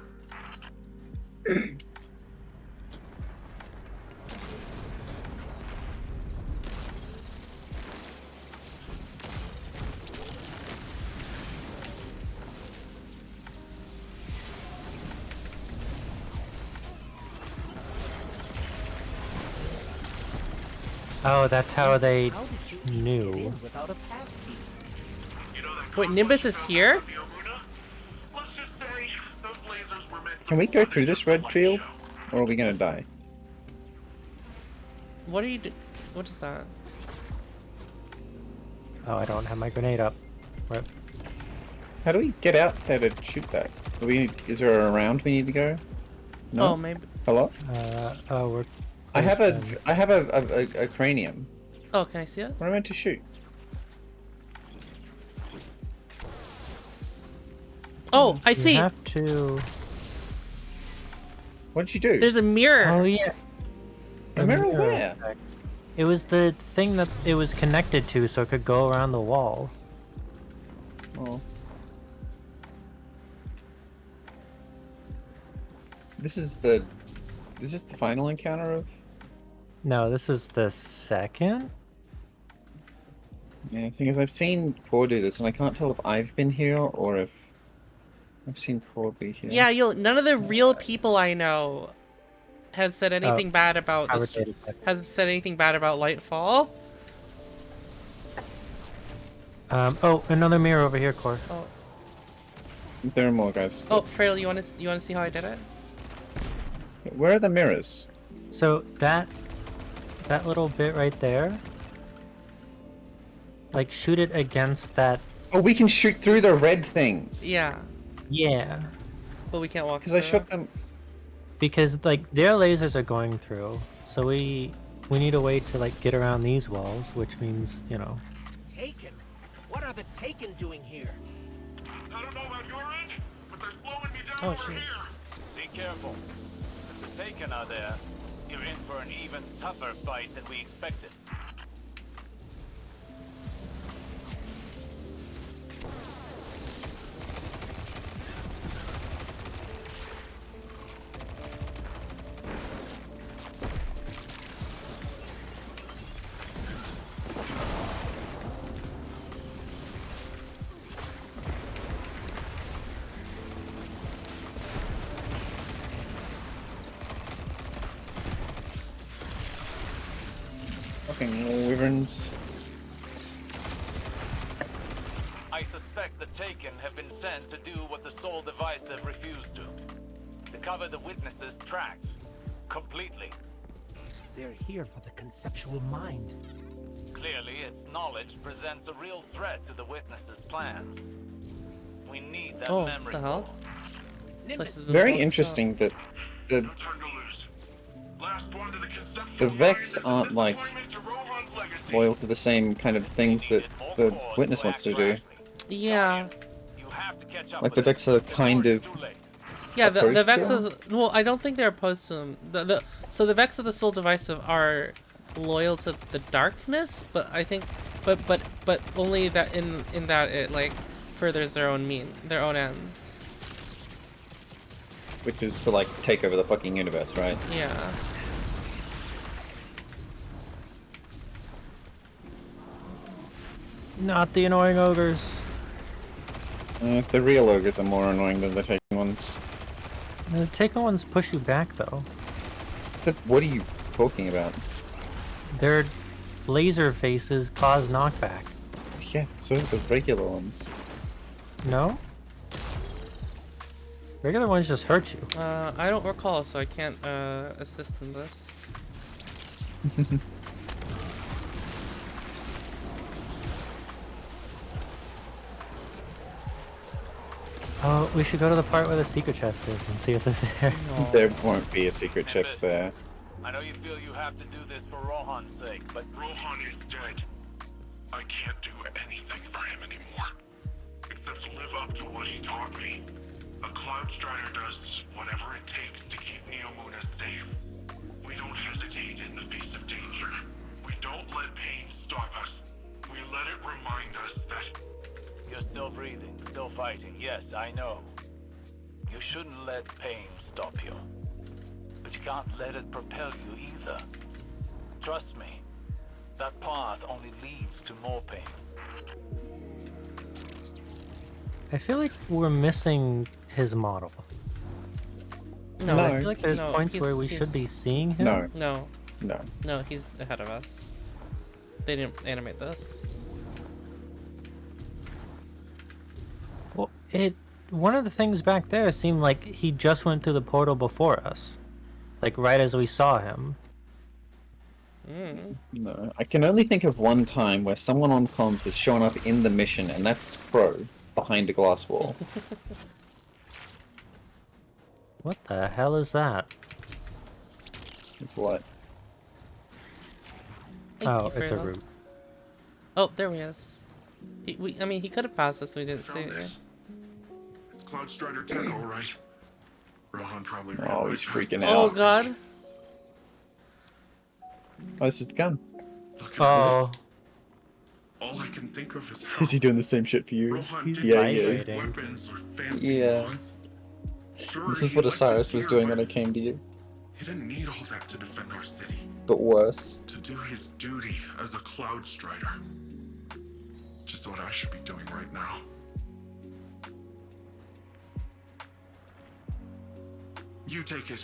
Oh, that's how they How did you get knew. in without a passkey? You know that Wait, Nimbus is here? Let's just say those lasers were meant Can we go through this red field? Or are we gonna die? What are you do? What is that? Oh, I don't have my grenade up. Rip. How do we get out there to shoot that? Is there a round we need to go? No? Oh, maybe. Hello? Oh, we're... I have a cranium. Oh, can I see it? What am I meant to shoot? Oh, I see. You have to... What did you do? There's a mirror. Oh, yeah. A mirror where? It was the thing that it was connected to so it could go around the wall. Oh. This is the final encounter of... No, this is the second? Yeah, the thing is I've seen Core do this and I can't tell if I've been here or if I've seen Core be here. Yeah, none of the real people I know has said anything bad about this. Has said anything bad about Lightfall. Oh, another mirror over here, Core. Oh, There are more guys. oh, Trail, you want to see how I did it? Where are the mirrors? So that little bit right there, like shoot it against that. Oh, we can shoot through the red things. Yeah, Yeah, but we can't walk. Because I through. shot them. because like their lasers are going through, so we need a way to like get around these walls, which means, you know. Taken? What are the Taken doing here? I don't know about your end, but they're slowing me down Oh, over here. jeez. Be careful. If the Taken are there, you're in for an even tougher fight than we expected. Fucking wyverns. I suspect the Taken have been sent to do what the Soul Divisive refused to cover the witnesses' tracks. Completely. They're here for the conceptual mind. Clearly, its knowledge presents a real threat to the witnesses' plans. We need that memory. The hell? Very interesting that the Vex aren't like loyal to the same kind of things that the witness wants to do. Yeah. Like the Vex are kind of yeah. The Vex to is well. I don't think they're opposed to them. So the Vex of the Soul Divisive are loyal to the darkness, but I think, but only that in that it like furthers their own ends. Which is to like take over the fucking universe, right? Yeah. Not the annoying ogres. The real ogres are more annoying than the taken ones. The taken ones push you back, though. What are you talking about? Their laser faces cause knockback. Yeah, so do the regular ones. No? Regular ones just hurt you. I don't recall, so I can't assist in this. Oh, we should go to the part where the secret chest is and see if there's there. No. There won't be a secret chest there. I know you feel you have to do this for Rohan's sake, but Rohan is dead. I can't do anything for him anymore, except to live up to what he taught me. A Cloud Strider does whatever it takes to keep Neomuna safe. We don't hesitate in the face of danger. We don't let pain stop us. We let it remind us that... You're still breathing, still fighting. Yes, I know. You shouldn't let pain stop you. But you can't let it propel you either. Trust me, that path only leads to more pain. I feel like we're missing his model. No, I feel like there's no, points where we should be seeing him. No, he's ahead of us. They didn't animate this. Well, one of the things back there seemed like he just went through the portal before us. Like right as we saw him. No, I can only think of one time where someone on comms has shown up in the mission, and that's Crow behind a glass wall. What the hell is that? Is what? Oh, it's a root. Oh, there he is. I mean, he could have passed us. We didn't see it. It's Cloud Strider tech, all right. Rohan probably... Oh, he's freaking Oh out. god. Oh, this is the gun. Oh. All I can think of is Is he doing the same shit for you? Rohan Yeah, didn't he is. use weapons or fancy Yeah. wands. Sure, This is he what left Osiris his was gear, doing but when I came to you. He didn't need all that to defend our city. But worse. To do his duty as a Cloud Strider. Just what I should be doing right now. You take it.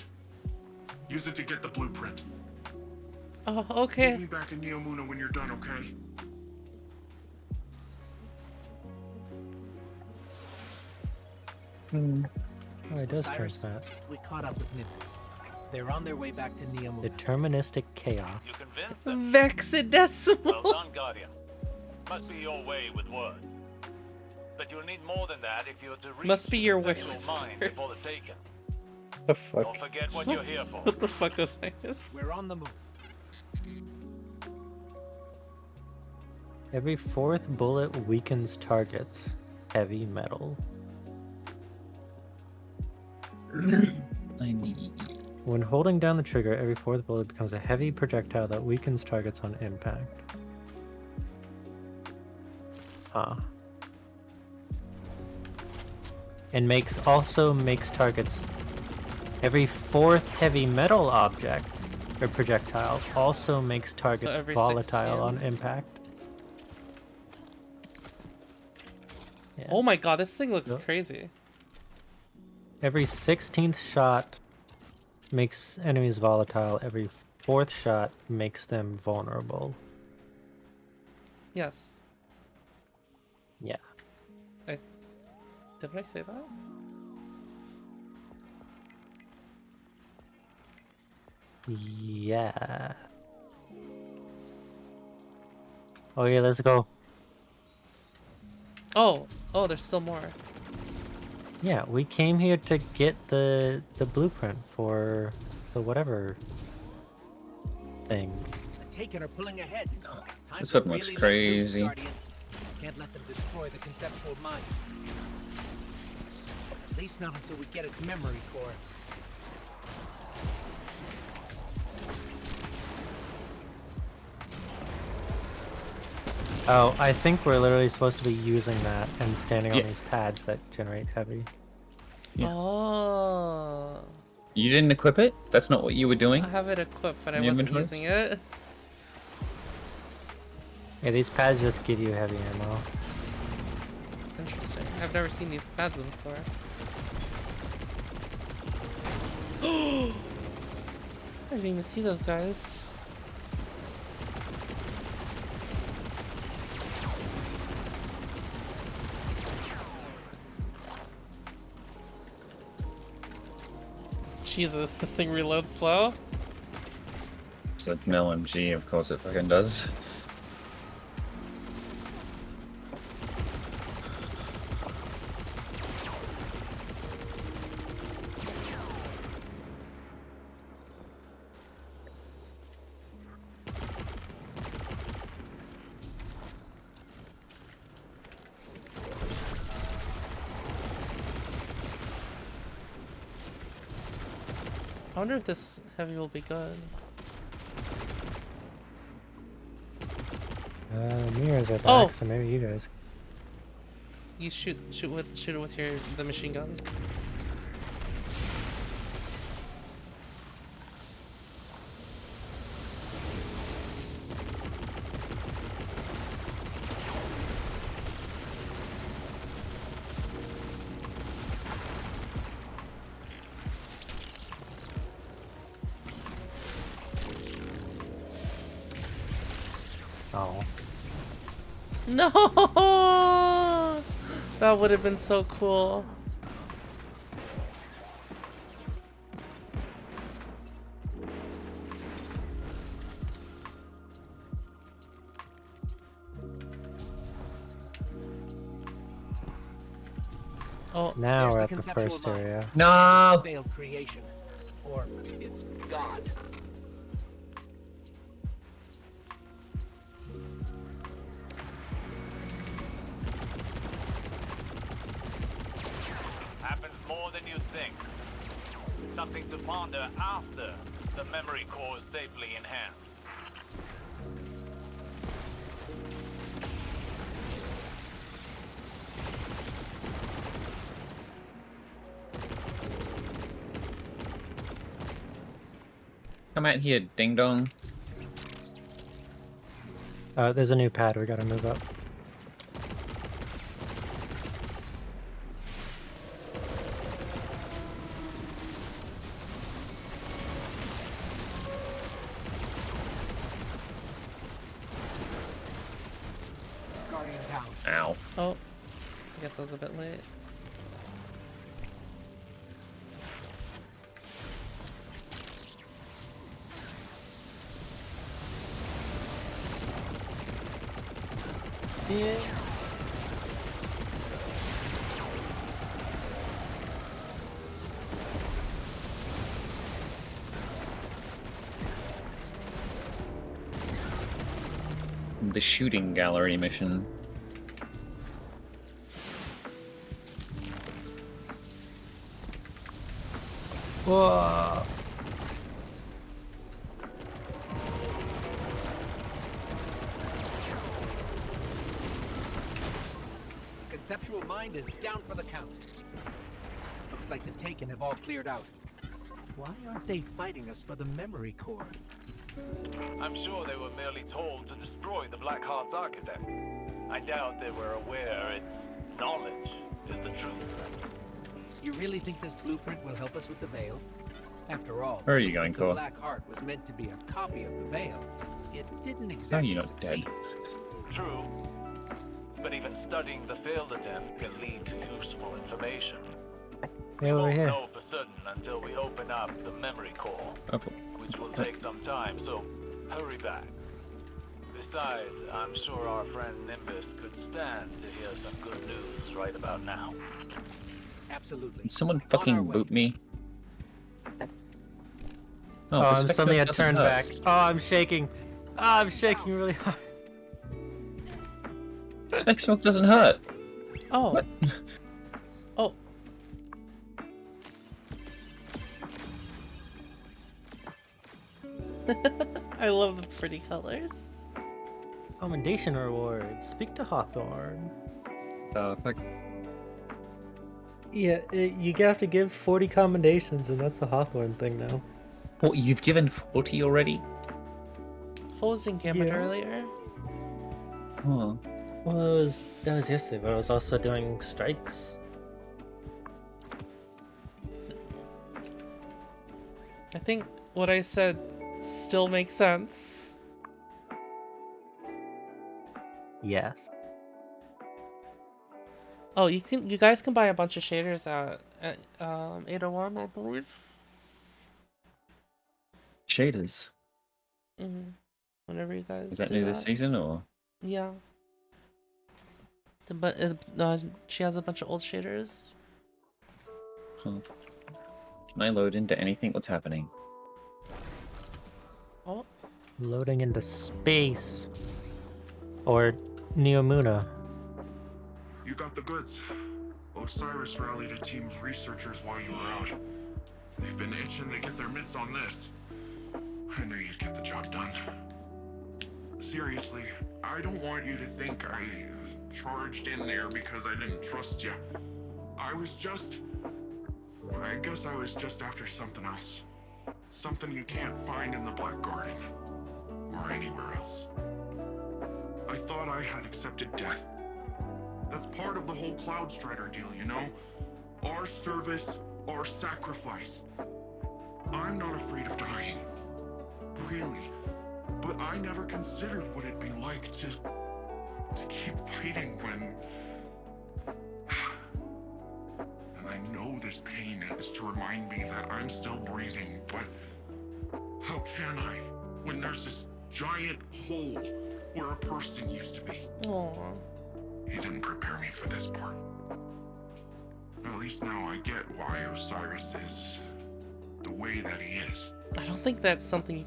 Use it to get the blueprint. Oh, okay. Meet me back in Neomuna when you're done, okay? Oh, it does turn Cyrus, that. we caught up with Nimbus. They're on their way back to Neomuna. Deterministic chaos. Convince them? Vexidecimal. Well done, Guardian. Must be your way with words. But you'll need more than that if you're to reach Must be your the way conceptual with mind before the words. Taken. The fuck? Don't forget what you're here for. What the fuck is this? We're on the move. Every fourth bullet weakens targets. Heavy metal. I need... When holding down the trigger, every fourth bullet becomes a heavy projectile that weakens targets on impact. And also makes targets. Every fourth heavy metal object or projectile also makes targets every volatile 16. on impact. Yeah. Oh my god, this thing looks Yep. crazy. Every 16th shot makes enemies volatile. Every fourth shot makes them vulnerable. Yes. Yeah. Did I say that? Yeah. Okay, let's go. Oh, there's still more. Yeah, we came here to get the blueprint for the whatever thing. The Taken are pulling ahead. Time This to one looks really let loose, crazy. Guardian. Can't let them destroy the conceptual mind. At least not until we get its memory core. Oh, I think we're literally supposed to be using that and standing on Yeah. these pads that generate heavy. Yeah. Oh. You didn't equip it? That's not what you were doing? I have it equipped, but I In wasn't inventories? using it. Yeah, these pads just give you heavy ammo. Interesting. I've never seen these pads before. I didn't even see those guys. Jesus, this thing reloads slow. It's an LMG, of course it fucking does. I wonder if this heavy will be good. Mirrors are back, Oh! so maybe you guys. You shoot it with the machine gun. Oh. No! That would have been so cool. Oh, Now there's we're the at the conceptual first mind. area. No! Failed creation. Or it's God. Happens more than you think. Something to ponder after the memory core is safely in hand. Come out here, ding dong. There's a new pad, we gotta move up. Guardian down. Ow. Oh, I guess I was a bit late. Yeah. The shooting gallery mission. Whoa! Conceptual mind is down for the count. Looks like the Taken have all cleared out. Why aren't they fighting us for the memory core? I'm sure they were merely told to destroy the Black Heart's architect. I doubt they were aware its knowledge is the truth. You really think this blueprint will help us with the Veil? After all, Where are you going, the Core? Black Heart was meant to be a copy of the Veil. It didn't How are exactly you not succeed. dead? True. But even studying the failed attempt can lead to useful information. We Hey, over won't here. know for certain until we open up the memory core, which will take some time, so hurry back. Besides, I'm sure our friend Nimbus could stand to hear some good news right about now. Absolutely. Can someone On our fucking way. boot me? Oh, this I'm Spec suddenly Smoke a doesn't turn hurt. back. Oh, I'm shaking. Oh, I'm shaking really hard. Spec Smoke doesn't hurt. Oh. What? Oh. I love the pretty colors. Commendation rewards. Speak to Hawthorne. Fuck. Yeah, you have to give 40 commendations, and that's the Hawthorne thing now. What, you've given 40 already? What was in Gambit Yeah. earlier? Huh. Well, that was yesterday, but I was also doing strikes. I think what I said still makes sense. Yes. Oh, you guys can buy a bunch of shaders at 801, I believe. Shaders. Whenever you guys Is that do new this season, or? Yeah. But she has a bunch of old shaders. Huh. Can I load into anything? What's happening? Oh. Loading into space. Or Neomuna. You got the goods. Osiris rallied a team of researchers while you were out. They've been itching to get their mitts on this. I knew you'd get the job done. Seriously, I don't want you to think I charged in there because I didn't trust you. I guess I was just after something else. Something you can't find in the Black Garden. Or anywhere else. I thought I had accepted death. That's part of the whole Cloud Strider deal, you know? Our service, our sacrifice. I'm not afraid of dying. Really. But I never considered what it'd be like to keep fighting when... And I know this pain is to remind me that I'm still breathing, but how can I when there's this giant hole where a person used to be? Aww. He didn't prepare me for this part. At least now I get why Osiris is the way that he is. I don't think that's something you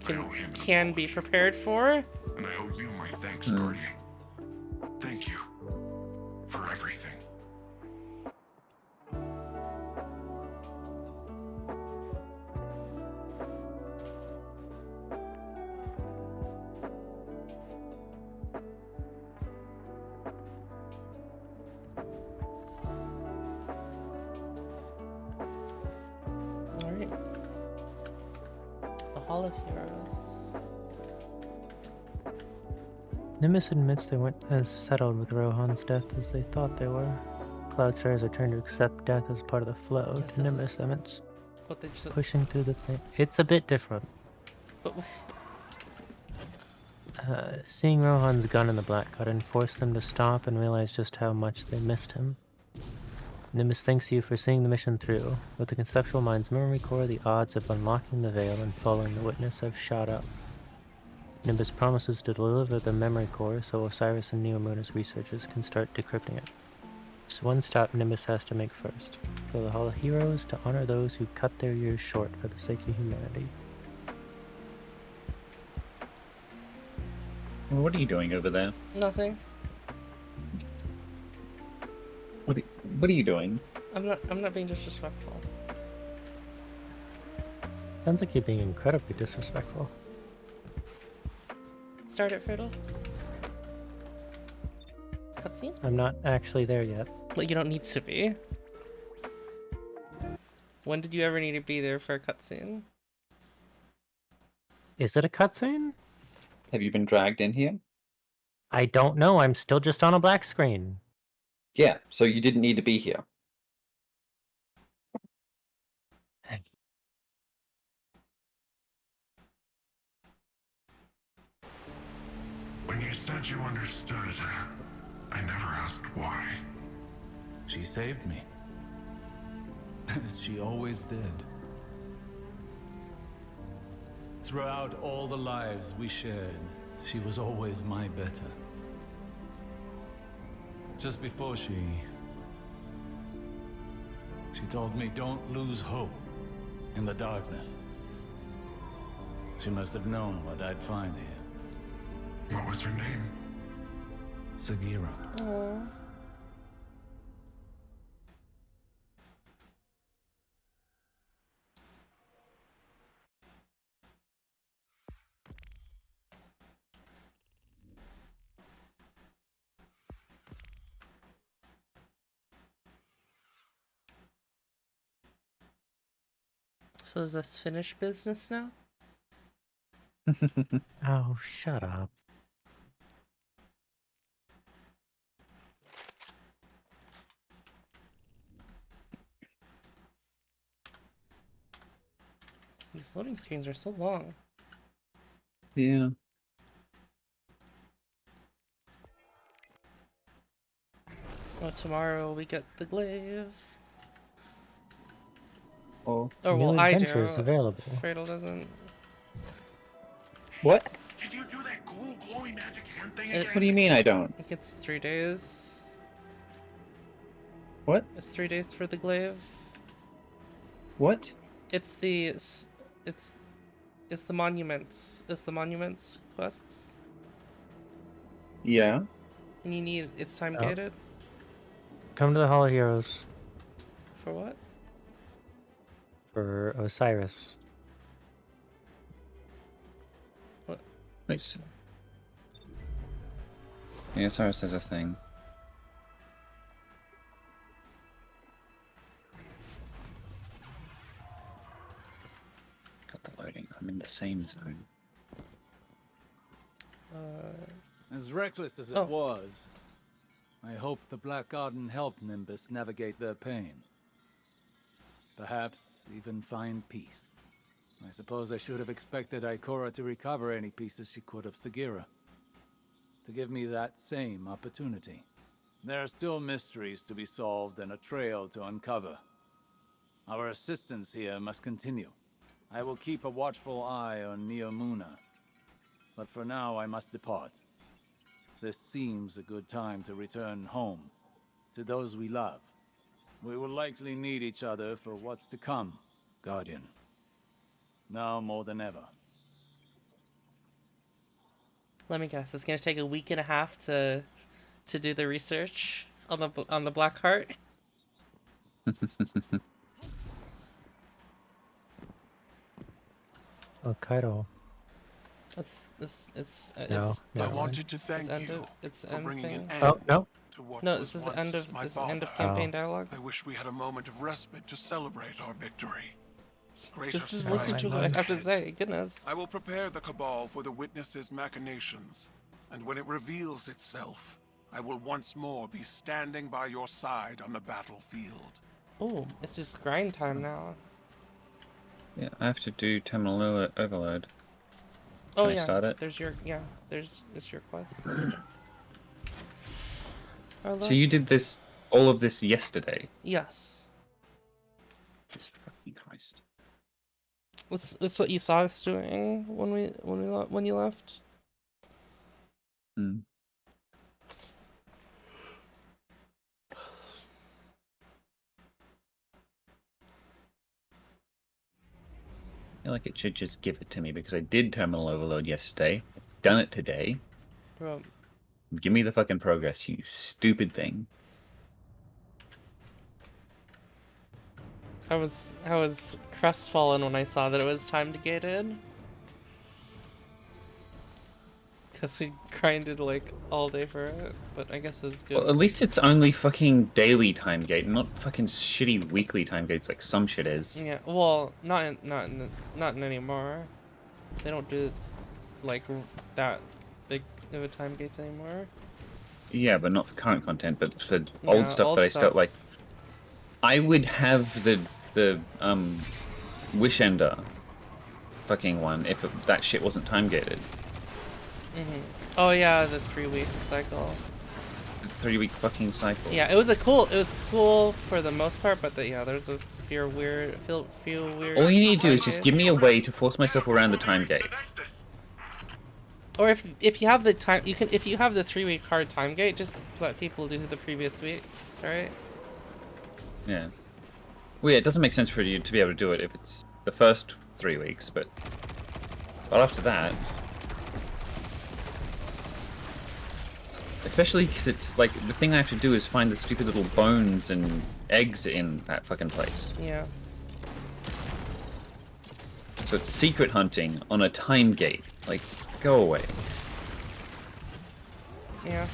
can be prepared for. And I owe you my thanks, Guardian. Thank you for everything. Alright. The Hall of Heroes. Nimbus admits they weren't as settled with Rohan's death as they thought they were. Cloud Stars are trained to accept death as part of the flow. Yes, To this Nimbus, is that meant what they just... pushing through the thing. It's a bit different. But... Seeing Rohan's gun in the Black Garden forced them to stop and realize just how much they missed him. Nimbus thanks you for seeing the mission through. With the Conceptual Mind's memory core, the odds of unlocking the veil and following the witness have shot up. Nimbus promises to deliver the memory core so Osiris and Neomuna's researchers can start decrypting it. Just one stop Nimbus has to make first. For the Hall of Heroes to honor those who cut their years short for the sake of humanity. What are you doing over there? Nothing. What are you doing? I'm not being disrespectful. Sounds like you're being incredibly disrespectful. Start it, Fiddle. Cutscene? I'm not actually there yet. Well, you don't need to be. When did you ever need to be there for a cutscene? Is it a cutscene? Have you been dragged in here? I don't know, I'm still just on a black screen. Yeah, so you didn't need to be here. When you said you understood. I never asked why. She saved me. As she always did. Throughout all the lives we shared, she was always my better. Just before she told me don't lose hope in the darkness. She must have known what I'd find here. What was her name? Sagira. Aww. So is this finished business now? Oh, shut up. These loading screens are so long. Yeah. Oh, tomorrow we get the glaive. Oh. Or New well, I do. adventures available. Fredo doesn't. What? Can you do that cool glowing magic hand thing It- again? What do you mean I don't? I think it's 3 days. What? It's 3 days for the glaive. What? It's the it's the monuments. It's the monuments quests. Yeah. And you need it's time Oh. gated. Come to the Hall of Heroes For what? for Osiris. What? Wait. Yeah, Cyrus has a thing. Got the loading. I'm in the same zone. As reckless as it Oh. was, I hope the Black Garden helped Nimbus navigate their pain. Perhaps even find peace. I suppose I should have expected Ikora to recover any pieces she could of Sagira. To give me that same opportunity. There are still mysteries to be solved and a trail to uncover. Our assistance here must continue. I will keep a watchful eye on Neomuna. But for now, I must depart. This seems a good time to return home, to those we love. We will likely need each other for what's to come, Guardian. Now more than ever. Let me guess. It's gonna take a week and a half to do the research on the Black Heart. Oh, Kaido. It's No, it's no. I wanted to thank it's end you of, it's the for end bringing thing. an end Oh, no. to what No, was this is the once end of my this is the end of father. campaign dialogue. I wish we had a moment of respite to celebrate our victory. Greater Just listen to what I lies have to ahead. say. Goodness. I will prepare the Cabal for the Witness's machinations, and when it reveals itself, I will once more be standing by your side on the battlefield. Oh, it's just grind time now. Yeah, I have to do terminal overload. Oh Can I yeah, start it? there's your it's your quests. So you did this, all of this yesterday? Yes. Jesus fucking Christ. That's what you saw us doing when you left. Hmm. I feel like it should just give it to me because I did terminal overload yesterday. I've done it today. Bro. Give me the fucking progress, you stupid thing. I was crestfallen when I saw that it was time to get in. Because we grinded like all day for it, but I guess it's good. Well, at least it's only fucking daily time gate, not fucking shitty weekly time gates like some shit is. Yeah, well, not anymore. They don't do like that big of a time gates anymore. Yeah, but not for current content, but for Yeah, old stuff old that I stuff. start like. I would have the Wish Ender fucking one if that shit wasn't time gated. Mhm. Oh yeah, the 3-week cycle. 3-week fucking cycle. Yeah, it was cool for the most part, but there's a few weird. All you need to do is just gates. give me a way to force myself around the time gate. Or if you have the time, if you have the 3-week hard time gate, just let people do the previous weeks, right? Yeah. Well, yeah, it doesn't make sense for you to be able to do it if it's the first 3 weeks, but after that, especially because it's like the thing I have to do is find the stupid little bones and eggs in that fucking place. Yeah. So it's secret hunting on a time gate. Like, go away. Yeah.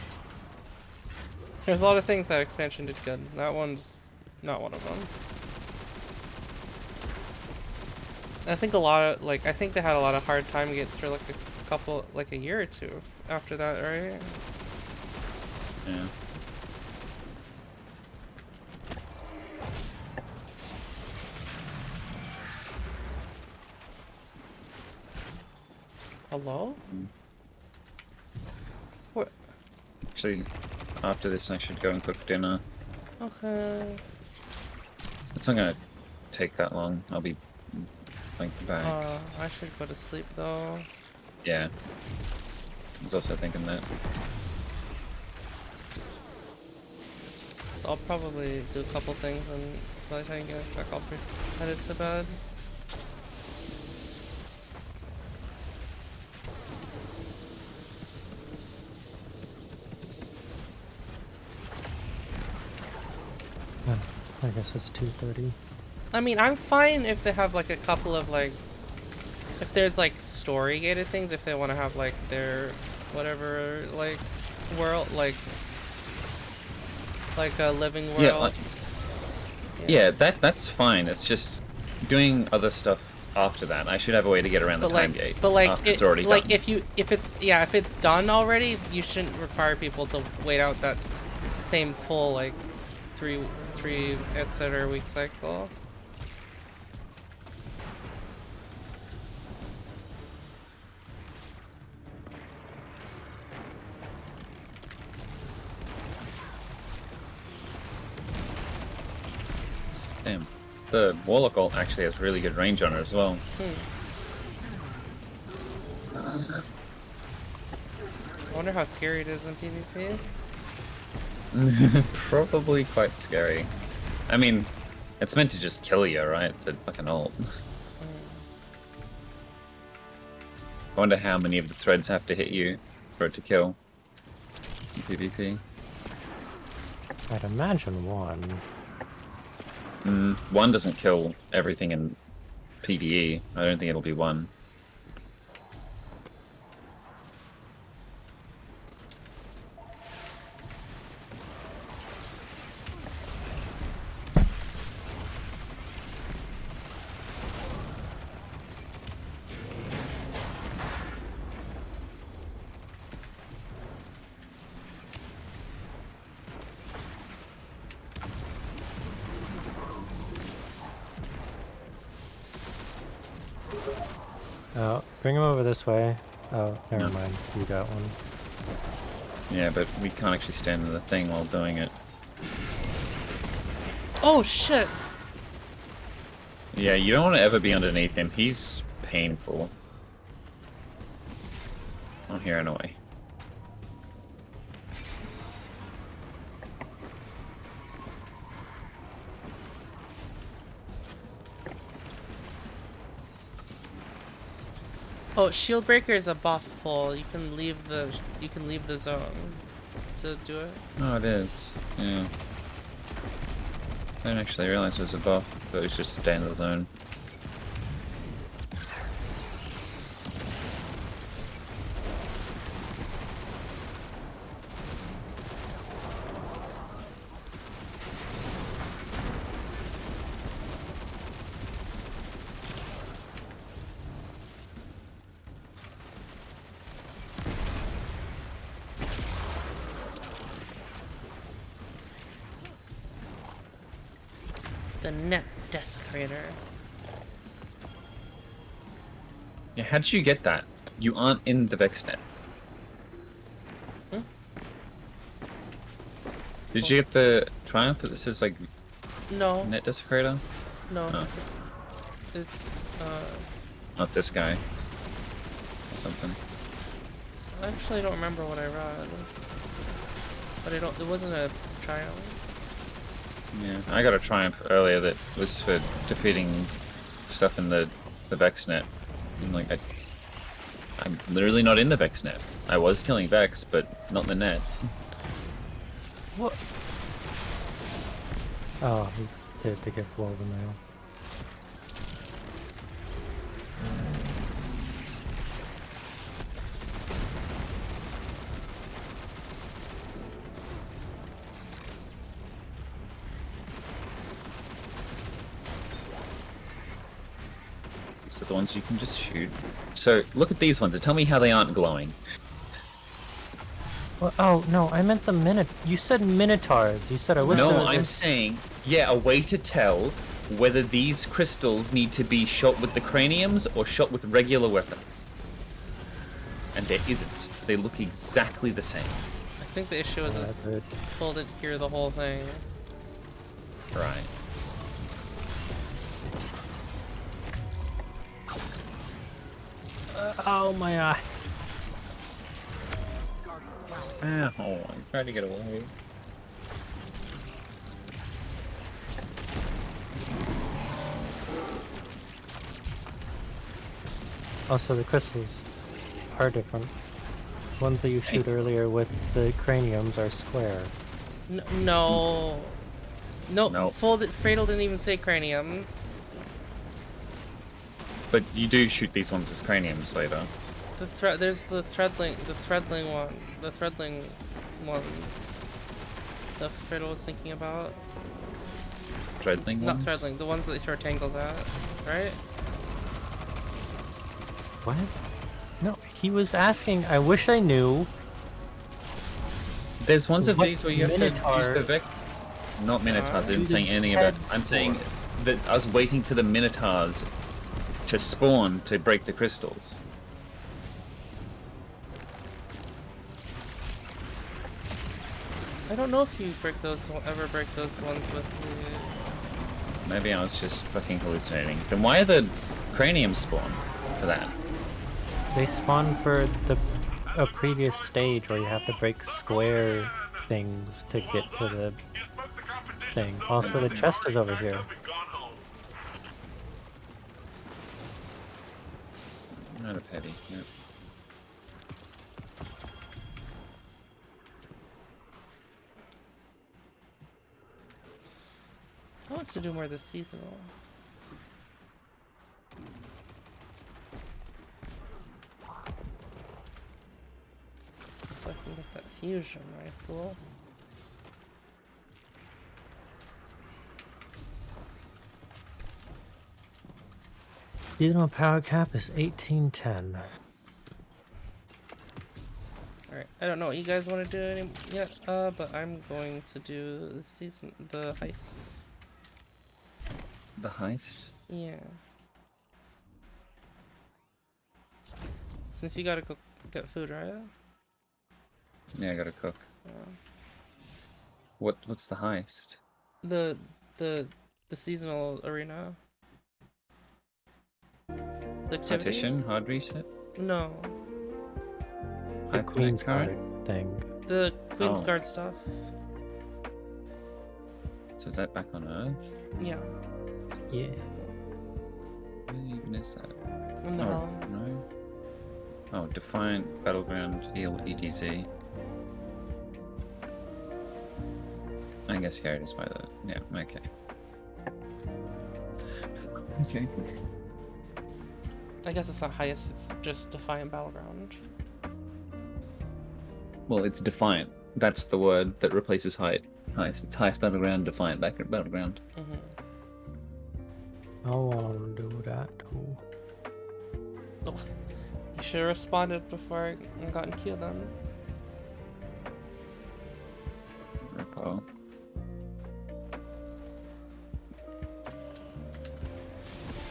There's a lot of things that expansion did good. That one's not one of them. I think I think they had a lot of hard time gates for like a year or two after that, right? Yeah. Hello? What? Actually, after this I should go and cook dinner. Okay. It's not gonna take that long. I'll be like back. I should go to sleep though. Yeah. I was also thinking that. I'll probably do a couple things and by the time I get back I'll be headed to bed. I guess it's 2:30. I mean, I'm fine if they have like a couple of like, if there's like story gated things, if they want to have like their whatever like world like a living world. Yeah, yeah, that's fine. It's just doing other stuff after that. I should have a way to get around the time gate. But like, after it's already like done. if it's done already, you shouldn't require people to wait out that same full like three etc. week cycle. Damn. The Warlock ult actually has really good range on her as well. I wonder how scary it is in PvP. Probably quite scary. I mean, it's meant to just kill you, right? It's a fucking ult. I wonder how many of the threads have to hit you for it to kill in PvP. I'd imagine one. One doesn't kill everything in PvE. I don't think it'll be one. Oh, bring him over this way. Oh, never mind. You got one. Yeah, but we can't actually stand in the thing while doing it. Oh shit! Yeah, you don't want to ever be underneath him. He's painful. I'm here anyway. Oh, Shield Breaker is a buff full. You can leave the zone to do it. Oh, it is. Yeah. I didn't actually realize it was a buff, but it was just stay in the zone. The net desecrator. Yeah, how did you get that? You aren't in the Vex net. Did you get the triumph that says like No. net desecrator? No. Oh. It's Oh, it's this guy. Or something. I actually don't remember what I read. But it wasn't a triumph. Yeah, I got a triumph earlier that was for defeating stuff in the Vex net. And like I'm literally not in the Vex net. I was killing Vex, but not in the net. What? Oh, he did to get woven now. So the ones you can just shoot. So look at these ones and tell me how they aren't glowing. Well, oh no, I meant the You said minotaurs. You said I wish. No, there was I'm saying, yeah, a way to tell whether these crystals need to be shot with the craniums or shot with regular weapons. And there isn't. They look exactly the same. I think the issue is people didn't hear the whole thing. Right. Oh my eyes. Oh, I tried to get away. Also, the crystals are different. Ones that you shoot earlier with the craniums are square. No. Fradel didn't even say craniums. But you do shoot these ones as craniums later. There's the threadling ones. The Fradel was thinking about. Threadling Not ones? threadling, the ones that they throw tangles at, right? What? No, he was asking. I wish I knew. There's ones of What these where you have to use the minotaurs? Vex. Not minotaurs. I didn't say anything about. I'm saying that I was waiting for the minotaurs to spawn to break the crystals. I don't know if you ever break those ones with the... Maybe I was just fucking hallucinating. Then why are the craniums spawn for that? They spawn for a previous stage where you have to break square things to get to the thing. Also, the chest is over here. Not a petty. Yep. I want to do more of the seasonal. So I can get that fusion rifle. Seasonal power cap is 1810. Alright, I don't know what you guys want to do yet, but I'm going to do the heists. The heist? Yeah. Since you gotta go get food, right? Yeah, I gotta cook. What's the heist? The seasonal arena. The activity? Partition? Hard reset? No. The Hypernet Queen's Guard current? thing. The Queen's Oh. Guard stuff. So is that back on Earth? Yeah. Yeah. Where even is that? No. Oh, no. Oh, Defiant Battleground Heal EDZ. I guess here it is by the... Yeah, okay. Okay. I guess it's not highest, it's just Defiant Battleground. Well, it's Defiant. That's the word that replaces height. Highest. It's highest battleground, Defiant battleground. I want to do that too. Oh, you should have responded before I got in queue then. Repo.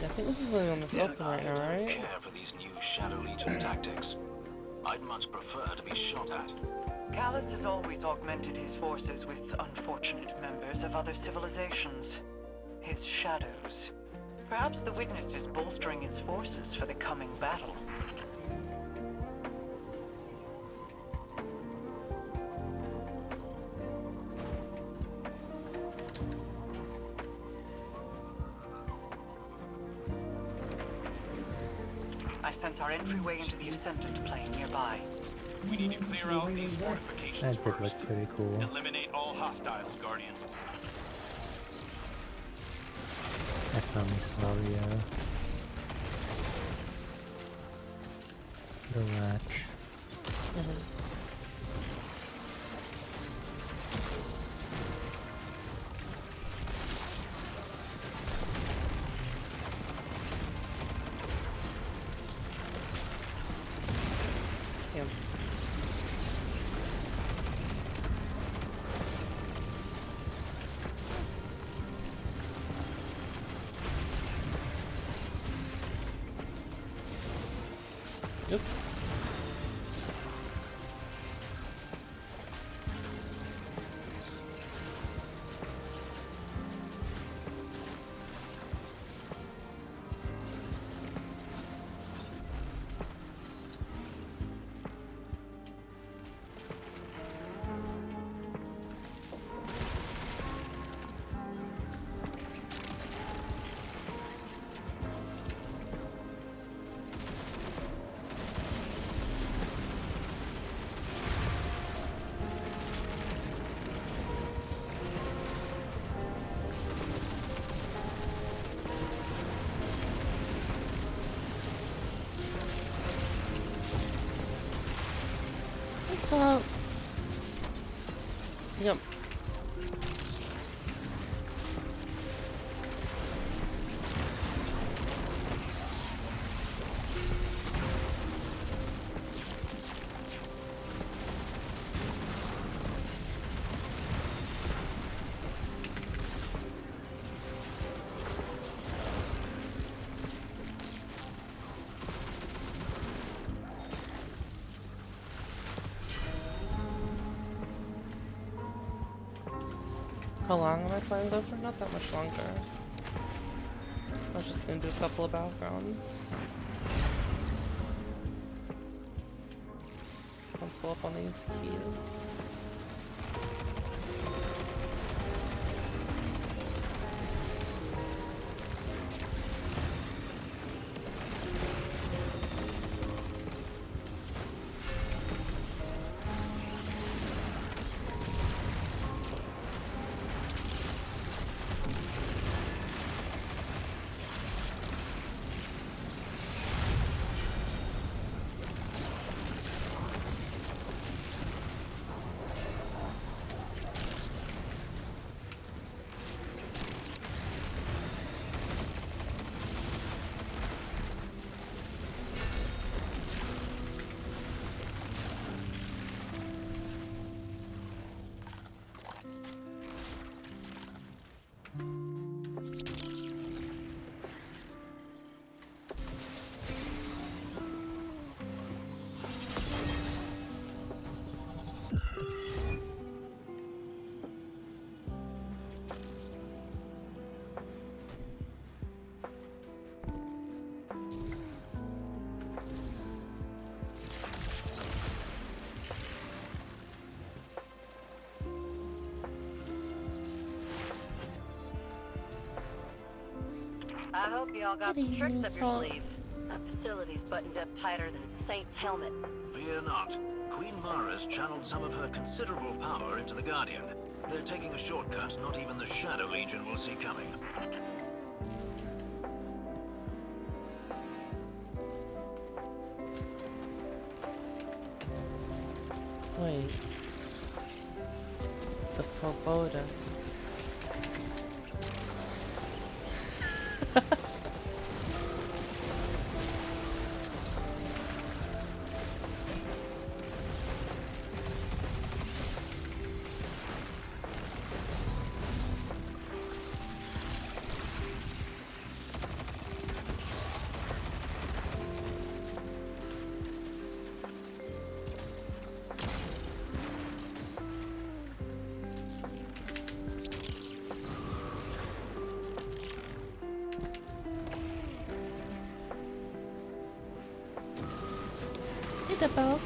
Yeah, I think this is only on this open right now, I don't right? care for these new Shadow Legion tactics. I'd much prefer to be shot at. Callus has always augmented his forces with unfortunate members of other civilizations. His shadows. Perhaps the Witness is bolstering its forces for the coming battle. I sense our entryway into the Ascendant Plane nearby. We need to clear out these fortifications That did look first. pretty cool. Eliminate all hostiles, Guardian. I found this Slario. The latch. Damn. Oops. What's up? Yep. How long am I playing though for? Not that much longer. I was just gonna do a couple of battlegrounds. I'll pull up on these keys. I hope y'all got some tricks up your sleeve. That facility's buttoned up tighter than Saint's helmet. Fear not. Queen Mara's channeled some of her considerable power into the Guardian. They're taking a shortcut not even the Shadow Legion will see coming. Wait. The foreboding. spell?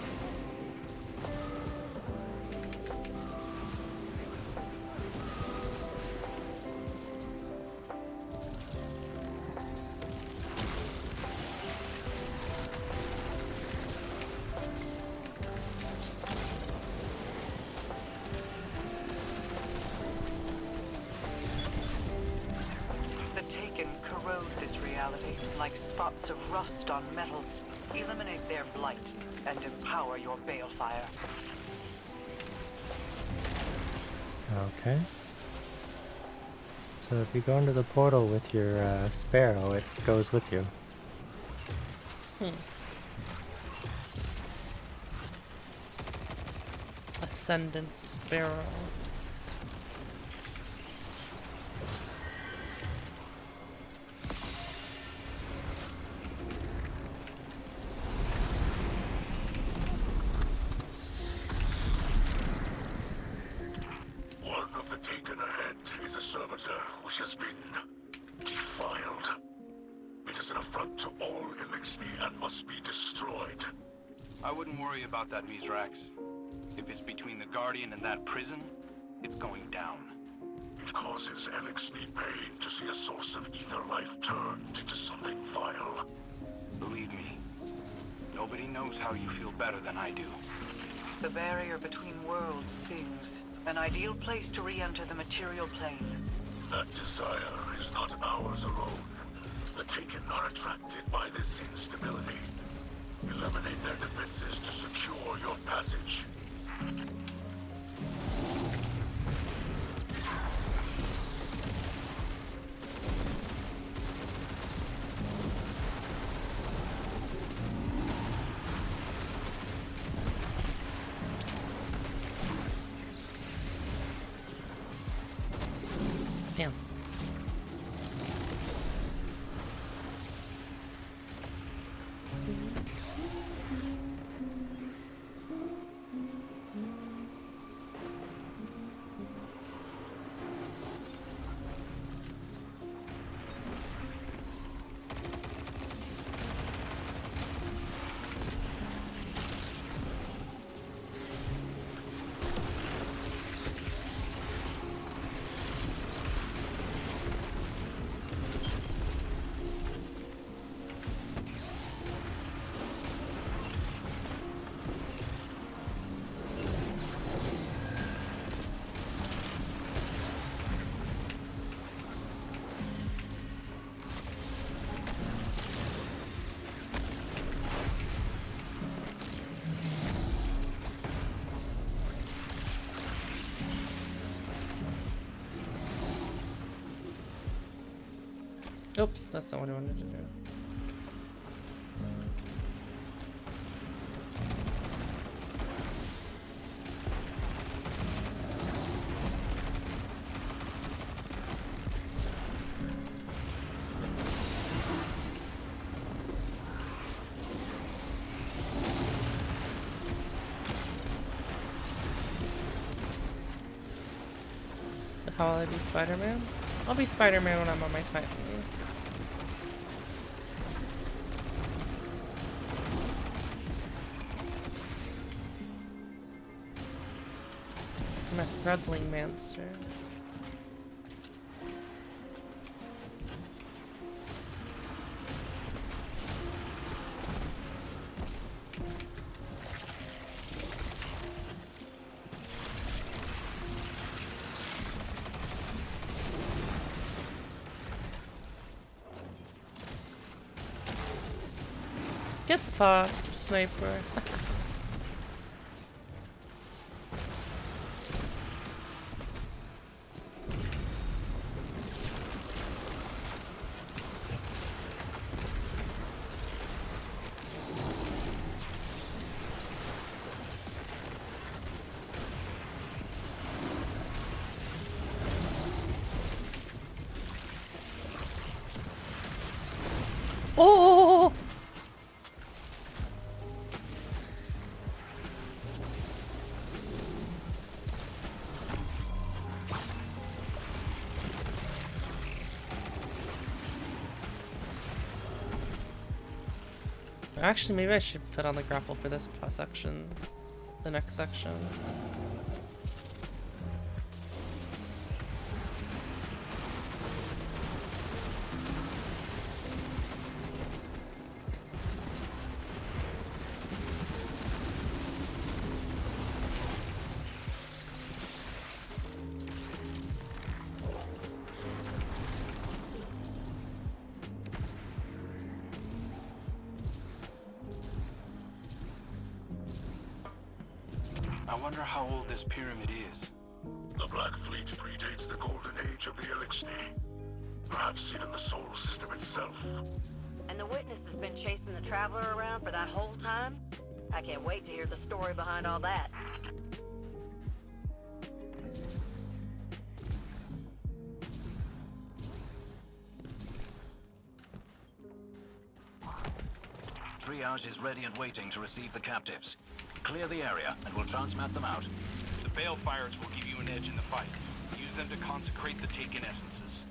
The Taken corrode this reality like spots of rust on metal. Eliminate their blight and empower your balefire. Okay. So if you go into the portal with your sparrow, it goes with you. Ascendant Sparrow. One of the Taken ahead is a servitor which has been defiled. It is an affront to all Elixir and must be destroyed. I wouldn't worry about that, Mizrax. If it's between the Guardian and that prison, it's going down. It causes Elixir pain to see a source of ether life turned into something vile. Believe me, nobody knows how you feel better than I do. The barrier between worlds things. An ideal place to re-enter the material plane. That desire is not ours alone. The Taken are attracted by this instability. Eliminate their defenses to secure your passage. Damn. Oops, that's not what I wanted to do. How will I be Spider-Man? I'll be Spider-Man when I'm on my Titan. I'm a threadling monster. Get fucked, sniper. Oh! Actually, maybe I should put on the grapple for this section. The next section. I wonder how old this pyramid is. The Black Fleet predates the golden age of the Elixir. Perhaps even the solar system itself. And the witness has been chasing the traveler around for that whole time? I can't wait to hear the story behind all that. Triage is ready and waiting to receive the captives. Clear the area, and we'll transmat them out. The balefires will give you an edge in the fight. Use them to consecrate the taken essences.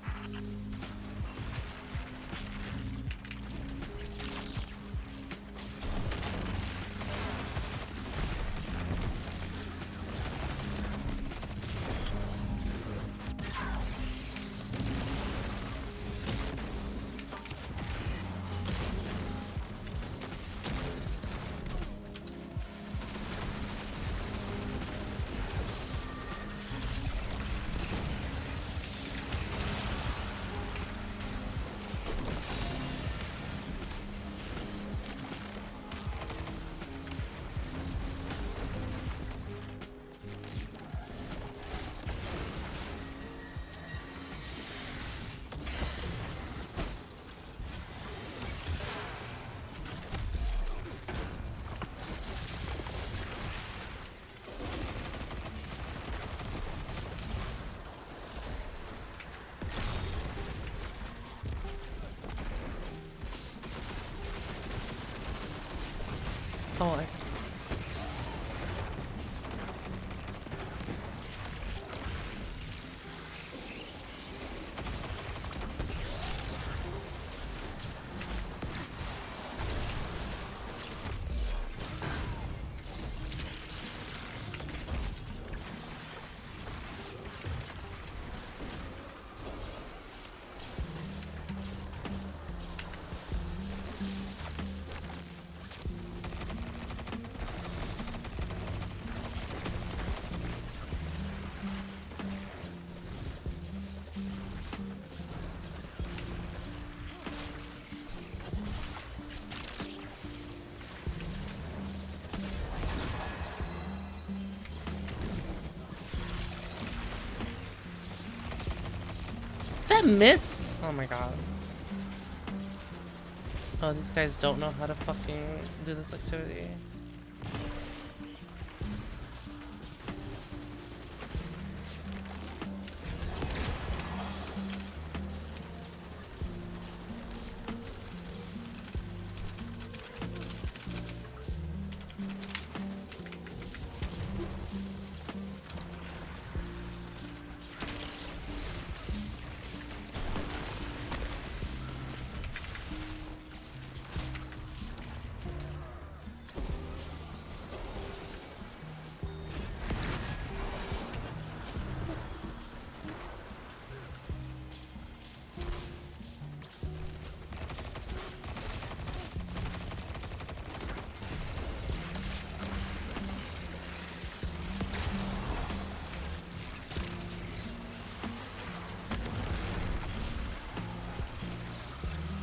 Oh, I see. That miss? Oh my god. Oh, these guys don't know how to fucking do this activity.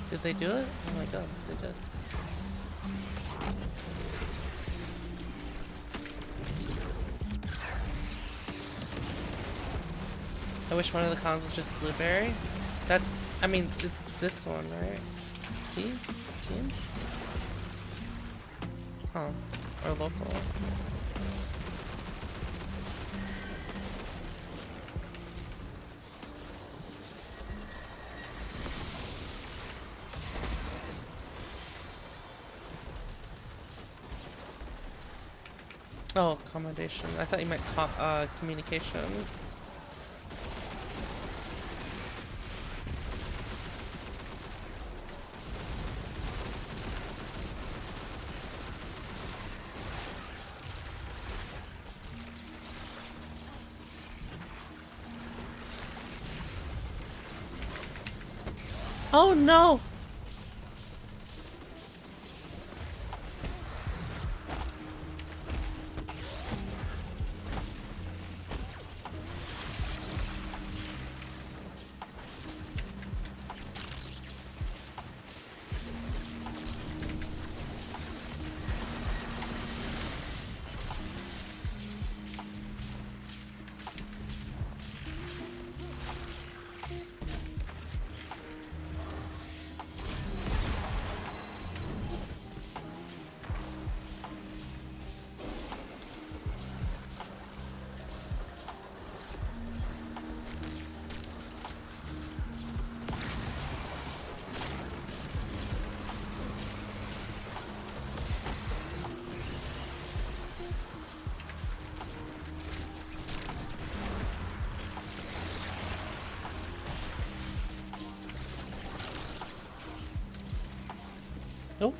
Did they do it? Oh my god, they did. I wish one of the cons was just blueberry. That's, I mean, it's this one, right? Team? Oh, or local. Oh, accommodation. I thought you meant communication. Oh no! Nope.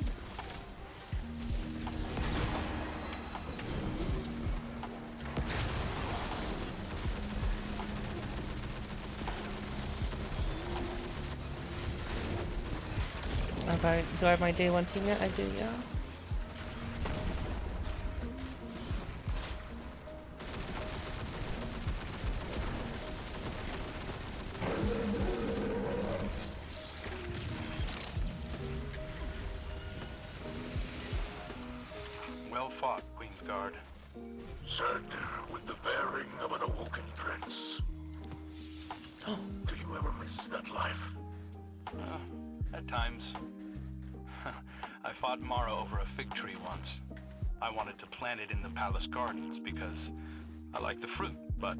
Okay, do I have my day one team yet? I do, yeah. Well fought, Queen's Guard. Said with the bearing of an awoken prince. Do you ever miss that life? At times. I fought Mara over a fig tree once. I wanted to plant it in the palace gardens because I like the fruit, but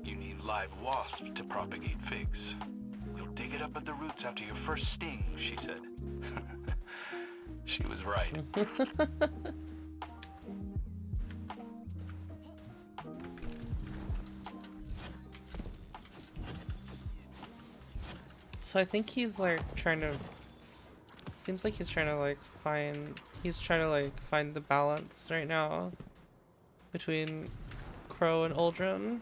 you need live wasps to propagate figs. You'll dig it up at the roots after your first sting, she said. She was right. So I think he's like trying to. Seems like he's trying to like find. He's trying to like find the balance right now between Crow and Uldren.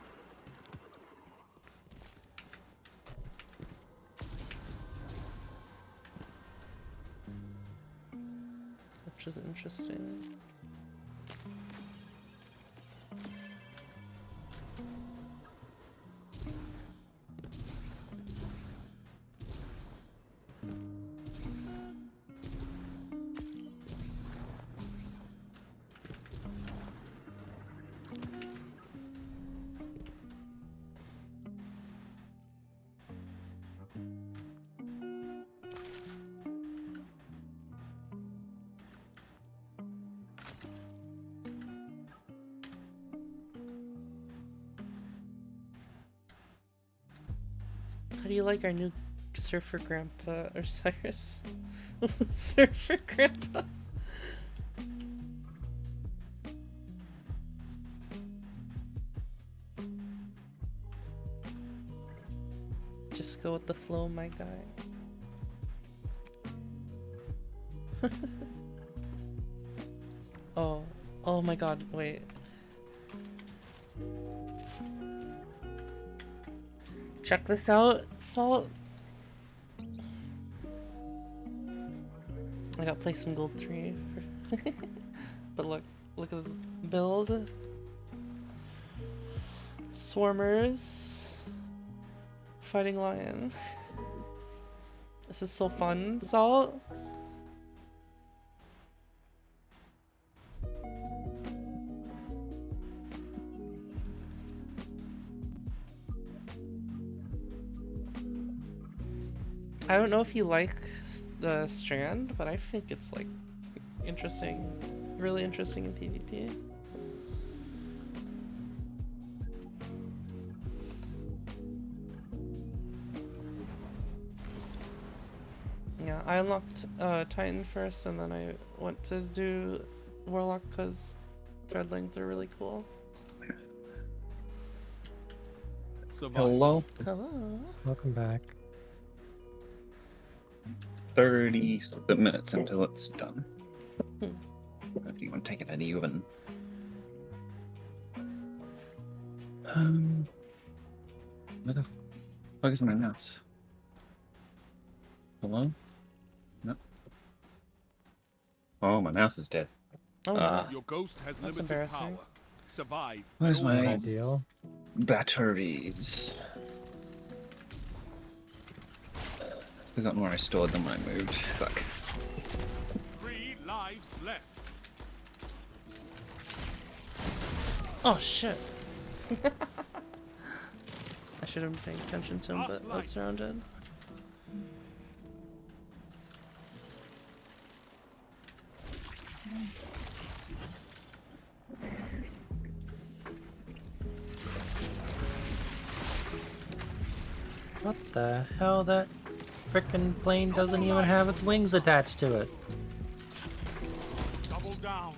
Which is interesting. How do you like our new surfer grandpa, or Cyrus? Surfer grandpa. Just go with the flow, my guy. Oh my god, wait. Check this out, Salt. I got placed in gold 3. But look at this build. Swarmers. Fighting lion. This is so fun, Salt. I don't know if you like the Strand, but I think it's like interesting, really interesting in PvP. Yeah, I unlocked Titan first, and then I went to do Warlock because threadlings are really cool. Hello. Hello. Welcome back. 30 minutes until it's done. Or do you want to take it out of the oven? Where the fuck is my mouse? Hello? No. Oh, my mouse is dead. Oh, Your ghost has that's limited embarrassing. power. Survive. Where's Not my ideal. batteries? Forgotten where I stored them when I moved. Fuck. 3 lives left. Oh shit. I should have been paying attention to him, but I was surrounded. What the hell? That frickin' plane doesn't even have its wings attached to it. Double down.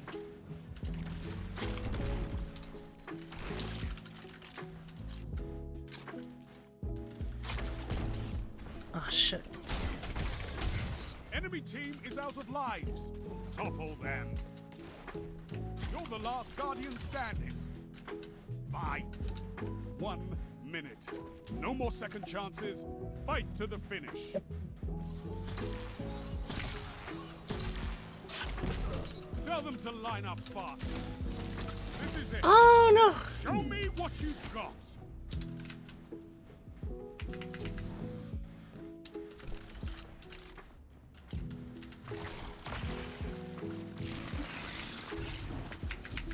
Oh shit. Enemy team is out of lives. Topple them. You're the last guardian standing. Fight. 1 minute. No more second chances. Fight to the finish. Tell them to line up fast. This is it. Oh no! Show me what you've got.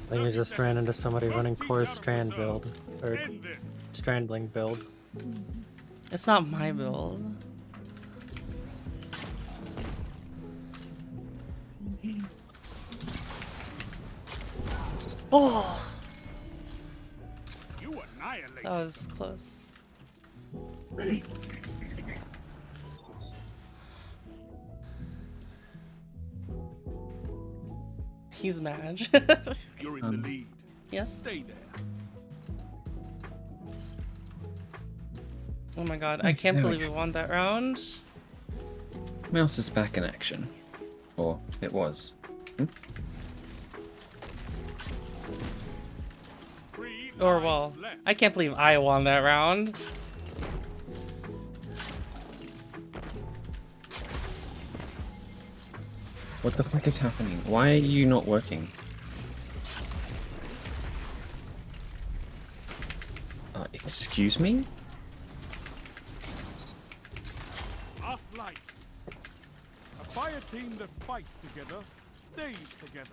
I think we just ran into somebody running core strand build. Or strandling build. It's not my build. Oh! You annihilate. That was close. He's mad. You're in the lead. Yes? Stay there. Oh my god, I can't There we believe we won that round. Mouse is back in action. Or it was. Hmm? Or well, I can't believe I won that round. What the fuck is happening? Why are you not working? Excuse me? Last light. A fire team that fights together stays together.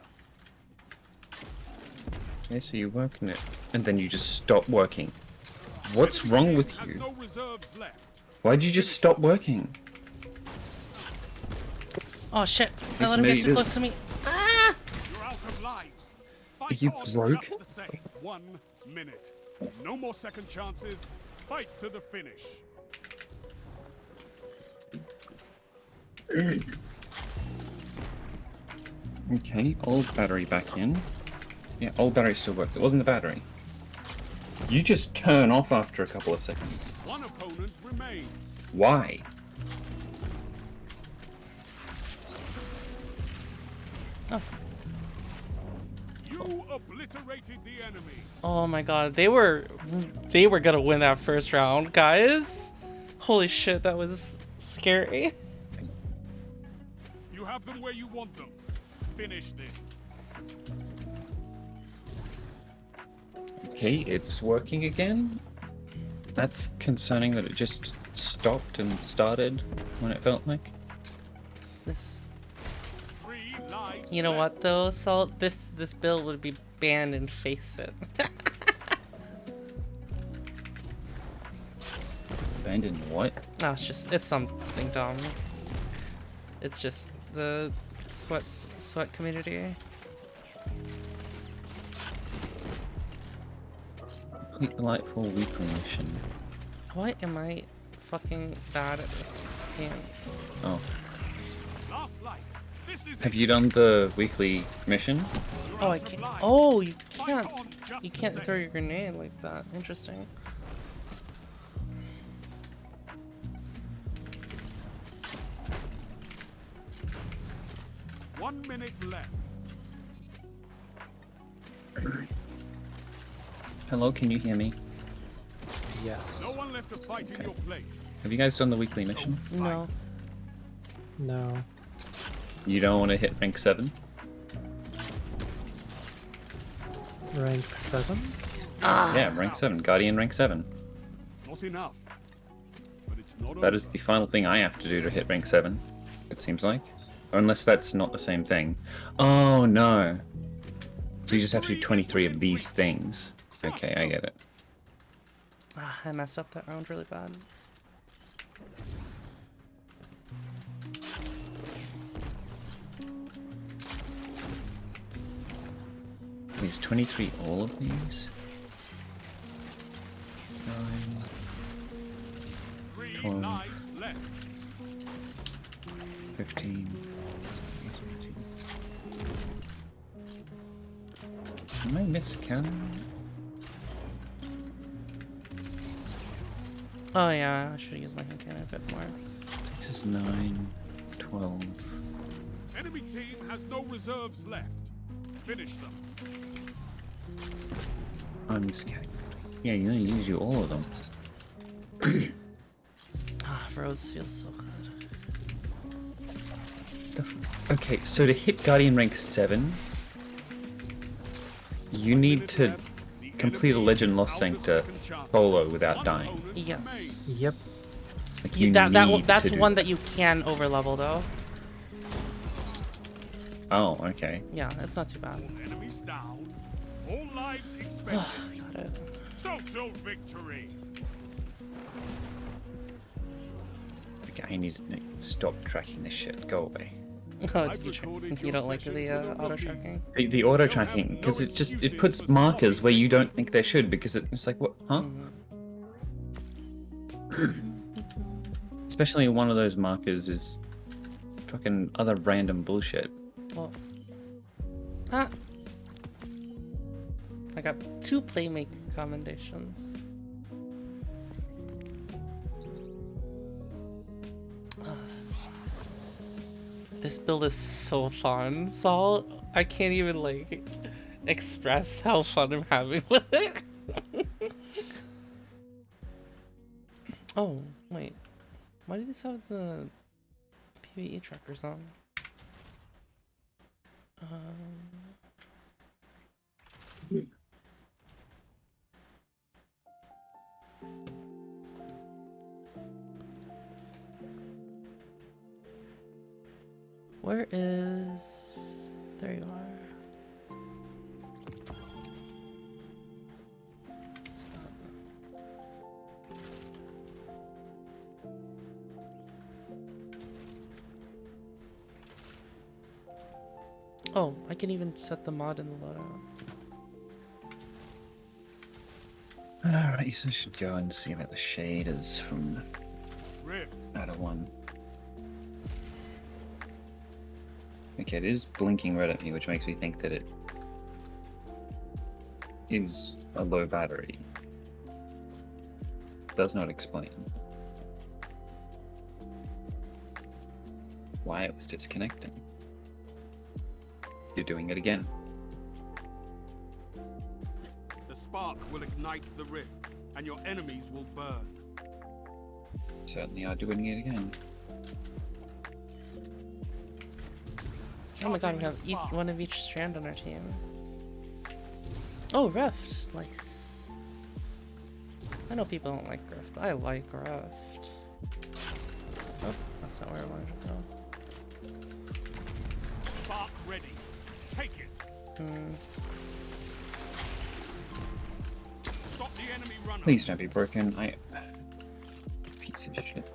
Okay, so you're working it, and then you just stop working. What's wrong with Has you? no reserves left. Why'd you just stop working? Oh shit, Okay, I let so him maybe get too it close is- to me. Ah! You're out of lives. Are Fight you on broke? just the same. 1 minute. No more second chances. Fight to the finish. Okay, old battery back in. Yeah, old battery still works. It wasn't the battery. You just turn off after a couple of seconds. 1 opponent remains. Why? You obliterated the enemy. Oh my god, they were gonna win that first round, guys. Holy shit, that was scary. You have them where you want them. Finish this. Okay, it's working again. That's concerning that it just stopped and started when it felt like. This. You know what though, Salt? This build would be banned in Faceit. Banned in what? No, it's something dumb. It's just the sweat community. Complete delightful weekly mission. Why am I fucking bad at this game? Oh. Last light. This is Have you done the weekly mission? Oh, I can't. Oh, you can't. You can't throw your grenade like that. Interesting. One minute left. Hello, can you hear me? Yes. No one left to fight in your place. Have you guys done the weekly mission? No. No. You don't want to hit rank 7? Rank 7? Yeah, rank 7. Guardian rank 7. Not enough. But it's not That is the final thing I have to do to hit rank 7, it seems like. Unless that's not the same thing. Oh, no. So you just have to do 23 of these things. Okay, I get it. I messed up that round really bad. Is 23 all of these? 9, 12, 15. Am I miscounting? Oh yeah, I should use my hand cannon a bit more. This is 9, 12. Enemy team has no reserves left. Finish them. I'm miscounting. Yeah, you only use you all of them. Rose feels so good. Okay, so to hit Guardian rank 7, you need to complete a Legend Lost Sancta solo without dying. Yes. Yep. Like you That's to do one that you can overlevel though. Oh, okay. Yeah, it's not too bad. Enemies down. All lives expended. Got it. Total victory. Okay, I need to stop tracking this shit. Go away. Oh, you don't like the auto tracking? The auto tracking, because it puts markers where you don't think there should, because it's like, what, huh? Especially one of those markers is fucking other random bullshit. Well, I got 2 playmaker commendations. This build is so fun, Saul. I can't even like express how fun I'm having with it. Oh, wait. Why do these have the PvE trackers on? Where is... There you are. Oh, I can even set the mod in the loadout. Alright, so I should go and see about the shaders from out of 1. Okay, it is blinking red at me, which makes me think that it is a low battery. Does not explain why it was disconnecting. You're doing it again. The spark will ignite the rift, and your enemies will burn. Certainly are doing it again. Oh my god, we have one of each strand on our team. Oh, Rift. Nice. I know people don't like Rift, but I like Rift. Oh, that's not where I wanted to go. Spark ready. Take it. Stop the enemy runner. Please don't be broken. Piece of shit.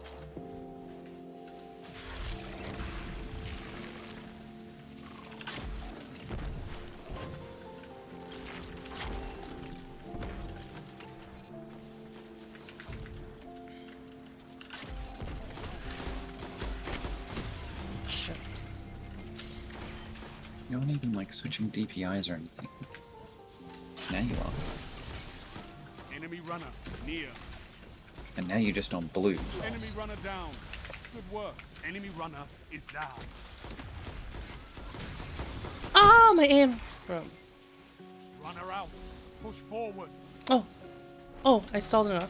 You're not even like switching DPIs or anything. Now you are. Enemy runner near. And now you're just on blue. Enemy runner down. Good work. Enemy runner is down. Ah, my aim! Bro. Runner out. Push forward. Oh. Oh, I stalled enough.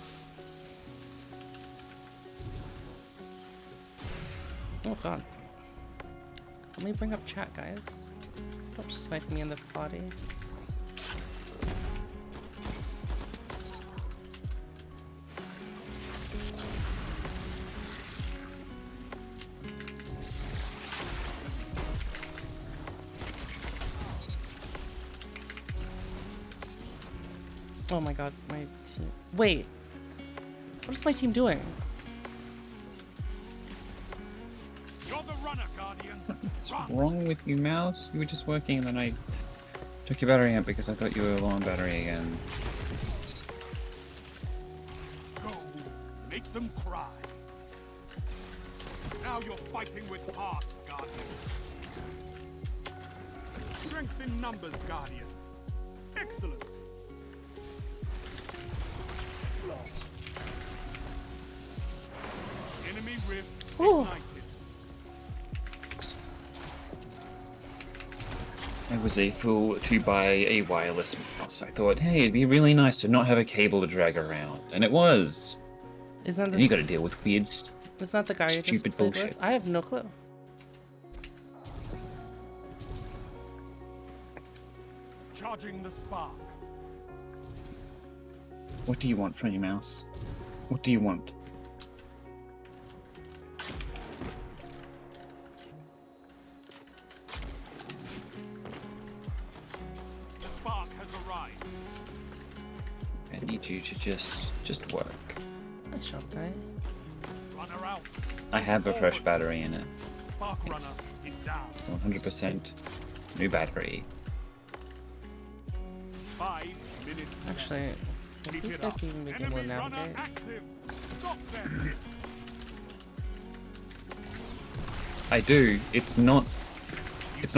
Oh god. Let me bring up chat, guys. Don't just snipe me in the body. Oh my god, my team. Wait! What is my team doing? You're the runner, Guardian. What's wrong with you, Mouse? You were just working and then I took your battery out because I thought you were low on battery again. Go, make them cry. Now you're fighting with heart, Guardian. Strength in numbers, Guardian. Excellent. Enemy rift ignited. I was a fool to buy a wireless mouse. I thought, hey, it'd be really nice to not have a cable to drag around. And it was. Isn't And this... you gotta deal with weird, Isn't that the guy you just stupid played bullshit. with? I have no clue. Charging the spark. What do you want from your mouse? What do you want? The spark has arrived. I need you to just work. Nice shot, guy. Runner out. I have a fresh battery in it. Spark runner is down. 100% new battery. 5 minutes. Actually, would Keep these it guys up. be even able to Enemy runner navigate? active. Stop them. I do. It's not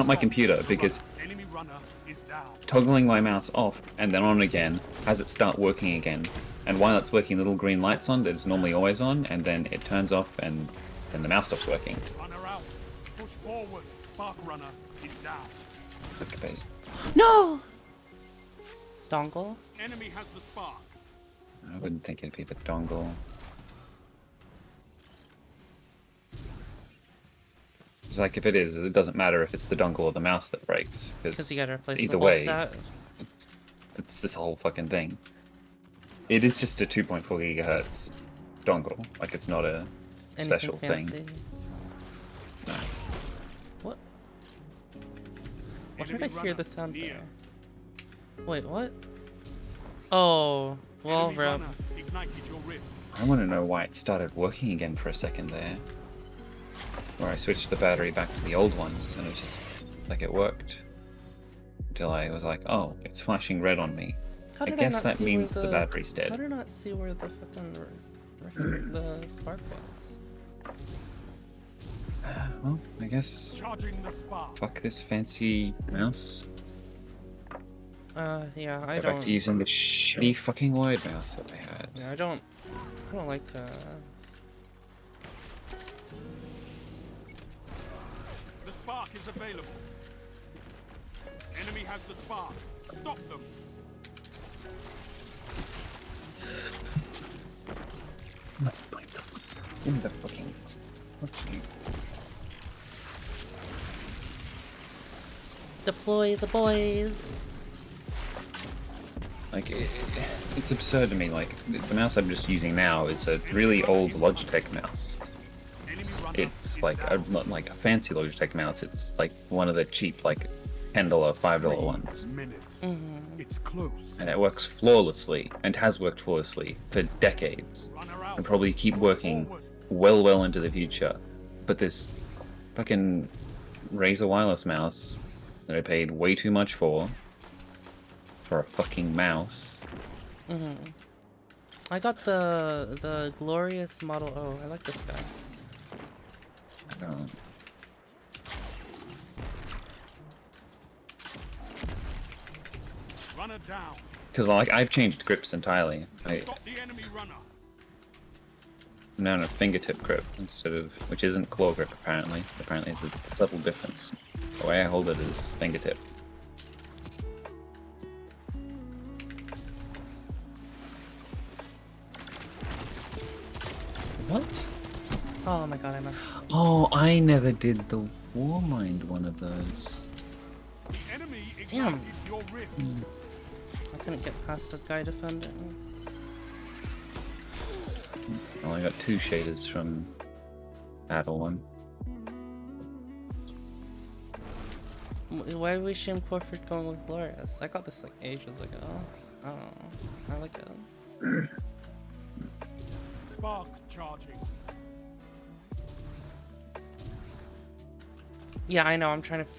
my computer because Enemy runner is down. toggling my mouse off and then on again has it start working again. And while it's working, little green lights on that is normally always on, and then it turns off and then the mouse stops working. Runner out. Push forward. Spark runner is down. Okay. No! Dongle? Enemy has the spark. I wouldn't think it'd be the dongle. It's like if it is, it doesn't matter if it's the dongle or the mouse that breaks. Because you gotta replace either the whole way, set. it's this whole fucking thing. It is just a 2.4 gigahertz dongle. Like it's not a special thing. No. What? Why did I hear the sound there? Wait, what? Oh, well, rip. Ignited your rip. I want to know why it started working again for a second there. Where I switched the battery back to the old one, and it just, like, it worked. Until I was like, oh, it's flashing red on me. How I did guess not that see means where the battery's How dead. did I not see where the fucking the spark was? Well, I guess Charging the spark. fuck this fancy mouse. Yeah, I Go don't. back to using the shitty fucking wide mouse that I had. Yeah, I don't like. The spark is available. Enemy has the spark. Stop them. Give me the fucking mouse. Fuck you. Deploy the boys. Like, it's absurd to me. Like, the mouse I'm just using now is a really old Logitech mouse. It's like not like a fancy Logitech mouse. It's like one of the cheap, like $10, $5 ones. It's close. And it works flawlessly, and has worked flawlessly for decades, and probably keep working well into the future. But this fucking Razer wireless mouse that I paid way too much for a fucking mouse. I got the glorious model. Oh, I like this guy. I don't. Runner down. Because like I've changed grips entirely. Stop the enemy runner. I'm now on a fingertip grip instead of, which isn't claw grip apparently. Apparently it's a subtle difference. The way I hold it is fingertip. What? Oh my god, I messed. Oh, I never did the war mind one of those. Enemy Damn. ignited your rift. I couldn't get past the guy defending. Well, I got 2 shaders from Battle 1. Why are we shame Corford going with Glorious? I got this like ages ago. Oh, I like it. Spark charging. Yeah, I know. I'm trying to.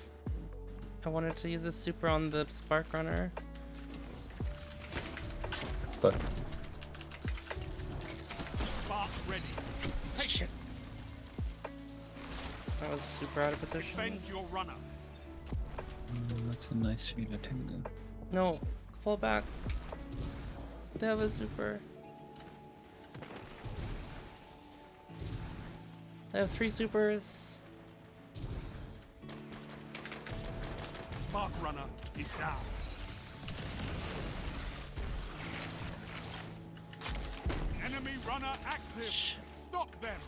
I wanted to use this super on the Spark Runner. But Spark ready. Shit. That was super out of position. Defend your runner. That's a nice shader tango. No, fall back. They have a super. They have 3 supers. Spark runner is down. Enemy runner active. Stop them.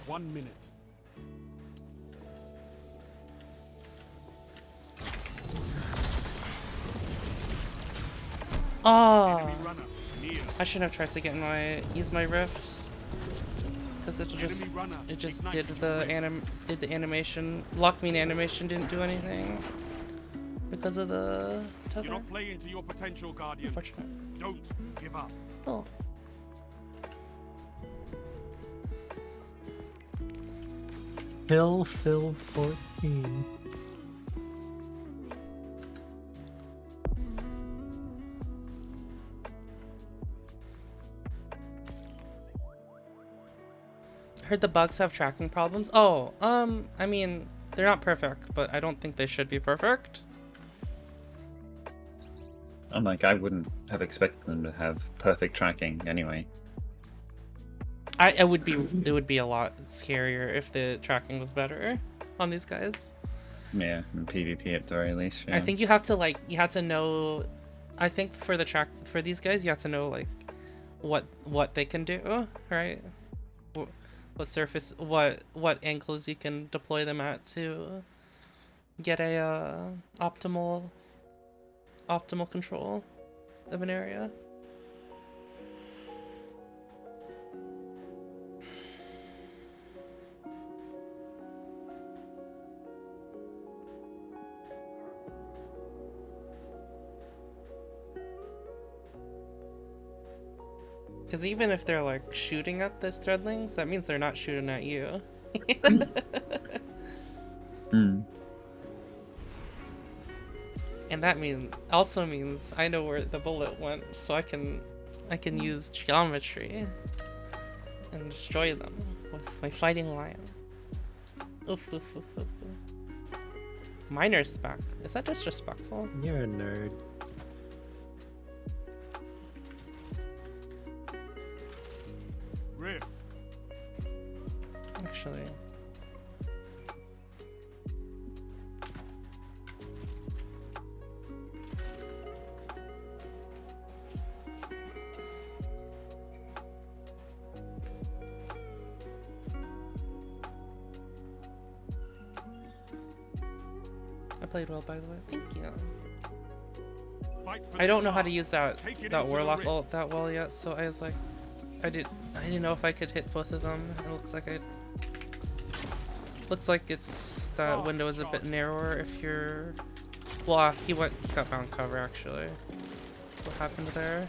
1 minute. Oh, Enemy runner near. I shouldn't have tried to get use my rift, because it just did the animation. Lock mean animation didn't do anything because of the tether. You're not playing to your potential, Guardian. Unfortunate. Don't give up. Oh. Phil 14. Heard the bugs have tracking problems. Oh, I mean, they're not perfect, but I don't think they should be perfect. I'm like, I wouldn't have expected them to have perfect tracking anyway. It would be a lot scarier if the tracking was better on these guys. Yeah, in PvP at the very least. Yeah. I think you have to know. I think for these guys, you have to know like what they can do, right? What surface, what angles you can deploy them at to get a optimal control of an area. Because even if they're like shooting at those threadlings, that means they're not shooting at you. And that also means I know where the bullet went, so I can use geometry and destroy them with my fighting lion. Oof, oof, oof, oof, oof. Minor spec. Is that disrespectful? You're a nerd. Rift. Actually. I played well, by the way. Thank you. I don't know how to use that warlock ult that well yet, so I was like, I didn't know if I could hit both of them. It looks like it's that window is a bit narrower if you're. Well, he got bound cover actually. That's what happened there.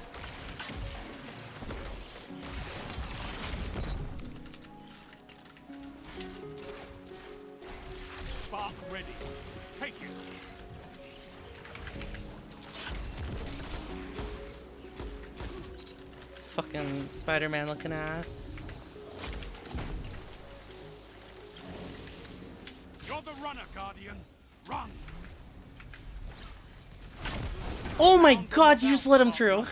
Spark ready. Take it. Fucking Spider-Man looking ass. You're the runner, Guardian. Run. Oh my god, you just let him through.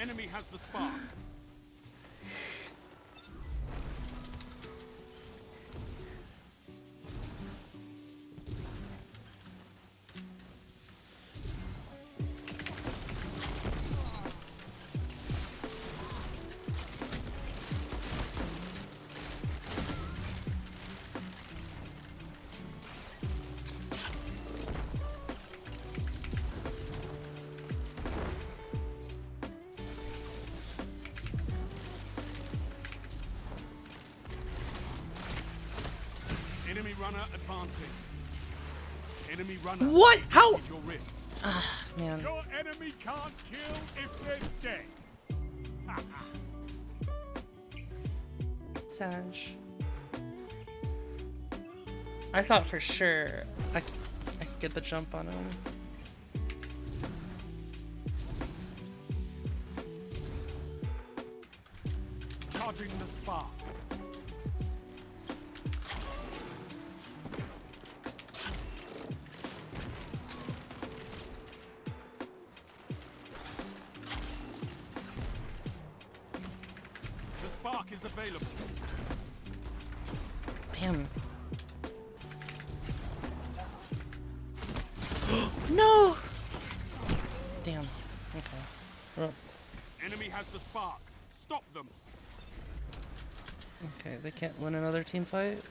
Enemy has the spark. runner advancing. Enemy runner. What? How? Your rift. Ah, man. Your enemy can't kill if they're dead. Sag. I thought for sure I could get the jump on him. Charging the spark. The spark is available. Damn. No! Damn. Okay. Well, Enemy has the spark. Stop them. okay, they can't win another team fight.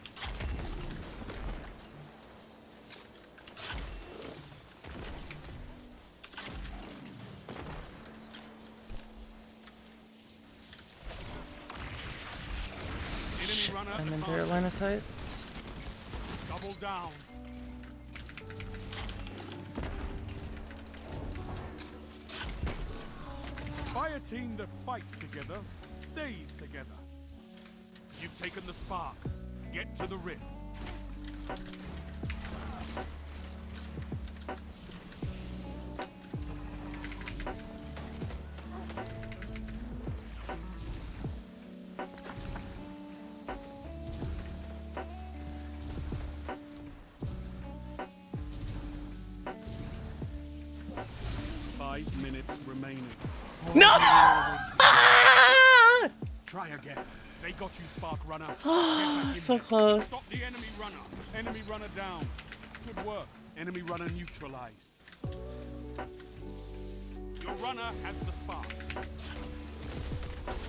Enemy runner I'm in advancing. their line of sight. Double down. Fire team that fights together stays together. You've taken the spark. Get to the rift. 5 minutes remaining. No! Try again. They got you, Spark Runner. Get Ah! back in So there. close. Stop the enemy runner. Enemy runner down. Good work. Enemy runner neutralized. Your runner has the spark.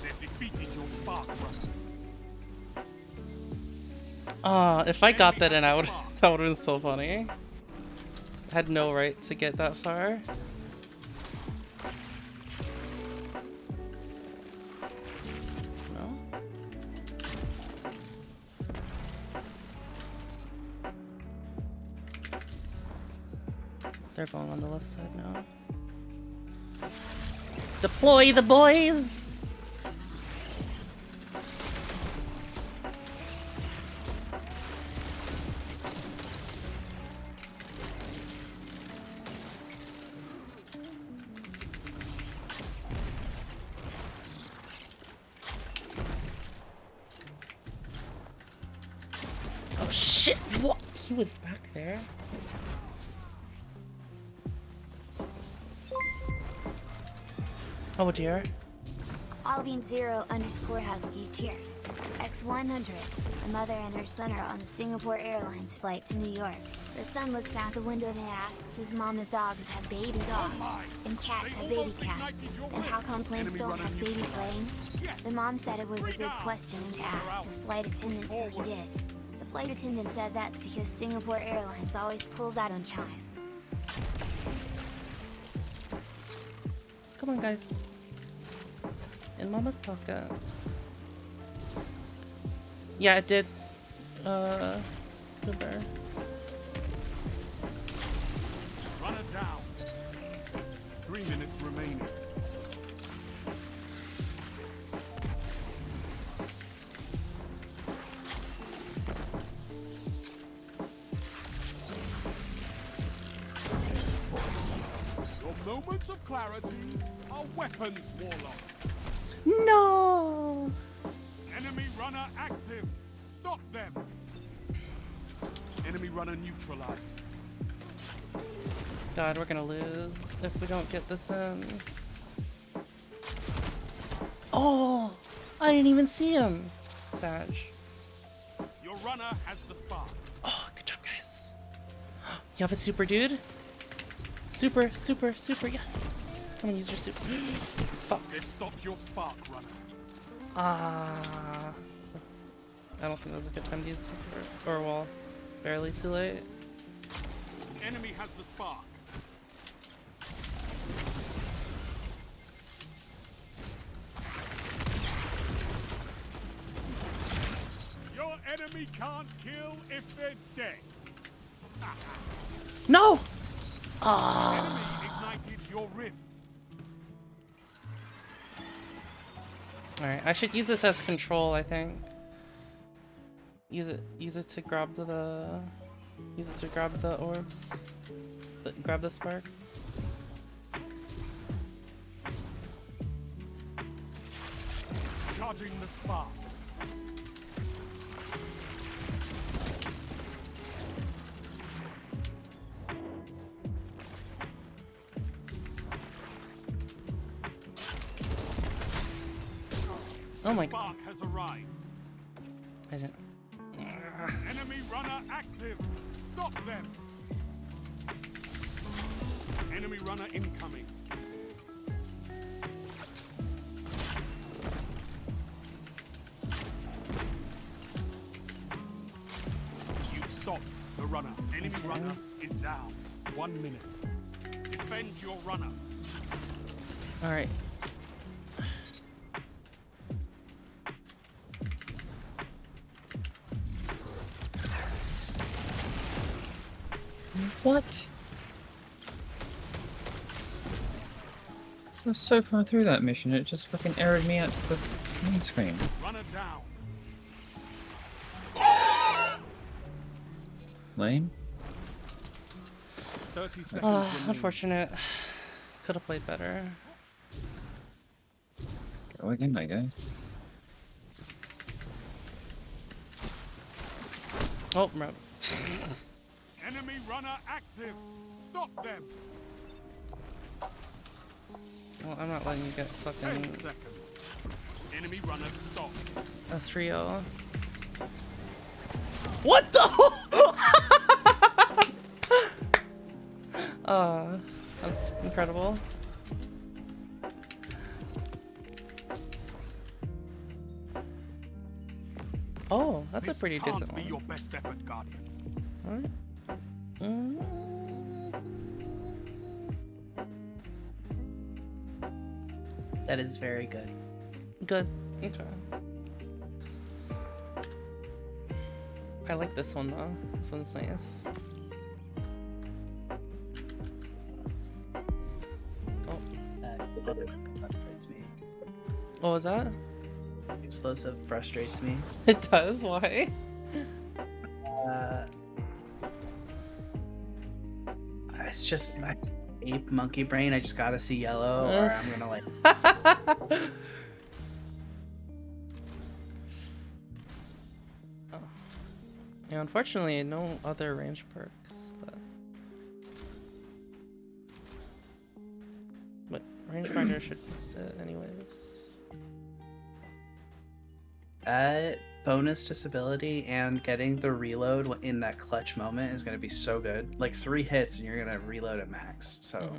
They've defeated your Spark Runner. If I got that in, that would have been so funny. I had no right to get that far. No? They're going on the left side now. Deploy the boys! Oh shit! What? He was back there. Oh dear. Alvin 0_Husky cheer. X100. A mother and her son are on the Singapore Airlines flight to New York. The son looks out the window and asks his mom if dogs have baby dogs, and cats have baby cats, and how come planes don't have baby planes? The mom said it was a good question to ask the flight attendant, so he did. The flight attendant said that's because Singapore Airlines always pulls out on time. Come on, guys. In Mama's pocket. Yeah, it did. Good there. Runner down. 3 minutes remaining. Your moments of clarity are weapons, Warlock. No! Enemy runner active. Stop them. Enemy runner neutralized. God, we're gonna lose if we don't get this in. Oh! I didn't even see him! Sag. Your runner has the spark. Oh, good job, guys. You have a super, dude? Super, super, super, yes! Come on, use your super. Fuck. They stopped your spark, runner. Ah. I don't think that was a good time to use super. Or, well, barely too late. Enemy has the spark. Your enemy enemy can't kill if they're dead. No! The enemy ignited your rift. Alright, I should use this as control, I think. Use it to grab the orbs. Grab the spark. Charging the spark. Oh my Spark has arrived. I didn't. Enemy runner active. Stop them. Enemy runner incoming. You've stopped the runner. Enemy runner is down. 1 minute. Defend your runner. Alright. What? I was so far through that mission, it just fucking errored me out to the main screen. Runner down. Lame? 30 seconds remaining. Unfortunate. Could have played better. Go again, I guess. Oh, bro. Enemy runner active. Stop them. Well, I'm not letting you get 10 fucking seconds. Enemy runner stop. a 3-0. What the? Incredible. Oh, that's This a pretty can't decent be one. your best effort, Guardian. Alright. That is very good. Good. Okay. I like this one though. This one's nice. Oh. Frustrates me. What was that? Explosive frustrates me. It does? Why? It's just ape monkey brain. I just gotta see yellow, or I'm gonna like. Yeah, unfortunately, no other range perks, but rangefinder should miss it anyways. Bonus disability and getting the reload in that clutch moment is gonna be so good. Like 3 hits and you're gonna reload at max. So.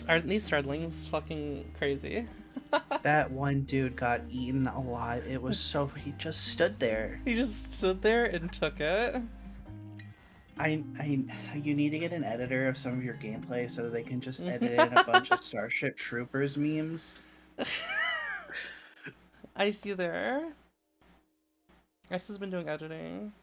Aren't these threadlings fucking crazy? That one dude got eaten alive. It was so. He just stood there. He just stood there and took it. You need to get an editor of some of your gameplay so that they can just edit in a bunch of Starship Troopers memes. Ice, you there? Ice has been doing editing.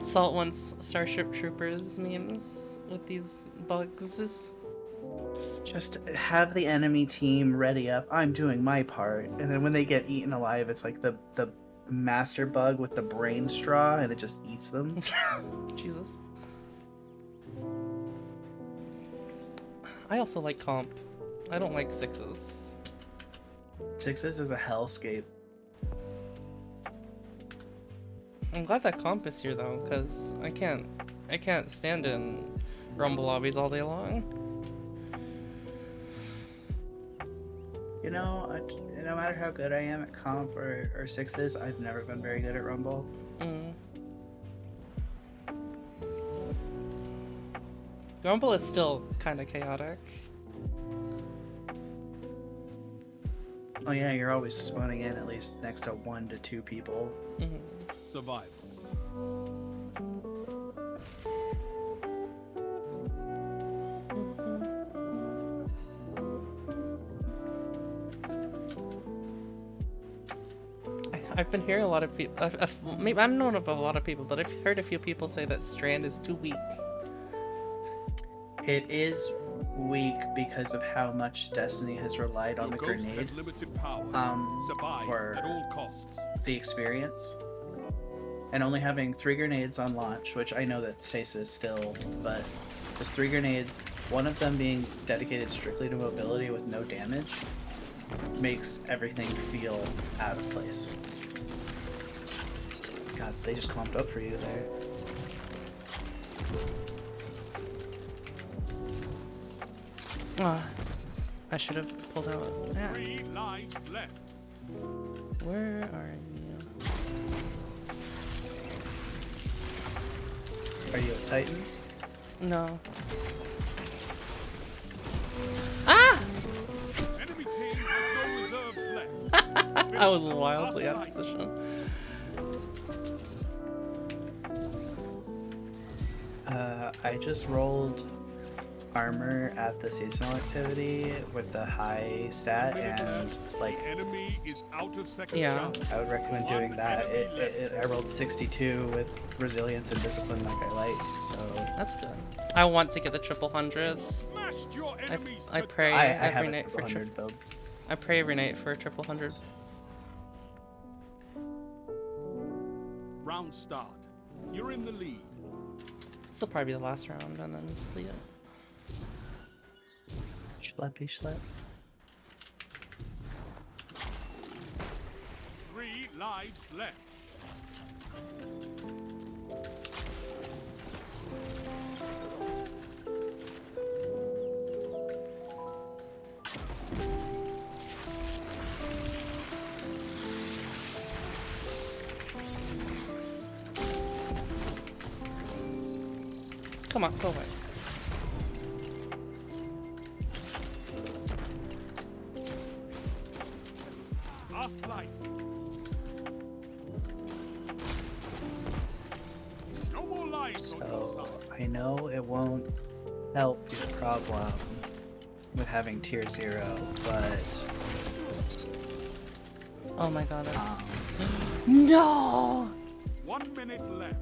Salt wants Starship Troopers memes with these bugs. Just have the enemy team ready up. I'm doing my part, and then when they get eaten alive, it's like the master bug with the brain straw, and it just eats them. Jesus. I also like comp. I don't like 6s. 6s is a hellscape. I'm glad that comp is here though, because I can't stand in rumble lobbies all day long. You know, no matter how good I am at comp or 6s, I've never been very good at rumble. Rumble is still kind of chaotic. Oh yeah, you're always spawning in at least next to 1 to 2 people. Survival. I've been hearing a lot of people. Maybe I don't know if a lot of people, but I've heard a few people say that Strand is too weak. It is weak because of how much Destiny has relied on the grenade for the experience. And only having 3 grenades on launch, which I know that stasis still, but just 3 grenades, one of them being dedicated strictly to mobility with no damage, makes everything feel out of place. God, they just clumped up for you there. I should have pulled out. Yeah. 3 lives left. Where are you? Are you a Titan? No. Ah! Enemy team has no reserves left. I was wildly out of position. I just rolled armor at the seasonal activity with the high stat, and like enemy is out of second Yeah. chance. I would recommend doing that. I rolled 62 with resilience and discipline like I like, so That's good. I want to get the triple hundreds. Smashed your enemies I to pray I have every a night for 100 build. I pray every night for a triple hundred. Round start. You're in the lead. This will probably be the last round, and then sleep. Schleppy schlep. 3 lives left. Come on, go away. Last life. No more lives on your So side. I know it won't help your problem with having tier 0, but Oh my god, that's... No! 1 minute left.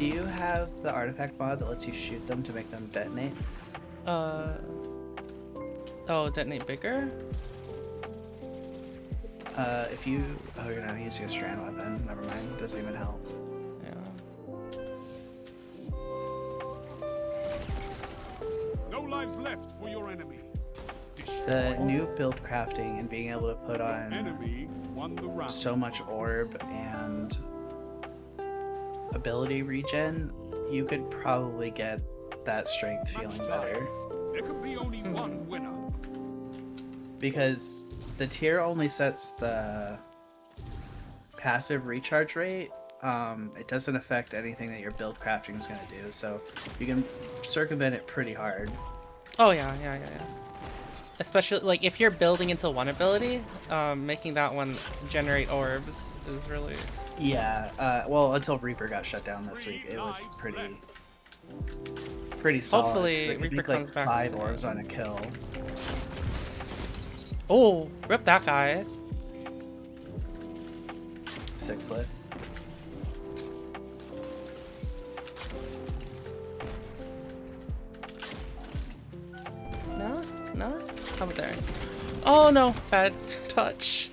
do you have the artifact mod that lets you shoot them to make them detonate? Oh, detonate bigger? If you... Oh, you're not using a strand weapon. Never mind. It doesn't even help. Yeah. No lives left for your enemy. The new build crafting and being able to put on Enemy won the round. so much orb and ability regen, you could probably get that strength feeling better. There could be only one winner. Because the tier only sets the passive recharge rate. It doesn't affect anything that your build crafting is going to do, so you can circumvent it pretty hard. Oh yeah. Especially, like, if you're building into one ability, making that one generate orbs is really... Yeah, well, until Reaper got shut down this week, it was pretty solid. Hopefully 'cause it could Reaper make, comes like back 5 soon. orbs on a kill. Oh, rip that guy. Sick flip. No? No? How about there? Oh no, bad touch.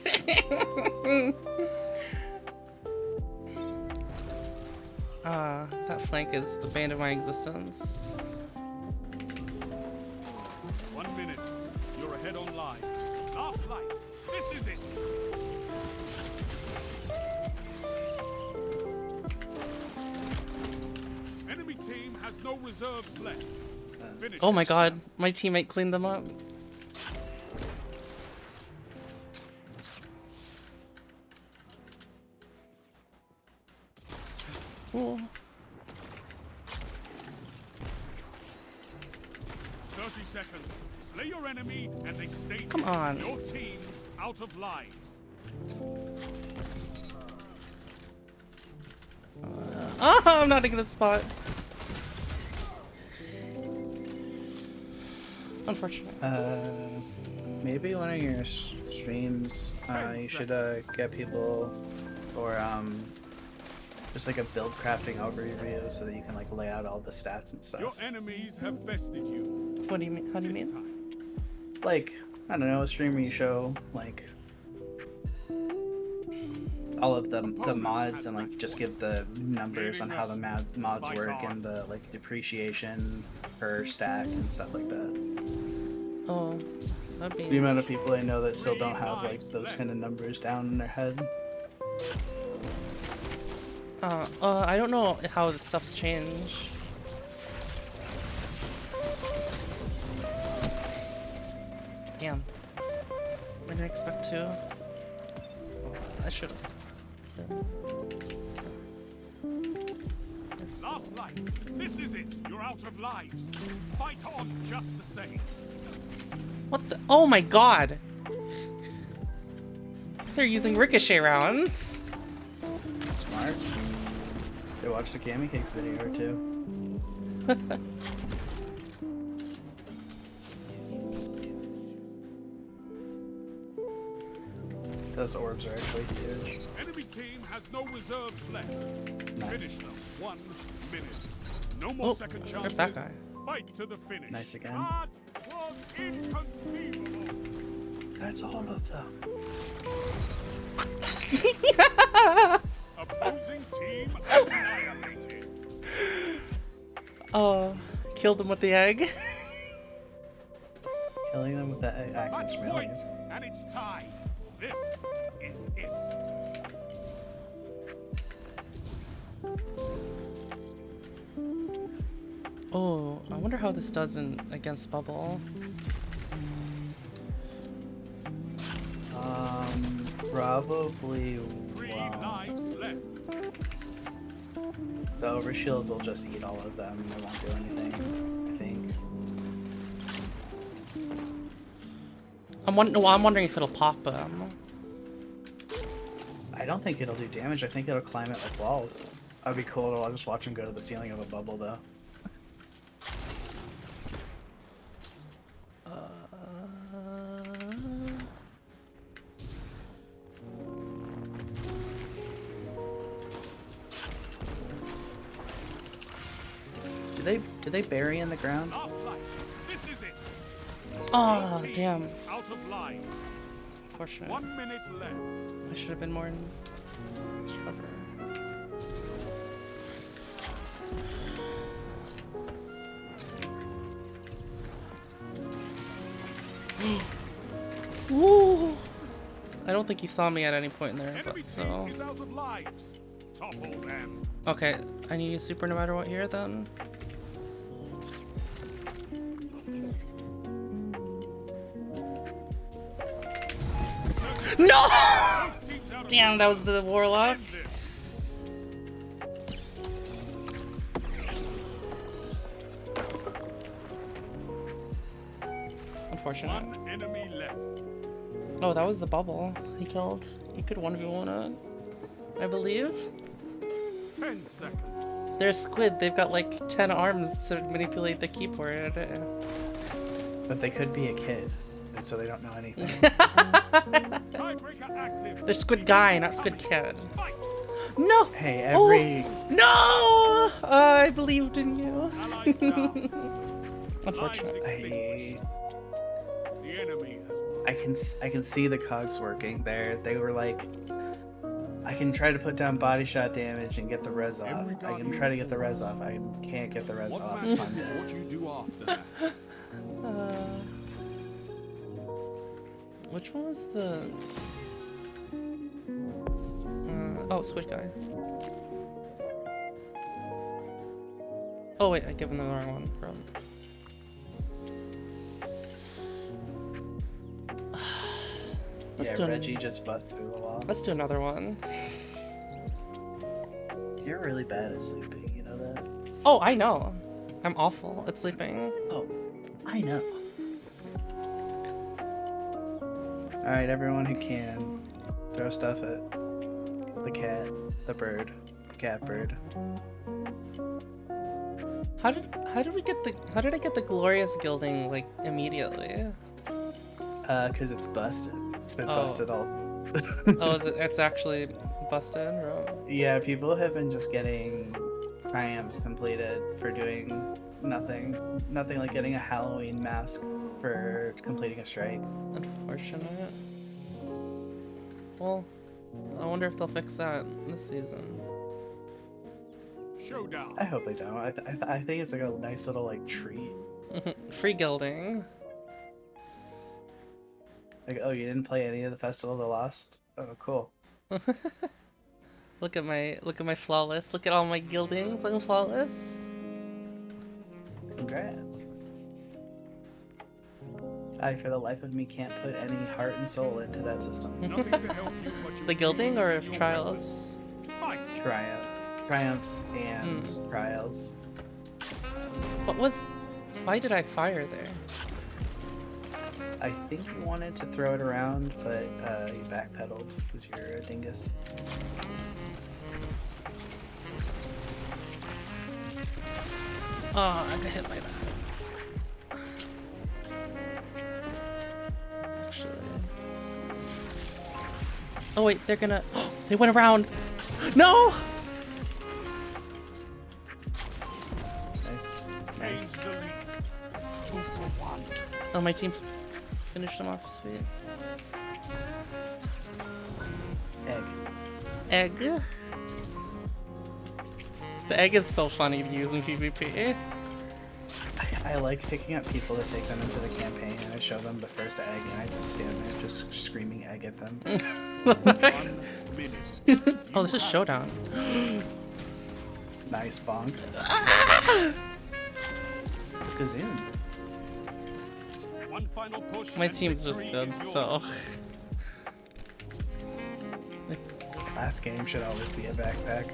That flank is the bane of my existence. 1 minute. You're ahead on live. Last life. This is it. Enemy team has no reserves left. Finish Oh my it. god, my teammate cleaned them up. Ooh. 30 seconds. Slay your enemy and they stay. Come on. Your team's out of lives. Oh, I'm not in a good spot. Unfortunate. maybe one of your streams, you should get people, or just like a build crafting overview so that you can like lay out all the stats and stuff. Your enemies have bested you. What do you mean? How do you mean? Like, I don't know, a stream where you show like all of the mods and like just give the numbers on how the mods work and the like depreciation per stack and stuff like that. Oh, that'd be... The amount of people I know that still don't have like those kind of numbers down in their head. I don't know how the stuff's changed. Damn. I didn't expect to. I should have. Last life. This is it. You're out of lives. Fight on just the same. What the? Oh my god! They're using ricochet rounds. Smart. Go watch the Cammy Cakes video or two. Those orbs are actually huge. Enemy team has no reserves left. Nice. Finish them. 1 minute. No more second chances. Where's that guy? Fight to the finish. Nice again. That was inconceivable. That's all of them. Opposing team annihilated. Oh, killed him with the egg. Killing them with that egg. Match point, and it's tied. This is it. Oh, I wonder how this does against Bubble. Probably well. The overshield will just eat all of them. It won't do anything, I think. I'm wondering if it'll pop them. I don't think it'll do damage. I think it'll climb it like walls. That'd be cool. I'll just watch him go to the ceiling of a bubble, though. Do they bury in the ground? This is it. Oh, damn. Out of lives. Unfortunate. 1 minute left. I should have been more in cover. Woo! I don't think he saw me at any point in there, but so. Is out of lives. Topple them. Okay, I need to use super no matter what here then. No! Damn, that was the warlock. Unfortunate. One enemy left. Oh, that was the bubble he killed. He could 1v1 it, I believe. 10 seconds. They're squid. They've got like 10 arms to manipulate the keyboard. But they could be a kid, and so they don't know anything. They're squid guy, not squid kid. No! Hey, every... Oh! No! I believed in you. Unfortunate. The enemy I can see the cogs working there. They were like, I can try to put down body shot damage and get the res off. I can try to get the res off. I can't get the res off. What you do after that? Which one was the? Oh, squid guy. Oh wait, I gave him the wrong one. From. Yeah, Reggie just busts through the wall. Let's do another one. You're really bad at sleeping, you know that? Oh, I know. I'm awful at sleeping. Oh, I know. Alright, everyone who can, throw stuff at the cat, the bird, the cat bird. How did I get the glorious gilding like immediately? Because it's busted. It's been Oh. busted all. Oh, is it? It's actually busted. Yeah, people have been just getting triumphs completed for doing nothing. Nothing like getting a Halloween mask for completing a strike. Unfortunate. Well, I wonder if they'll fix that this season. Showdown. I hope they don't. I think it's like a nice little like treat. Free gilding. Like, oh, you didn't play any of the Festival of the Lost? Oh, cool. Look at my flawless. Look at all my gildings. I'm flawless. Congrats. I, for the life of me, can't put any heart and soul into that system. Nothing to help you but The gilding or if trials? Triumphs and trials. Why did I fire there? I think you wanted to throw it around, but you backpedaled because you're a dingus. Oh, I got hit by that. Actually. Oh wait, they're gonna. They went around. No. Nice. Oh, my team finished them off. Sweet. Egg. The egg is so funny to use in PvP. I like picking up people to take them into the campaign, and I show them the first egg, and I just stand there just screaming egg at them. Oh, this is Showdown. Nice bonk. Gazoon. One final push. My team's just good, so. Last game should always be a backpack.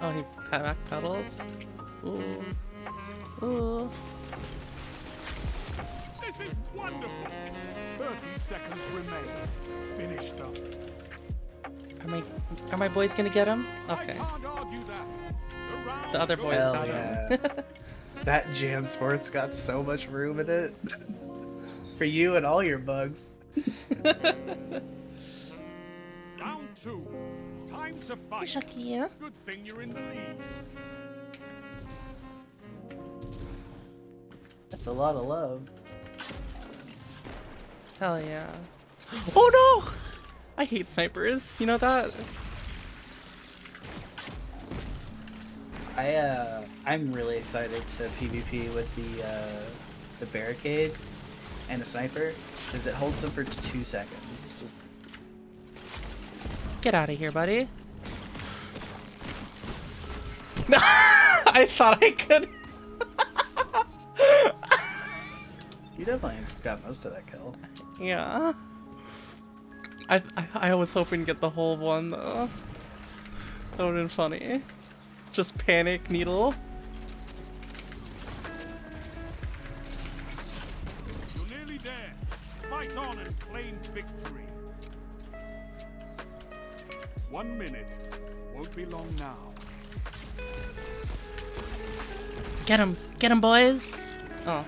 Oh, he backpedaled. Ooh. Ooh. This is wonderful. 30 seconds remain. Finish them. Are my boys gonna get him? Okay. I can't argue that. The other boys Hell got yeah. him. That Jan Sports got so much room in it. For you and all your bugs. Round 2. Time to fight. Shakia. Good thing you're in the lead. That's a lot of love. Hell yeah. Oh no! I hate snipers. You know that? I'm really excited to PvP with the barricade and a sniper because it holds them for 2 seconds. Just Get out of here, buddy. No, I thought I could. You definitely got most of that kill. Yeah. I was hoping to get the whole one though. That would've been funny. Just panic needle. You're nearly there. Fight on and claim victory. 1 minute. Won't be long now. Get him, boys. Oh.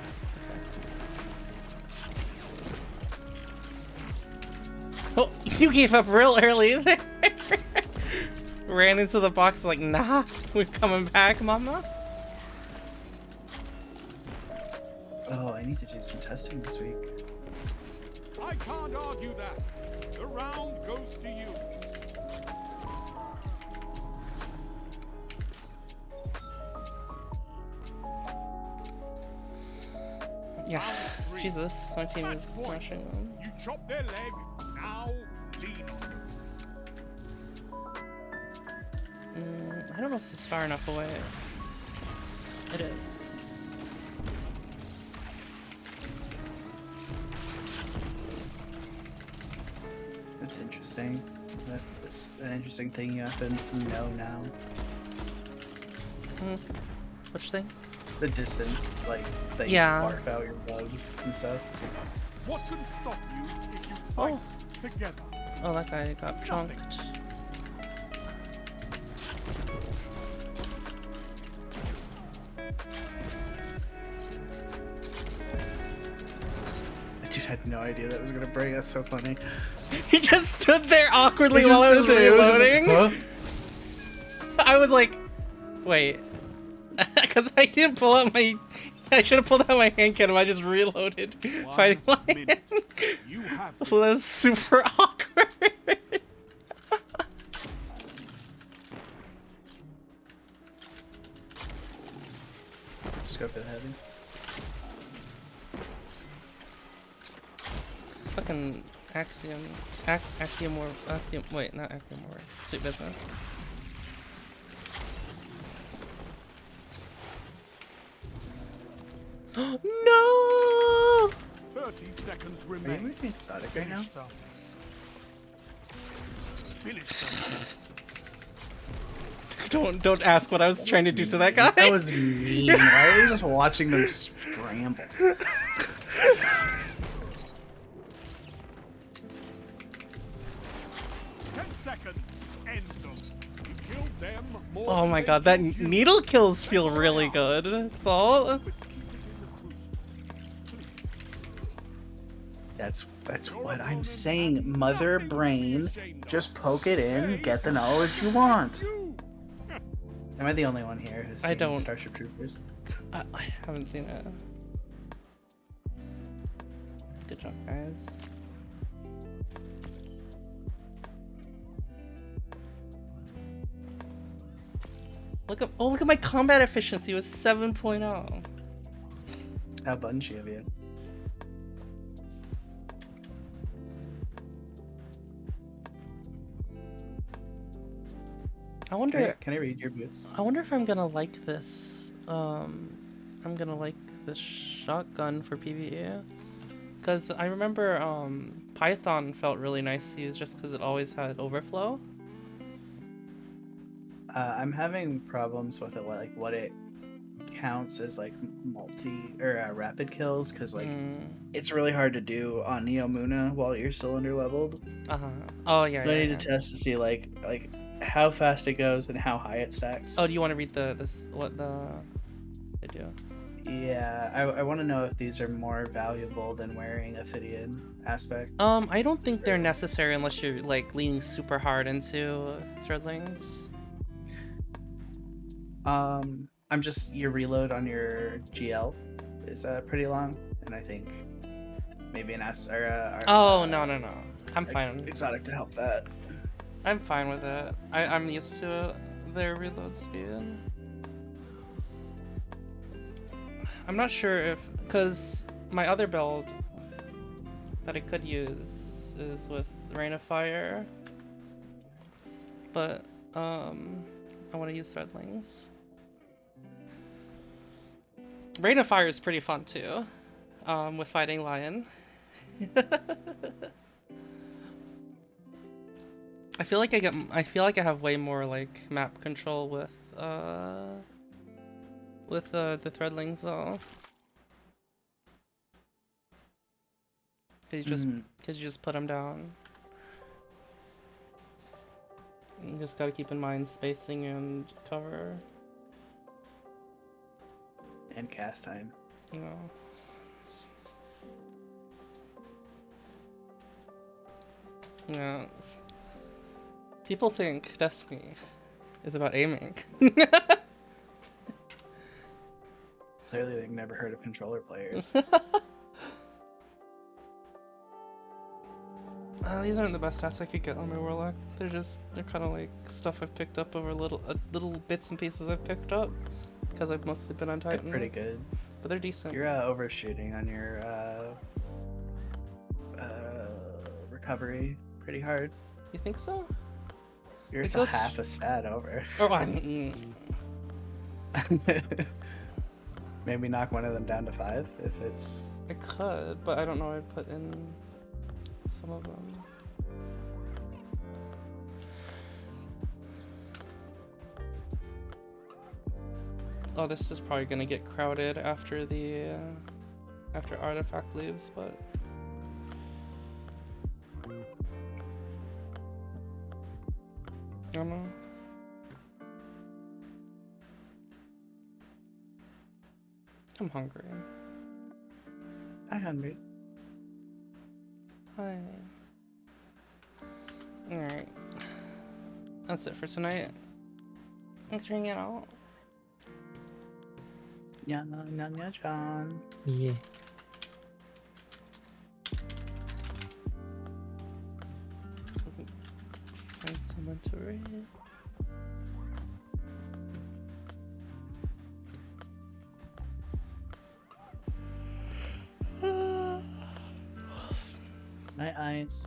Oh, you gave up real early there. Ran into the box like, nah, we're coming back, mama. Oh, I need to do some testing this week. I can't argue that. The round goes to you. Yeah, Jesus, my team is smashing them. You chop their leg, now lean on it. I don't know if this is far enough away. It is. That's interesting. That's an interesting thing you have to know now. Which thing? The distance, like, that Yeah. you barf out your bugs and stuff. What can stop you if you fight together? Oh, that guy got chunked. Dude, I had no idea that was gonna break. That's so funny. He just stood there awkwardly He while I just was stood there, was just like, reloading. I was like, wait. Because I didn't pull out my... I should have pulled out my hand cannon. I just reloaded fighting lion. So that was super awkward. Just go for the heavy. Fucking Axiom. Axiom, wait, not Axiom War. Sweet business. No! 30 seconds Are you remain. moving exotic right now? Finish them. Don't ask what I was trying to do to that guy. That was mean. Why are we just watching them scramble? 10 seconds. End them. You killed them more Oh than my they god, that killed you. needle kills feel really good. That's all. That's what I'm saying. Mother brain, just poke it in, get the knowledge you want. Am I the only one here who's seen I don't. Starship Troopers? I haven't seen it. Good job, guys. Look at my combat efficiency was 7.0. How bunchy of you. I wonder. Can I read your boots? I wonder if I'm gonna like this. I'm gonna like this shotgun for PvE, because I remember Python felt really nice to use just because it always had overflow. I'm having problems with it, like what it counts as like rapid kills, because like it's really hard to do on Neomuna while you're still underleveled. Oh yeah. So I need yeah. to test to see like how fast it goes and how high it stacks. Oh, do you want to read what they do? Yeah, I want to know if these are more valuable than wearing Ophidian aspect. I don't think they're necessary unless you're like leaning super hard into threadlings. Your reload on your GL is pretty long, and I think maybe an S or no, I'm fine. Exotic to help that. I'm fine with it. I'm used to their reload speed. I'm not sure if, because my other build that I could use is with Rain of Fire, but I want to use threadlings. Rain of Fire is pretty fun too, with fighting Lion. I feel like I have way more like map control with the threadlings though. Cause you just put them down. You just gotta keep in mind spacing and cover. And cast time. You know. Yeah. People think Destiny is about aiming. Clearly, they've never heard of controller players. These aren't the best stats I could get on my Warlock. They're kind of like stuff I've picked up over little bits and pieces I've picked up because I've mostly been on Titan. They're pretty good, but they're decent. You're overshooting on your recovery pretty hard. You think so? You're just half a stat over. Oh, I mean, maybe knock one of them down to 5 if it's. I could, but I don't know. I'd put in some of them. Oh, this is probably gonna get crowded after the after Artifact leaves, but. I don't know. I'm hungry. I'm hungry. fine. Alright. That's it for tonight. Thanks for hanging out. Yeah, John. Yeah. Find someone to raid. My eyes.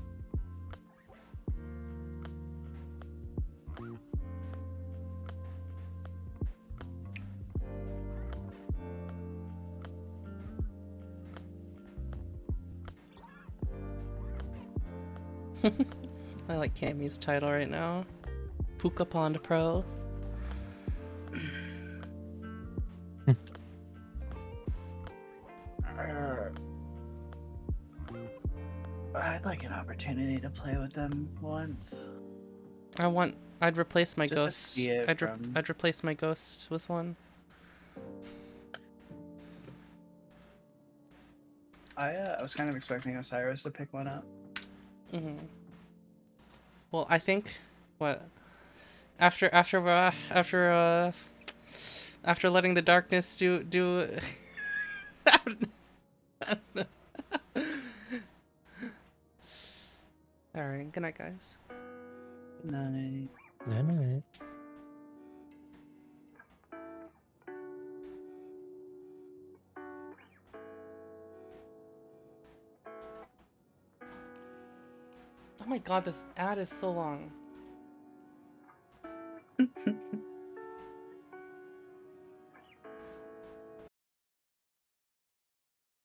I like Cammy's title right now. Puka Pond Pro. I'd like an opportunity to play with them once. I'd replace my Just to ghost. see it I'd replace my ghost with one. I was kind of expecting Osiris to pick one up. Well, I think what after letting the darkness do All right, good night, guys. Good night. Good night. Oh my god, this ad is so long.